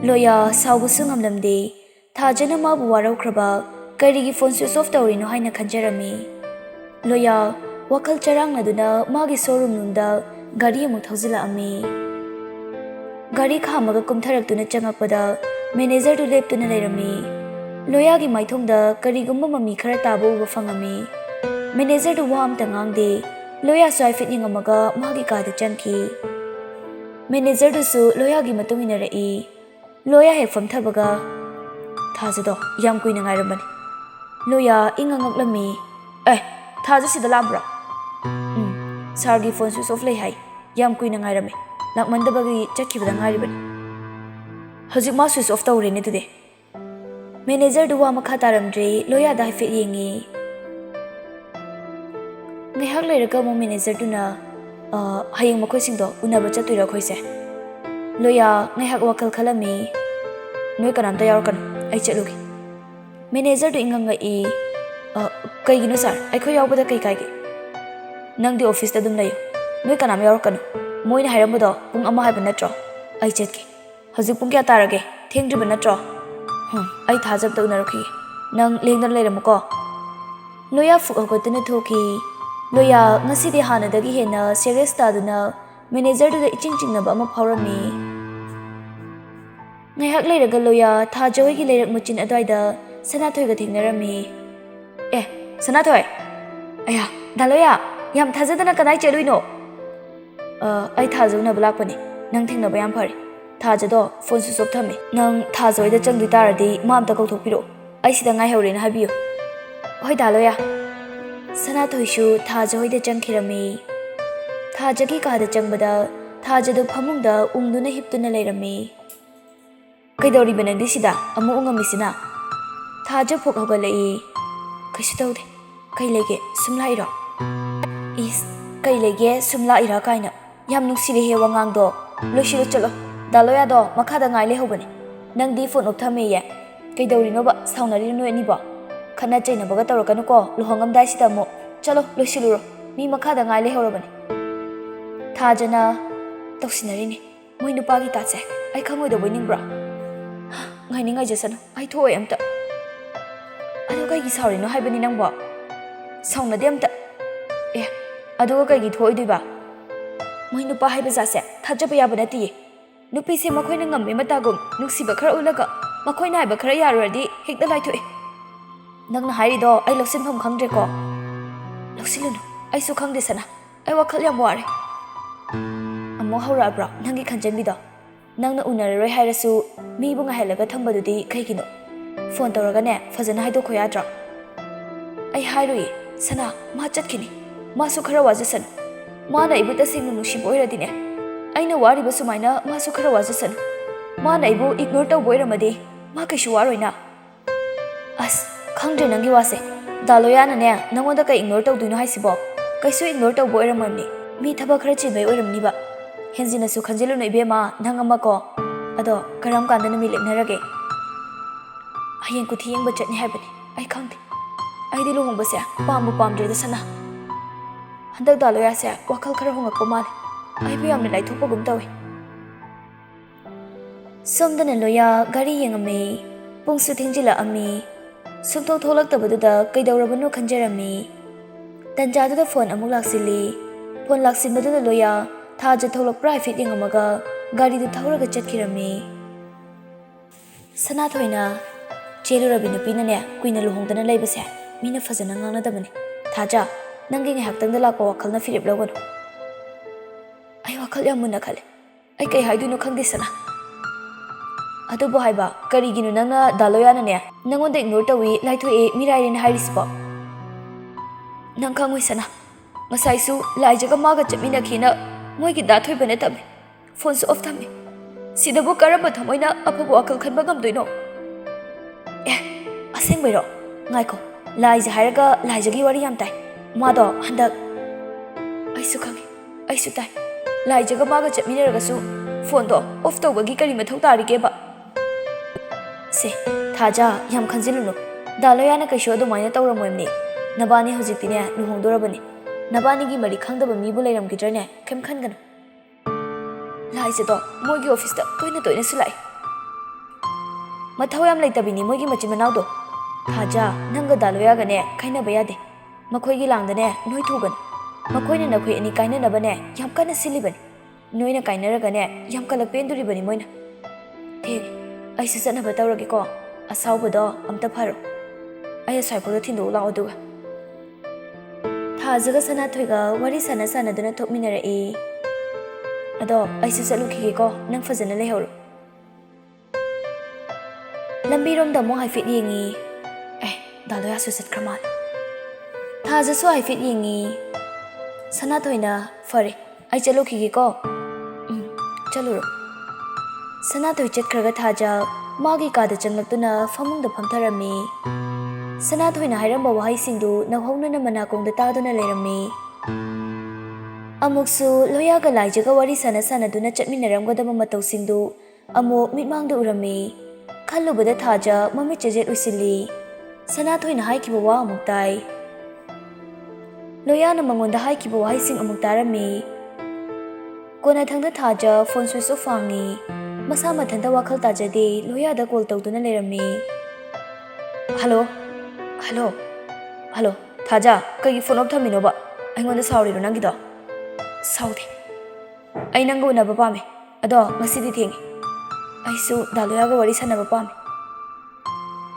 ꯂꯣꯌꯥ ꯁꯥꯎꯕꯁꯨ ꯉꯝꯂꯝꯗꯦ ꯊꯥꯖꯅ ꯃꯥꯕꯨ ꯋꯥꯔꯧꯈ꯭ꯔꯕ ꯀꯔꯤꯒꯤ ꯐꯣꯟ ꯁ꯭ꯋꯤꯆ ꯑꯣꯐ ꯇꯧꯔꯤꯅꯣ ꯍꯥꯏꯅ ꯈꯟꯖꯔꯝꯃꯤ ꯂꯣꯌꯥ ꯋꯥꯈꯜ ꯆꯔꯥꯡꯅꯗꯨꯅ ꯃꯥꯒꯤ ꯁꯣꯔꯨꯝꯅꯨꯡꯗ ꯒꯥꯔꯤ ꯑꯃꯨꯛ ꯊꯧꯖꯤꯜꯂꯛꯑꯝꯃꯤ ꯒꯥꯔꯤ ꯈꯥꯝꯃꯒ ꯀꯨꯝꯊꯔꯛꯇꯨꯅ ꯆꯪꯉꯛꯄꯗ ꯃꯦꯅꯦꯖꯔꯗꯨ ꯂꯦꯞꯇꯨꯅ ꯂꯩꯔꯝꯃꯤ ꯂꯣꯌꯥꯒꯤ ꯃꯥꯏꯊꯣꯡꯗ ꯀꯔꯤꯒꯨꯝꯕ ꯃꯃꯤ ꯈꯔ ꯇꯥꯕ ꯎꯕ ꯐꯪꯉꯝꯃꯤ ꯃꯦꯅꯦꯖꯔꯗꯨ ꯋꯥ ꯑꯝꯇ ꯉꯥꯡꯗꯦ ꯂꯣꯌꯥꯁꯨ ꯍꯥꯏꯐꯦꯠ ꯌꯦꯡꯉꯝꯃꯒ ꯃꯥꯒꯤ ꯀꯥꯗ ꯆꯪꯈꯤ ꯃꯦꯅꯦꯖꯔꯗꯨꯁꯨ ꯂꯣꯌꯥꯒꯤ ꯃꯇꯨꯡ ꯏꯟꯅꯔꯛꯏ ꯂꯣꯌꯥ ꯍꯦꯛ ꯐꯝꯊꯕꯒ ꯊꯥꯖꯗꯣ ꯌꯥꯝ ꯀꯨꯏꯅ ꯉꯥꯏꯔꯝꯕꯅꯤ ꯂꯣꯌꯥ ꯏꯪꯉ ꯉꯛꯂꯝꯃꯤ ꯊꯥꯖ ꯁꯤꯗ ꯂꯥꯛꯄ꯭ꯔꯣ ꯁꯥꯔꯒꯤ ꯐꯣꯟ ꯁ꯭ꯋꯤꯆ ꯑꯣꯐ ꯂꯩ ꯍꯥꯏ ꯌꯥꯝ ꯀꯨꯏꯅ ꯉꯥꯏꯔꯝꯃꯦ ꯂꯥꯛꯃꯟꯗꯕꯒꯤ ꯆꯠꯈꯤꯕꯗ ꯉꯥꯏꯔꯤꯕꯅꯤ ꯍꯧꯖꯤꯛ ꯃꯥ ꯁ꯭ꯋꯤꯆ ꯑꯣꯐ ꯇꯧꯔꯦꯅꯦ ꯑꯗꯨꯗꯤ ꯃꯦꯅꯦꯖꯔꯗꯨ ꯋꯥ ꯃꯈꯥ ꯇꯥꯔꯝꯗ꯭ꯔꯦ ꯂꯣꯌꯥꯗ ꯍꯥꯏꯐꯦꯠ ꯌꯦꯡꯉꯤ ꯉꯥꯏꯍꯥꯛ ꯂꯩꯔꯒ ꯑꯃꯨꯛ ꯃꯦꯅꯦꯖꯔꯗꯨꯅ ꯍꯌꯦꯡ ꯃꯈꯣꯏꯁꯤꯡꯗꯣ ꯎꯅꯕ ꯆꯠꯇꯣꯏꯔꯣ ꯑꯩꯈꯣꯏꯁꯦ ꯂꯣꯌꯥ ꯉꯥꯏꯍꯥꯛ ꯋꯥꯈꯜ ꯈꯜꯂꯝꯃꯤ ꯅꯣꯏ ꯀꯅꯥꯝꯇ ꯌꯥꯎꯔꯛꯀꯅꯨ ꯑꯩ ꯆꯠꯂꯨꯒꯦ ꯃꯦꯅꯦꯖꯔꯗꯨ ꯏꯪꯉꯪꯉꯛꯏ ꯀꯩꯒꯤꯅꯣ ꯁꯥꯔ ꯑꯩꯈꯣꯏ ꯌꯥꯎꯕꯗ ꯀꯩ ꯀꯥꯏꯒꯦ ꯅꯪꯗꯤ ꯑꯣꯐꯤꯁꯇ ꯑꯗꯨꯝ ꯂꯩꯌꯨ ꯅꯣꯏ ꯀꯅꯥꯝ ꯌꯥꯎꯔꯛꯀꯅꯨ ꯃꯣꯏꯅ ꯍꯥꯏꯔꯝꯕꯗോ ꯄꯨꯡ 1 ꯍꯥꯏꯕ ꯅꯠꯇ꯭ꯔꯣ ꯑꯩ ꯆꯠꯀꯦ ꯍꯧꯖꯤꯛ ꯄꯨꯡ ꯀꯌꯥ ꯇꯥꯔꯒꯦ ꯊꯦꯡꯗ꯭ꯔꯤꯕ ꯅꯠꯇ꯭ꯔꯣ ꯑꯩ ꯊꯥꯖ ꯑꯝꯇ ꯎꯅꯔꯛꯈꯤꯒꯦ ꯅꯪ ꯂꯦꯡꯗꯅ ꯂꯩꯔꯝꯃꯨꯀꯣ ꯂꯣꯌꯥ ꯐꯨꯛ ꯍꯧꯒꯠꯇꯨꯅ ꯊꯣꯛꯈꯤ ꯂꯣꯌꯥ ꯉꯁꯤꯗꯤ ꯍꯥꯟꯅꯗꯒꯤ ꯍꯦꯟꯅ ꯁꯦꯔꯤꯌꯁ ꯇꯥꯗꯨꯅ ꯃꯦꯅꯦꯖꯔꯗꯨꯗ ꯏꯆꯤꯡ ꯆꯤꯡꯅꯕ ꯑꯃ ꯐꯥꯎꯔꯝꯃꯤ ꯉꯥꯏꯍꯥꯛ ꯂꯩꯔꯒ ꯂꯣꯌꯥ ꯊꯥꯖꯍꯣꯏꯒꯤ ꯂꯩꯔꯛ ꯃꯆꯤꯟ ꯑꯗꯨꯋꯥꯏꯗ ꯁꯅꯥꯊꯣꯏꯒ ꯊꯦꯡꯅꯔꯝꯃꯤ ꯁꯅꯥꯊꯣꯏ ꯑꯌꯥ ꯗꯥ ꯂꯣꯌꯥ ꯌꯥꯝ ꯊꯥꯖꯗꯅ ꯀꯗꯥꯏ ꯆꯠꯂꯨꯏꯅꯣ ꯑꯩ ꯊꯥꯖ ꯎꯅꯕ ꯂꯥꯛꯄꯅꯦ ꯅꯪ ꯊꯦꯡꯅꯕ ꯌꯥꯝ ꯐꯔꯦ ꯊꯥꯖꯗꯣ ꯐꯣꯟ ꯁ꯭ꯋꯤꯆ ꯑꯣꯐ ꯊꯝꯃꯦ ꯅꯪ ꯊꯥꯖ ꯍꯣꯏꯗ ꯆꯪꯗꯣꯏ ꯇꯥꯔꯗꯤ ꯃꯥ ꯑꯝꯇ ꯀꯧꯊꯣꯛꯄꯤꯔꯛꯑꯣ ꯑꯩ ꯁꯤꯗ ꯉꯥꯏꯍꯧꯔꯦꯅ ꯍꯥꯏꯕꯤꯌꯨ ꯍꯣꯏ ꯗꯥ ꯂꯣꯌꯥ ꯁꯅꯥꯊꯣꯏꯁꯨ ꯊꯥꯖ ꯍꯣꯏꯗ ꯆꯪꯈꯤꯔꯝꯃꯤ ꯊꯥꯖꯒꯤ ꯀꯥꯗ ꯆꯪꯕꯗ ꯊꯥꯖꯗꯨ ꯐꯃꯨꯡꯗ ꯎꯪꯗꯨꯅ ꯍꯤꯞꯇꯨꯅ ꯂꯩꯔꯝꯃꯤ ꯀꯩꯗꯧꯔꯤꯕ ꯅꯪꯗꯤ ꯁꯤꯗ ꯑꯃꯨꯛ ꯎꯉꯝꯃꯤꯁꯤꯅ ꯊꯥꯖ ꯐꯨꯛ ꯍꯧꯒꯠꯂꯛꯏ ꯀꯩꯁꯨ ꯇꯧꯗꯦ ꯀꯩ ꯂꯩꯒꯦ ꯁꯨꯝ ꯂꯥꯛꯏꯔꯣ ꯏꯁ ꯀꯩ ꯂꯩꯒꯦ ꯁꯨꯝ ꯂꯥꯛꯏꯔꯥ ꯀꯥꯏꯅ ꯌꯥꯝ ꯅꯨꯡꯁꯤꯔꯦꯍꯦ ꯋꯥꯉꯥꯡꯗꯣ ꯂꯣꯏꯁꯤꯜꯂꯨ ꯆꯠꯂꯣ ꯗꯥ ꯂꯣꯌꯥꯗꯣ ꯃꯈꯥꯗ ꯉꯥꯏ ꯂꯩꯍꯧꯕꯅꯦ ꯅꯪꯗꯤ ꯐꯣꯟ ꯑꯣꯐ ꯊꯝꯃꯦꯌꯦ ꯀꯩꯗꯧꯔꯤꯅꯣꯕ ꯁꯥꯎꯅꯔꯤꯔꯣ ꯅꯣꯏ ꯑꯅꯤꯕꯣ ꯈꯠꯅ ꯆꯩꯅꯕꯒ ꯇꯧꯔꯛꯀꯅꯨꯀꯣ ꯂꯨꯍꯣꯡꯉꯝꯗꯥꯏꯁꯤꯗ ꯑꯃꯨꯛ ꯆꯠꯂꯣ ꯂꯣꯏꯁꯤꯜꯂꯨꯔꯣ ꯃꯤ ꯃꯈꯥꯗ ꯉꯥꯏ ꯂꯩꯍꯧꯔꯕꯅꯦ ꯊꯥꯖꯅ ꯇꯧꯁꯤꯟꯅꯔꯤꯅꯦ ꯃꯣꯏ ꯅꯨꯄꯥꯒꯤ ꯇꯥꯠꯁꯦ ꯑꯩ ꯈꯪꯉꯣꯏꯗꯧꯕꯩ ꯅꯤꯡꯕ꯭ꯔꯣ ꯉꯥꯏꯖꯁꯅꯨ ꯑꯩ ꯊꯣꯛꯑꯣꯏ ꯑꯝꯇ ꯑꯗꯨ ꯀꯩꯒꯤ ꯁꯥꯎꯔꯤꯅꯣ ꯍꯥꯏꯕꯅꯤ ꯅꯪꯕꯣ ꯁꯥꯎꯅꯗꯦ ꯑꯝꯇ ꯑꯗꯨꯒ ꯀꯩꯒꯤ ꯊꯣꯛꯑꯣꯏꯗꯣꯏꯕ ꯃꯣꯏ ꯅꯨꯄꯥ ꯍꯥꯏꯕ ꯖꯥꯠꯁꯦ ꯊꯥꯖꯕ ꯌꯥꯕ ꯅꯠꯇꯤꯌꯦ ꯅꯨꯄꯤꯁꯦ ꯃꯈꯣꯏꯅ ꯉꯝꯃꯤ ꯃꯇꯥꯒꯨꯝ ꯅꯨꯡꯁꯤꯕ ꯈꯔ ꯎꯠꯂꯒ ꯃꯈꯣꯏꯅ ꯍꯥꯏꯕ ꯈꯔ ꯌꯥꯔꯨꯔꯗꯤ ꯍꯦꯛꯇ ꯂꯥꯏꯊꯣꯛꯑꯦ ꯅꯪꯅ ꯍꯥꯏꯔꯤꯗꯣ ꯑꯩ ꯂꯧꯁꯤꯟꯐꯝ ꯈꯪꯗ꯭ꯔꯦꯀꯣ ꯂꯧꯁꯤꯜꯂꯨꯅꯨ ꯑꯩꯁꯨ ꯈꯪꯗꯦ ꯁꯅꯥ ꯑꯩ ꯋꯥꯈꯜ ꯌꯥꯝ ꯋꯥꯔꯦ ꯑꯃꯨꯛ ꯍꯧꯔꯛꯑꯕ꯭ꯔꯣ ꯅꯪꯒꯤ ꯈꯟꯖꯟꯕꯤꯗꯣ ꯅꯪꯅ ꯎꯅꯔꯔꯣꯏ ꯍꯥꯏꯔꯁꯨ ꯃꯤꯕꯨ ꯉꯥꯏꯍꯜꯂꯒ ꯊꯝꯕꯗꯨꯗꯤ ꯀꯩꯒꯤꯅꯣ ꯐꯣꯟ ꯇꯧꯔꯒꯅꯦ ꯐꯖꯅ ꯍꯥꯏꯗꯣꯛꯈꯣ ꯌꯥꯗ꯭ꯔꯣ ꯑꯩ ꯍꯥꯏꯔꯨꯏ ꯁꯅꯥ ꯃꯥ ꯆꯠꯈꯤꯅꯤ ꯃꯥꯁꯨ ꯈꯔ ꯋꯥꯖꯁꯅꯨ ꯃꯥꯅ ꯑꯩꯕꯨ ꯇꯁꯦꯡꯅ ꯅꯨꯡꯁꯤꯕ ꯑꯣꯏꯔꯗꯤꯅꯦ ꯑꯩꯅ ꯋꯥꯔꯤꯕ ꯁꯨꯃꯥꯏꯅ ꯃꯥꯁꯨ ꯈꯔ ꯋꯥꯖꯁꯅꯨ ꯃꯥꯅ ꯑꯩꯕꯨ ꯏꯒꯅꯣꯔ ꯇꯧꯕ ꯑꯣꯏꯔꯝꯃꯗꯤ ꯃꯥ ꯀꯩꯁꯨ ꯋꯥꯔꯣꯏꯅ ꯑꯁ ꯈꯪꯗ꯭ꯔꯦ ꯅꯪꯒꯤ ꯋꯥꯁꯦ ꯗꯥ ꯂꯣꯌꯥꯅꯅꯦ ꯅꯪꯉꯣꯟꯗ ꯀꯩ ꯏꯒꯅꯣꯔ ꯇꯧꯗꯣꯏꯅꯣ ꯍꯥꯏꯁꯤꯕꯣ ꯀꯩꯁꯨ ꯏꯒꯅꯣꯔ ꯇꯧꯕ ꯑꯣꯏꯔꯝꯃꯣꯏꯅꯦ mi thaba khara chinbai oiramni ba henjina su khanjilu no ibema nang ama ko ado karam kanda na mi lepnarage hayeng ku thiyeng ba chatni haibani ai khangde ai di luhong ba se pambu pamdre da sana handak da loya se wakal khara hongak ko mal ai bi amne lai thokpa gum tawi somdana loya gari yengame pungsu thingjila ami sumthok tholak tabaduda kaidawrabano khanjarami tanjadu phone amuk laksili phone laksinbadu loya thaja tholak private yengamaga gari du thauraga chatkirami sana thoina chelu rabi nupina ne kuina luhongdana leibase mina fazana ngana dabani thaja nangi ngi haktang da lakwa wakhalna firip lawano ai wakhal yamuna khale ai kai haiduno khangdi sana adubo haiba kariginu nangna daloya na ne nangonda ignore tawi laitho e mirai ren hairispo nang khangoi sana ngasai su laijaga maga chamina khina moi gi da thoi bane tabe phone su off thame sidabo karamba thamoina apabu akal khanba gam doino aseng bairo ngai ko laija hairaga laijagi wari yam tai mado handak aisu khangi aisu tai laijaga maga chamina raga su phone do off tawbagi kari mathau tari ke ba se thaja yam khanjiluno daloya na kaisho do maina tawramoimni nabani hojitine luhongdorabani nabani gi mari khangdaba mi bu leiram gidrane kem khangana laise do mogi office da toina sulai mathau yam leitabini mogi machi manau do thaja nanga daloya ga ne khaina bayade makhoi gi langdane noi thugan makhoi na khoi ani kaina nabane yam kana silibani noina kaina raga ne yam kalak penduri bani moina the ai su sana batawrage ko asawbado amta pharo ai saipolo thindu la oduga thajaga sana thoiga wari sana sana duna thokminara e ado ai su salu khige ko nang fajana lehoro lambi rom da mo hai fit yengi daloya su sat kramal thaja su hai fit yengi sana thoina fare ai chalu khige ko chaluro sana thoi chat khraga thaja magi ka da changlakuna famung da phamtharami sana thoina hairamba wahai singdu nahongna na manakong da taduna lerami amuksu loya ga laijaga wari sana sana duna chatminaramga da mamatau singdu amuk mitmang da urami khalubada thaja mami chajet usili sana thoina haikiba wa amuk tai loya na mangonda haikiba wahai sing amuk tarami kona thangda thaja phone switch off fangi masa mathanda wakhal tajade loya da call tawduna lerami hello thaja kai phone off thamino ba aingonda sauri ro nangi do saudi ai nang gona ba pame ado ngasidi thengi ai su daloya ga wari sana ba pame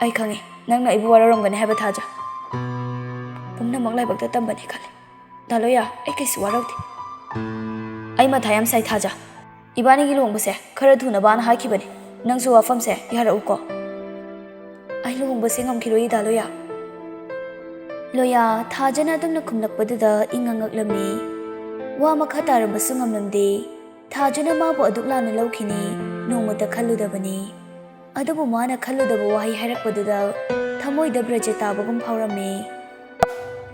ai khange nang na ibu wararom gane haba thaja pumna manglai bakta tambani khale daloya ai kai su warauti ai ma thayam sai thaja ibani gi longbase khara thuna bana hakibani nangsu wafamse yara uko ai longbase ngamkhiroi daloya loya thajana dumna khumlakpaduda ingangaklami wa makha tarambsu ngamlamde thajana mabu aduklana lawkhini nongmata khalludabani adubu mana khalludaba wahi hairakpaduda thamoida braje tabagum phawrami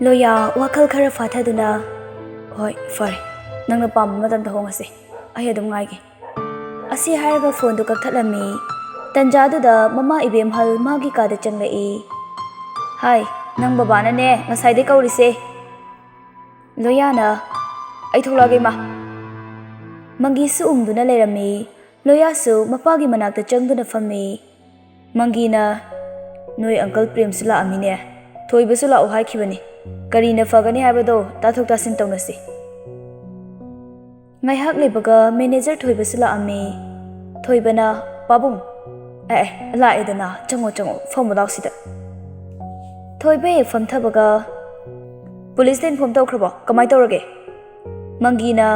loya wakhal khara fathaduna hoi fare nangna pam matam da hongase ai adum ngaige asi hairaga phone du kakthalami tanjadu da mama ibem hal magi ka da changlai hai nang baba na ne ngasai de kaurise loyana ai tholage ma mangi su umduna lerami loya su mapagi manakta changduna fammi mangina noi uncle prem sula amine thoiba sula o haikibani karina fagani habado tathok tasin tawnasi ngai hak lebaga manager thoiba sula ami thoibana babung la edana chango formulau sida thoibe pham thabaga police den phom tawkhroba kamai tawrage mangina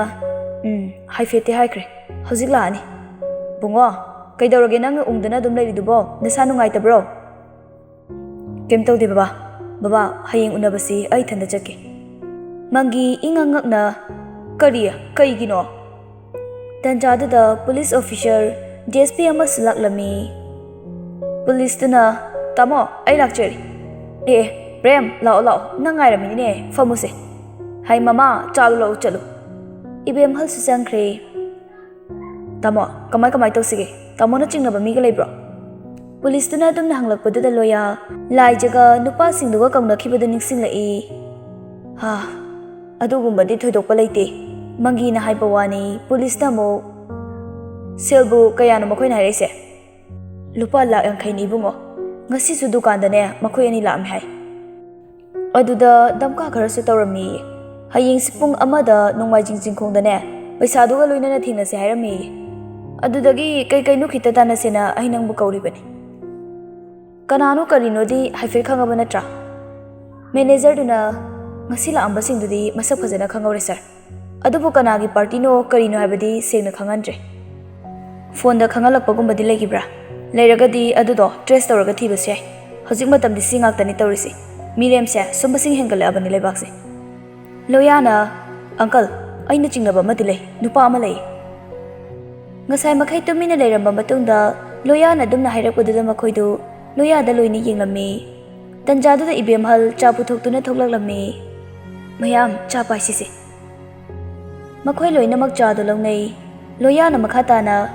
haifete haikre hojik la ani bungo kaidawrage nang ungdana dum leiridubo nasa nungai tabro kem tawde baba hayeng unabasi ai thanda chake mangi ingangakna kariya kaigino tanjadu da police officer DSP ama sulaklami police tuna tamo ai lakcheri prem lao nangai ramini ne famuse hai mama chalu lo chalu Ibemhalsu changkhre. Tamo, kamai tawsige. Tamo na chingnaba miga leibro. Police tuna adumna hanglakpaduda loya laijaga nupa singduga kaungnakibadu ningsinglai. Ha, adugumbadi thoidokpa leite. Mangina haiba wani police na mo selbu kayano makoina hairaise. Lupa lakh yankhaini ibungo. Ngasisu dukandane makhoi ani laam hai. Aduda damka kharasu tawrami. Hayeng sipung amada nongmaijing jingkhongdane paisaduga loinana thingnase hairami. Adudagi kai nukhita tanasena ai nangbu kauribani. Kanano karinodi haifir khangaba natra. Manager duna ngasi laambasingdudi masak phajana khangawre sir. Adubu kanagi party no karino haibadi sengna khangandre. Phone da khangalakpagumbadi legibra. Leiragadi adudo trace tawraga thibase yai. Hojik matamdi singaktani tawrisi. Miremse sumbasing hengalabani leibakse. Loyana, uncle, aina chingnaba amadi lei, nupa ama lei. Ngasai makhai tumina leiramba matungda Loyana dumna hairakpaduda makhoidu Loyada loini yenglami. Tanjaduda ibemhal cha puthoktuna thoklaklami. Mayam cha paisise. Makhoi loinamak chadu longnei. Loyana makhatana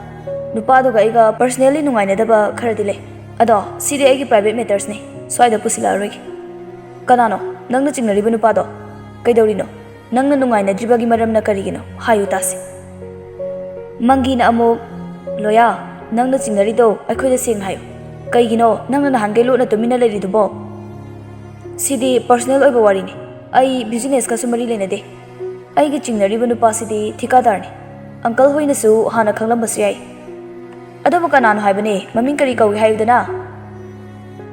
nupaduga aiga personally nungainadaba kharadi lei. Ado sidi aigi private matters ne. Swaida pusila rogi. Kanano, nangna chingnariba nupado. Kaidorino, nangna nungaina dribagi maramna karigino. Hayu tasi. Mangina amo Loya, nangna chingnarido aikhoida seng hayu. Kaigino nangna nahangai lutna tumina leiridubo. Sidi personal oiba warini. Ai business ka sumari lenade. Aigi chingnariba nupasidi thikadar ne. Uncle hoinasu hana khanglambasi yai. Adobu kanano haibane maming kari kawi hayudana.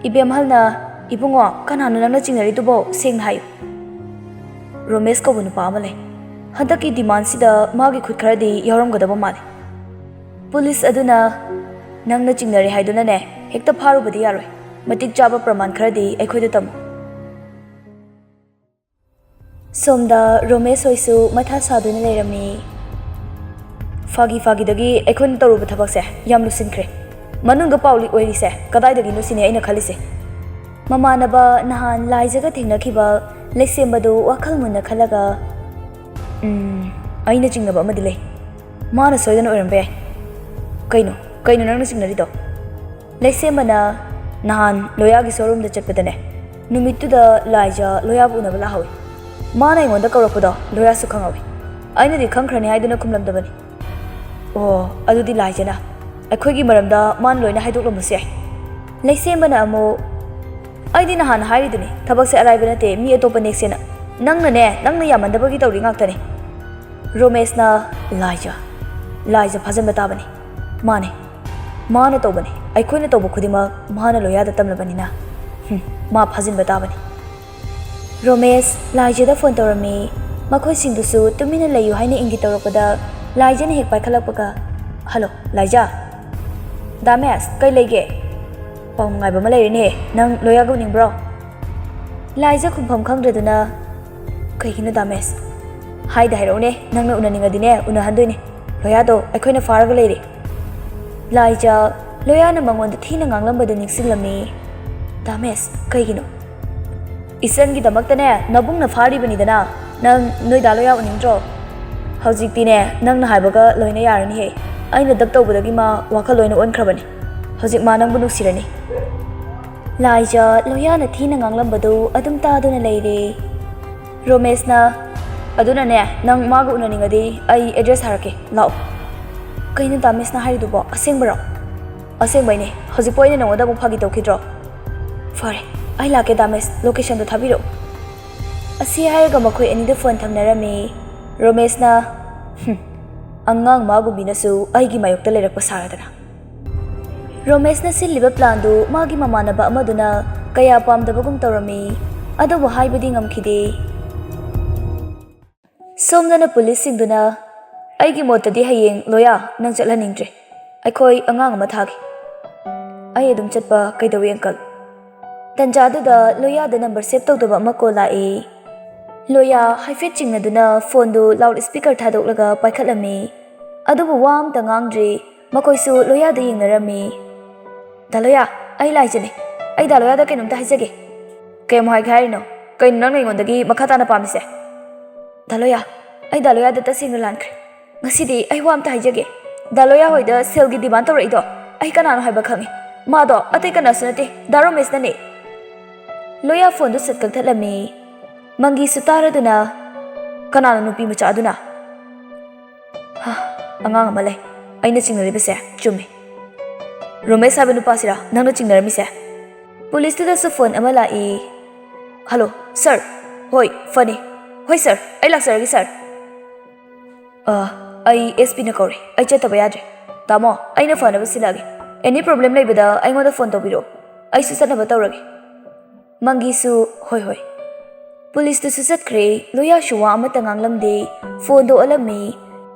Ibemhalna ibungo kanano nangna chingnaridubo seng hayu. Romesh ko bunu paamale. Hadaki demand sida magi khut kharadi yaramgadaba mali. Police aduna nangna chingnari haiduna ne hekta pharubadi yaroi. Matik chaba praman kharadi aikhoida tamu. Somda Romesh hoisu matha saduna leirami. Fagi dagi aikhoina taruba thabakse yam lusinkre. Manungda pauli oirise kadai dagi nusine aina khalise. Mamanaba nahan laijaga thengnakiba leisembadu wakhal munna khalaga aina chingnaba amadi lei. Mana soidana oirambe yai. Kaino nangna chingnarido. Leisembana nahan Loyagi showroom da chatpadane. Numittuda laija Loyabu unaba lahawi. Mana ingonda kaurakpado Loya su khangawi. Aina di khangkhrani haiduna khumlamdabani. Oh, adudi laijana. Aikhoigi maramda man loina haidoklambasu yai. Leisembana amo aidi nahan hairiduni thabakse araiba nate mi atopa nexena. Nangna yamandabagi tawri ngaktane. Romesh na Laija phajamba tabani. Mana tawbani. Aikhoina tawba khudima mana Loyada tamlabanina. Ma phajinba tabani. Romesh Laija da phone tawrami. Makhoi singdusu tumina layu haina ingi tawrakpada Laija na hek paikhalakpaga. Hello, Laija. Dames, kai lege. Paungai ba malai ne nang Loyaga uningbro. Laija khumpham khangdraduna kaigino Dames. Hai da hairone nangna unaningadine unahandoine. Loyado aikhoina faraga leire. Laija Loyana mangonda thina nganglambadu ningsinglami. Dames kaigino. Isangi damaktane nabungna faribani nang noida Loya uningdro. Haujiktine nangna haibaga loina yarani he. Aina dab tawbadagi ma wakhal loina onkrabani. Hojik ma nangbu nuksirani. Laija Loyana thina nganglambadu adum taduna leire. Romesh na aduna ne nang maga unaningadi ai address harake lao. Kaina Dames na haridubo asengbaro. Asengbaine hojik poina nangoda bu phagi tawkhidro. Fare ai lake Dames location do thabiro. Asi haiga makhoi ani da phone thamnarami. Romesh na angang magu binasu aigi mayokta leirakpa saradana. Romesh na silliba plan du magi mamanaba amaduna kaya pamdabagum tawrami. Adobu haibadi ngamkhide. Somdana police singduna aigi motadi hayeng Loya nang chatlaningdre. Aikhoi angang ama thagi. Ai adum chatpa kaidawi uncle. Tanjaduda Loya da number save tawdaba ama call lae. Loya haifet chingnaduna phone du loudspeaker thadoklaga paikhatlami. Adubu wam tangangdri makoisu Loya da yengnarami. Daloya ai laijane. Ai Daloya da kainomta haijage. Kayam hai khairino. Kain nang ingondagi makhatana pamise. Daloya ꯑꯩ ꯗꯥꯂꯣꯌꯥꯗ ꯇꯁꯦꯡꯅ ꯂꯥꯟꯈ꯭ꯔꯦ ꯉꯁꯤꯗꯤ ꯑꯩ ꯋꯥ ꯑꯝꯇ ꯍꯥꯏꯖꯒꯦ ꯗꯥꯂꯣꯌꯥ ꯍꯣꯏꯗ ꯁꯦꯜꯒꯤ ꯗꯤꯃꯥꯟ ꯇꯧꯔꯛꯏꯗꯣ ꯑꯩ ꯀꯅꯥꯅꯣ ꯍꯥꯏꯕ ꯈꯪꯉꯤ ꯃꯥꯗꯣ ꯑꯇꯩ ꯀꯅꯥꯁꯨ ꯅꯠꯇꯦ ꯗꯥ ꯔꯣꯃꯦꯁꯅꯅꯦ ꯂꯣꯌꯥ ꯐꯣꯟꯗꯨ ꯁꯠ ꯀꯛꯊꯠꯂꯝꯃꯤ ꯃꯪꯒꯤꯁꯨ ꯇꯥꯔꯗꯨꯅ ꯀꯅꯥꯅꯣ ꯅꯨꯄꯤ ꯃꯆꯥ ꯑꯗꯨꯅ ꯑꯉꯥꯡ ꯑꯃ ꯂꯩ ꯑꯩꯅ ꯆꯤꯡꯅꯔꯤꯕꯁꯦ ꯆꯨꯝꯃꯤ ꯔꯣꯃꯦꯁ ꯍꯥꯏꯕ ꯅꯨꯄꯥꯁꯤꯔ ꯅꯪꯅ ꯆꯤꯡꯅꯔꯝꯃꯤꯁꯦ ꯄꯨꯂꯤꯁꯇꯨꯗꯁꯨ ꯐꯣꯟ ꯑꯃ ꯂꯥꯛꯏ ꯍꯜꯂꯣ ꯁꯥꯔ ꯍꯣꯏ ꯐꯅꯤ ꯍꯣꯏ ꯁꯥꯔ ꯑꯩ ꯂꯥꯛꯆꯔꯒꯦ ꯁꯥꯔ ꯑꯩ ꯑꯦꯁ ꯄꯤꯅ ꯀꯧꯔꯦ ꯑꯩ ꯆꯠꯇꯕ ꯌꯥꯗ꯭ꯔꯦ ꯇꯥꯃꯣ ꯑꯩꯅ ꯐꯅꯕ ꯁꯤꯜꯂꯛꯑꯒꯦ ꯑꯦꯅꯤ ꯄ꯭ꯔꯣꯕ꯭ꯂꯦꯝ ꯂꯩꯕꯗ ꯑꯩꯉꯣꯟꯗ ꯐꯣꯟ ꯇꯧꯕꯤꯔꯛꯑꯣ ꯑꯩꯁꯨ ꯆꯠꯅꯕ ꯇꯧꯔꯒꯦ ꯃꯪꯒꯤꯁꯨ ꯍꯣꯏ ꯍꯣꯏ ꯄꯨꯂꯤꯁꯇꯨꯁꯨ ꯆꯠꯈ꯭ꯔꯦ ꯂꯣꯌꯥꯁꯨ ꯋꯥ ꯑꯃꯠꯇ ꯉꯥꯡꯂꯝꯗꯦ ꯐꯣꯟꯗꯣ ꯑꯣꯜꯂꯝꯃꯤ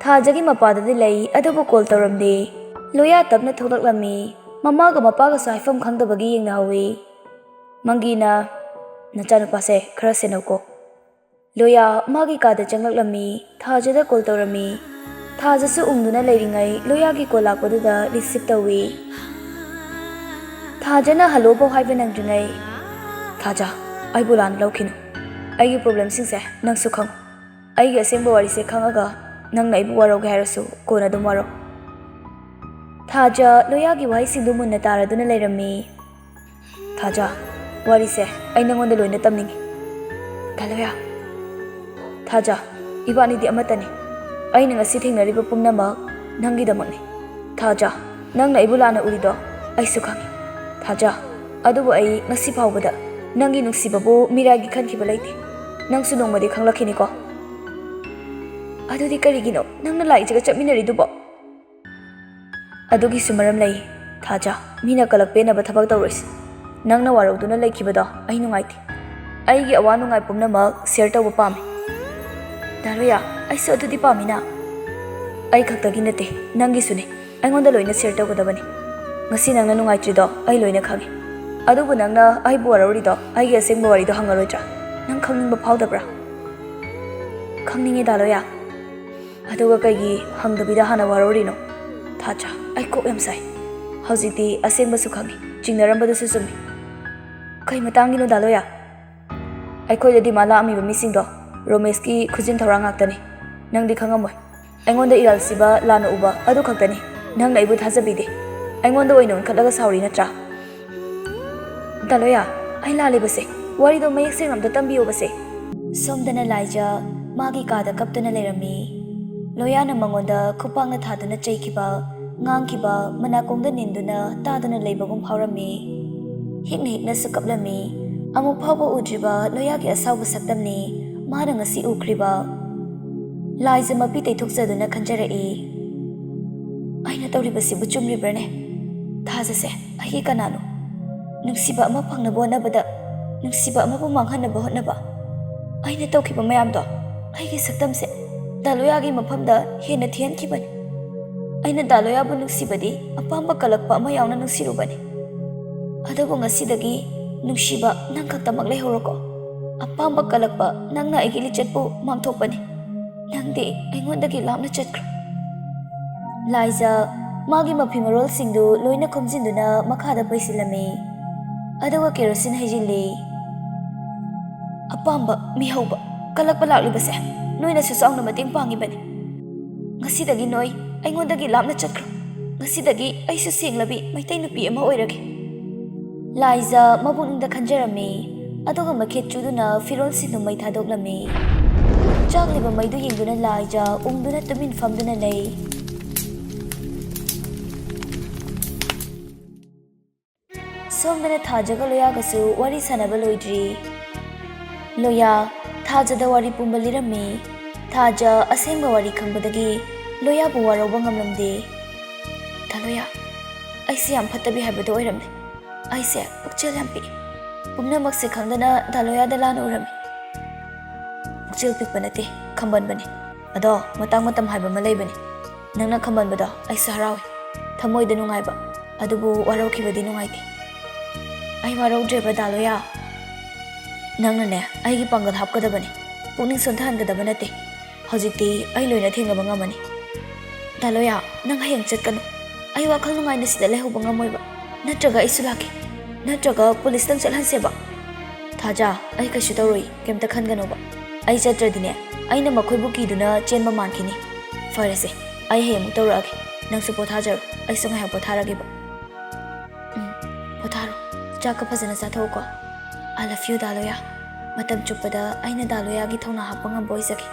ꯊꯥꯖꯒꯤ ꯃꯄꯥꯗꯗꯤ ꯂꯩ ꯑꯗꯨꯕꯨ ꯀꯣꯜ ꯇꯧꯔꯝꯗꯦ ꯂꯣꯌꯥ ꯇꯞꯅ ꯊꯣꯛꯂꯛꯂꯝꯃꯤ ꯃꯃꯥꯒ ꯃꯄꯥꯒꯁꯨ ꯍꯥꯏꯐꯝ ꯈꯪꯗꯕꯒꯤ ꯌꯦꯡꯅꯍꯧꯋꯤ ꯃꯪꯒꯤꯅ ꯅꯆꯥꯅꯨꯄꯥꯁꯦ ꯈꯔ ꯁꯦꯟꯅꯧꯀꯣ ꯂꯣꯌꯥ ꯃꯥꯒꯤ ꯀꯥꯗ ꯆꯪꯂꯛꯂꯝꯃꯤ ꯊꯥꯖꯗ ꯀꯣꯜ ꯇꯧꯔꯝꯃꯤ ꯊꯥꯖꯁꯨ ꯎꯪꯗꯨꯅ ꯂꯩꯔꯤꯉꯩ ꯂꯣꯌꯥꯒꯤ ꯀꯣꯜ ꯂꯥꯛꯄꯗꯨꯗ ꯔꯤꯁꯤꯞ ꯇꯧꯋꯤ ꯊꯥꯖꯅ ꯍꯜꯂꯣꯐꯥꯎ ꯍꯥꯏꯕ ꯅꯪꯗ꯭ꯔꯤꯉꯩ ꯊꯥꯖ ꯑꯩꯕꯨ ꯂꯥꯟꯅ ꯂꯧꯈꯤꯅꯨ ꯑꯩꯒꯤ ꯄ꯭ꯔꯣꯕ꯭ꯂꯦꯝꯁꯤꯡꯁꯦ ꯅꯪꯁꯨ ꯈꯪꯉꯨ ꯑꯩꯒꯤ ꯑꯁꯦꯡꯕ ꯋꯥꯔꯤꯁꯦ ꯈꯪꯉꯒ ꯅꯪꯅ ꯑꯩꯕꯨ ꯋꯥꯔꯧꯒꯦ ꯍꯥꯏꯔꯁꯨ ꯀꯣꯟꯅ ꯑꯗꯨꯝ ꯋꯥꯔꯧ ꯊꯥꯖ ꯂꯣꯌꯥꯒꯤ ꯋꯥꯍꯩꯁꯤꯡꯗꯨ ꯃꯨꯟꯅ ꯇꯥꯔꯗꯨꯅ ꯂꯩꯔꯝꯃꯤ ꯊꯥꯖ ꯋꯥꯔꯤꯁꯦ ꯑꯩ ꯅꯉꯣꯟꯗ ꯂꯣꯏꯅ ꯇꯝꯅꯤꯡꯉꯤ ꯗꯥꯂꯣꯌꯥ ꯊꯥꯖ ꯏꯕꯥꯅꯤꯗꯤ ꯑꯃꯠꯇꯅꯤ ꯑꯩꯅ ꯉꯁꯤ ꯊꯦꯡꯅꯔꯤꯕ ꯄꯨꯝꯅꯃꯛ ꯅꯪꯒꯤꯗꯃꯛꯅꯤ ꯊꯥꯖ ꯅꯪꯅ ꯑꯩꯕꯨ ꯂꯥꯟꯅ ꯎꯔꯤꯗꯣ ꯑꯩꯁꯨ ꯈꯪꯉꯤ ꯊꯥꯖ ꯑꯗꯨꯕꯨ ꯑꯩ ꯉꯁꯤ ꯐꯥꯎꯕꯗ ꯅꯪꯒꯤ ꯅꯨꯡꯁꯤꯕꯕꯨ ꯃꯤꯔꯥꯏꯒꯤ ꯈꯟꯈꯤꯕ ꯂꯩꯇꯦ ꯅꯪꯁꯨ ꯅꯣꯡꯃꯗꯤ ꯈꯪꯂꯛꯈꯤꯅꯤꯀꯣ ꯑꯗꯨꯗꯤ ꯀꯔꯤꯒꯤꯅꯣ ꯅꯪꯅ ꯂꯥꯏꯖꯒ ꯆꯠꯃꯤꯟꯅꯔꯤꯗꯨꯕꯣ ꯑꯗꯨꯒꯤꯁꯨ ꯃꯔꯝ ꯂꯩ ꯊꯥꯖ ꯃꯤꯅ ꯀꯂꯛ ꯄꯦꯟꯅꯕ ꯊꯕꯛ ꯇꯧꯔꯣꯏꯁꯤ ꯅꯪꯅ ꯋꯥꯔꯧꯗꯨꯅ ꯂꯩꯈꯤꯕꯗꯣ ꯑꯩ ꯅꯨꯡꯉꯥꯏꯇꯦ ꯑꯩꯒꯤ ꯑꯋꯥ ꯅꯨꯡꯉꯥꯏ ꯄꯨꯝꯅꯃꯛ ꯁꯦꯌꯔ ꯇꯧꯕ ꯄꯥꯝꯃꯤ ꯗꯥꯂꯣꯌꯥ ꯑꯩꯁꯨ ꯑꯗꯨꯗꯤ ꯄꯥꯝꯃꯤꯅ ꯑꯩ ꯈꯛꯇꯒꯤ ꯅꯠꯇꯦ ꯅꯪꯒꯤꯁꯨꯅꯤ ꯑꯩꯉꯣꯟꯗ ꯂꯣꯏꯅ ꯁꯦꯌꯔ ꯇꯧꯒꯗꯕꯅꯤ ꯉꯁꯤ ꯅꯪꯅ ꯅꯨꯡꯉꯥꯏꯇ꯭ꯔꯤꯗꯣ ꯑꯩ ꯂꯣꯏꯅ ꯈꯪꯉꯤ ꯑꯗꯨꯕꯨ ꯅꯪꯅ ꯑꯩꯕꯨ ꯋꯥꯔꯧꯔꯤꯗꯣ ꯑꯩꯒꯤ ꯑꯁꯦꯡꯕ ꯋꯥꯔꯤꯗꯣ ꯍꯪꯉꯔꯣꯏꯗ꯭ꯔꯥ ꯅꯪ ꯈꯪꯅꯤꯡꯕ ꯐꯥꯎꯗꯕ꯭ꯔꯥ ꯈꯪꯅꯤꯡꯉꯤ ꯗꯥꯂꯣꯌꯥ ꯑꯗꯨꯒ ꯀꯩꯒꯤ ꯍꯪꯗꯕꯤꯗ ꯍꯥꯟꯅ ꯋꯥꯔꯧꯔꯤꯅꯣ ꯊꯥꯖ ꯑꯩ ꯀꯣꯛ ꯌꯥꯝ ꯁꯥꯏ ꯍꯧꯖꯤꯛꯇꯤ ꯑꯁꯦꯡꯕꯁꯨ ꯈꯪꯉꯤ ꯆꯤꯡꯅꯔꯝꯕꯗꯨꯁꯨ ꯆꯨꯝꯃꯤ ꯀꯩ ꯃꯇꯥꯡꯒꯤꯅꯣ ꯗꯥꯂꯣꯌꯥ ꯑꯩꯈꯣꯏꯗ ꯗꯤꯃꯥꯟ ꯂꯥꯛꯑꯝꯃꯤꯕ ꯃꯤꯁꯤꯡꯗꯣ ꯔꯣꯃꯦꯁꯀꯤ ꯈꯨꯖꯤꯟ ꯊꯧꯔꯥꯡ ꯉꯥꯛꯇꯅꯤ ꯅꯪꯗꯤ ꯈꯪꯉꯝꯃꯣꯏ ꯑꯩꯉꯣꯟꯗ ꯏꯔꯥꯜꯁꯤꯕ ꯂꯥꯟꯅ ꯎꯕ ꯑꯗꯨ ꯈꯛꯇꯅꯤ ꯅꯪꯅ ꯑꯩꯕꯨ ꯊꯥꯖꯕꯤꯗꯦ ꯑꯩꯉꯣꯟꯗ ꯑꯣꯏꯅ ꯑꯣꯟꯈꯠꯂꯒ ꯁꯥꯎꯔꯤ ꯅꯠꯇ꯭ꯔꯥ ꯗꯥꯂꯣꯌꯥ ꯑꯩ ꯂꯥꯜꯂꯤꯕꯁꯦ ꯋꯥꯔꯤꯗꯣ ꯃꯌꯦꯛ ꯁꯦꯡꯅ ꯑꯝꯇ ꯇꯝꯕꯤꯌꯣꯕꯁꯦ ꯁꯣꯝꯗꯅ ꯂꯥꯏꯖ ꯃꯥꯒꯤ ꯀꯥꯗ ꯀꯞꯇꯨꯅ ꯂꯩꯔꯝꯃꯤ ꯂꯣꯌꯥꯅ ꯃꯉꯣꯟꯗ ꯈꯨꯄꯥꯛꯅ ꯊꯥꯗꯨꯅ ꯆꯩꯈꯤꯕ ꯉꯥꯡꯈꯤꯕ ꯃꯅꯥꯀꯣꯡꯗ ꯅꯤꯟꯗꯨꯅ ꯇꯥꯗꯨꯅ ꯂꯩꯕꯒꯨꯝ ꯐꯥꯎꯔꯝꯃꯤ ꯍꯤꯛꯅ ꯍꯤꯛꯅꯁꯨ ꯀꯞꯂꯝꯃꯤ ꯑꯃꯨꯛ ꯐꯥꯎꯕ ꯎꯗ꯭ꯔꯤꯕ ꯂꯣꯌꯥꯒꯤ ꯑꯁꯥꯎꯕ ꯁꯛꯇꯝꯅꯤ ꯃꯥꯅ ꯉꯁꯤ ꯎꯈ꯭ꯔꯤꯕ ꯂꯥꯏꯖ ꯃꯄꯤ ꯇꯩꯊꯣꯛꯆꯗꯨꯅ ꯈꯟꯖꯔꯛꯏ ꯑꯩꯅ ꯇꯧꯔꯤꯕꯁꯤꯕꯨ ꯆꯨꯝꯔꯤꯕ꯭ꯔꯅꯦ ꯊꯥꯖꯁꯦ ꯑꯩꯒꯤ ꯀꯅꯥꯅꯣ ꯅꯨꯡꯁꯤꯕ ꯑꯃ ꯐꯪꯅꯕ ꯍꯣꯠꯅꯕꯗ ꯅꯨꯡꯁꯤꯕ ꯑꯃꯕꯨ ꯃꯥꯡꯍꯟꯅꯕ ꯍꯣꯠꯅꯕ ꯑꯩꯅ ꯇꯧꯈꯤꯕ ꯃꯌꯥꯝꯗꯣ ꯑꯩꯒꯤ ꯁꯛꯇꯝꯁꯦ ꯗꯥꯂꯣꯌꯥꯒꯤ ꯃꯐꯝꯗ ꯍꯦꯟꯅ ꯊꯤꯍꯟꯈꯤꯕꯅꯤ ꯑꯩꯅ ꯗꯥꯂꯣꯌꯥꯕꯨ ꯅꯨꯡꯁꯤꯕꯗꯤ ꯑꯄꯥꯝꯕ ꯀꯜꯂꯛꯄ ꯑꯃ ꯌꯥꯎꯅ ꯅꯨꯡꯁꯤꯔꯨꯕꯅꯤ ꯑꯗꯨꯕꯨ ꯉꯁꯤꯗꯒꯤ ꯅꯨꯡꯁꯤꯕ ꯅꯪ ꯈꯛꯇꯃꯛ ꯂꯩꯍꯧꯔꯣꯀꯣ ꯑꯄꯥꯝꯕ ꯀꯜꯂꯛꯄ ꯅꯪꯅ ꯑꯩꯒꯤ ꯂꯤꯆꯠꯄꯨ ꯃꯥꯡꯊꯣꯛꯄꯅꯤ ꯅꯪꯗꯤ ꯑꯩꯉꯣꯟꯗꯒꯤ ꯂꯥꯞꯅ ꯆꯠꯈ꯭ꯔꯣ ꯂꯥꯏꯖ ꯃꯥꯒꯤ ꯃꯐꯤ ꯃꯔꯣꯜꯁꯤꯡꯗꯨ ꯂꯣꯏꯅ ꯈꯣꯝꯖꯤꯟꯗꯨꯅ ꯃꯈꯥꯗ ꯄꯩꯁꯤꯜꯂꯝꯃꯤ ꯑꯗꯨꯒ ꯀꯦꯔꯣꯁꯤꯟ ꯍꯩꯖꯤꯜꯂꯤ ꯑꯄꯥꯝꯕ ꯃꯤꯍꯧꯕ ꯀꯜꯂꯛꯄ ꯂꯥꯛꯂꯤꯕꯁꯦ ꯅꯣꯏꯅꯁꯨ ꯆꯥꯎꯅ ꯃꯇꯦꯡ ꯄꯥꯡꯉꯤꯕꯅꯤ ꯉꯁꯤꯗꯒꯤ ꯅꯣꯏ ꯑꯩꯉꯣꯟꯗꯒꯤ ꯂꯥꯞꯅ ꯆꯠꯈ꯭ꯔꯣ ꯉꯁꯤꯗꯒꯤ ꯑꯩꯁꯨ ꯁꯦꯡꯂꯕꯤ ꯃꯩꯇꯩ ꯅꯨꯄꯤ ꯑꯃ ꯑꯣꯏꯔꯒꯦ ꯂꯥꯏꯖ ꯃꯕꯨꯛꯅꯤꯡꯗ ꯈꯟꯖꯔꯝꯃꯤ ꯑꯗꯨꯒ ꯃꯈꯦꯠ ꯆꯨꯗꯨꯅ ꯐꯤꯔꯣꯜꯁꯤꯡꯗꯨ ꯃꯩ ꯊꯥꯗꯣꯛꯂꯝꯃꯤ ꯆꯥꯛꯂꯤꯕ ꯃꯩꯗꯨ ꯌꯦꯡꯗꯨꯅ ꯂꯥꯏꯖ ꯎꯪꯗꯨꯅ ꯇꯨꯃꯤꯟ ꯐꯝꯗꯨꯅ ꯂꯩ ꯁꯣꯝꯗꯅ ꯊꯥꯖꯒ ꯂꯣꯌꯥꯒꯁꯨ ꯋꯥꯔꯤ ꯁꯥꯟꯅꯕ ꯂꯣꯏꯗ꯭ꯔꯤ ꯂꯣꯌꯥ ꯊꯥꯖꯗ ꯋꯥꯔꯤ ꯄꯨꯝꯕ ꯂꯤꯔꯝꯃꯤ ꯊꯥꯖ ꯑꯁꯦꯡꯕ ꯋꯥꯔꯤ ꯈꯪꯕꯗꯒꯤ ꯂꯣꯌꯥꯕꯨ ꯋꯥꯔꯧꯕ ꯉꯝꯂꯝꯗꯦ ꯗꯥꯂꯣꯌꯥ ꯑꯩꯁꯦ ꯌꯥꯝ ꯐꯠꯇꯕꯤ ꯍꯥꯏꯕꯗꯣ ꯑꯣꯏꯔꯝꯃꯦ ꯑꯩꯁꯦ ꯄꯨꯛꯆꯦꯜ ꯌꯥꯝ ꯄꯤꯛꯏ ꯄꯨꯝꯅꯃꯛꯁꯦ ꯈꯪꯗꯅ ꯗꯥꯂꯣꯌꯥꯗ ꯂꯥꯟꯅ ꯎꯔꯝꯃꯤ ꯄꯨꯛꯆꯦꯜ ꯄꯤꯛꯄ ꯅꯠꯇꯦ ꯈꯝꯕꯟꯕꯅꯤ ꯑꯗꯣ ꯃꯇꯥꯡ ꯃꯇꯝ ꯍꯥꯏꯕ ꯑꯃ ꯂꯩꯕꯅꯤ ꯅꯪꯅ ꯈꯝꯕꯟꯕꯗꯣ ꯑꯩꯁꯨ ꯍꯔꯥꯎꯏ ꯊꯃꯣꯏꯗ ꯅꯨꯡꯉꯥꯏꯕ ꯑꯗꯨꯕꯨ ꯋꯥꯔꯧꯈꯤꯕꯗꯤ ꯅꯨꯡꯉꯥꯏꯇꯦ ꯑꯩ ꯋꯥꯔꯧꯗ꯭ꯔꯦꯕ ꯗꯥꯂꯣꯌꯥ ꯅꯪꯅꯅꯦ ꯑꯩꯒꯤ ꯄꯥꯡꯒꯜ ꯍꯥꯞꯀꯗꯕꯅꯤ ꯄꯨꯛꯅꯤꯡ ꯁꯣꯟꯊꯍꯟꯒꯗꯕ ꯅꯠꯇꯦ ꯍꯧꯖꯤꯛꯇꯤ ꯑꯩ ꯂꯣꯏꯅ ꯊꯦꯡꯅꯕ ꯉꯝꯃꯅꯤ ꯗꯥꯂꯣꯌꯥ ꯅꯪ ꯍꯌꯦꯡ ꯆꯠꯀꯅꯨ ꯑꯩ ꯋꯥꯈꯜ ꯅꯨꯡꯉꯥꯏꯅ ꯁꯤꯗ ꯂꯩꯍꯧꯕ ꯉꯝꯃꯣꯏꯕ ꯅꯠꯇ꯭ꯔꯒ ꯑꯩꯁꯨ ꯂꯥꯛꯀꯦ ꯅꯠꯇ꯭ꯔꯒ ꯄꯨꯂꯤꯁꯇꯪ ꯆꯠꯍꯟꯁꯦꯕ ꯊꯥꯖ ꯑꯩ ꯀꯩꯁꯨ ꯇꯧꯔꯣꯏ ꯀꯩꯝꯇ ꯈꯟꯒꯅꯣꯕ ꯑꯩ ꯆꯠꯇ꯭ꯔꯗꯤꯅꯦ ꯑꯩꯅ ꯃꯈꯣꯏꯕꯨ ꯀꯤꯗꯨꯅ ꯆꯦꯟꯕ ꯃꯥꯟꯈꯤꯅꯤ ꯐꯔꯦꯁꯦ ꯑꯩ ꯍꯌꯦꯡ ꯑꯃꯨꯛ ꯇꯧꯔꯛꯑꯒꯦ ꯅꯪꯁꯨ ꯄꯣꯊꯥꯖꯔꯣ ꯑꯩꯁꯨ ꯉꯥꯏꯍꯥꯛ ꯄꯣꯊꯥꯔꯒꯦꯕ ꯄꯣꯊꯥꯔꯣ ꯆꯥꯛꯀ ꯐꯖꯅ ꯆꯥꯊꯣꯛꯎꯀꯣ I love you ꯗꯥꯂꯣꯌꯥ ꯃꯇꯝ ꯆꯨꯞꯄꯗ ꯑꯩꯅ ꯗꯥꯂꯣꯌꯥꯒꯤ ꯊꯧꯅꯥ ꯍꯥꯞꯄ ꯉꯝꯕ ꯑꯣꯏꯖꯒꯦ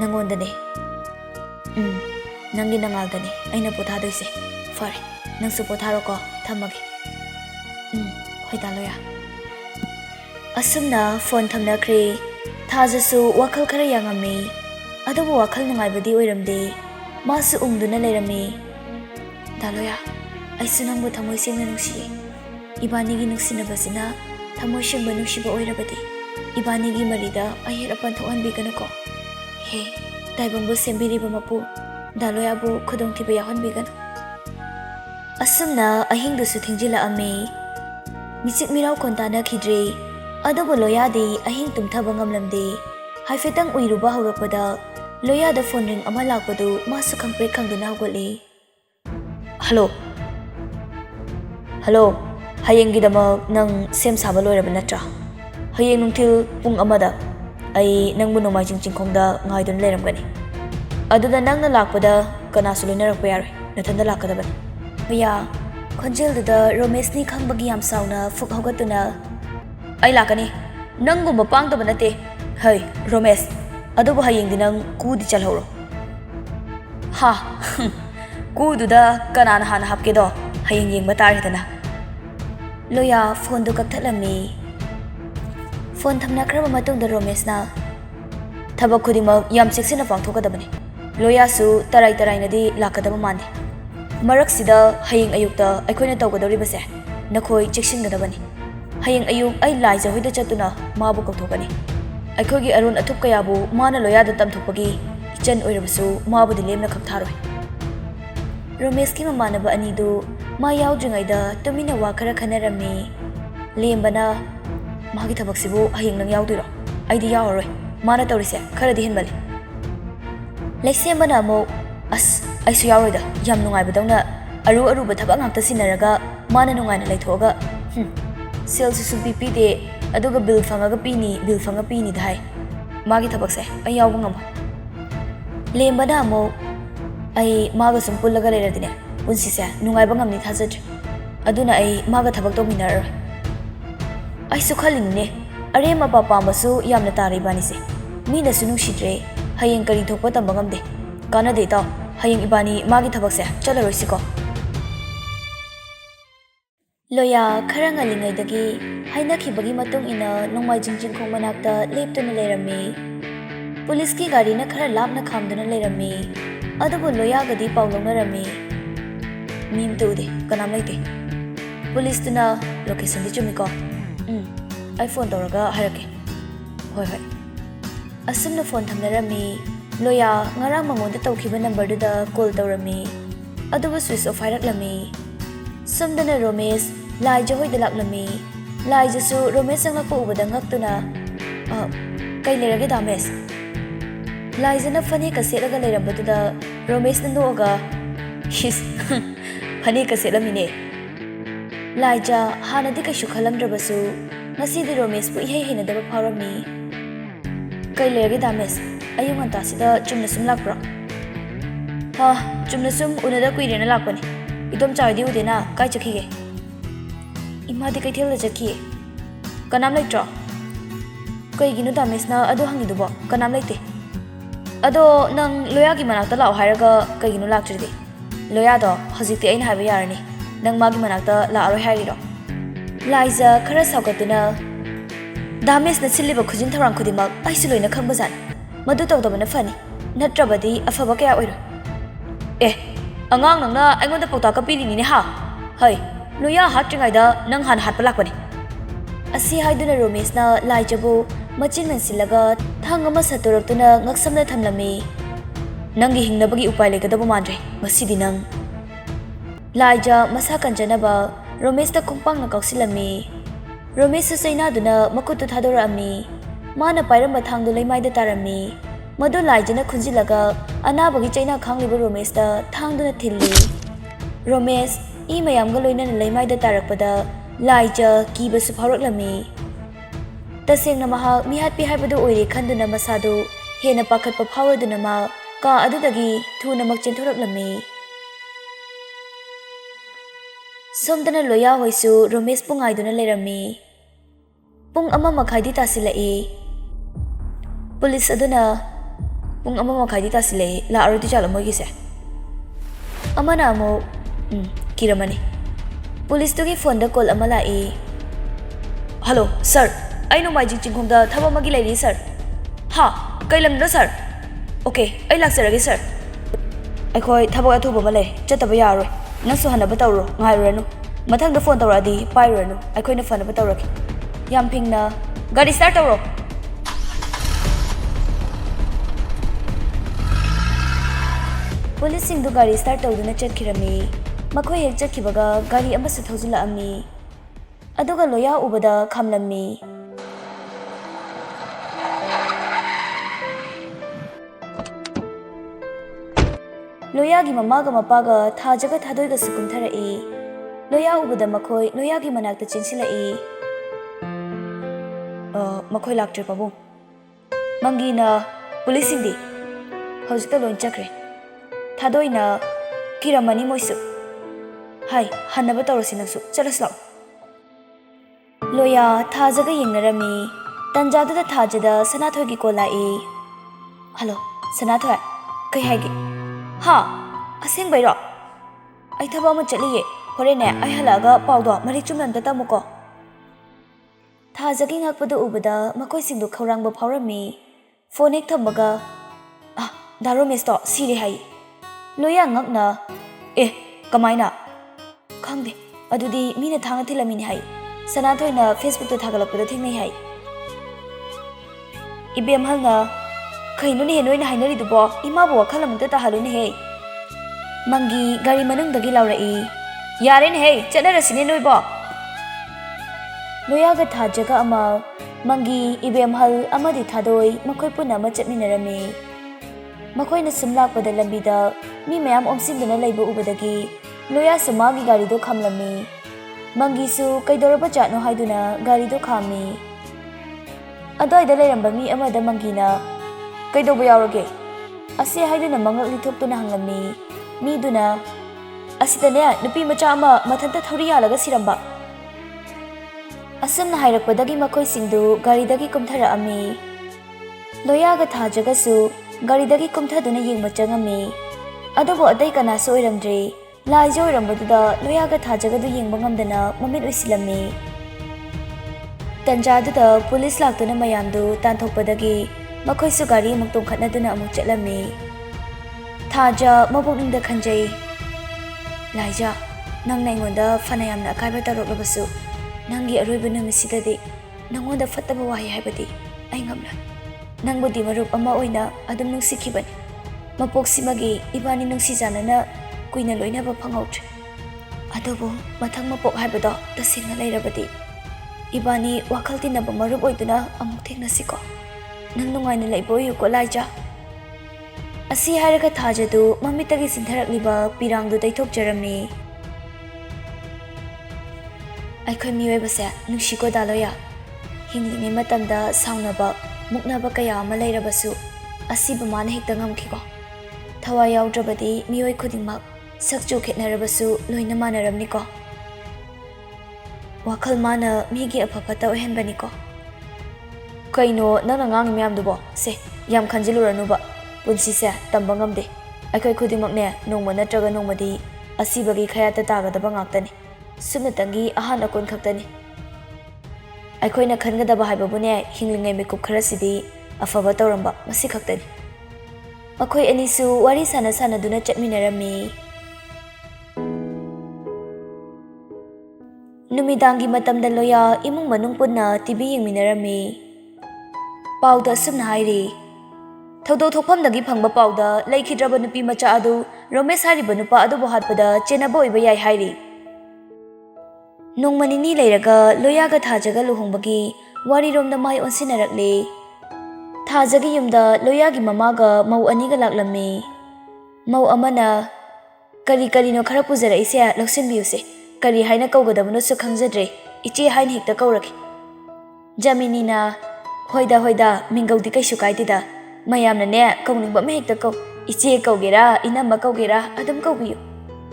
ꯅꯪꯉꯣꯟꯗꯅꯦ ꯅꯪꯒꯤ ꯅꯉꯥꯜꯗꯅꯦ ꯑꯩꯅ ꯄꯣꯊꯥꯗꯣꯏꯁꯦ ꯐꯔꯦ ꯅꯪꯁꯨ ꯄꯣꯊꯥꯔꯣꯀꯣ ꯊꯝꯃꯒꯦ ꯍꯣꯏ ꯗꯥꯂꯣꯌꯥ ꯑꯁꯨꯝꯅ ꯐꯣꯟ ꯊꯝꯅꯈ꯭ꯔꯦ ꯊꯥꯖꯁꯨ ꯋꯥꯈꯜ ꯈꯔ ꯌꯥꯡꯉꯝꯃꯤ ꯑꯗꯨꯕꯨ ꯋꯥꯈꯜ ꯅꯨꯡꯉꯥꯏꯕꯗꯤ ꯑꯣꯏꯔꯝꯗꯦ ꯃꯥꯁꯨ ꯎꯪꯗꯨꯅ ꯂꯩꯔꯝꯃꯤ ꯗꯥꯂꯣꯌꯥ ꯑꯩꯁꯨ ꯅꯪꯕꯨ ꯊꯃꯣꯏ ꯁꯦꯡꯅ ꯅꯨꯡꯁꯤꯌꯦ 이바니기 눅시나바시나 타모싱바 눅시바 오이라바디 이바니기 말이다 아이라pan thohanbigano he daibangbu sembiriba mapu daloyabu khudongtiba yahanbigano asumna ahingdusu thingjila ame misik mirau kontana khidre adobo loyadi ahing tumthaba ngamlamde haifetang uiruba hawrapada loyada phone ring ama lakpadu masu khangpre khangduna hawgole hello hayenggidamak nang sem saba loiraba natra hayeng nungthil pung amada ai nangbu nomaijing chingkhongda ngaidun leiramgani aduda nangna lakpada kanasu loinarakpa yaroi nathanda lakadabani baya khonjelduda romesni khangbagi yam sauna fuk hawgatuna ai lakani nanggu mapangdaba nate hai romes adubu hayengdi nang kudi chalhoro ha kududa kanana hana hapkedo hayeng yengba taridana loya phone du kapthalami phone thamnakraba matungda romesna thabak khudima yam seksina pangthokadabani loya su tarai nadi lakadaba mane marak sida hayeng ayukta aikoina tawgadoribase nakhoi cheksingadabani hayeng ayuk ai laija hoida chatuna mabu kokthokani aikogi arun athup kayabu mana loya da tamthopagi ichan oirabasu mabu dilemna khaktharoi romeski mamanaba anidu ma yaudringaida tumina wa khara khanarami lembana magi thabaksibu hayeng nang yaudiro aidi yawaroi mana tawrise kharadi henbali laisembana mo aisu yaroida yam nungai badawna aruba thabak ngakta sinaraga mana nungaina laithoga sales su bp de aduga bill fangaga pini dai magi thabakse ai yawu ngam lembana mo ai maga sum pullaga leradine punsise nungai bangamni thajadre aduna ai maga thabak tominar ai su khalinne are ma papa masu yamna tari banise mina sunu shidre hayeng kari thokpa tambangamde kana de ta hayeng ibani magi thabakse chalaroisiko loya kharanga lingaidagi haina khibagi matung ina nongmai jingjing khong manakta leptuna leirami police ki gari na khara lapna khamduna leirami adubu loya gadi paulonarami mim tude kanam laite police tuna location di chumiko ai phone toraga harake hoi asumna phone thamnarami loya ngarang mangonda tawkhiba number da call tawrami adubu switch off hairaklami sumdana romesh laija hoida laklami laija su romesh sangakpa ubada ngaktuna kai lerage damesh laija na fane ka selaga lerambadda romesh na noga his fane ka selamine laija hanadi ka shukhalamdrabasu ngasi di romesh bu ihei hinadaba phawrami kai lerage damesh ayung antasida chumna sum lakpra ha chumna sum unada kuirena lakpani idom chawdi udena kai chakhige imadi kai thel chakhi kanam laitro kai ginu damesh na adu hangidubo kanam laite ado nang loya gi manakta lao hairaga kai ginu laktridi loya do hojikti aina haiba yarani nang magi manakta la aroi hairiro laija khara saugatuna damesh na chiliba khujin tharang khudimak aisu loina khangbazan madu tawdabana fani natrabadi afaba kaya oiro angang nangna aingonda pauta ka piri ni ha hai loya hatringaida nang han hatpa lakpani asi haiduna romesh na laijabu machin mansilaga thangama satoraktuna ngaksamna thamlami nangi hingnabagi upai lekadaba mandre masidi nang laija masa kanjanaba romesh ta khongpang na kausilami romesh su saina duna makutu thadorami mana pairamba thangdu leimaida tarami madu laijana khunjilaga anabagi chaina khangliba romesh ta thangduna thilli romesh I mayamga loina leimaida tarakpada laija kiba su pharaklami Tasengna mahak mihatpi haibadu oire khanduna masadu hena pakhatpa phauraduna ma ka adudagi thunamak chenthoraplammi. Somdana loya hoisu Romesh pungaiduna lerammi. Pung ama makhaidi tasilai. Police aduna pung ama makhaidi tasilai la arudi chalamoy gise. Amana amo kiramani. Police tugi phone da call ama lai. Hello sir, I know my jingkong da thaba magi lai sir. Ha, kai lam da sir. Okay, I laksaragi sir. Akhoi thaba athuba ma lai chataba yaroi. Nasu hanaba tawro ngairanu. Mathang da phone tawradi pairanu. Akhoi na phone ba tawraki. Yam pingna gari start tawro. Police singdu gari start tawduna chatkirami. Makhoi hek chakhibaga gari amasu thawjula ammi. Aduga loya ubada khamlammi. Loya gi mamaga mapaga thajaga thadoiga sukumtharai. Loya ubada makhoi loya gi manakta chinsilai. Makhoi laktre pabung. Mangina police singdi hojita loin chakre. Thadoina kiramani moisu. Hai hanaba tawrasi nangsu chalasla. Loya thajaga yengnarami. Tanjada thajada Sanathoi gi kolai. Hello Sanathoi kai haigi. Ha aseng bairo. Ai thaba ma chaliye. Horene ai halaga pawdo mari chumnam ta tamuko. Thajagi ngakpadu ubada makoi singdu khawrangba phawrami. Phone ek thamaga daro mesto siri hai. Loya ngakna kamaina khangde adudi mina thanga thilamini hai. Sanathoi na Facebook to thagalakpada thingnai hai. Ibem halna kaino ne noina hainari dubo ima bo khalamta ta halune he. Mangi gari manungdagi laurai. Yare ne he chanarasine noibo. Loyaga thajaga ama mangi ibem hal amadi thadoi makhoi puna ma chatminarami. Makhoi na sumlakpada lambida mi mayam omsinduna leiba ubadagi loya samagi gari do khamlami. Mangi su kaidoraba chatno haiduna gari do khami. Adoida leiramba mi amada mangina kaidoba yaurage ase haiduna mangak lithoptuna hanglami. Mi duna asidane nupi macha ama mathanta thori yalaga siramba. Asamna hairakpadagi makhoi singdu garidagi kumthara ami. Loyaga thajagasu garidagi kumthaduna yengma changami. Adobo adai kanasu oiramdre laijo oirambaduda loyaga thajagadu yengba ngamdana mamit oisilami. Tanjaduda police laktuna mayamdu tanthokpadagi makhoi su gari amuk tongkhatnaduna amuk chatlami. Thaja mabukningda khanjai. Laija nang naingonda fanayamna akaiba taroklabasu nangi aroiba numisidadi nangonda fattaba wahi haibadi ai ngamla. Nangbudi marup ama oina adum nungsikhibani. Mapoksimagi ibani nungsijanana kuina loinaba phangautre. Adobo mathang mapok haibado tasingna leirabadi ibani wakal tinaba marup oiduna amuk thengnasiko. Nang nungaina leibo yuko laija. Asi hairaga thajadu mamitagi sintharakliba pirangdu taithokjarami. Aikhoi miyoibase nungshiko daloya. Hinglingi matamda saunaba muknaba kaya ama leirabasu asiba mana hekta ngamkhiko. Thawa yaudravadi miyoi khudingmak sakchu khetnarabasu loina manaramniko. Wakal mana migi apapata ohenbaniko. Kaino nana ngang miyamdubo se yam khanjiluranuba. Punsise tamba ngamde. Aikhoi khudingmakne nongma natraga nongmadi asibagi khayata tagadaba ngaktani. Sumnatangi ahan akon khaktani. Aikhoina khangadaba haibabune hinglingai mekup kharasidi afaba tawramba masi khaktani. Makhoi anisu wari sana sanaduna chatminarami. Numidangi matamda loya imung manung punna TV yengminarami. Pauda asumna hairi. Thaudo thokpamdagi phangba pauda laikhidraba nupi macha adu Romesh hariba nupa adubo hatpada chenaba oiba yai hairi. Nongmanini leiraga loyaga thajaga luhongbagi wariromda mai onsinarakle. Thajagi yumda loyagi mamaga mau aniga laklammi. Mau amana kari karino khara puzara ise loksinbiyuse. Kari haina kaugadabano su khangzadre. Ichi hain hekta kauraki. Jaminina, hoida, minggaudi kaisu kaidida. Mayamna ne, kauningba mehekta kau. Iche kaugera, inamba kaugera, adum kaubiyo.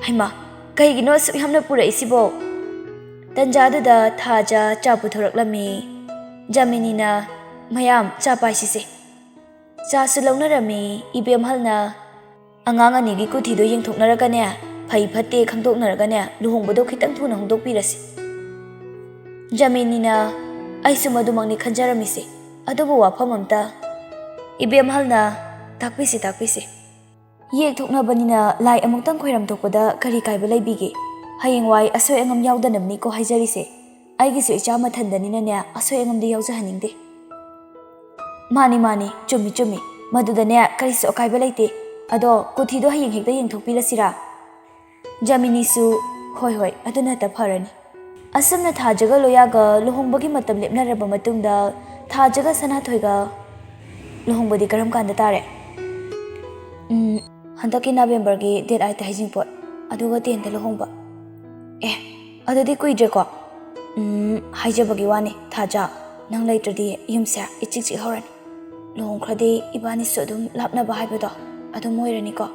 Haima, kaigino asuk yamna pura isibo. Tanjaduda Thaja cha puthoraklami. Jaminina, mayam cha paisise. Cha su launarami, ibemhalna. Angang anigi kuthido yengthoknaragane, phai phatte khangdoknaragane, luhongbado khitang thuna hongdokpirasi. Jaminina, aisu madumangni khanjaramise. Adubu wafam amta. Ibemhalna, takpisi. Yekthoknabanina lai amungtang khoiram thokpada kari kaiba laibige. Hayengwai asoi angam yaudanamni ko haijarise. Aigisu icha mathandanina ne asoi angamde yaujahaningde. Mani, chumi. Madudane karisu akaiba laite. Ado kuthido hayeng hekta yengthokpirasira. Jaminisu, hoi, aduna ta pharani. Asamna Thajaga loyaga luhongbagi matam lepnaraba matungda Thajaga Sanathoiga luhongbadi karam kanda tare. Handaki Novembergi date 8 haijingpot. Aduga 10 ta luhongba. Adadi kuidreko. Haijabagi wani Thaja nang laitradi yumsa ichik horan. Luhongkradi ibani sodum lapnaba haibado adum moirani ko.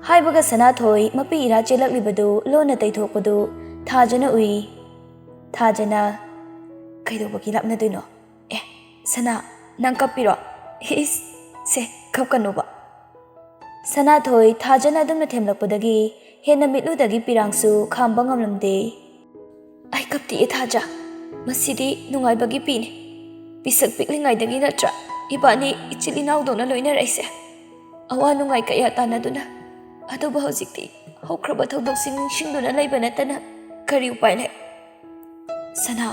Haibaga Sanathoi mapi ira chelaklibadu lona taithokpadu Thajana ui. Thajana kaidobagi lapnaduino. Sana nang kapiro. Se kapkanuba. Sanathoi Thajana adumna themlakpadagi hena mitludagi pirangsu khamba ngamlamde. Ai kapti Thaja. Masidi nungaibagi pini. Pisak piklingaidagi natra. Ibani ichilinaudona loinaraise. Awa nungai kaya tanaduna. Aduba hojikti hokraba thokdoksing singduna laiba natana kari upai lai. Sana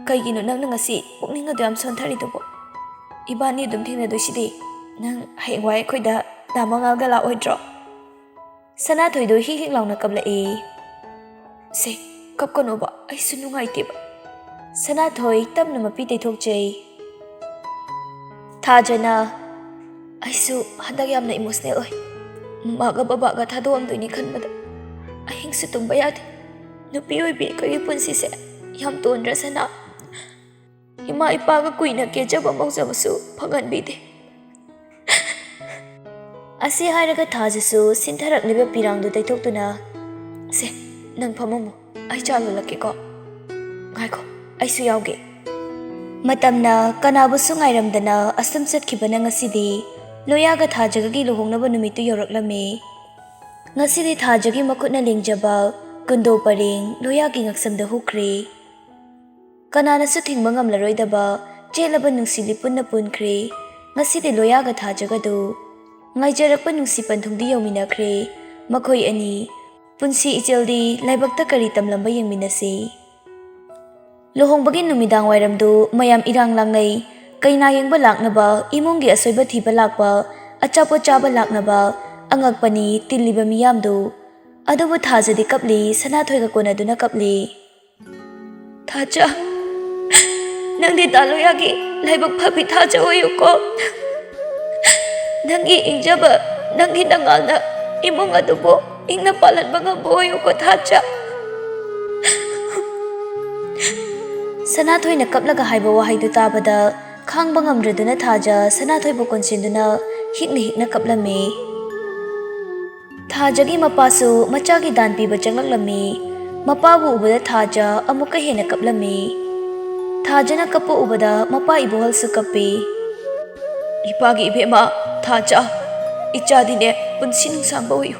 kaigino nang ngasi pukning adu yam sontharidubo. Ibani dum thengnadoisidi nang hayengwai khoida damangalga laoidro. Sanathoido hik launa kablai. Se kapkonoba aisu nungaiteba. Sanathoi tamna mapi teithokjai. Thajana aisu handak yamna emotional oi. Mamaga babaga thadoamdoini khanbada ahingsu tumba yade. Nupi oibi koi punsise yam tonra sana. Ima ipaga kuina kejaba maujabasu phanganbide. Asi hairaga Thajasu sintharakliba pirangdu taithoktuna. Se nang phamamu ai chalulakeko. Ngaiko aisu yauge. Matamna kanabusu ngairamdana asam chatkibana ngasidi loyaga Thajagagi luhongnaba numitu yoraklame. Ngasidi Thajagi makutna lengjaba kundo paring loyagi ngaksamda hukre. Kananasu thingba ngamlaroidaba chelaba nungsili punna punkre. Ngasidi loyaga Thajagadu ngaijarakpa nungsi panthungdi yauminakre. Makhoi ani punsi icheldi laibakta kari tamlamba yengminase. Luhongbagi numidang wairamdu mayam irang langnai. Kaina yengba laknaba imungi asoiba thiba lakpa achapo chaba laknaba angakpani tiliba miyamdu. Adubu Thajadi kapli Sanathoiga konaduna kapli. Thaja nangdi taloyagi laibak phabi Thaja oyuko. Nangi ingjaba nangi nangalna imong adubo ingna palanba ngamba oyuko Thaja. Sanathoina kaplaga haiba wahaidu tabada khangba ngamdraduna Thaja Sanathoibu konsinduna hikna kaplame. Thajagi mapasu machagi dan piba changlaklammi. Mapabu ubada Thaja amuka hena kaplame. Thajana kappa ubada mapa ibuhalsu kappi. Ipagi ibema Thaja ichadine punsi nungsangba oyu.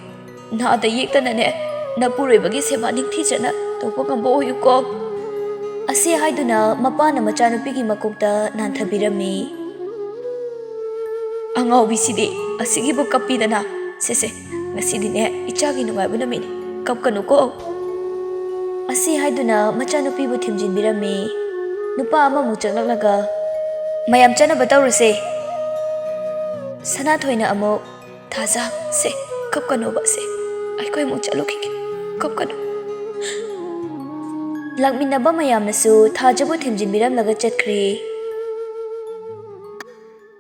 Naada yektanane napuroibagi seba ningthijana tokpa ngamba oyu ko. Asi haiduna mapana machanupigi makokta nanthabirami. Angawbisidi asigibu kapidana. Se ngasidine ichagi nungaibu namini kapkanu ko. Asi haiduna machanupibu thimjinbirami. Nupa amamu changlaklaga mayam chanaba tauruse. Sanathoina amuk Thaja se kapkanu ba se aikoi mu chalukike kapkanu. Lakminaba mayamnasu Thajabu thimjinbiramlaga chatkre.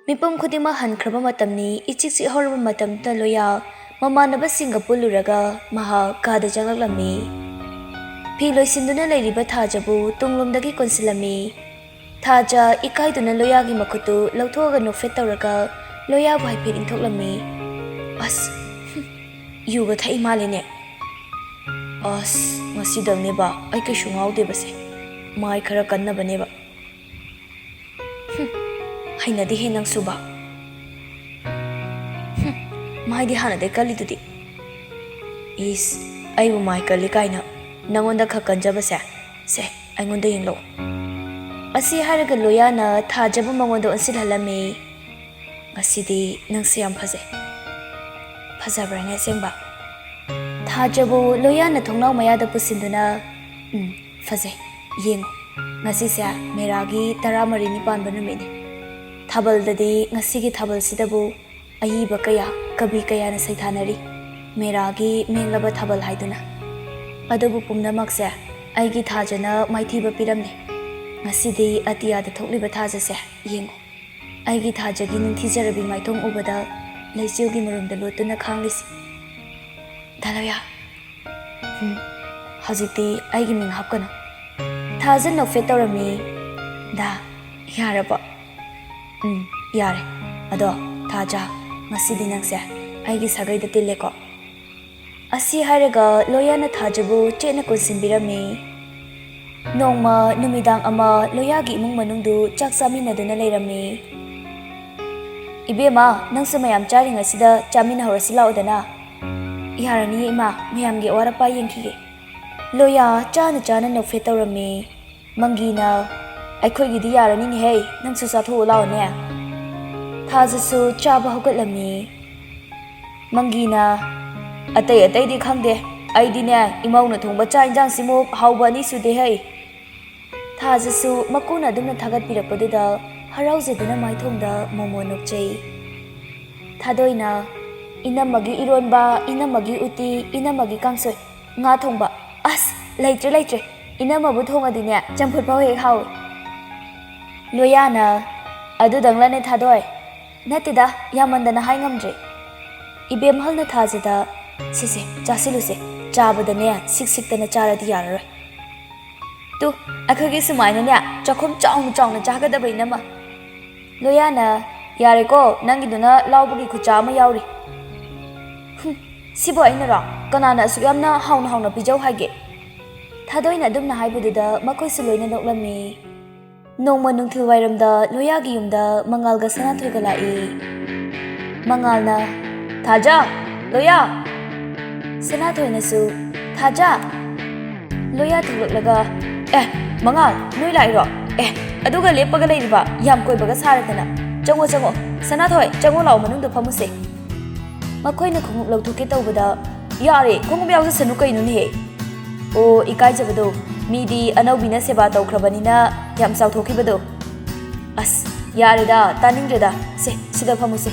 Mipam khudima hankraba matamni ichiksi horba matamta loya mamanaba singa puluraga maha kada janglaklammi. Phi loisinduna leiriba Thajabu tunglomdagi konsilami. Thaja ikaiduna loyagi makutu lauthoga nofet tawraga loya bhai phir inthoklammi. As yuga thai malene. As ngasi dangne ba ai kai shungau de base. Mai khara kanna bane ba. Haina di he nang suba. Mai di hana de kali tudi. Is ai bu mai kali kaina nangonda khakanja base. Se ai ngonda yenglo. Asi haraga loyana Thajabu mangondo ansilhalami. Ngasidi nang siyam phaze. Phazabrane sengba. Thajabu loyana thongnau mayada pusinduna phaze yengo. Ngasi sia meragi taramari panba numini. Thabal dadi ngasigi thabal sidabu ayiba kaya kabi kaya na saithanari. Meragi menglaba thabal haiduna. Adubu pumnamak se aigi Thajana maithiba piramne. Ngasidi atiyada thokliba Thajase yengo. Aigi Thajagi ningthijarabi maithong ubada leicilgi marumda lotuna khanglisi. Dalaya. Hazikti aigi ming hapkana. Thaja nofet tawrami. Da yaraba. Yare. Ado Thaja ngasidi nangse aigi sagaida tilleko. Asi haraga loyana Thajabu chena konsinbirami. Nongma numidang ama loyagi imung manungdu chak chaminaduna leirami. Ibema nangsu mayam charingasida chamina horasi laudana. Yarani ima mayamgi warapa yengkhige. Loya chana chana nofet tawrami. Mangina aikhoigidi yarani ni hey nangsu satho laone. Thajasu chaba hogatlami. Mangina atai di khangde aidine imauna thongba cha injang simuk haubani sude hey. Thajasu makuna dumna thagat pirakpaduda haraujaduna maithongda momo nokchei. Thadoina inamagi ironba inamagi uti inamagi kangsoi nga thongba as leitre inamabu thongadine champut pau hek haw. Loyana adu danglane thadoi natida yamandana hai ngamdre. Ibem halna Thajada sise chasiluse chabadane siktana charadi yararoi. Tu akhagi sumaina ne chakhom chauna chagadabay nama. Loyana yareko nangiduna lawbugi khucha ama yauri. Sibo ainara kanana asuyamna hauna pijau haige. Thadoina dumna haibududa makoisu loina noklami. Nongma nungthil wairamda loyagi yumda mangalga Sanathoiga lai. Mangalna Thaja Loya Sanathoinasu Thaja Loya thulaga Mangal noi lairo aduga lepaga leiriba yam koibaga saradana chango Sanathoi chango law manungda phamuse. Makoina khunguk lawthuke tawbada yare khungum yawsa sanu kainu ni he. O ikaijabado midi anaubina seba tawkhrabanina yam sawthokibado. As yareda taningdeda se sida phamuse.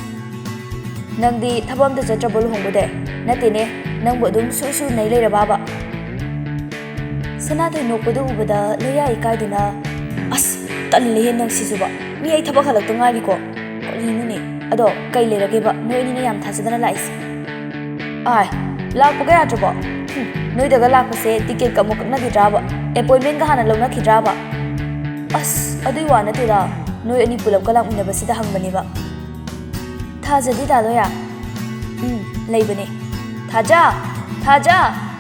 Nangdi thabamda chatrabol hongbode natine nangbu adum su nei leira baba. Sanathoi nokpadu ubada loya ikaiduna as talle nang sisuba mi ai thabak halak tungari ko rinune ado kai lerageba noi ni yam thajadana lais. Ai lakpa ga yajabo noi daga lakpase ticket ka mok na gidraba appointment ga hana lawna khidraba. As adui wa na tira noi ani pulam ka lak unaba sida hangbani ba. Thajadi daloya leibane. Thaja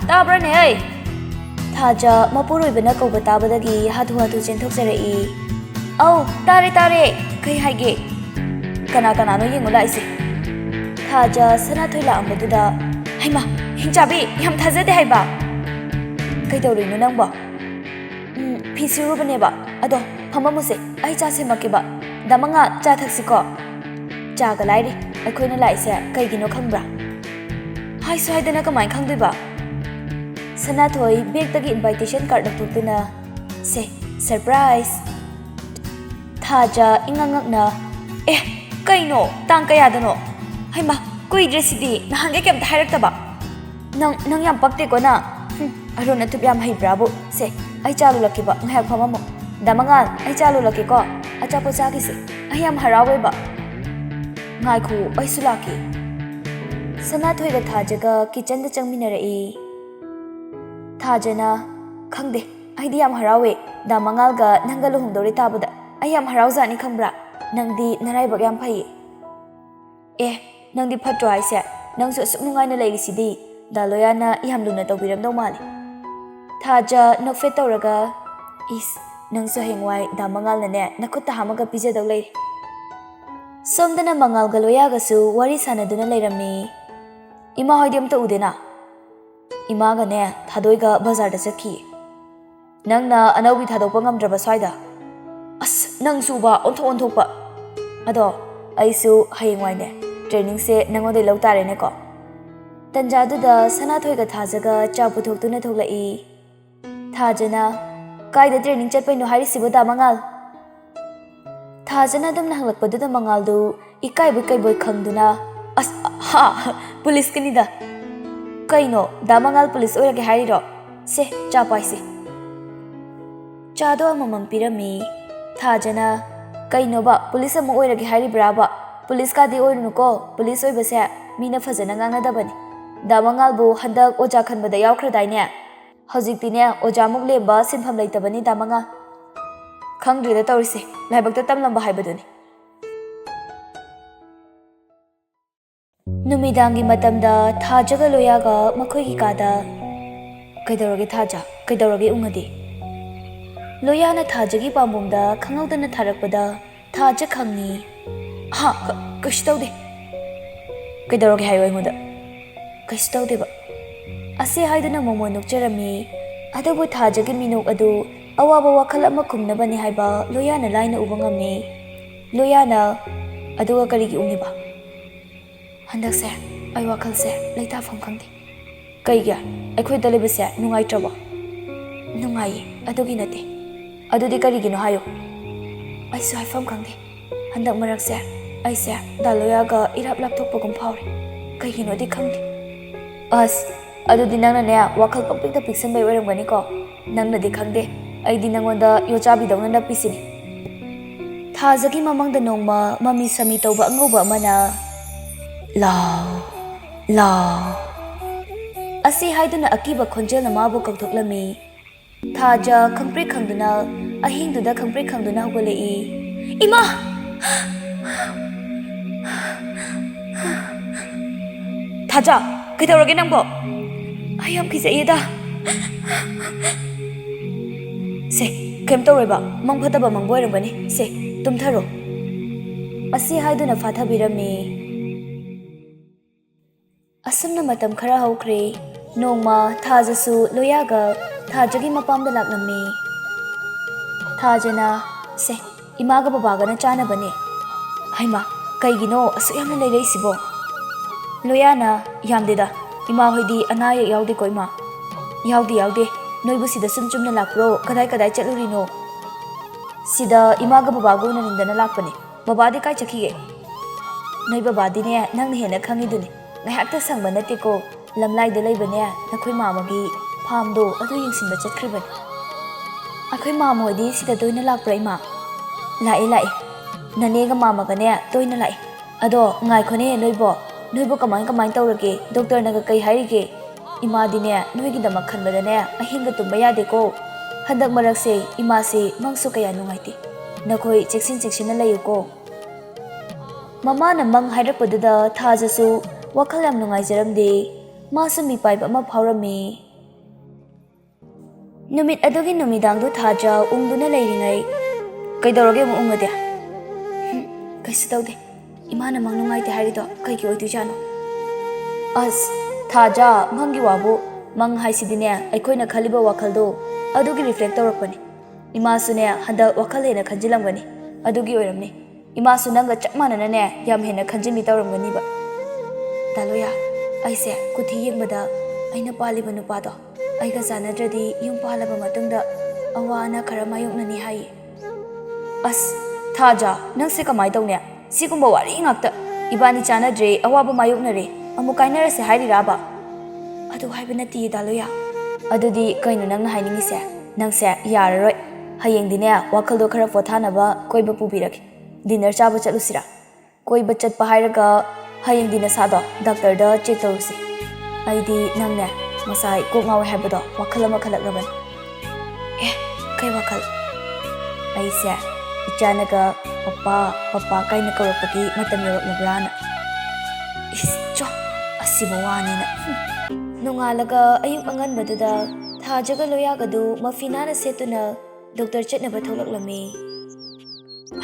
tabrane hey. Thaja mapuroibana kauba tabadagi hatu chenthoksarai. Au tare kai haige. Kana no yengu laise. Thaja Sanathoi laambaduda haima hingchabi yam thajade haiba. Kai tawrino nangba. Phisirubane ba ado phamamuse ai cha semakiba damanga cha thaksiko. Chaga lairi aikoina laise kaigino khangbra. Hai saidana kamai khangdiba. Sanathoi begtagi invitation card naktutuna se surprise. Thaja ingangakna kaino tang kayadano haima kuidresidi nahange kem thairaktaba nang yam pakte ko na arona tup yam haibrabu se ai chalu lakiba nghayak phamamo damangal ai chalu lakiko achapo chagi se ai yam harawe ba ngai khu ai sulaki. Sanathoi ga Thajaga kitchen da changminarai. Thajana khangde ai di yam harawe damangal ga nangalu hungdori tabada ꯑꯩ ꯌꯥꯝ ꯍꯔꯥꯎꯖꯥꯅꯤ ꯈꯪꯕ꯭ꯔꯥ ꯅꯪꯗꯤ ꯅꯔꯥꯏꯕꯛ ꯌꯥꯝ ꯐꯩ ꯅꯪꯗꯤ ꯐꯠꯇ꯭ꯔꯣ ꯍꯥꯏꯁꯦ ꯅꯪꯁꯨ ꯑꯁꯨꯛ ꯅꯨꯡꯉꯥꯏꯅ ꯂꯩꯔꯤꯁꯤꯗꯤ ꯗꯥꯂꯣꯌꯥꯅ ꯌꯥꯝ ꯂꯨꯅ ꯇꯧꯕꯤꯔꯝꯗꯧ ꯃꯥꯜꯂꯤ ꯊꯥꯖ ꯅꯣꯛꯐꯦꯠ ꯇꯧꯔꯒ ꯏꯁ ꯅꯪꯁꯨ ꯍꯌꯦꯡꯋꯥꯏ ꯗꯥ ꯃꯉꯥꯜꯅꯅꯦ ꯅꯈꯨꯠꯇ ꯍꯥꯝꯃꯒ ꯄꯤꯖꯗꯧ ꯂꯩꯔꯦ ꯁꯣꯝꯗꯅ ꯃꯉꯥꯜꯒ ꯂꯣꯌꯥꯒꯁꯨ ꯋꯥꯔꯤ ꯁꯥꯟꯅꯗꯨꯅ ꯂꯩꯔꯝꯃꯤ ꯏꯃꯥ ꯍꯣꯏꯗꯤ ꯑꯝꯇ ꯎꯗꯦꯅ ꯏꯃꯥꯒꯅꯦ ꯊꯥꯗꯣꯏꯒ ꯕꯖꯥꯔꯗ ꯆꯠꯈꯤꯌꯦ ꯅꯪꯅ ꯑꯅꯧꯕꯤ ꯊꯥꯗꯣꯛꯄ ꯉꯝꯗ꯭ꯔꯕ ꯁ꯭ꯋꯥꯏꯗ ꯑꯁ ꯅꯪꯁꯨꯕ ꯑꯣꯟꯊꯣꯛꯄ ꯑꯗꯣ ꯑꯩꯁꯨ ꯍꯌꯦꯡꯋꯥꯏꯅꯦ ꯇ꯭ꯔꯦꯅꯤꯡꯁꯦ ꯅꯪꯉꯣꯟꯗꯩ ꯂꯧ ꯇꯥꯔꯦꯅꯦꯀꯣ ꯇꯟꯖꯥꯗꯨꯗ ꯁꯅꯥꯊꯣꯏꯒ ꯊꯥꯖꯒ ꯆꯥ ꯄꯨꯊꯣꯛꯇꯨꯅ ꯊꯣꯛꯂꯛꯏ ꯊꯥꯖꯅ ꯀꯥꯏꯗ ꯇ꯭ꯔꯦꯅꯤꯡ ꯆꯠꯄꯩꯅꯣ ꯍꯥꯏꯔꯤꯁꯤꯕꯨ ꯗꯥ ꯃꯉꯥꯜ ꯊꯥꯖꯅ ꯑꯗꯨꯝꯅ ꯍꯪꯂꯛꯄꯗꯨꯗ ꯃꯉꯥꯜꯗꯨ ꯏꯀꯥꯏꯕꯣꯏ ꯀꯩꯕꯣꯏ ꯈꯪꯗꯨꯅ ꯑꯁ ꯄꯨꯂꯤꯁꯀꯤꯅꯤꯗ ꯀꯩꯅꯣ ꯗꯥ ꯃꯉꯥꯜ ꯄꯨꯂꯤꯁ ꯑꯣꯏꯔꯒꯦ ꯍꯥꯏꯔꯤꯔꯣ ꯁꯦ ꯆꯥ ꯄꯥꯏꯁꯦ ꯆꯥꯗꯣ ꯑꯃꯃꯝ ꯄꯤꯔꯝꯃꯤ ꯊꯥꯖꯅ ꯀꯩꯅꯣꯕ ꯄꯨꯂꯤꯁ ꯑꯃ ꯑꯣꯏꯔꯒꯦ ꯍꯥꯏꯔꯤꯕ꯭ꯔꯥꯕ ꯄꯨꯂꯤꯁꯀꯥꯗꯤ ꯑꯣꯏꯔꯨꯅꯨꯀꯣ ꯄꯨꯂꯤꯁ ꯑꯣꯏꯕꯁꯦ ꯃꯤꯅ ꯐꯖꯅ ꯉꯥꯡꯅꯗꯕꯅꯤ ꯗꯥ ꯃꯉꯥꯜꯕꯨ ꯍꯟꯗꯛ ꯑꯣꯖꯥ ꯈꯟꯕꯗ ꯌꯥꯎꯈ꯭ꯔꯗꯥꯏꯅꯦ ꯍꯧꯖꯤꯛꯇꯤꯅꯦ ꯑꯣꯖꯥꯃꯨꯛ ꯂꯦꯝꯕ ꯁꯤꯟꯐꯝ ꯂꯩꯇꯕꯅꯤ ꯗꯥ ꯃꯉꯥꯜ ꯈꯪꯗ꯭ꯔꯦꯗ ꯇꯧꯔꯤꯁꯦ ꯂꯥꯏꯕꯛꯇ ꯇꯝꯂꯝꯕ ꯍꯥꯏꯕꯗꯨꯅꯤ ꯅꯨꯃꯤꯗꯥꯡꯒꯤ ꯃꯇꯝꯗ ꯊꯥꯖꯒ ꯂꯣꯌꯥꯒ ꯃꯈꯣꯏꯒꯤ ꯀꯥꯗ ꯀꯩꯗꯧꯔꯒꯦ ꯊꯥꯖ ꯀꯩꯗꯧꯔꯒꯦ ꯎꯉꯗꯤ ꯂꯣꯌꯥꯅ ꯊꯥꯖꯒꯤ ꯄꯥꯝꯕꯣꯝꯗ ꯈꯪꯍꯧꯗꯅ ꯊꯥꯔꯛꯄꯗ ꯊꯥꯖ ꯈꯪꯉꯤ ꯀꯩꯁꯨ ꯇꯧꯗꯦ ꯀꯩꯗꯧꯔꯒꯦ ꯍꯥꯏꯌꯣ ꯑꯩꯉꯣꯟꯗ ꯀꯩꯁꯨ ꯇꯧꯗꯦꯕ ꯑꯁꯤ ꯍꯥꯏꯗꯨꯅ ꯃꯣꯃꯣꯟ ꯅꯣꯛꯆꯔꯝꯃꯤ ꯑꯗꯨꯕꯨ ꯊꯥꯖꯒꯤ ꯃꯤꯅꯣꯛ ꯑꯗꯨ ꯑꯋꯥꯕ ꯋꯥꯈꯜ ꯑꯃ ꯈꯨꯝꯅꯕꯅꯤ ꯍꯥꯏꯕ ꯂꯣꯌꯥꯅ ꯂꯥꯏꯅ ꯎꯕ ꯉꯝꯃꯤ ꯂꯣꯌꯥꯅ ꯑꯗꯨꯒ ꯀꯔꯤꯒꯤ ꯎꯡꯉꯤꯕ ꯍꯟꯗꯛꯁꯦ ꯑꯩ ꯋꯥꯈꯜꯁꯦ ꯂꯩꯇꯥꯐꯝ ꯈꯪꯗꯦ ꯀꯩꯒꯤ ꯑꯩꯈꯣꯏꯗ ꯂꯩꯕꯁꯦ ꯅꯨꯡꯉꯥꯏꯇ꯭ꯔꯕꯣ ꯅꯨꯡꯉꯥꯏꯌꯦ ꯑꯗꯨꯒꯤ ꯅꯠꯇꯦ ꯑꯗꯨꯗꯤ ꯀꯔꯤꯒꯤꯅꯣ ꯍꯥꯏꯌꯣ ꯑꯩꯁꯨ ꯍꯥꯏꯐꯝ ꯈꯪꯗꯦ ꯍꯟꯗꯛ ꯃꯔꯛꯁꯦ ꯑꯩꯁꯦ ꯗꯥꯂꯣꯌꯥꯒ ꯏꯔꯥꯞ ꯂꯥꯞꯊꯣꯛꯄꯒꯨꯝ ꯐꯥꯎꯔꯦ ꯀꯩꯒꯤꯅꯣꯗꯤ ꯈꯪꯗꯦ ꯑꯁ ꯑꯗꯨꯗꯤ ꯅꯪꯅꯅꯦ ꯋꯥꯈꯜ ꯄꯪꯄꯤꯛꯇ ꯄꯤꯛꯁꯟꯕꯩ ꯑꯣꯏꯔꯝꯒꯅꯤꯀꯣ ꯅꯪꯅꯗꯤ ꯈꯪꯗꯦ ꯑꯩꯗꯤ ꯅꯪꯉꯣꯟꯗ ꯌꯣꯠꯆꯥꯕꯤꯗꯧꯅ ꯅꯞꯄꯤꯁꯤꯅꯤ ꯊꯥꯖꯒꯤ ꯃꯃꯥꯡꯗ ꯅꯣꯡꯃ ꯃꯃꯤ ꯁꯃꯤ ꯇꯧꯕ ꯑꯉꯧꯕ ꯑꯃꯅ ꯂꯥꯎ ꯑꯁꯤ ꯍꯥꯏꯗꯨꯅ ꯑꯀꯤꯕ ꯈꯣꯟꯖꯦꯜꯅ ꯃꯥꯕꯨ ꯀꯧꯊꯣꯛꯂꯝꯃꯤ ꯊꯥꯖ ꯈꯪꯄ꯭ꯔꯦꯛ ꯈꯪꯗꯨꯅ ꯑꯍꯤꯡꯗꯨꯗ ꯈꯪꯄ꯭ꯔꯦꯛ ꯈꯪꯗꯨꯅ ꯍꯧꯒꯠꯂꯛꯏ ꯏꯃꯥ ꯊꯥꯖ ꯀꯩꯗꯧꯔꯒꯦ ꯅꯪꯕꯣ ꯑꯩ ꯌꯥꯝ ꯀꯤꯖꯩꯌꯦꯗ ꯁꯦ ꯀꯩꯝ ꯇꯧꯔꯣꯏꯕ ꯃꯪ ꯐꯠꯇꯕ ꯃꯪꯕ ꯑꯣꯏꯔꯝꯒꯅꯤ ꯁꯦ ꯇꯨꯝꯊꯔꯣ ꯑꯁꯤ ꯍꯥꯏꯗꯨꯅ ꯐꯥꯊꯕꯤꯔꯝꯃꯤ ꯑꯁꯨꯝꯅ ꯃꯇꯝ ꯈꯔ ꯍꯧꯈ꯭ꯔꯦ ꯅꯣꯡꯃ ꯊꯥꯖꯁꯨ ꯂꯣꯌꯥꯒ ꯊꯥꯖꯒꯤ ꯃꯄꯥꯝꯗ ꯂꯥꯛꯂꯝꯃꯤ ꯊꯥꯖꯅ ꯁꯦ ꯏꯃꯥꯒ ꯕꯕꯥꯒꯅ ꯆꯥꯅꯕꯅꯦ ꯍꯩꯃꯥ ꯀꯩꯒꯤꯅꯣ ꯑꯁꯨꯛ ꯌꯥꯝꯅ ꯂꯩꯔꯛꯏꯁꯤꯕꯣ ꯂꯣꯌꯥꯅ ꯌꯥꯝꯗꯦꯗ ꯏꯃꯥ ꯍꯣꯏꯗꯤ ꯑꯅꯥ ꯑꯌꯦꯛ ꯌꯥꯎꯗꯦꯀꯣ ꯏꯃꯥ ꯌꯥꯎꯗꯦ ꯅꯣꯏꯕꯨ ꯁꯤꯗ ꯁꯨꯝ ꯆꯨꯝꯅ ꯂꯥꯛꯄ꯭ꯔꯣ ꯀꯗꯥꯏ ꯆꯠꯂꯨꯔꯤꯅೋ ꯁꯤꯗ ꯏꯃꯥꯒ ꯕꯕꯥꯒ ꯎꯅꯅꯤꯡꯗꯅ ꯂꯥꯛꯄꯅꯦ ꯕꯕꯥꯗꯤ ꯀꯥꯏ ꯆꯠꯈꯤꯒꯦ ꯅꯣꯏ ꯕꯕꯥꯗꯤꯅꯦ ꯅꯪꯅ ꯍꯦꯟꯅ ꯈꯪꯉꯤꯗꯨꯅꯤ ꯉꯥꯏꯍꯥꯛꯇ ꯁꯪꯕ ꯅꯠꯇꯦꯀꯣ ꯂꯝꯂꯥꯏꯗ ꯂꯩꯕꯅꯦ ꯅꯈꯣꯏ ꯃꯥꯃꯒꯤ ꯐꯥꯝꯗꯣ ꯑꯗꯨ ꯌꯦꯡꯁꯤꯟꯕ ꯆꯠꯈ꯭ꯔꯤꯕꯅꯤ ꯑꯩꯈꯣꯏ ꯃꯥꯃ ꯍꯣꯏꯗꯤ ꯁꯤꯗ ꯇꯣꯏꯅ ꯂꯥꯛꯄ꯭ꯔꯥ ꯏꯃꯥ ꯂꯥꯛꯑꯦ ꯅꯅꯦꯒ ꯃꯥꯃꯒꯅꯦ ꯇꯣꯏꯅ ꯂꯥꯛꯑꯦ ꯑꯗꯣ ꯉꯥꯏꯈꯣꯅꯦ ꯅꯣꯏꯕꯨ ꯀꯃꯥꯏ ꯇꯧꯔꯒꯦ ꯗꯣꯛꯇꯔꯅꯒ ꯀꯩ ꯍꯥꯏꯔꯤꯒꯦ ꯏꯃꯥꯗꯤꯅꯦ ꯅꯣꯏꯒꯤꯗꯃꯛ ꯈꯟꯕꯗꯅꯦ ꯑꯍꯤꯡꯒ ꯇꯨꯝꯕ ꯌꯥꯗꯦꯀꯣ ꯍꯟꯗꯛ ꯃꯔꯛꯁꯦ ꯏꯃꯥꯁꯤ ꯃꯪꯁꯨ ꯀꯌꯥ ꯅꯨꯡꯉꯥꯏꯇꯦ ꯅꯈꯣꯏ ꯆꯦꯛꯁꯤꯟꯅ ꯂꯩꯌꯨꯀꯣ ꯃꯃꯥꯅ ꯃꯪ ꯍꯥꯏꯔꯛꯄꯗꯨꯗ ꯊꯥꯖꯁꯨ ꯋꯥꯈꯜ ꯌꯥꯝ ꯅꯨꯡꯉꯥꯏꯖꯔꯝꯗꯦ ꯃꯥꯁꯨ ꯃꯤꯄꯥꯏꯕ ꯑꯃ ꯐꯥꯎꯔꯝꯃꯤ ꯅꯨꯃꯤꯠ ꯑꯗꯨꯒꯤ ꯅꯨꯃꯤꯗꯥꯡꯗꯨ ꯊꯥꯖ ꯎꯡꯗꯨꯅ ꯂꯩꯔꯤꯉꯩ ꯀꯩꯗꯧꯔꯒꯦ ꯑꯃꯨꯛ ꯎꯡꯉꯗꯤ ꯀꯩꯁꯨ ꯇꯧꯗꯦ ꯏꯃꯥꯅ ꯃꯪ ꯅꯨꯡꯉꯥꯏꯇꯦ ꯍꯥꯏꯔꯤꯗꯣ ꯀꯩꯒꯤ ꯑꯣꯏꯗꯣꯏꯖꯥꯠꯅꯣ ꯑꯁ ꯊꯥꯖ ꯃꯪꯒꯤ ꯋꯥꯕꯨ ꯃꯪ ꯍꯥꯏꯁꯤꯗꯤꯅꯦ ꯑꯩꯈꯣꯏꯅ ꯈꯜꯂꯤꯕ ꯋꯥꯈꯜꯗꯣ ꯑꯗꯨꯒꯤ ꯔꯤꯐ꯭ꯂꯦꯛ ꯇꯧꯔꯛꯄꯅꯤ ꯏꯃꯥꯁꯨꯅꯦ ꯍꯟꯗꯛ ꯋꯥꯈꯜ ꯍꯦꯟꯅ ꯈꯟꯖꯤꯜꯂꯝꯒꯅꯤ ꯑꯗꯨꯒꯤ ꯑꯣꯏꯔꯝꯅꯤ ꯏꯃꯥꯁꯨ ꯅꯪꯒ ꯆꯞ ꯃꯥꯟꯅꯅꯅꯦ ꯌꯥꯝ ꯍꯦꯟꯅ ꯈꯟꯖꯤꯟꯕꯤ ꯇꯧꯔꯝꯒꯅꯤꯕ ꯗꯥꯂꯣꯌꯥ ꯑꯩꯁꯦ ꯀꯨꯊꯤ ꯌꯦꯡꯕꯗ ꯑꯩꯅ ꯄꯥꯜꯂꯤꯕ ꯅꯨꯄꯥꯗꯣ ꯑꯩꯒ ꯆꯥꯟꯅꯗ꯭ꯔꯗꯤ ꯌꯨꯝ ꯄꯥꯜꯂꯕ ꯃꯇꯨꯡꯗ ꯑꯋꯥ ꯑꯅꯥ ꯈꯔ ꯃꯥꯌꯣꯛꯅꯅꯤ ꯍꯥꯏꯌꯦ ꯑꯁ ꯊꯥꯖ ꯅꯪꯁꯦ ꯀꯃꯥꯏ ꯇꯧꯅꯦ ꯁꯤꯒꯨꯝꯕ ꯋꯥꯔꯤ ꯉꯥꯛꯇ ꯏꯕꯥꯅꯤ ꯆꯥꯟꯅꯗ꯭ꯔꯦ ꯑꯋꯥꯕ ꯃꯥꯌꯣꯛꯅꯔꯦ ꯑꯃꯨꯛ ꯀꯥꯏꯅꯔꯁꯦ ꯍꯥꯏꯔꯤꯔꯥꯕ ꯑꯗꯨ ꯍꯥꯏꯕ ꯅꯠꯇꯤꯌꯦ ꯗꯥꯂꯣꯌꯥ ꯑꯗꯨꯗꯤ ꯀꯩꯅꯣ ꯅꯪꯅ ꯍꯥꯏꯅꯤꯡꯉꯤꯁꯦ ꯅꯪꯁꯦ ꯌꯥꯔꯔꯣꯏ ꯍꯌꯦꯡꯗꯤꯅꯦ ꯋꯥꯈꯜꯗꯣ ꯈꯔ ꯄꯣꯊꯥꯅꯕ ꯀꯣꯏꯕ ꯄꯨꯕꯤꯔꯒꯦ ꯗꯤꯅꯔ ꯆꯥꯕ ꯆꯠꯂꯨꯁꯤꯔꯥ ꯀꯣꯏꯕ ꯆꯠꯄ ꯍꯥꯏꯔꯒ ꯍꯌꯦꯡꯗꯤ ꯅꯁꯥꯗꯣ ꯗꯥꯛꯇꯔꯗ ꯆꯦꯛ ꯇꯧꯔꯨꯁꯤ ꯑꯩꯗꯤ ꯅꯪꯅꯦ ꯉꯁꯥꯏ ꯀꯣꯛ ꯉꯥꯎꯋꯦ ꯍꯥꯏꯕꯗꯣ ꯋꯥꯈꯜ ꯑꯃ ꯈꯜꯂꯛꯂꯕꯅꯤ ꯀꯩ ꯋꯥꯈꯜ ꯑꯩꯁꯦ Ichanaga papa kaina kaurakpagi matam yauraklabra. Ischo asiba wanina. Nongalaga ayuk anganbaduda Thajaga Loyagadu mafinana setuna Dr. Chetnaba tholaklami.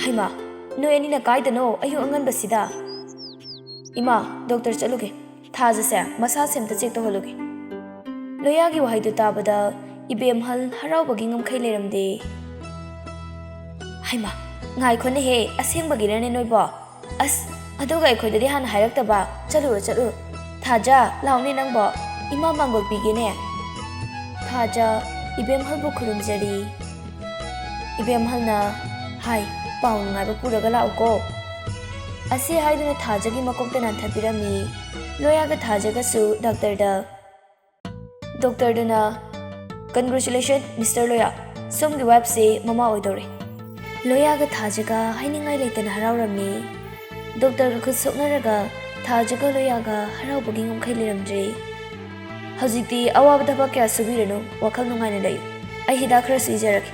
Haima, no anina kaidano ayu anganbasida. Ima, Dr. Chaluge, Thajase, masa semta check toholuge. Loyagi wahaidu tabada ibemhal haraubagi ngamkhai leramde. Haima, ngai khone he asengba girane noibo. As aduga aikhoidadi han hairaktaba. Chalu. Thaja launi nangbo. Ima mangol pigene. Thaja ibemhalbu khurumjari. Ibemhalna hai pau ngai puraga lauko. Asi haiduna Thajagi makokta nanthabirami. Loyaga Thajaga su Doctor duna congratulations Mr. Loya. Somgi web se mama oidore. Loyaga Thajaga hainingai leitana haraurami. Doctor ga khusoknaraga Thajaga Loyaga haraubagi ngamkhai leramdre. Hajikti awaba thaba kya subiranu wakhal nungaina layu. Ai hida khara suijaraki.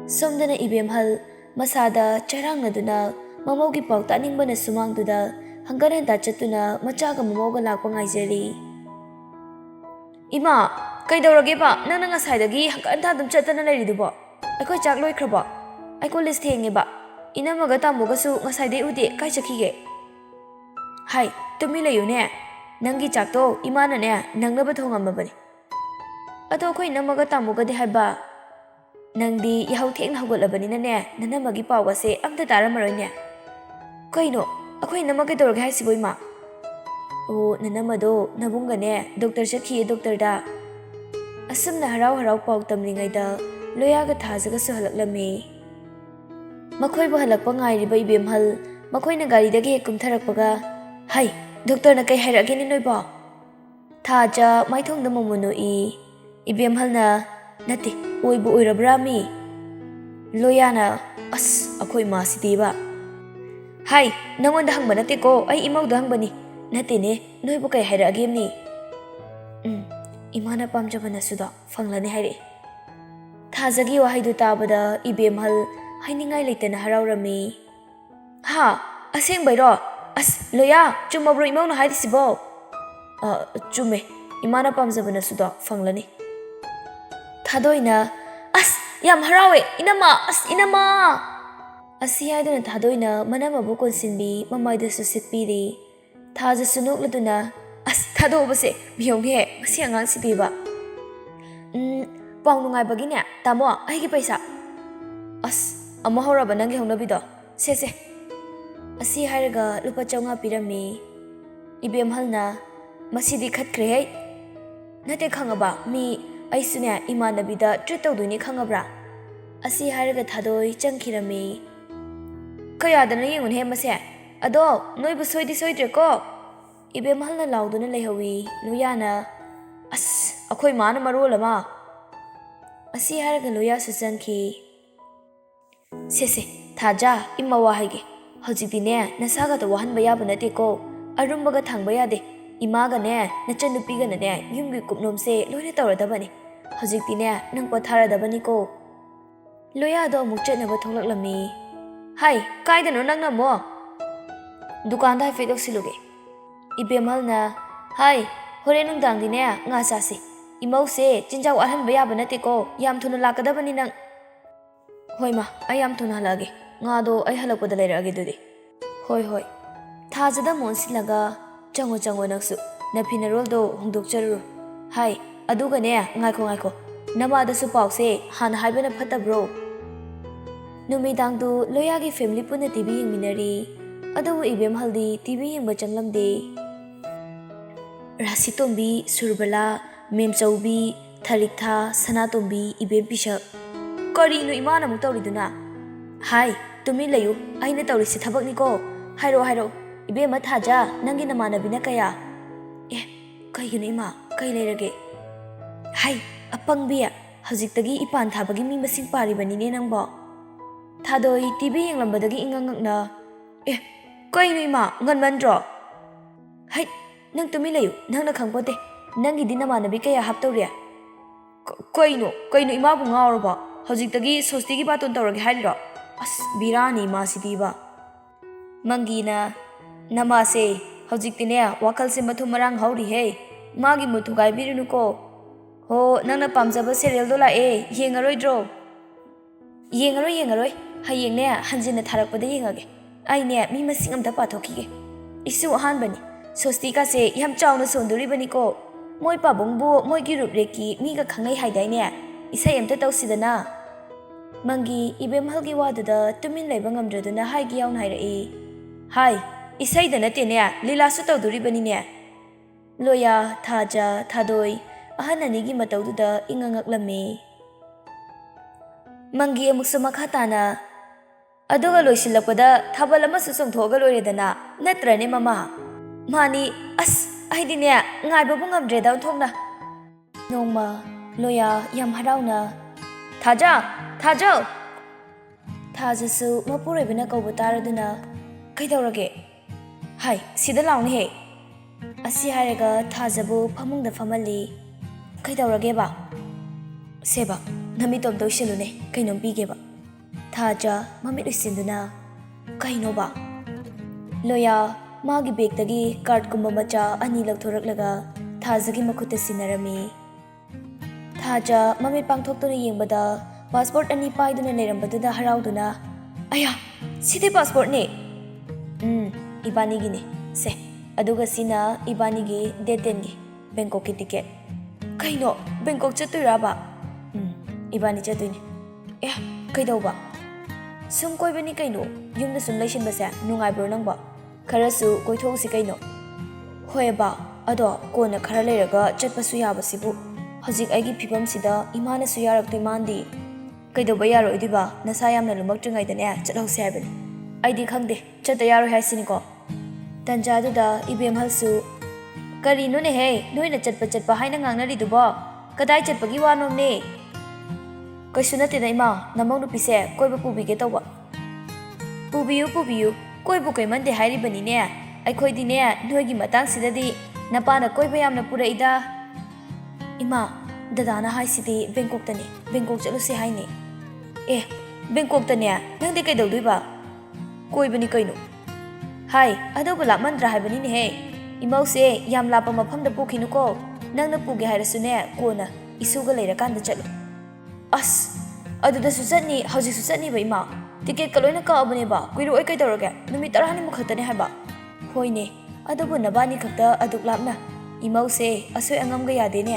Somdana ibemhal masada charangladuna mamaugi pau taningbana sumangduda hanggaran da chatuna machaga mamauga lakpa ngaijari. Ima kaidawrage ba nangna ngasaidagi hanggan thadum chatana lairidubo. Aikoi chak loikrabo. Aiko list henge ba. Inamaga tamoga su ngasaide ude kai chakhige. Hai tumi layune. Nangi chakto imana ne nangnaba thongamabani. Ado koi namaga tamoga de haiba. Nangdi yahau theng haugatlabani na ne nanamagi pawga se amta taramaroi ne. Kaino akoi namaga dorga haisibo ima. O nanamado nabunga ne Dr. Shakhi Dr. da. Asumna harau paw tamlingai da Loyaga Thajaga su halaklami. Makhoi bo halakpa ngairiba ibemhal makhoi na gari dagi kumtharakpaga. Hai Doctor na kai hairageni noibo. Thaja maithong da momono I. Ibemhalna nati oibu oirabrami. Loyana as akoi masitiba. Hai nangonda hangba nate ko ai imauda hangbani. Nate ne noibu kai hairagemni. Imana pamjabana suda fanglane haire. Thajagi wahaidu tabada ibemhal hainingai leitana haraurami. Ha asengbairo. As Loya chumabro imauno haidisibo. Chume imana pamjabana suda fanglani. Thadoina as yam harawe inama inama. Asi haiduna Thadoina manamabu konsinbi mamaida su sitpiri. Thaja sunokladuna as thadobase miyonghe masi angang sidiba. Pau nungai bagine tamo aigi paisa. As amma horaba nangi hongnabido. Se Asi hairaga lupa chaunga pirami. Ibemhalna masidi khatkre hai. Nate khangaba mi aisune imanabida treat tawduni khangabra. Asi hairaga thadoi changkhirami. Kayadana yengun he mase. Ado noibu soidi soidre ko. Ibemhalna lauduna lehawi. Loyana as akhoi mana marolama. Asi hairaga Loya su changkhi. Se Thaja imawa haige. Hojikdine nasaga to wahan bayaba nate ko arumbaga thangba yade imaga ne nachanupiga ne yumgi kupnomse loine tawradabani hojikdine nang patharadabani ko Loya do amuk chetnaba tholaklami. Hai kaidano nangna mo dukanda hai fedok siluge. Ibemhalna hai hore nungdangdine nga chasi imause chinjaw alhan bayaba nate ko yam thuna lakadabani nang. Hoima ayam thuna halage. Ngado ay halakpada lairage dudi. Hoi. Thajada monsilaga chango naksu. Napina roldo hongdok charu. Hai, aduga ne ngaiko. Namada su pause han haibana phata bro. Numidang du Loyagi family puna TV yengminari. Adu ibemhaldi TV yengba changlamde. Rasitombi, Surbala, Memchaubi, Tharikha, Sanatombi, ibem pisha. Kari no imana mutawriduna. Hai tumi layu aina tawrisi thabak ni ko. Hairo ibema Thaja nangi namanabina kaya. Kaigino ima kai leirage. Hai apangbiya haujiktagi ipan thabagi mi masing paribani ne nangbo. Thadoi TV yenglambadagi ingangakna. Kaigino ima nganmandro. Hai nang tumi layu nangna khangpote nangi di namanabi kaya haptawriya. Kaino ima bu ngawraba. Haujiktagi sostigi baton tawrage hairiro. ꯑꯁ ꯕꯤꯔꯥꯅꯤ ꯃꯥꯁꯤꯗꯤꯕ ꯃꯪꯒꯤꯅ ꯅꯃꯥꯁꯦ ꯍꯧꯖꯤꯛꯇꯤꯅꯦ ꯋꯥꯈꯜꯁꯦ ꯃꯊꯨꯝ ꯃꯔꯥꯡ ꯍꯧꯔꯤꯍꯦ ꯃꯥꯒꯤ ꯃꯨꯠ ꯊꯨꯒꯥꯏꯕꯤꯔꯨꯅꯨꯀꯣ ꯍꯣ ꯅꯪꯅ ꯄꯥꯝꯖꯕ ꯁꯦꯔꯤꯌꯦꯜꯗꯣ ꯂꯥꯛꯑꯦ ꯌꯦꯡꯉꯔꯣꯏꯗ꯭ꯔꯣ ꯌꯦꯡꯉꯔꯣꯏ ꯍꯌꯦꯡꯅꯦ ꯍꯟꯖꯤꯟꯅ ꯊꯥꯔꯛꯄꯗ ꯌꯦꯡꯉꯒꯦ ꯑꯩꯅꯦ ꯃꯤ ꯃꯁꯤꯡ ꯑꯝꯇ ꯄꯥꯊꯣꯛꯈꯤꯒꯦ ꯏꯁꯨ ꯑꯍꯥꯟꯕꯅꯤ ꯁꯣꯁꯇꯤꯀꯥꯁꯦ ꯌꯥꯝ ꯆꯥꯎꯅ ꯁꯣꯟꯗꯣꯔꯤꯕꯅꯤꯀꯣ ꯃꯣꯏ ꯄꯥꯕꯨꯡꯕꯨ ꯃꯣꯏꯒꯤ ꯔꯨꯞꯔꯦꯛꯀꯤ ꯃꯤꯒ ꯈꯪꯅꯩ ꯍꯥꯏꯗꯥꯏꯅꯦ ꯏꯁꯩ ꯑꯝꯇ ꯇꯧꯁꯤꯗꯅ ꯃꯪꯒꯤ ꯏꯕꯦꯝꯍꯜꯒꯤ ꯋꯥꯗꯨꯗ ꯇꯨꯃꯤꯟ ꯂꯩꯕ ꯉꯝꯗ꯭ꯔꯗꯨꯅ ꯍꯥꯏꯒꯤ ꯌꯥꯎꯅ ꯍꯥꯏꯔꯛꯏ ꯍꯥꯏ ꯏꯁꯩꯗ ꯅꯠꯇꯦꯅꯦ ꯂꯤꯂꯥꯁꯨ ꯇꯧꯗꯣꯔꯤꯕꯅꯤꯅꯦ ꯂꯣꯌꯥ ꯊꯥꯖ ꯊꯥꯗꯣꯏ ꯑꯍꯟ ꯑꯅꯤꯒꯤ ꯃꯇꯧꯗꯨꯗ ꯏꯉꯉꯛꯂꯝꯃꯤ ꯃꯪꯒꯤ ꯑꯃꯨꯛꯁꯨ ꯃꯈꯥ ꯇꯥꯅ ꯑꯗꯨꯒ ꯂꯣꯏꯁꯤꯜꯂꯛꯄꯗ ꯊꯥꯕꯜ ꯑꯃꯁꯨ ꯆꯣꯡꯊꯣꯛꯑꯒ ꯂꯣꯏꯔꯦꯗꯅ ꯅꯠꯇ꯭ꯔꯅꯦ ꯃꯃꯥ ꯃꯥꯅꯤ ꯑꯁ ꯑꯩꯗꯤꯅꯦ ꯉꯥꯏꯕꯕꯨ ꯉꯝꯗ꯭ꯔꯦꯗ ꯑꯣꯟꯊꯣꯛꯅ ꯅꯣꯡꯃ ꯂꯣꯌꯥ ꯌꯥꯝ ꯍꯔꯥꯎꯅ ꯊꯥꯖ ꯊꯥꯖꯁꯨ ꯃꯄꯨꯔꯣꯏꯕꯅ ꯀꯧꯕ ꯇꯥꯔꯗꯨꯅ ꯀꯩꯗꯧꯔꯒꯦ ꯍꯥꯏ ꯁꯤꯗ ꯂꯥꯎꯅꯦꯍꯦ ꯑꯁꯤ ꯍꯥꯏꯔꯒ ꯊꯥꯖꯕꯨ ꯐꯃꯨꯡꯗ ꯐꯝꯍꯜꯂꯤ ꯀꯩꯗꯧꯔꯒꯦꯕ ꯁꯦꯕ ꯅꯃꯤꯠꯇꯣꯝꯇ ꯎꯏꯁꯤꯜꯂꯨꯅꯦ ꯀꯩꯅꯣꯝ ꯄꯤꯒꯦꯕ ꯊꯥꯖ ꯃꯃꯤꯠ ꯎꯏꯁꯤꯟꯗꯨꯅ ꯀꯩꯅꯣꯕ ꯂꯣꯌꯥ ꯃꯥꯒꯤ ꯕꯦꯒꯇꯒꯤ ꯀꯥꯔꯠꯀꯨꯝꯕ ꯃꯆꯥ ꯑꯅꯤ ꯂꯧꯊꯣꯔꯛꯂꯒ ꯊꯥꯖꯒꯤ ꯃꯈꯨꯠꯇ ꯁꯤꯟꯅꯔꯝꯃꯤ ꯊꯥꯖ ꯃꯃꯤꯠ ꯄꯥꯡꯊꯣꯛꯇꯨꯅ ꯌꯦꯡꯕꯗ ꯄꯥꯁꯄꯣꯔꯠ ꯑꯅꯤ ꯄꯥꯏꯗꯨꯅ ꯂꯩꯔꯝꯕꯗꯨꯗ ꯍꯔꯥꯎꯗꯨꯅ ꯑꯌꯥ ꯁꯤꯗꯤ ꯄꯥꯁꯄꯣꯔꯠꯅꯦ ꯏꯕꯥꯅꯤꯒꯤꯅꯦ ꯁꯦ ꯑꯗꯨꯒ ꯁꯤꯅ ꯏꯕꯥꯅꯤꯒꯤ ꯗꯦꯠ 10ꯒꯤ ꯕꯦꯡꯀꯣꯛꯀꯤ ꯇꯤꯀꯦꯠ ꯀꯩꯅꯣ ꯕꯦꯡꯀꯣꯛ ꯆꯠꯇꯣꯏꯔꯕ 이반이 ꯆꯠꯇꯣꯏꯅꯤ ꯀꯩꯗꯧꯕ ꯁꯨꯝ ꯀꯣꯏꯕꯅꯤ ꯀꯩꯅꯣ ꯌꯨꯝꯗ ꯁꯨꯝ ꯂꯩꯁꯤꯟꯕꯁꯦ ꯅꯨꯡꯉꯥꯏꯕ꯭ꯔꯣ ꯅꯪꯕ ꯈꯔꯁꯨ ꯀꯣꯏꯊꯣꯛꯎꯁꯤ ꯀꯩꯅꯣ ꯍꯣꯏꯕ ꯑꯗꯣ ꯀꯣꯟꯅ ꯈꯔ ꯂꯩꯔꯒ ꯆꯠꯄꯁꯨ ꯌꯥꯕꯁꯤꯕꯨ ꯍꯧꯖꯤꯛ ꯑꯩꯒꯤ ꯐꯤꯕꯝꯁꯤꯗ ꯏꯃꯥꯅꯁꯨ ꯌꯥꯔꯛꯇꯣꯏ ꯃꯥꯟꯗꯤ ꯀꯩꯗꯧꯕ ꯌꯥꯔꯣꯏꯗꯣꯏꯕ ꯅꯁꯥ ꯌꯥꯝꯅ ꯂꯨꯃꯛꯇ꯭ꯔꯤꯉꯩꯗꯅꯦ ꯆꯠꯍꯧꯁꯤ ꯍꯥꯏꯕꯅꯤ ꯑꯩꯗꯤ ꯈꯪꯗꯦ ꯆꯠꯇ ꯌꯥꯔꯣꯏ ꯍꯥꯏꯁꯤꯅꯤꯀꯣ ꯇꯟꯖꯥꯗꯨꯗ ꯏꯕꯦꯝꯍꯜꯁꯨ ꯀꯔꯤꯅꯣꯅꯦꯍꯦ ꯅꯣꯏꯅ ꯆꯠꯄ ꯍꯥꯏꯅ ꯉꯥꯡꯅꯔꯤꯗꯨꯕꯣ ꯀꯗꯥꯏ ꯆꯠꯄꯒꯤ ꯋꯥꯅꯣꯝꯅꯦ ꯀꯩꯁꯨ ꯅꯠꯇꯦꯗ ꯏꯃꯥ ꯅꯃꯧ ꯅꯨꯄꯤꯁꯦ ꯀꯣꯏꯕ ꯄꯨꯕꯤꯒꯦ ꯇꯧꯕ ꯄꯨꯕꯤꯌꯨ ꯀꯣꯏꯕꯨ ꯀꯣꯏꯃꯟꯗꯦ ꯍꯥꯏꯔꯤꯕꯅꯤꯅꯦ ꯑꯩꯈꯣꯏꯗꯤꯅꯦ ꯅꯣꯏꯒꯤ ꯃꯇꯥꯡꯁꯤꯗꯗꯤ ꯅꯄꯥꯅ ꯀꯣꯏꯕ ꯌꯥꯝꯅ ꯄꯨꯔꯛꯏꯗ ꯏꯃꯥ ꯗꯗꯥꯅ ꯍꯥꯏꯁꯤꯗꯤ ꯕꯦꯡꯀꯣꯛꯇꯅꯤ ꯕꯦꯡꯀꯣꯛ ꯆꯠꯂꯨꯁꯤ ꯍꯥꯏꯅꯤ ꯕꯦꯡꯀꯣꯛꯇꯅꯦ ꯅꯪꯗꯤ ꯀꯩꯗꯧꯗꯣꯏꯕ ꯀꯣꯏꯕꯅꯤ ꯀꯩꯅꯣ ꯍꯥꯏ ꯑꯗꯨꯕꯨ ꯂꯥꯞꯃꯟꯗ꯭ꯔꯥ ꯍꯥꯏꯕꯅꯤꯅꯦꯍꯦ ꯏꯃꯧꯁꯦ ꯌꯥꯝ ꯂꯥꯞꯄ ꯃꯐꯝꯗ ꯄꯨꯈꯤꯅꯨꯀꯣ ꯅꯪꯅ ꯄꯨꯒꯦ ꯍꯥꯏꯔꯁꯨꯅꯦ ꯀꯣꯟꯅ ꯏꯁꯨꯒ ꯂꯩꯔꯀꯥꯟꯗ ꯆꯠꯂꯨ ꯑꯁ ꯑꯗꯨꯗꯁꯨ ꯆꯠꯅꯤ ꯍꯧꯖꯤꯛꯁꯨ ꯆꯠꯅꯤꯕ ꯏꯃꯥ ꯇꯤꯀꯦꯠꯀ ꯂꯣꯏꯅ ꯀꯛꯑꯕꯅꯦꯕ ꯀꯨꯏꯔꯛꯑꯣꯏ ꯀꯩꯗꯧꯔꯒꯦ ꯅꯨꯃꯤꯠ 10ꯅꯤꯃꯨꯛ ꯈꯛꯇꯅꯦ ꯍꯥꯏꯕ ꯍꯣꯏꯅꯦ ꯑꯗꯨꯕꯨ ꯅꯕꯥꯅꯤ ꯈꯛꯇ ꯑꯗꯨꯛ ꯂꯥꯞꯅ ꯏꯃꯧꯁꯦ ꯑꯁꯣꯏ ꯑꯉꯥꯝꯒ ꯌꯥꯗꯦꯅꯦ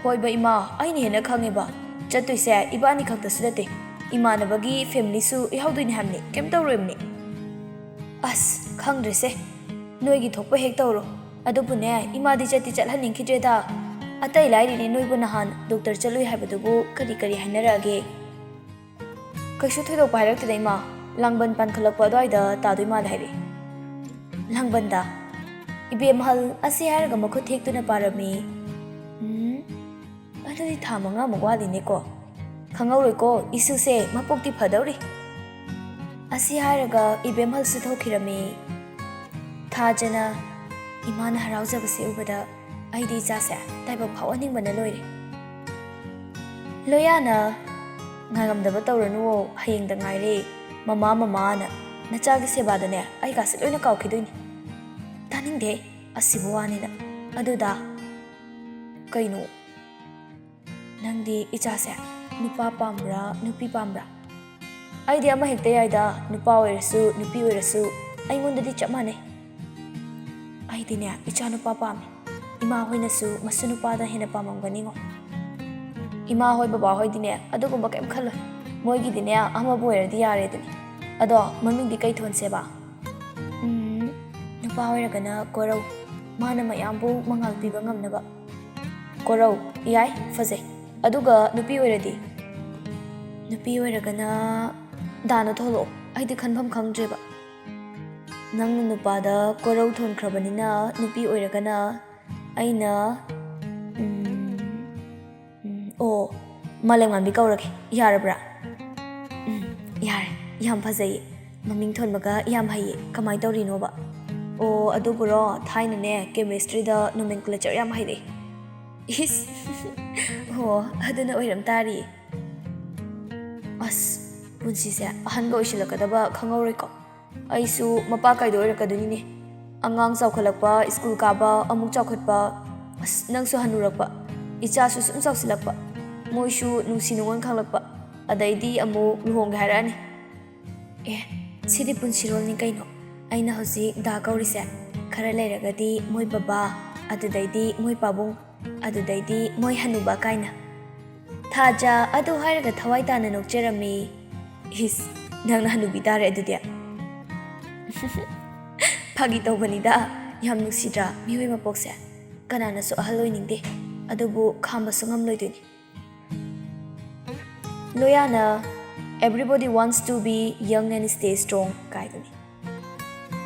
ꯍꯣꯏꯕ ꯏꯃꯥ ꯑꯩꯅ ꯍꯦꯟꯅ ꯈꯪꯉꯦꯕ ꯆꯠꯇꯣꯏꯁꯦ ꯏꯕꯥꯅꯤ ꯈꯛꯇꯁꯨ ꯅꯠꯇꯦ ꯏꯃꯥꯟꯅꯕꯒꯤ ꯐꯦꯃꯤꯂꯤꯁꯨ ꯌꯥꯎꯗꯣꯏꯅꯤ ꯍꯥꯏꯕꯅꯤ ꯀꯩꯝ ꯇꯧꯔꯣꯏꯕꯅꯤ ꯑꯁ ꯈꯪꯗ꯭ꯔꯦꯁꯦ ꯅꯣꯏꯒꯤ ꯊꯣꯛꯄ ꯍꯦꯛ ꯇꯧꯔꯣ ꯑꯗꯨꯕꯨꯅꯦ ꯏꯃꯥꯗꯤ ꯆꯠꯍꯟꯅꯤꯡꯈꯤꯗ꯭ꯔꯦꯗ ꯑꯇꯩ ꯂꯥꯏꯔꯤꯅꯦ ꯅꯣꯏꯕꯨ ꯅꯍꯥꯟ ꯗꯣꯛꯇꯔ ꯆꯠꯂꯨꯏ ꯍꯥꯏꯕꯗꯨꯕꯨ ꯀꯔꯤ ꯍꯥꯏꯅꯔꯛꯑꯒꯦ ꯀꯩꯁꯨ ꯊꯣꯏꯗꯣꯛꯄ ꯍꯥꯏꯔꯛꯇꯦꯗ ꯏꯃꯥ ꯂꯥꯡꯕꯟ ꯄꯥꯟꯈꯠꯂꯛꯄ ꯑꯗꯨꯋꯥꯏꯗ ꯇꯥꯗꯣꯏ ꯃꯥꯜꯂꯦ ꯍꯥꯏꯔꯛꯏ ꯂꯥꯡꯕꯟꯗ ꯏꯕꯦꯝꯍꯜ ꯑꯁꯤ ꯍꯥꯏꯔꯒ ꯃꯈꯨꯠ ꯊꯦꯛꯇꯨꯅ ꯄꯥꯔꯝꯃꯤ ꯑꯗꯨꯗꯤ ꯊꯥ 5ꯃꯨꯛ ꯋꯥꯠꯂꯤꯅꯦꯀꯣ ꯈꯪꯍꯧꯔꯣꯏꯀꯣ ꯏꯁꯨꯁꯦ ꯃꯄꯣꯛꯇꯤ ꯐꯗꯧꯔꯤ ꯑꯁꯤ ꯍꯥꯏꯔꯒ ꯏꯕꯦꯝꯍꯜꯁꯨ ꯊꯣꯛꯈꯤꯔꯝꯃꯤ ꯊꯥꯖꯅ ꯏꯃꯥꯅ ꯍꯔꯥꯎꯖꯕꯁꯦ ꯎꯕꯗ ꯑꯩꯗꯤ ꯏꯆꯥꯁꯦ ꯇꯥꯏꯕꯛ ꯐꯥꯎꯍꯟꯅꯤꯡꯕꯅ ꯂꯣꯏꯔꯦ ꯂꯣꯌꯥꯅ ꯉꯥꯏꯉꯝꯗꯕ ꯇꯧꯔꯅꯨꯋꯣ ꯍꯌꯦꯡꯗ ꯉꯥꯏꯔꯦ ꯃꯃꯥꯅ ꯅꯆꯥꯒꯤ ꯁꯦꯕꯥꯗꯅꯦ ꯑꯩꯒꯥꯁꯦ ꯂꯣꯏꯅ ꯀꯥꯎꯈꯤꯗꯣꯏꯅꯤ ꯇꯥꯅꯤꯡꯗꯦ ꯑꯁꯤꯕꯨ ꯋꯥꯅꯤꯅ ꯑꯗꯨꯗ ꯀꯩꯅꯣ ꯅꯪꯗꯤ ꯏꯆꯥꯁꯦ ꯅꯨꯄꯥ ꯄꯥꯝꯕ꯭ꯔꯥ ꯅꯨꯄꯤ ꯄꯥꯝꯕ꯭ꯔꯥ ꯑꯩꯗꯤ ꯑꯃ ꯍꯦꯛꯇ ꯌꯥꯏꯗ ꯅꯨꯄꯥ ꯑꯣꯏꯔꯁꯨ ꯅꯨꯄꯤ ꯑꯣꯏꯔꯁꯨ ꯑꯩꯉꯣꯟꯗꯗꯤ ꯆꯞ ꯃꯥꯟꯅꯩ ꯑꯩꯗꯤꯅꯦ ꯏꯆꯥ ꯅꯨꯄꯥ ꯄꯥꯝꯃꯤ ꯏꯃꯥ ꯍꯣꯏꯅꯁꯨ ꯃꯁꯨ ꯅꯨꯄꯥꯗ ꯍꯦꯟꯅ ꯄꯥꯝꯃꯝꯒꯅꯤꯉꯣ ꯏꯃꯥ ꯍꯣꯏ ꯕꯕꯥ ꯍꯣꯏꯗꯤꯅꯦ ꯑꯗꯨꯒꯨꯝꯕ ꯀꯩꯝ ꯈꯜꯂꯣꯏ ꯃꯣꯏꯒꯤꯗꯤꯅꯦ ꯑꯃꯕꯨ ꯑꯣꯏꯔꯗꯤ ꯌꯥꯔꯦꯗꯨꯅꯤ ꯑꯗꯣ ꯃꯃꯤꯡꯗꯤ ꯀꯩ ꯊꯣꯟꯁꯦꯕ ꯅꯨꯄꯥ ꯑꯣꯏꯔꯒꯅ ꯀꯣꯔꯧ ꯃꯥꯅ ꯃꯌꯥꯝꯕꯨ ꯃꯉꯥꯜ ꯄꯤꯕ ꯉꯝꯅꯕ ꯀꯣꯔꯧ ꯌꯥꯏ ꯐꯖꯩ ꯑꯗꯨꯒ ꯅꯨꯄꯤ ꯑꯣꯏꯔꯒꯅ ꯗꯥꯅ ꯊꯣꯛꯂꯛꯑꯣ ꯑꯩꯗꯤ ꯈꯟꯐꯝ ꯈꯪꯗ꯭ꯔꯦꯕ ꯅꯪꯅ ꯅꯨꯄꯥꯗ ꯀꯣꯔꯧ ꯊꯣꯟꯈ꯭ꯔꯕꯅꯤꯅ ꯅꯨꯄꯤ ꯑꯣꯏꯔꯒꯅ ꯑꯩꯅ ꯃꯥꯂꯦꯝꯉꯥꯟꯕꯤ ꯀꯧꯔꯒꯦ ꯌꯥꯔꯕ꯭ꯔꯥ ꯌꯥꯔꯦ ꯌꯥꯝ ꯐꯖꯩꯌꯦ ꯃꯃꯤꯡ ꯊꯣꯟꯕꯒ ꯌꯥꯝ ꯍꯩꯌꯦ ꯀꯃꯥꯏꯅ ꯇꯧꯔꯤꯅꯣꯕ ꯑꯗꯨꯕꯨꯔꯣ ꯊꯥꯏꯅꯅꯦ ꯀꯦꯃꯤꯁꯇ꯭ꯔꯤꯗ ꯅꯣꯃꯦꯟꯀ꯭ꯂꯦꯆꯔ ꯌꯥꯝ ꯍꯩꯔꯛꯑꯦ ꯑꯗꯨꯅ ꯑꯣꯏꯔꯝ ꯇꯥꯔꯤ ꯑꯁ ꯄꯨꯟꯁꯤꯁꯦ ꯑꯍꯟꯒ ꯑꯣꯏꯁꯤꯜꯂꯛꯀꯗꯕ ꯈꯪꯍꯧꯔꯣꯏꯀꯣ ꯑꯩꯁꯨ ꯃꯄꯥ ꯀꯥꯏꯗ ꯑꯣꯏꯔꯛꯀꯗꯣꯏꯅꯤꯅꯦ ꯑꯉꯥꯡ ꯆꯥꯎꯈꯠꯂꯛꯄ ꯁ꯭ꯀꯨꯜ ꯀꯥꯕ ꯑꯃꯨꯛ ꯆꯥꯎꯈꯠꯄ ꯑꯁ ꯅꯪꯁꯨ ꯍꯟꯅꯨꯔꯛꯄ ꯏꯆꯥꯁꯨ ꯁꯨꯝ ꯆꯥꯎꯁꯤꯜꯂꯛꯄ ꯃꯣꯏꯁꯨ ꯅꯨꯡꯁꯤ ꯅꯨꯡꯉꯣꯟ ꯈꯪꯂꯛꯄ ꯑꯗꯩꯗꯤ ꯑꯃꯨꯛ ꯂꯨꯍꯣꯡꯒꯦ ꯍꯥꯏꯔꯛꯑꯅꯤ ꯁꯤꯗꯤ ꯄꯨꯟꯁꯤꯔꯣꯜꯅꯤ ꯀꯩꯅꯣ ꯑꯩꯅ ꯍꯧꯖꯤꯛ ꯗꯥ ꯀꯧꯔꯤꯁꯦ ꯈꯔ ꯂꯩꯔꯒꯗꯤ ꯃꯣꯏ ꯕꯕꯥ ꯑꯗꯨꯗꯩꯗꯤ ꯃꯣꯏ ꯄꯥꯕꯨꯡ ꯑꯗꯨꯗꯩꯗꯤ ꯃꯣꯏ ꯍꯟꯅꯨꯕ ꯀꯥꯏꯅ ꯊꯥꯖ ꯑꯗꯨ ꯍꯥꯏꯔꯒ ꯊꯋꯥꯏ ꯇꯥꯅ ꯅꯣꯛꯆꯔꯝꯃꯤ ꯏꯁ ꯅꯪꯅ ꯍꯟꯅꯨꯕꯤ ꯇꯥꯔꯦ ꯑꯗꯨꯗꯤ ꯐꯥꯒꯤ ꯇꯧꯕꯅꯤꯗ ꯌꯥꯝ ꯅꯨꯡꯁꯤꯗ꯭ꯔꯥ ꯃꯤꯑꯣꯏ ꯃꯄꯣꯛꯁꯦ ꯀꯅꯥꯅꯁꯨ ꯑꯍꯜ ꯑꯣꯏꯅꯤꯡꯗꯦ ꯑꯗꯨꯕꯨ ꯈꯥꯝꯕꯁꯨ ꯉꯝꯂꯣꯏꯗꯣꯏꯅꯤ ꯂꯣꯌꯥꯅ everybody wants to be young and stay strong ꯀꯥꯏꯗꯨꯅꯤ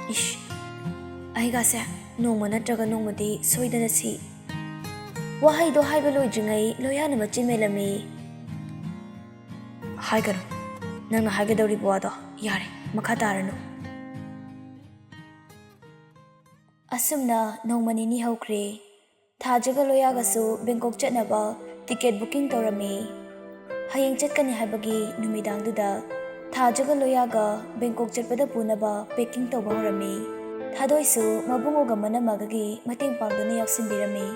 이씨, 아이가세 노모 너트라가 노모디 소이다나 시 와하이도 하이바 로이징아이 로야나 멋진 멜라미 하이가로 낭나 하이가더리 보아도 야래 마카다르노 아슴나 노모니니 하우크레 타자가 로야가수 뱅콕 ꯆꯠꯅꯕ ꯇꯤꯀꯦꯠ ꯕꯨꯀꯤꯡ ꯇꯧꯔꯝꯃꯤ ꯍꯌꯦꯡ ꯆꯠꯀꯅꯤ ꯍꯥꯏꯕꯒꯤ ꯅꯨꯃꯤꯗꯥꯡꯗꯨꯗ ꯊꯥꯖꯒ ꯂꯣꯌꯥꯒ ꯕꯦꯡꯀꯣꯛ ꯆꯠꯄꯗ ꯄꯨꯅꯕ ꯄꯦꯀꯤꯡ ꯇꯧꯕ ꯍꯧꯔꯝꯃꯤ ꯊꯥꯗꯣꯏꯁꯨ ꯃꯕꯨꯡꯉꯣꯒ ꯃꯅꯝꯃꯒꯒꯤ ꯃꯇꯦꯡ ꯄꯥꯡꯗꯨꯅ ꯌꯥꯎꯁꯤꯟꯕꯤꯔꯝꯃꯤ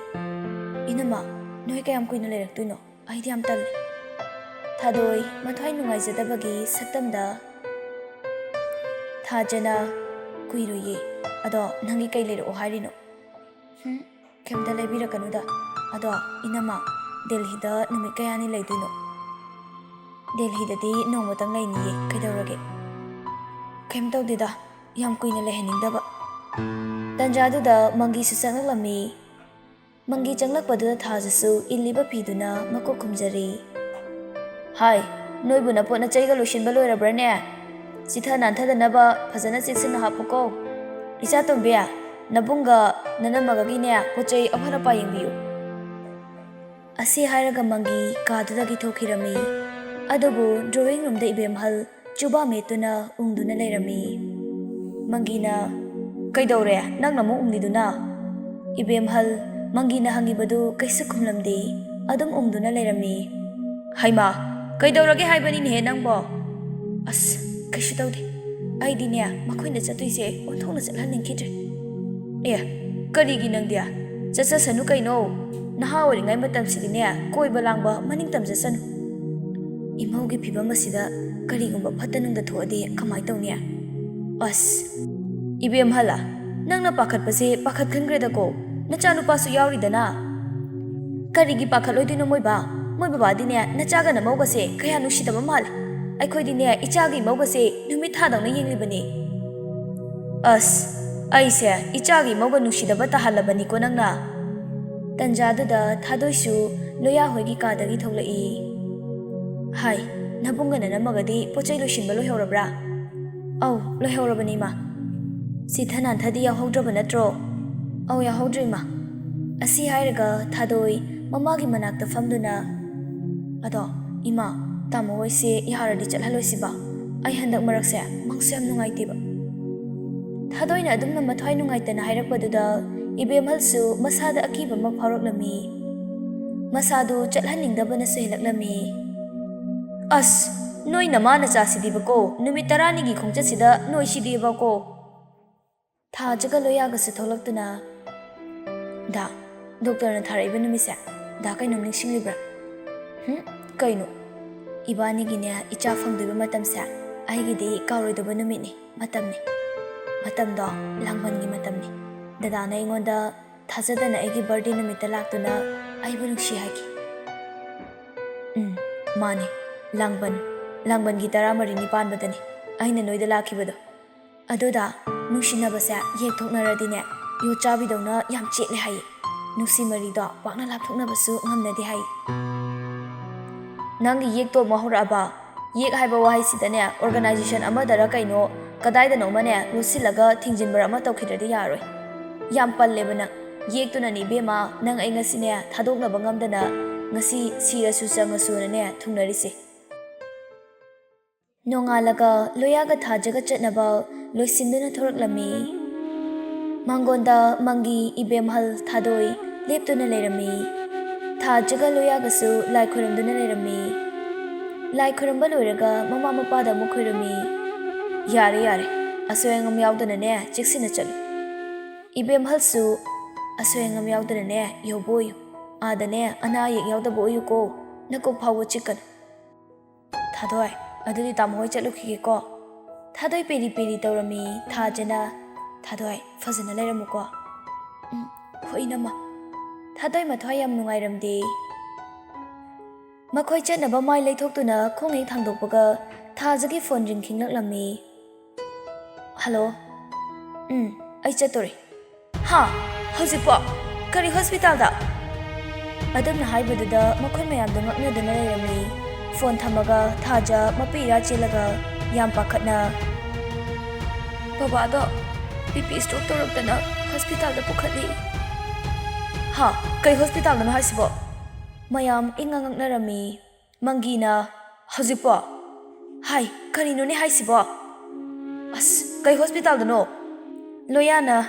ꯏꯅꯝꯃ ꯅꯣꯏ ꯀꯌꯥꯝ ꯀꯨꯏꯅ ꯂꯩꯔꯛꯇꯣꯏꯅꯣ ꯑꯩꯗꯤ ꯌꯥꯝ ꯇꯜꯂꯦ ꯊꯥꯗꯣꯏ ꯃꯊ꯭ꯋꯥꯏ ꯅꯨꯡꯉꯥꯏꯖꯗꯕꯒꯤ ꯁꯛꯇꯝꯗ ꯊꯥꯖꯅ ꯀꯨꯏꯔꯣꯏꯌꯦ ꯑꯗꯣ ꯅꯪꯒꯤ ꯀꯩ ꯂꯩꯔꯛꯑꯣ ꯍꯥꯏꯔꯤꯅꯣ ꯀꯩꯝꯇ ꯂꯩꯕꯤꯔꯛꯀꯅꯨꯗ ꯑꯗꯣ ꯏꯅꯝꯃ ꯗꯦꯜꯍꯤꯗ ꯅꯨꯃꯤꯠ ꯀꯌꯥꯅꯤ ꯂꯩꯗꯣꯏꯅꯣ ꯗꯦꯜꯍꯤꯗꯗꯤ ꯅꯣꯡꯃꯇꯪ ꯂꯩꯅꯤꯌꯦ ꯀꯩꯗꯧꯔꯒꯦ ꯀꯩꯝ ꯇꯧꯗꯦꯗ ꯌꯥꯝ ꯀꯨꯏꯅ ꯂꯩꯍꯟꯅꯤꯡꯗꯕ ꯇꯟꯖꯥꯗꯨꯗ ꯃꯪꯒꯤꯁꯨ ꯆꯪꯂꯛꯂꯝꯃꯤ ꯃꯪꯒꯤ ꯆꯪꯂꯛꯄꯗꯨꯗ ꯊꯥꯖꯁꯨ ꯏꯜꯂꯤꯕ ꯐꯤꯗꯨꯅ ꯃꯀꯣꯛ ꯈꯨꯝꯖꯔꯤ ꯍꯥꯏ ꯅꯣꯏꯕꯨ ꯅꯄꯣꯠ ꯅꯆꯩꯒ ꯂꯣꯏꯁꯤꯟꯕ ꯂꯣꯏꯔꯕ꯭ꯔꯅꯦ ꯆꯤꯊ ꯅꯥꯟꯊꯗꯅꯕ ꯐꯖꯅ ꯆꯦꯛꯁꯤꯟꯅ ꯍꯥꯞꯄꯨꯀꯣ ꯏꯆꯥ ꯇꯣꯝꯕꯤ ꯅꯕꯨꯡꯒ ꯅꯅꯝꯃꯒꯒꯤꯅꯦ ꯄꯣꯠꯆꯩ ꯑꯐꯠ ꯑꯄꯥ ꯌꯦꯡꯕꯤꯌꯨ ꯑꯁꯤ ꯍꯥꯏꯔꯒ ꯃꯪꯒꯤ ꯀꯥꯗꯨꯗꯒꯤ ꯊꯣꯛꯈꯤꯔꯝꯃꯤ ꯑꯗꯨꯕꯨ ꯗ꯭ꯔꯣꯋꯤꯡ ꯔꯨꯝꯗ ꯏꯕꯦꯝꯍꯜ ꯆꯨꯕꯥ ꯃꯦꯠꯇꯨꯅ ꯎꯪꯗꯨꯅ ꯂꯩꯔꯝꯃꯤ ꯃꯪꯒꯤꯅ ꯀꯩꯗꯧꯔꯦ ꯅꯪꯅ ꯑꯃꯨꯛ ꯎꯪꯂꯤꯗꯨꯅ ꯏꯕꯦꯝꯍꯜ ꯃꯪꯒꯤꯅ ꯍꯪꯉꯤꯕꯗꯨ ꯀꯩꯁꯨ ꯈꯨꯝꯂꯝꯗꯦ ꯑꯗꯨꯝ ꯎꯪꯗꯨꯅ ꯂꯩꯔꯝꯃꯤ ꯍꯩꯃꯥ ꯀꯩꯗꯧꯔꯒꯦ ꯍꯥꯏꯕꯅꯤꯅꯦꯍꯦ ꯅꯪꯕꯣ ꯑꯁ ꯀꯩꯁꯨ ꯇꯧꯗꯦ ꯑꯩꯗꯤꯅꯦ ꯃꯈꯣꯏꯅ ꯆꯠꯇꯣꯏꯁꯦ ꯑꯣꯟꯊꯣꯛꯅ ꯆꯠꯍꯟꯅꯤꯡꯈꯤꯗ꯭ꯔꯦ ꯀꯔꯤꯒꯤ ꯅꯪꯗꯤ ꯆꯠꯆꯁꯅꯨ ꯀꯩꯅꯣ ꯅꯍꯥ ꯑꯣꯏꯔꯤꯉꯩ ꯃꯇꯝꯁꯤꯗꯤꯅꯦ ꯀꯣꯏꯕ ꯂꯥꯡꯕ ꯃꯅꯤꯡ ꯇꯝꯖꯁꯅꯨ ꯏꯃꯧꯒꯤ ꯐꯤꯕꯝ ꯑꯁꯤꯗ ꯀꯔꯤꯒꯨꯝꯕ ꯐꯠꯇ ꯅꯨꯡꯗ ꯊꯣꯛꯑꯗꯤ ꯀꯃꯥꯏ ꯇꯧꯅꯤ ꯑꯁ ꯏꯕꯦꯝꯍꯜ ꯅꯪꯅ ꯄꯥꯈꯠꯄꯁꯦ ꯄꯥꯈꯠꯈꯟꯈ꯭ꯔꯦꯗꯀꯣ ꯅꯆꯥꯅꯨꯄꯥꯁꯨ ꯌꯥꯎꯔꯤꯗꯅ ꯀꯔꯤꯒꯤ ꯄꯥꯈꯠꯂꯣꯏꯗꯣꯏꯅꯣ ꯃꯣꯏ ꯕꯕꯥꯗꯤꯅꯦ ꯅꯆꯥꯒ ꯅꯃꯧꯒꯁꯦ ꯀꯌꯥ ꯅꯨꯡꯁꯤꯗꯕ ꯃꯥꯜꯂꯦ ꯑꯩꯈꯣꯏꯗꯤꯅꯦ ꯏꯆꯥꯒꯤ ꯏꯃꯧꯒꯁꯦ ꯅꯨꯃꯤꯠ ꯊꯥꯗꯧꯅ ꯌꯦꯡꯂꯤꯕꯅꯦ ꯑꯁ ꯑꯩꯁꯦ ꯏꯆꯥꯒꯤ ꯏꯃꯧꯒ ꯅꯨꯡꯁꯤꯗꯕ ꯇꯥꯍꯜꯂꯕꯅꯤꯀꯣ ꯅꯪꯅ ꯇꯟꯖꯥꯗꯨꯗ ꯊꯥꯗꯣꯏꯁꯨ ꯂꯣꯌꯥ ꯍꯣꯏꯒꯤ ꯀꯥꯗꯒꯤ ꯊꯣꯛꯂꯛꯏ ꯍꯥꯏ ꯅꯕꯨꯡꯒ ꯅꯅꯝꯃꯒꯗꯤ ꯄꯣꯠꯆꯩ ꯂꯣꯏꯁꯤꯟꯕ ꯂꯣꯏꯍꯧꯔꯕ꯭ꯔꯥ ꯑꯧ ꯂꯣꯏꯍꯧꯔꯕꯅꯤ ꯏꯃꯥ ꯆꯤꯊ ꯅꯥꯟꯊꯗꯤ ꯌꯥꯎꯍꯧꯗ꯭ꯔꯕ ꯅꯠꯇ꯭ꯔꯣ ꯑꯧ ꯌꯥꯎꯍꯧꯗ꯭ꯔꯦ ꯏꯃꯥ ꯑꯁꯤ ꯍꯥꯏꯔꯒ ꯊꯥꯗꯣꯏ ꯃꯃꯥꯒꯤ ꯃꯅꯥꯛꯇ ꯐꯝꯗꯨꯅ ꯑꯗꯣ ꯏꯃꯥ ꯇꯥꯃꯣ ꯍꯣꯏꯁꯦ ꯌꯥꯔꯗꯤ ꯆꯠꯍꯜꯂꯣꯏꯁꯤꯕ ꯑꯩ ꯍꯟꯗꯛ ꯃꯔꯛꯁꯦ ꯃꯪꯁꯨ ꯌꯥꯝ ꯅꯨꯡꯉꯥꯏꯇꯦꯕ ꯊꯥꯗꯣꯏꯅ ꯑꯗꯨꯝꯅ ꯃꯊ꯭ꯋꯥꯏ ꯅꯨꯡꯉꯥꯏꯇꯅ ꯍꯥꯏꯔꯛꯄꯗꯨꯗ ꯏꯕꯦꯝꯍꯜꯁꯨ ꯃꯁꯥꯗ ꯑꯀꯤꯕ ꯑꯃ ꯐꯥꯎꯔꯛꯂꯝꯃꯤ ꯃꯁꯥꯗꯨ ꯆꯠꯍꯟꯅꯤꯡꯗꯕꯅꯁꯨ ꯍꯦꯜꯂꯛꯂꯝꯃꯤ ꯑꯁ ꯅꯣꯏ ꯅꯃꯥ ꯅꯆꯥꯁꯤꯗꯤꯕꯀꯣ ꯅꯨꯃꯤꯠ 10ꯅꯤꯒꯤ ꯈꯣꯡꯆꯠꯁꯤꯗ ꯅꯣꯏꯁꯤꯗꯤꯕꯀꯣ ꯊꯥꯖꯒ ꯂꯣꯌꯥꯒꯁꯨ ꯊꯣꯛꯂꯛꯇꯨꯅ ꯗꯥ ꯗꯣꯛꯇꯔꯅ ꯊꯥꯔꯛꯏꯕ ꯅꯨꯃꯤꯠꯁꯦ ꯗꯥ ꯀꯩꯅꯣꯝ ꯅꯤꯡꯁꯤꯡꯂꯤꯕ꯭ꯔꯥ ꯀꯩꯅꯣ ꯏꯕꯥꯅꯤꯒꯤꯅꯦ ꯏꯆꯥ ꯐꯪꯗꯣꯏꯕ ꯃꯇꯝꯁꯦ ꯑꯩꯒꯤꯗꯤ ꯀꯥꯎꯔꯣꯏꯗꯕ ꯅꯨꯃꯤꯠꯅꯤ ꯃꯇꯝꯅꯤ ꯃꯇꯝꯗꯣ ꯂꯥꯡꯕꯟꯒꯤ ꯃꯇꯝꯅꯤ ꯗꯗꯥꯅ ꯑꯩꯉꯣꯟꯗ ꯊꯥꯖꯗꯅ ꯑꯩꯒꯤ ꯕꯔꯊꯗꯦ ꯅꯨꯃꯤꯠꯇ ꯂꯥꯛꯇꯨꯅ ꯑꯩꯕꯨ ꯅꯨꯡꯁꯤ ꯍꯥꯏꯈꯤ ꯃꯥꯅꯤ ꯂꯥꯡꯕꯟꯒꯤ 14ꯅꯤ ꯄꯥꯟꯕꯗꯅꯤ ꯑꯩꯅ ꯅꯣꯏꯗ ꯂꯥꯛꯈꯤꯕꯗꯣ ꯑꯗꯨꯗ ꯅꯨꯡꯁꯤꯅꯕꯁꯦ ꯌꯦꯛꯊꯣꯛꯅꯔꯗꯤꯅꯦ ꯌꯣ ꯆꯥꯕꯤꯗꯧꯅ ꯌꯥꯝ ꯆꯦꯠꯂꯦ ꯍꯥꯏꯌꯦ ꯅꯨꯡꯁꯤ ꯃꯔꯤꯗꯣ ꯄꯥꯛꯅ ꯂꯥꯞꯊꯣꯛꯅꯕꯁꯨ ꯉꯝꯅꯗꯦ ꯍꯥꯏꯌꯦ ꯅꯪꯒꯤ ꯌꯦꯛꯇꯣ ꯑꯃꯨꯛ ꯍꯧꯔꯛꯑꯕ ꯌꯦꯛ ꯍꯥꯏꯕ ꯋꯥꯍꯩꯁꯤꯗꯅꯦ ꯑꯣꯔꯒꯅꯥꯏꯖꯦꯁꯟ ꯑꯃꯗꯔ ꯀꯩꯅꯣ ꯀꯗꯥꯏꯗꯅꯣꯃꯅꯦ ꯂꯣꯠꯁꯤꯜꯂꯒ ꯊꯤꯡꯖꯤꯟꯕ ꯑꯃ ꯇꯧꯈꯤꯗ꯭ꯔꯗꯤ ꯌꯥꯔꯣꯏ ꯌꯥꯝ ꯄꯜꯂꯦꯕ ꯅꯪ ꯌꯦꯛꯇꯨꯅꯅꯤ ꯏꯕꯦꯝꯃ ꯅꯪ ꯑꯩ ꯉꯁꯤꯅꯦ ꯊꯥꯗꯣꯛꯅꯕ ꯉꯝꯗꯅ ꯉꯁꯤ ꯁꯤꯔꯁꯨ ꯆꯪꯉꯁꯨꯅꯅꯦ ꯊꯨꯡꯅꯔꯤꯁꯦ ꯅꯣꯡꯉꯥꯜꯂꯒ ꯂꯣꯌꯥꯒ ꯊꯥꯖꯒ ꯆꯠꯅꯕ ꯂꯣꯏꯁꯤꯟꯗꯨꯅ ꯊꯣꯔꯛꯂꯝꯃꯤ ꯃꯥꯡꯒꯣꯟꯗ ꯃꯪꯒꯤ 이베ꯝꯍꯜ ꯊꯥꯗꯣꯏ ꯂꯦꯞꯇꯨꯅ ꯂꯩꯔꯝꯃꯤ ꯊꯥꯖꯒ ꯂꯣꯌꯥꯒꯁꯨ ꯂꯥꯏ ꯈꯣꯏꯔꯝꯗꯨꯅ ꯂꯩꯔꯝꯃꯤ Lai khuramba loiraga mama mapada amuk khurami. Yare yare. Asoyangam yaudana ne chiksina chalu. Ibem halsu asoyangam yaudana ne yoboyu. Adane ana yek yaudaboyu ko nakok phawo chikan. Thadoi adudi tamhoi chalu khige ko. Thadoi peri peri taurami thajana. Thadoi fazana leiramuko. Hoi nama. Thadoi mathoi yam nungairamde. Makhoi chatnaba mai leithokuna khongai thangdokpaga thajagi phone ring khinglaklami. Hello. Ai chatori. Ha, haujipo. Kari hospital da. Adamna haibaduda makhoi mayamda ngaknadana leirami. Phone thamaga thaja mapira chelaga yam pakhatna. Baba do BP stroke toraptana hospital da pukhatli. Ha, kai hospital na haisibo. Mayam ingangaknarami. Mangina haujipo. Hai, karino ne haisibo. As, kai hospital da no. Loyana,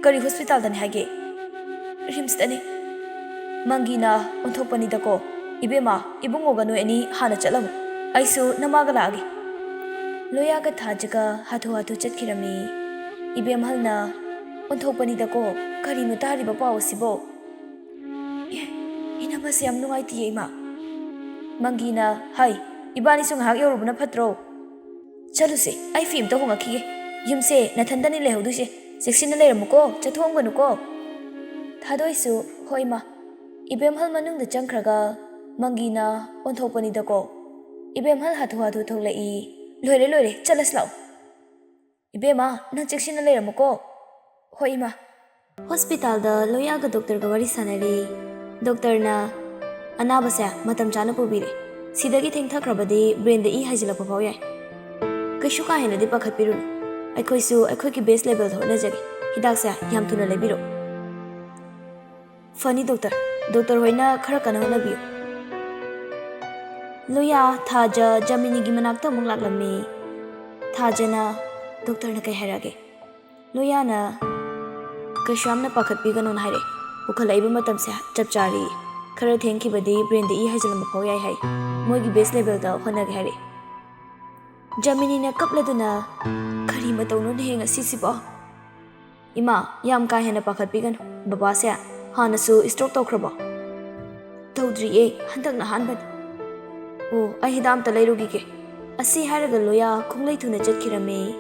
kari hospital da ne hage. Rims da ne. Mangina onthokpani da ko. Ibema, ibungoga no ani hana chalamu. Aisu namaga lagi. Loya ga thajaga hathu hathu chatkirami. Ibem halna onthokpani da ko. Kari no tari ba paw sibo. Ina mas yam nungai ti ima. Mangina, hai, ibani sung hak yorubna phatro. Chalu se, ai film to honga khige. Yumse nathandani lehodu se. Section na leiramuko, chathonganu ko. Thadoi su hoima. Ibem hal manung da changkhraga Mangina onthokpani da ko. Ibem hal hathu hathu tholai. Loire chalas law. Ibema nang section na leiramuko. Hoima. Hospital da loya ga doctor ga wari sanari. Doctor na anabasa matam chana pubire. Sidagi thengthakrabadi brain da hajilakpa paw yai. Kaishu ka hena di pakhatpirun. Aikhoisu aikhoiki base level thona jage. Hidak sa yam thuna lebiro. Funny doctor. Doctor hoina khara kana na biyo. Loya thaja jamini gi manakta munglaklammi. Thajana doctor na kai harage. Loya na kashamna pakhatpigano na hare. Ukhalaiba matam se chapchari. Khara thengkhibadi brain da hajilama paw yai hai. Moigi base level da hona ge hare. Jamini na kapladuna kari matawno na henga sisibo. Ima yam ka hena pakhatpigano. Baba se hanasu stroke tawkhrabo. Tawdri handak na hanbad. Oh, ai hidam ta leirugi ke. Asi haraga loya khonglai thuna chatkirame.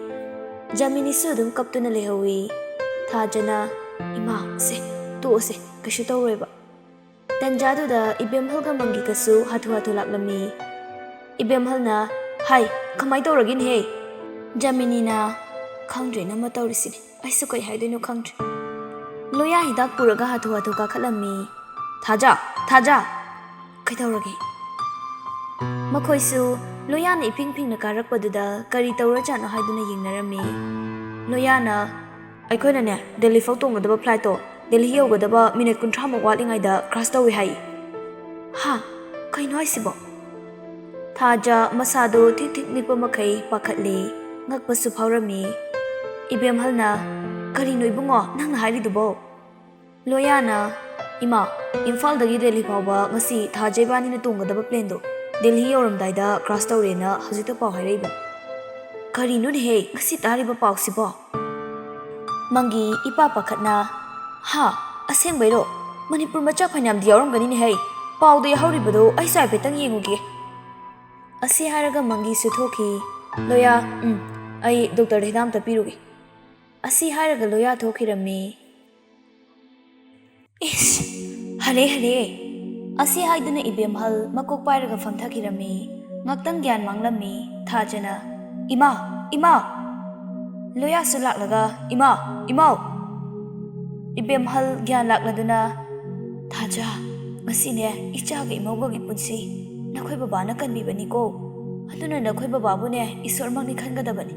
Jamini su dum kaptuna lehawi. Thajana ima se to se kashu tawreba. Tanjadu da ibem halga mangi kasu hathu hathu laklami. Ibem halna hai khamai tawragin he. Jamini na khangdre na ma tawrisini. Ai su kai haidoino khangdre. Loya hidak puraga hathu hathu ka khalami. Thaja kai tawragi. Makhoisu loyana iping ping na karakpaduda kari tawra chana haiduna yingnarami. Loyana aikhoina ne Delhi fau tongadaba flight to Delhi yogadaba minute 30 mak watlingai da crash tawi hai. Ha, kaino haisibo. Thaja masado thik thik nipa makai pakhatli ngakpasu phawrami. Ibem halna karino ibungo nangna hairidubo. Loyana ima Imphal dagi Delhi phawba ngasi thajebani na tongadaba plane do Delhi yoramdai da crash tawrena hajita paw haireiba. Karino ne he ngasi tariba paw sibo. Mangi ipa pakhatna ha asengbairo Manipur macha phainam di yoramgani ne he paw de hauribado ai sai petang yenguge. Asi haraga mangi su thoki. Loya ai doctor hidam ta piruge. Asi haraga loya thokirami. Ish hare Asi haiduna ibem hal makok pairaga famthakirami. Ngaktang gyan manglami. Thajana ima Loya su laklaga imau Ibem hal gyan lakladuna Thaja ngasine ichaga imauga gi punsi nakhoi baba na kanbibani ko aduna nakhoi baba bu ne isor magni khangadabani.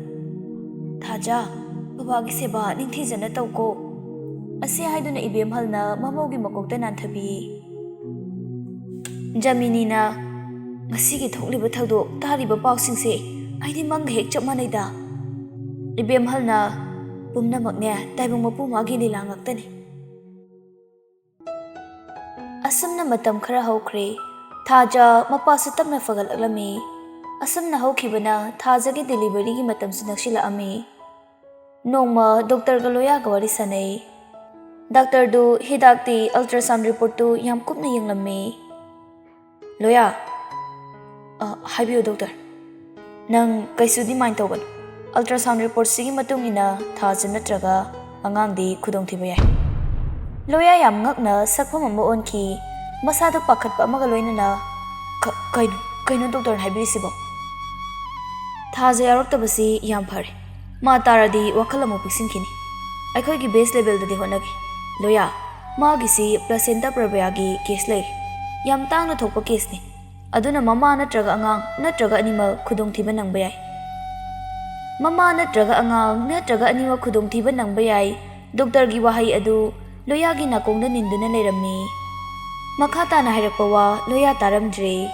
Thaja baba gi seba ningthijana tawko. Asi haiduna ibem halna mamaugi makokta nanthabi. Jamini na ngasigi thokliba thawdok tariba pawsingse aidi mangga hek chap manaida. Ibem halna pumnamak ne taibung mapu magi lila ngaktani. Asumna matam khara hawkhre Thaja mapasu tapna fagalaklami. Asamna hawkhibana Thajagi delivery gi matamsu naksilakami. Nongma Dr. Galoya ga wari sanai. Doctor du hidakti ultrasound report tu yam kupna yenglami. Loya. Haibiyo doctor. Nang kaisudi mind tawgan. Ultrasound report sigi matungina Thaja natraga angangdi khudongthiba yai. Loya yam ngakna sakpam amma onki masada pakhatpa amaga loinana kaino doctor haibirisibo. Thaja yaraktabasi yam phare. Ma taradi wakhala mo piksinkhini. Aikhoi gi base level dadi honagi. Loya magisi placenta previa gi case lay. Yam tangna thokpa case ni. Aduna mama natraga angang natraga anima khudongthiba nangba yai. Mama natraga angang natraga anima khudongthiba nangba yai. Doctor gi wahai adu Loya gi nakongda ninduna leirami. Makha tana hairakpa wa Loya taramdre.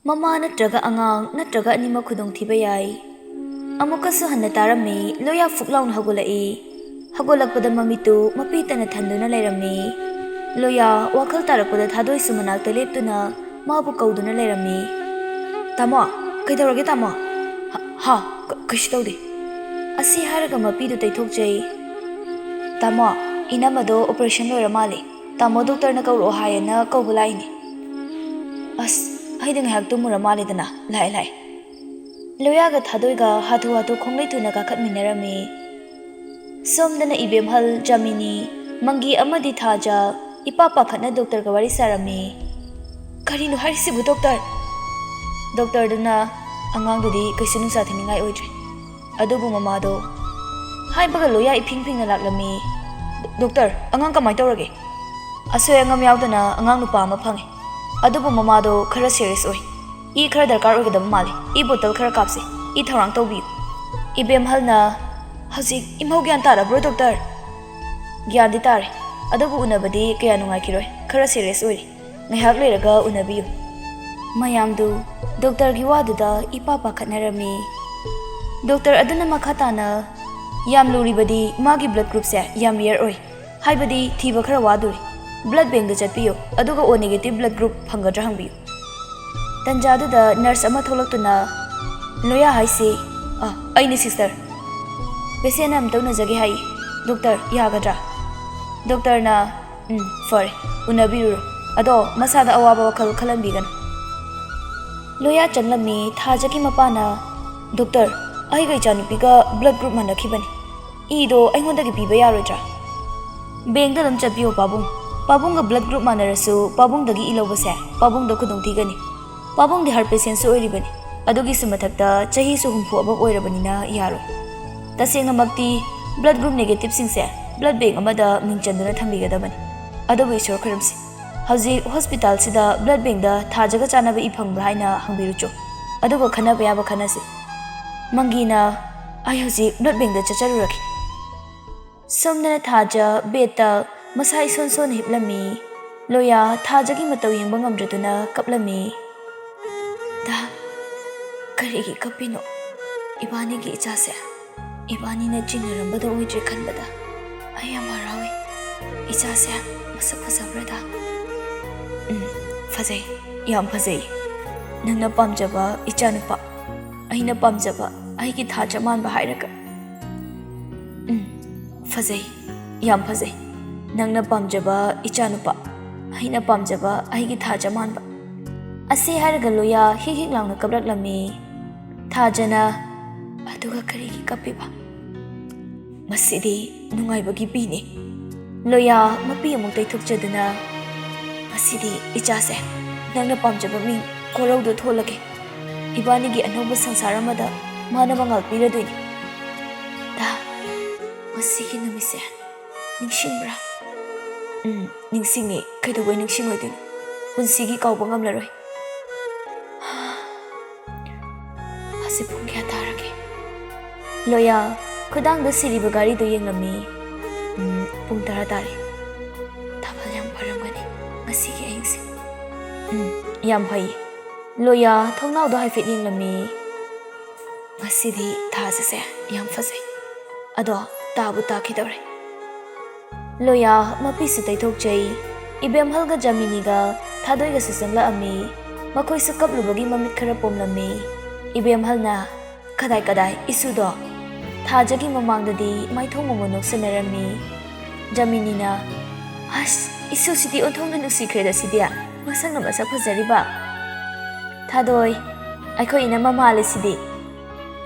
Mama natraga angang natraga anima khudongthiba yai. Amukasu hanna tarami Loya fuklauna hagulai. Hagolakpada mamitu mapitana thanduna leirami. Loya wakhal tarakpada thadoi sumanakta leptuna mabu kauduna leirami. Tamo, kaidawrage tamo? Ha, kashi tawde. Asi haraga mapidu taithokjai. Tamo, inamado operation loira mali. Tamo doctor na kauro hayana kaubulaini. As, haidang hak tumura mali dana. Lai. Loya ga thadoi ga hatu khonglai tuna ka khat minarami. Somdana ibemhal Jamini Mangi amadi Thaja ipapa khatna doctor ga wari sarami. Karino harisibu doctor. Doctor duna angang dudi kaisinu sa thiningai oidre. Adubu mamado haibaga Loya ipingna laklami. Doctor angang kamai tawrage. Asoy angam yaudana angang nupa ama phange. Adubu mamado khara serious oi. I khara darkar oigadaba mali. I bottle khara kapse. I thorang tawbiyu. Ibemhal na Hazik imau gyan tara bro doctor. Gyan di tare. Adubu unabadi kaya nungai kiroi. Khara serious oi. Ngahak leiraga unabiyu. Mayamdu doctor gi waduda ipapa khatnarami. Doctor aduna makhatana yam luribadi magi blood group se yam rare oi. Haibadi thiba khara waduri. Blood bank da chatpiyo. Aduga O negative blood group phangadra hangbiyu. Tanjaduda nurse ama tholaktuna Loya haisi aini sister. Patient am tawna jage hai. Doctor yagadra. Doctor na fare unabiru. Ado masada awaba wakhal khalambigan. Loya changlami Thajagi mapana Doctor aiga ichanupiga blood group manakhibani. Ido aingondagi piba yaroidra. Bank da dam chatbiyo pabung. Pabungga blood group manarasu pabungdagi ilobase pabungda khudongthigani. Pabungdi heart patient su oiribani. Adugi sumathakta chahi su humpu abak oirabanina yaroi. Tasengna makti blood group negative singse blood bank amada mingchanduna thambigadabani. Adubu isor kharamsi. Hauji hospital sida blood bank da Thajaga chanaba iphangbra haina hangbirucho. Adugo khanaba yaba khanase. Mangina ai hauji blood bank da chacharuraki. Somna Thaja beta masai son hiplami. Loya Thajagi mataw yengba ngamdratuna kaplami. Da karigi kapino ibani gi ichase. Ibani na jinarambada oidre khanbada ayama rawi ichase masak fasabrada fazai yam fazai nangna pamjaba ichanupa aina pamjaba aigi Thaja manba hairaga fazai yam fazai nangna pamjaba ichanupa aina pamjaba aigi Thaja manba asi hairaga Loya hik launa kabraklami. Thajana aduga karigi kapiba masidi nungaibagi bini. Loya mapi amuk taithokjaduna masidi ichase nangna pamjaba ming koraudo tholage. Ibanigi anoba sansara amada manaba ngalpiradoini. Da masigi numise ningsingbra. Ningsingi kaidawai ningsingoidino. Punsigi kauba ngamlaroi. Hasi pung kya tarage. Loya khudang da siriba gari do yenglami. Pung tara tare. Tabal yam paramgani ngasigi ayingsi. Yam phai. Loya thongnau do haifet yenglami. Ngasidi Thajase yam fasai. Ado tabu takidore. Loya mapisu taithokchai. Ibemhalga Jaminiga Thadoiga sanglaami. Makoi su kaplubagi mamit khara pomlami. Ibemhalna kadai kadai isudo. Thajagi mamangdadi maithong momo noksanarami. Jaminina Has isu sidi onthongna nusikhreda sidia. Masang na masak phajariba. Thadoi Akhoi ina mamale sidi.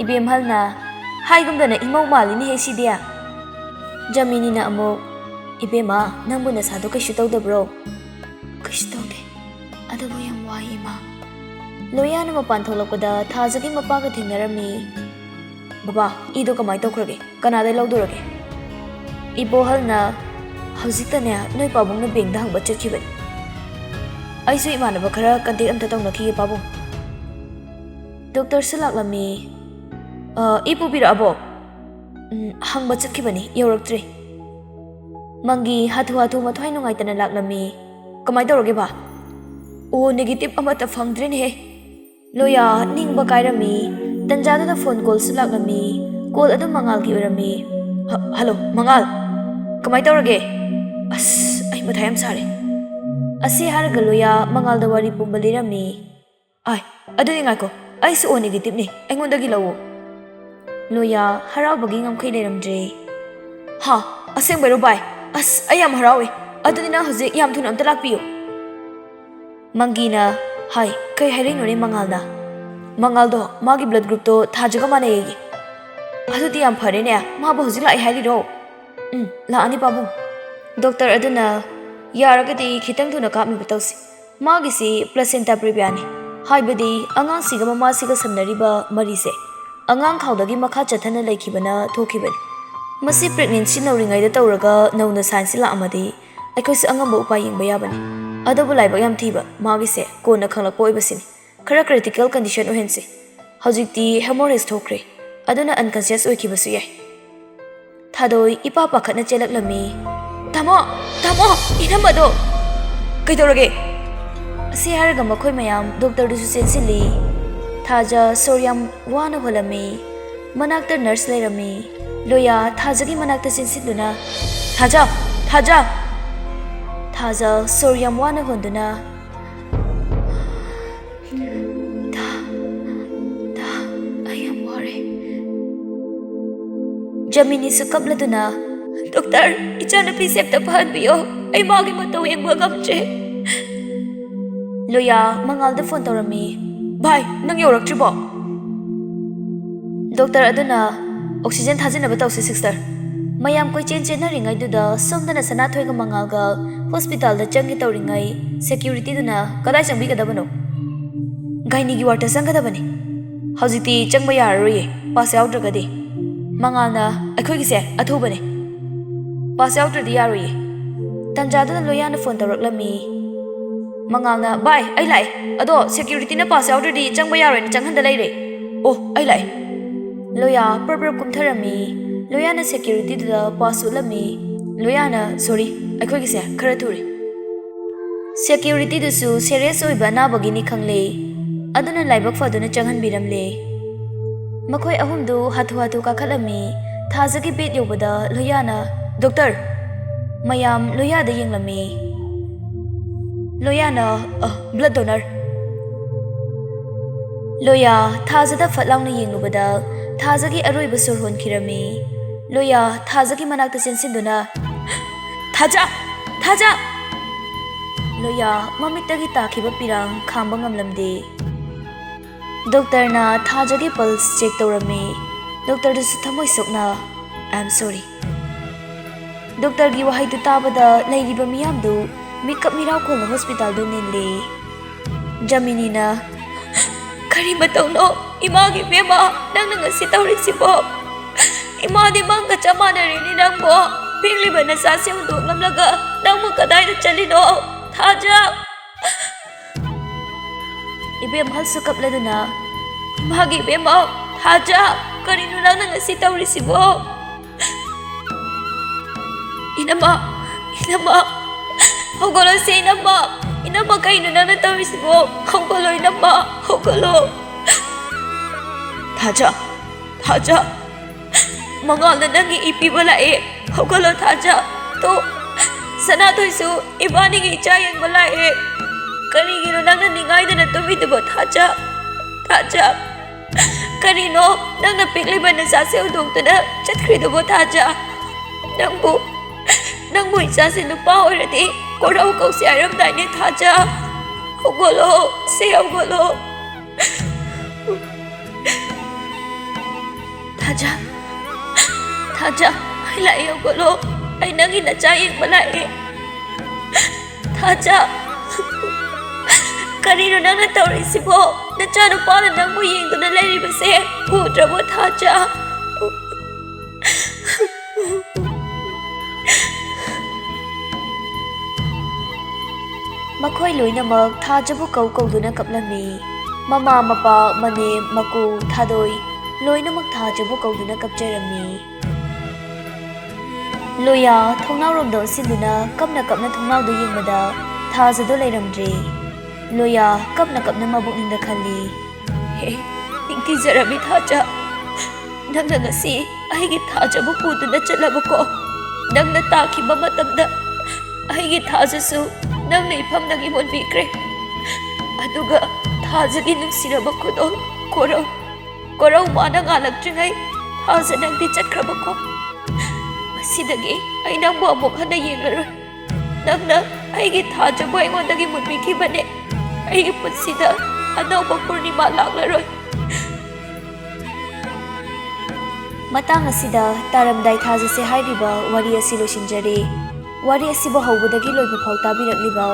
Ibemhalna haigumdana imau malini he sidia. Jaminina amok Ibema nangbu nasado kaisu tawdabro. Kaisu tawde. Adabu yam wai ima. Loyana mapan tholakpada Thajagi mapaga thingnarami. Baba ido kamai tawkhrage kanadai lawdurage. Ibohalna Haujitane noi pabungna bengda hangba chakibani. Aisu imanaba khara contact amta tawnakhige pabung. Doctor laklami. Ipubira abo. Hangba chakibani yauraktre. Mangi hatu mathwai nungaitana laklami. Kamai tawrage ba? O negative amata phangdre ne. Loya ningba kairami. Tanjada da phone call laklami. Call adu mangal ki orami. Hello mangal. Kamai tawrage? As ai mathai am sare. Asi harga Loya mangal da wari pumbalirami. Ai aduni ngaiko. Ai su o negative ne. Aingondagi lawo. Loya harabagi ngamkhai leramdre. Ha aseng bero bai. As ayam harawi. Aduni na hojik yam thun amta lakpiyo. Mangina hai kai hairing nore mangalda. Mangaldo magi blood group to Thajaga manayegi. Adudi yam phare ne ma ba hojik lai hairiro. La ani babu. Doctor aduna yaragadi khitang thuna kapmi batausi. Magi si placenta previa ni. Haibadi angang siga mama siga samnariba marise. Angang khawdagi makha chathana laikhibana thokibani. Masi pregnancy nauringai da tawraga nauna science la amadi aikoisi angamba upai yengba yabani. Adabu laiba yam thiba magi se kona khanglakpa oibasini. Khara critical condition ohensi. Hojikti hemorrhage thokre. Aduna unconscious oikibasu yai. Thadoi ipa pakhatna chelaklami. Tamo inamado. Kaidorage. Asi haraga makhoi mayam doctor du su chensili. Thaja soryam wana holami. Manakta nurse lairami. Loya Thajagi manakta sinsiduna. Thaja soryam wana honduna. I am worried. Jamini su kapladuna. Doctor, ichana pi septa phanbiyo. Ai magi matau yengba gamche. Loya mangalda phone tawrami. Bhai, nang yauraktribo. Doctor aduna oxygen thajinaba tawsi sister. Mayam koi chen na ringai duda somdana Sanathoiga mangalga hospital da changi tawringai security duna kadai changbi kadabano. Gaini gi water sangadabani. Haujiti changba yararoye pass out ragadi. Mangalna akhoi gi se athubani. Pass out radi yaroye. Tanjada Loyana phone tawraklami. Mangalna bye ai lai ado security na pass out radi changba yaroi na changhanda laire. Oh ai lai. Loya purple kumtharami. Loyana security da pasulami. Loyana sorry akhoi gi se khara thuri. Security du su serious oiba na bagini khangle. Aduna laibak faduna changhan biramle. Makhoi ahum du hatu ka khalami. Thajagi bed yobada Loyana doctor mayam Loya da yenglami. Loyana blood donor. Loya Thajada fatlangna yenglubada Thajagi aroiba sur honkirami. Loya Thajagi manakta sensinduna. Thaja Loya mamittagi takhiba pirang khamba ngamlamde. Doctor na Thajagi pulse check tawrami. Doctor du su thamoi sokna I'm sorry. Doctor gi wahai du tabada leiriba miyam du mikap mirau khol hospital du ninle. Jaminina kari matauno imagi bema nang ngasi tawri sibo. Imadi mangga chamanari ni nangbo pingliba na sasi undu ngamlaga nang makadai na chalino. Thaja Ibem hal sukap laduna. Imagi bema Thaja karino nang ngasi tawri sibo. Inama hogolo se inama kaino nang tawri sibo. Hogolo inama hogolo. Thaja Mangal na nangi ipi wala hogolo Thaja to Sanathoi ibaniga icha yengba lae. Karigino nangna ningaidana tumidubo Thaja. Thaja. Karino nangna pikliba nasase udongtuna chatkridubo Thaja. Nangbu ichase nupa oiradi korau kausi airamdaine Thaja. Hogolo, se hogolo. Thaja, ai lai hogolo. Ai nangi nacha yengba lae. Thaja. Karino nangna taurisibo nacha nupana nangbu yengduna lairibase udrabo Thaja. Makhoi loinamak Thajabu kauduna kaplami. Mama mapa mane maku thadoi loinamak Thajabu kauduna kapjarami. Loya thongnau romdo sinduna kapna thongnau do yengmada Thajado lairamdre. Loya kapna mabukninda khali. He ningti jarami Thaja. Nangna ngasi aigi Thajabu puduna chalabako. Nangna takhiba matamda aigi Thajasu nangna ifamdagi monbikre. Aduga Thajagi nungsiraba khudol korau mana ngalakdringai Thaja nangdi chakhrabako. Masidagi ai nangbu amuk hana yenglaroi. Nangna aigi Thajabu aingondagi monbikibane. Aigi punsida anauba purnima laklaroi. Matang asida Taramdai Thajase hairiba wari asi losinjare. Wari asibo haubadagi loiba phau tabirakliba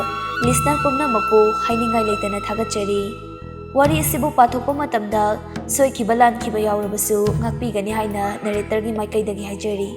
listener pumnamaku hainingai leitana thagatjari. Wari asibo pathokpa matamda soikiba lankhiba yaurabasu ngakpigani haina narrator gi maikaidagi haijari.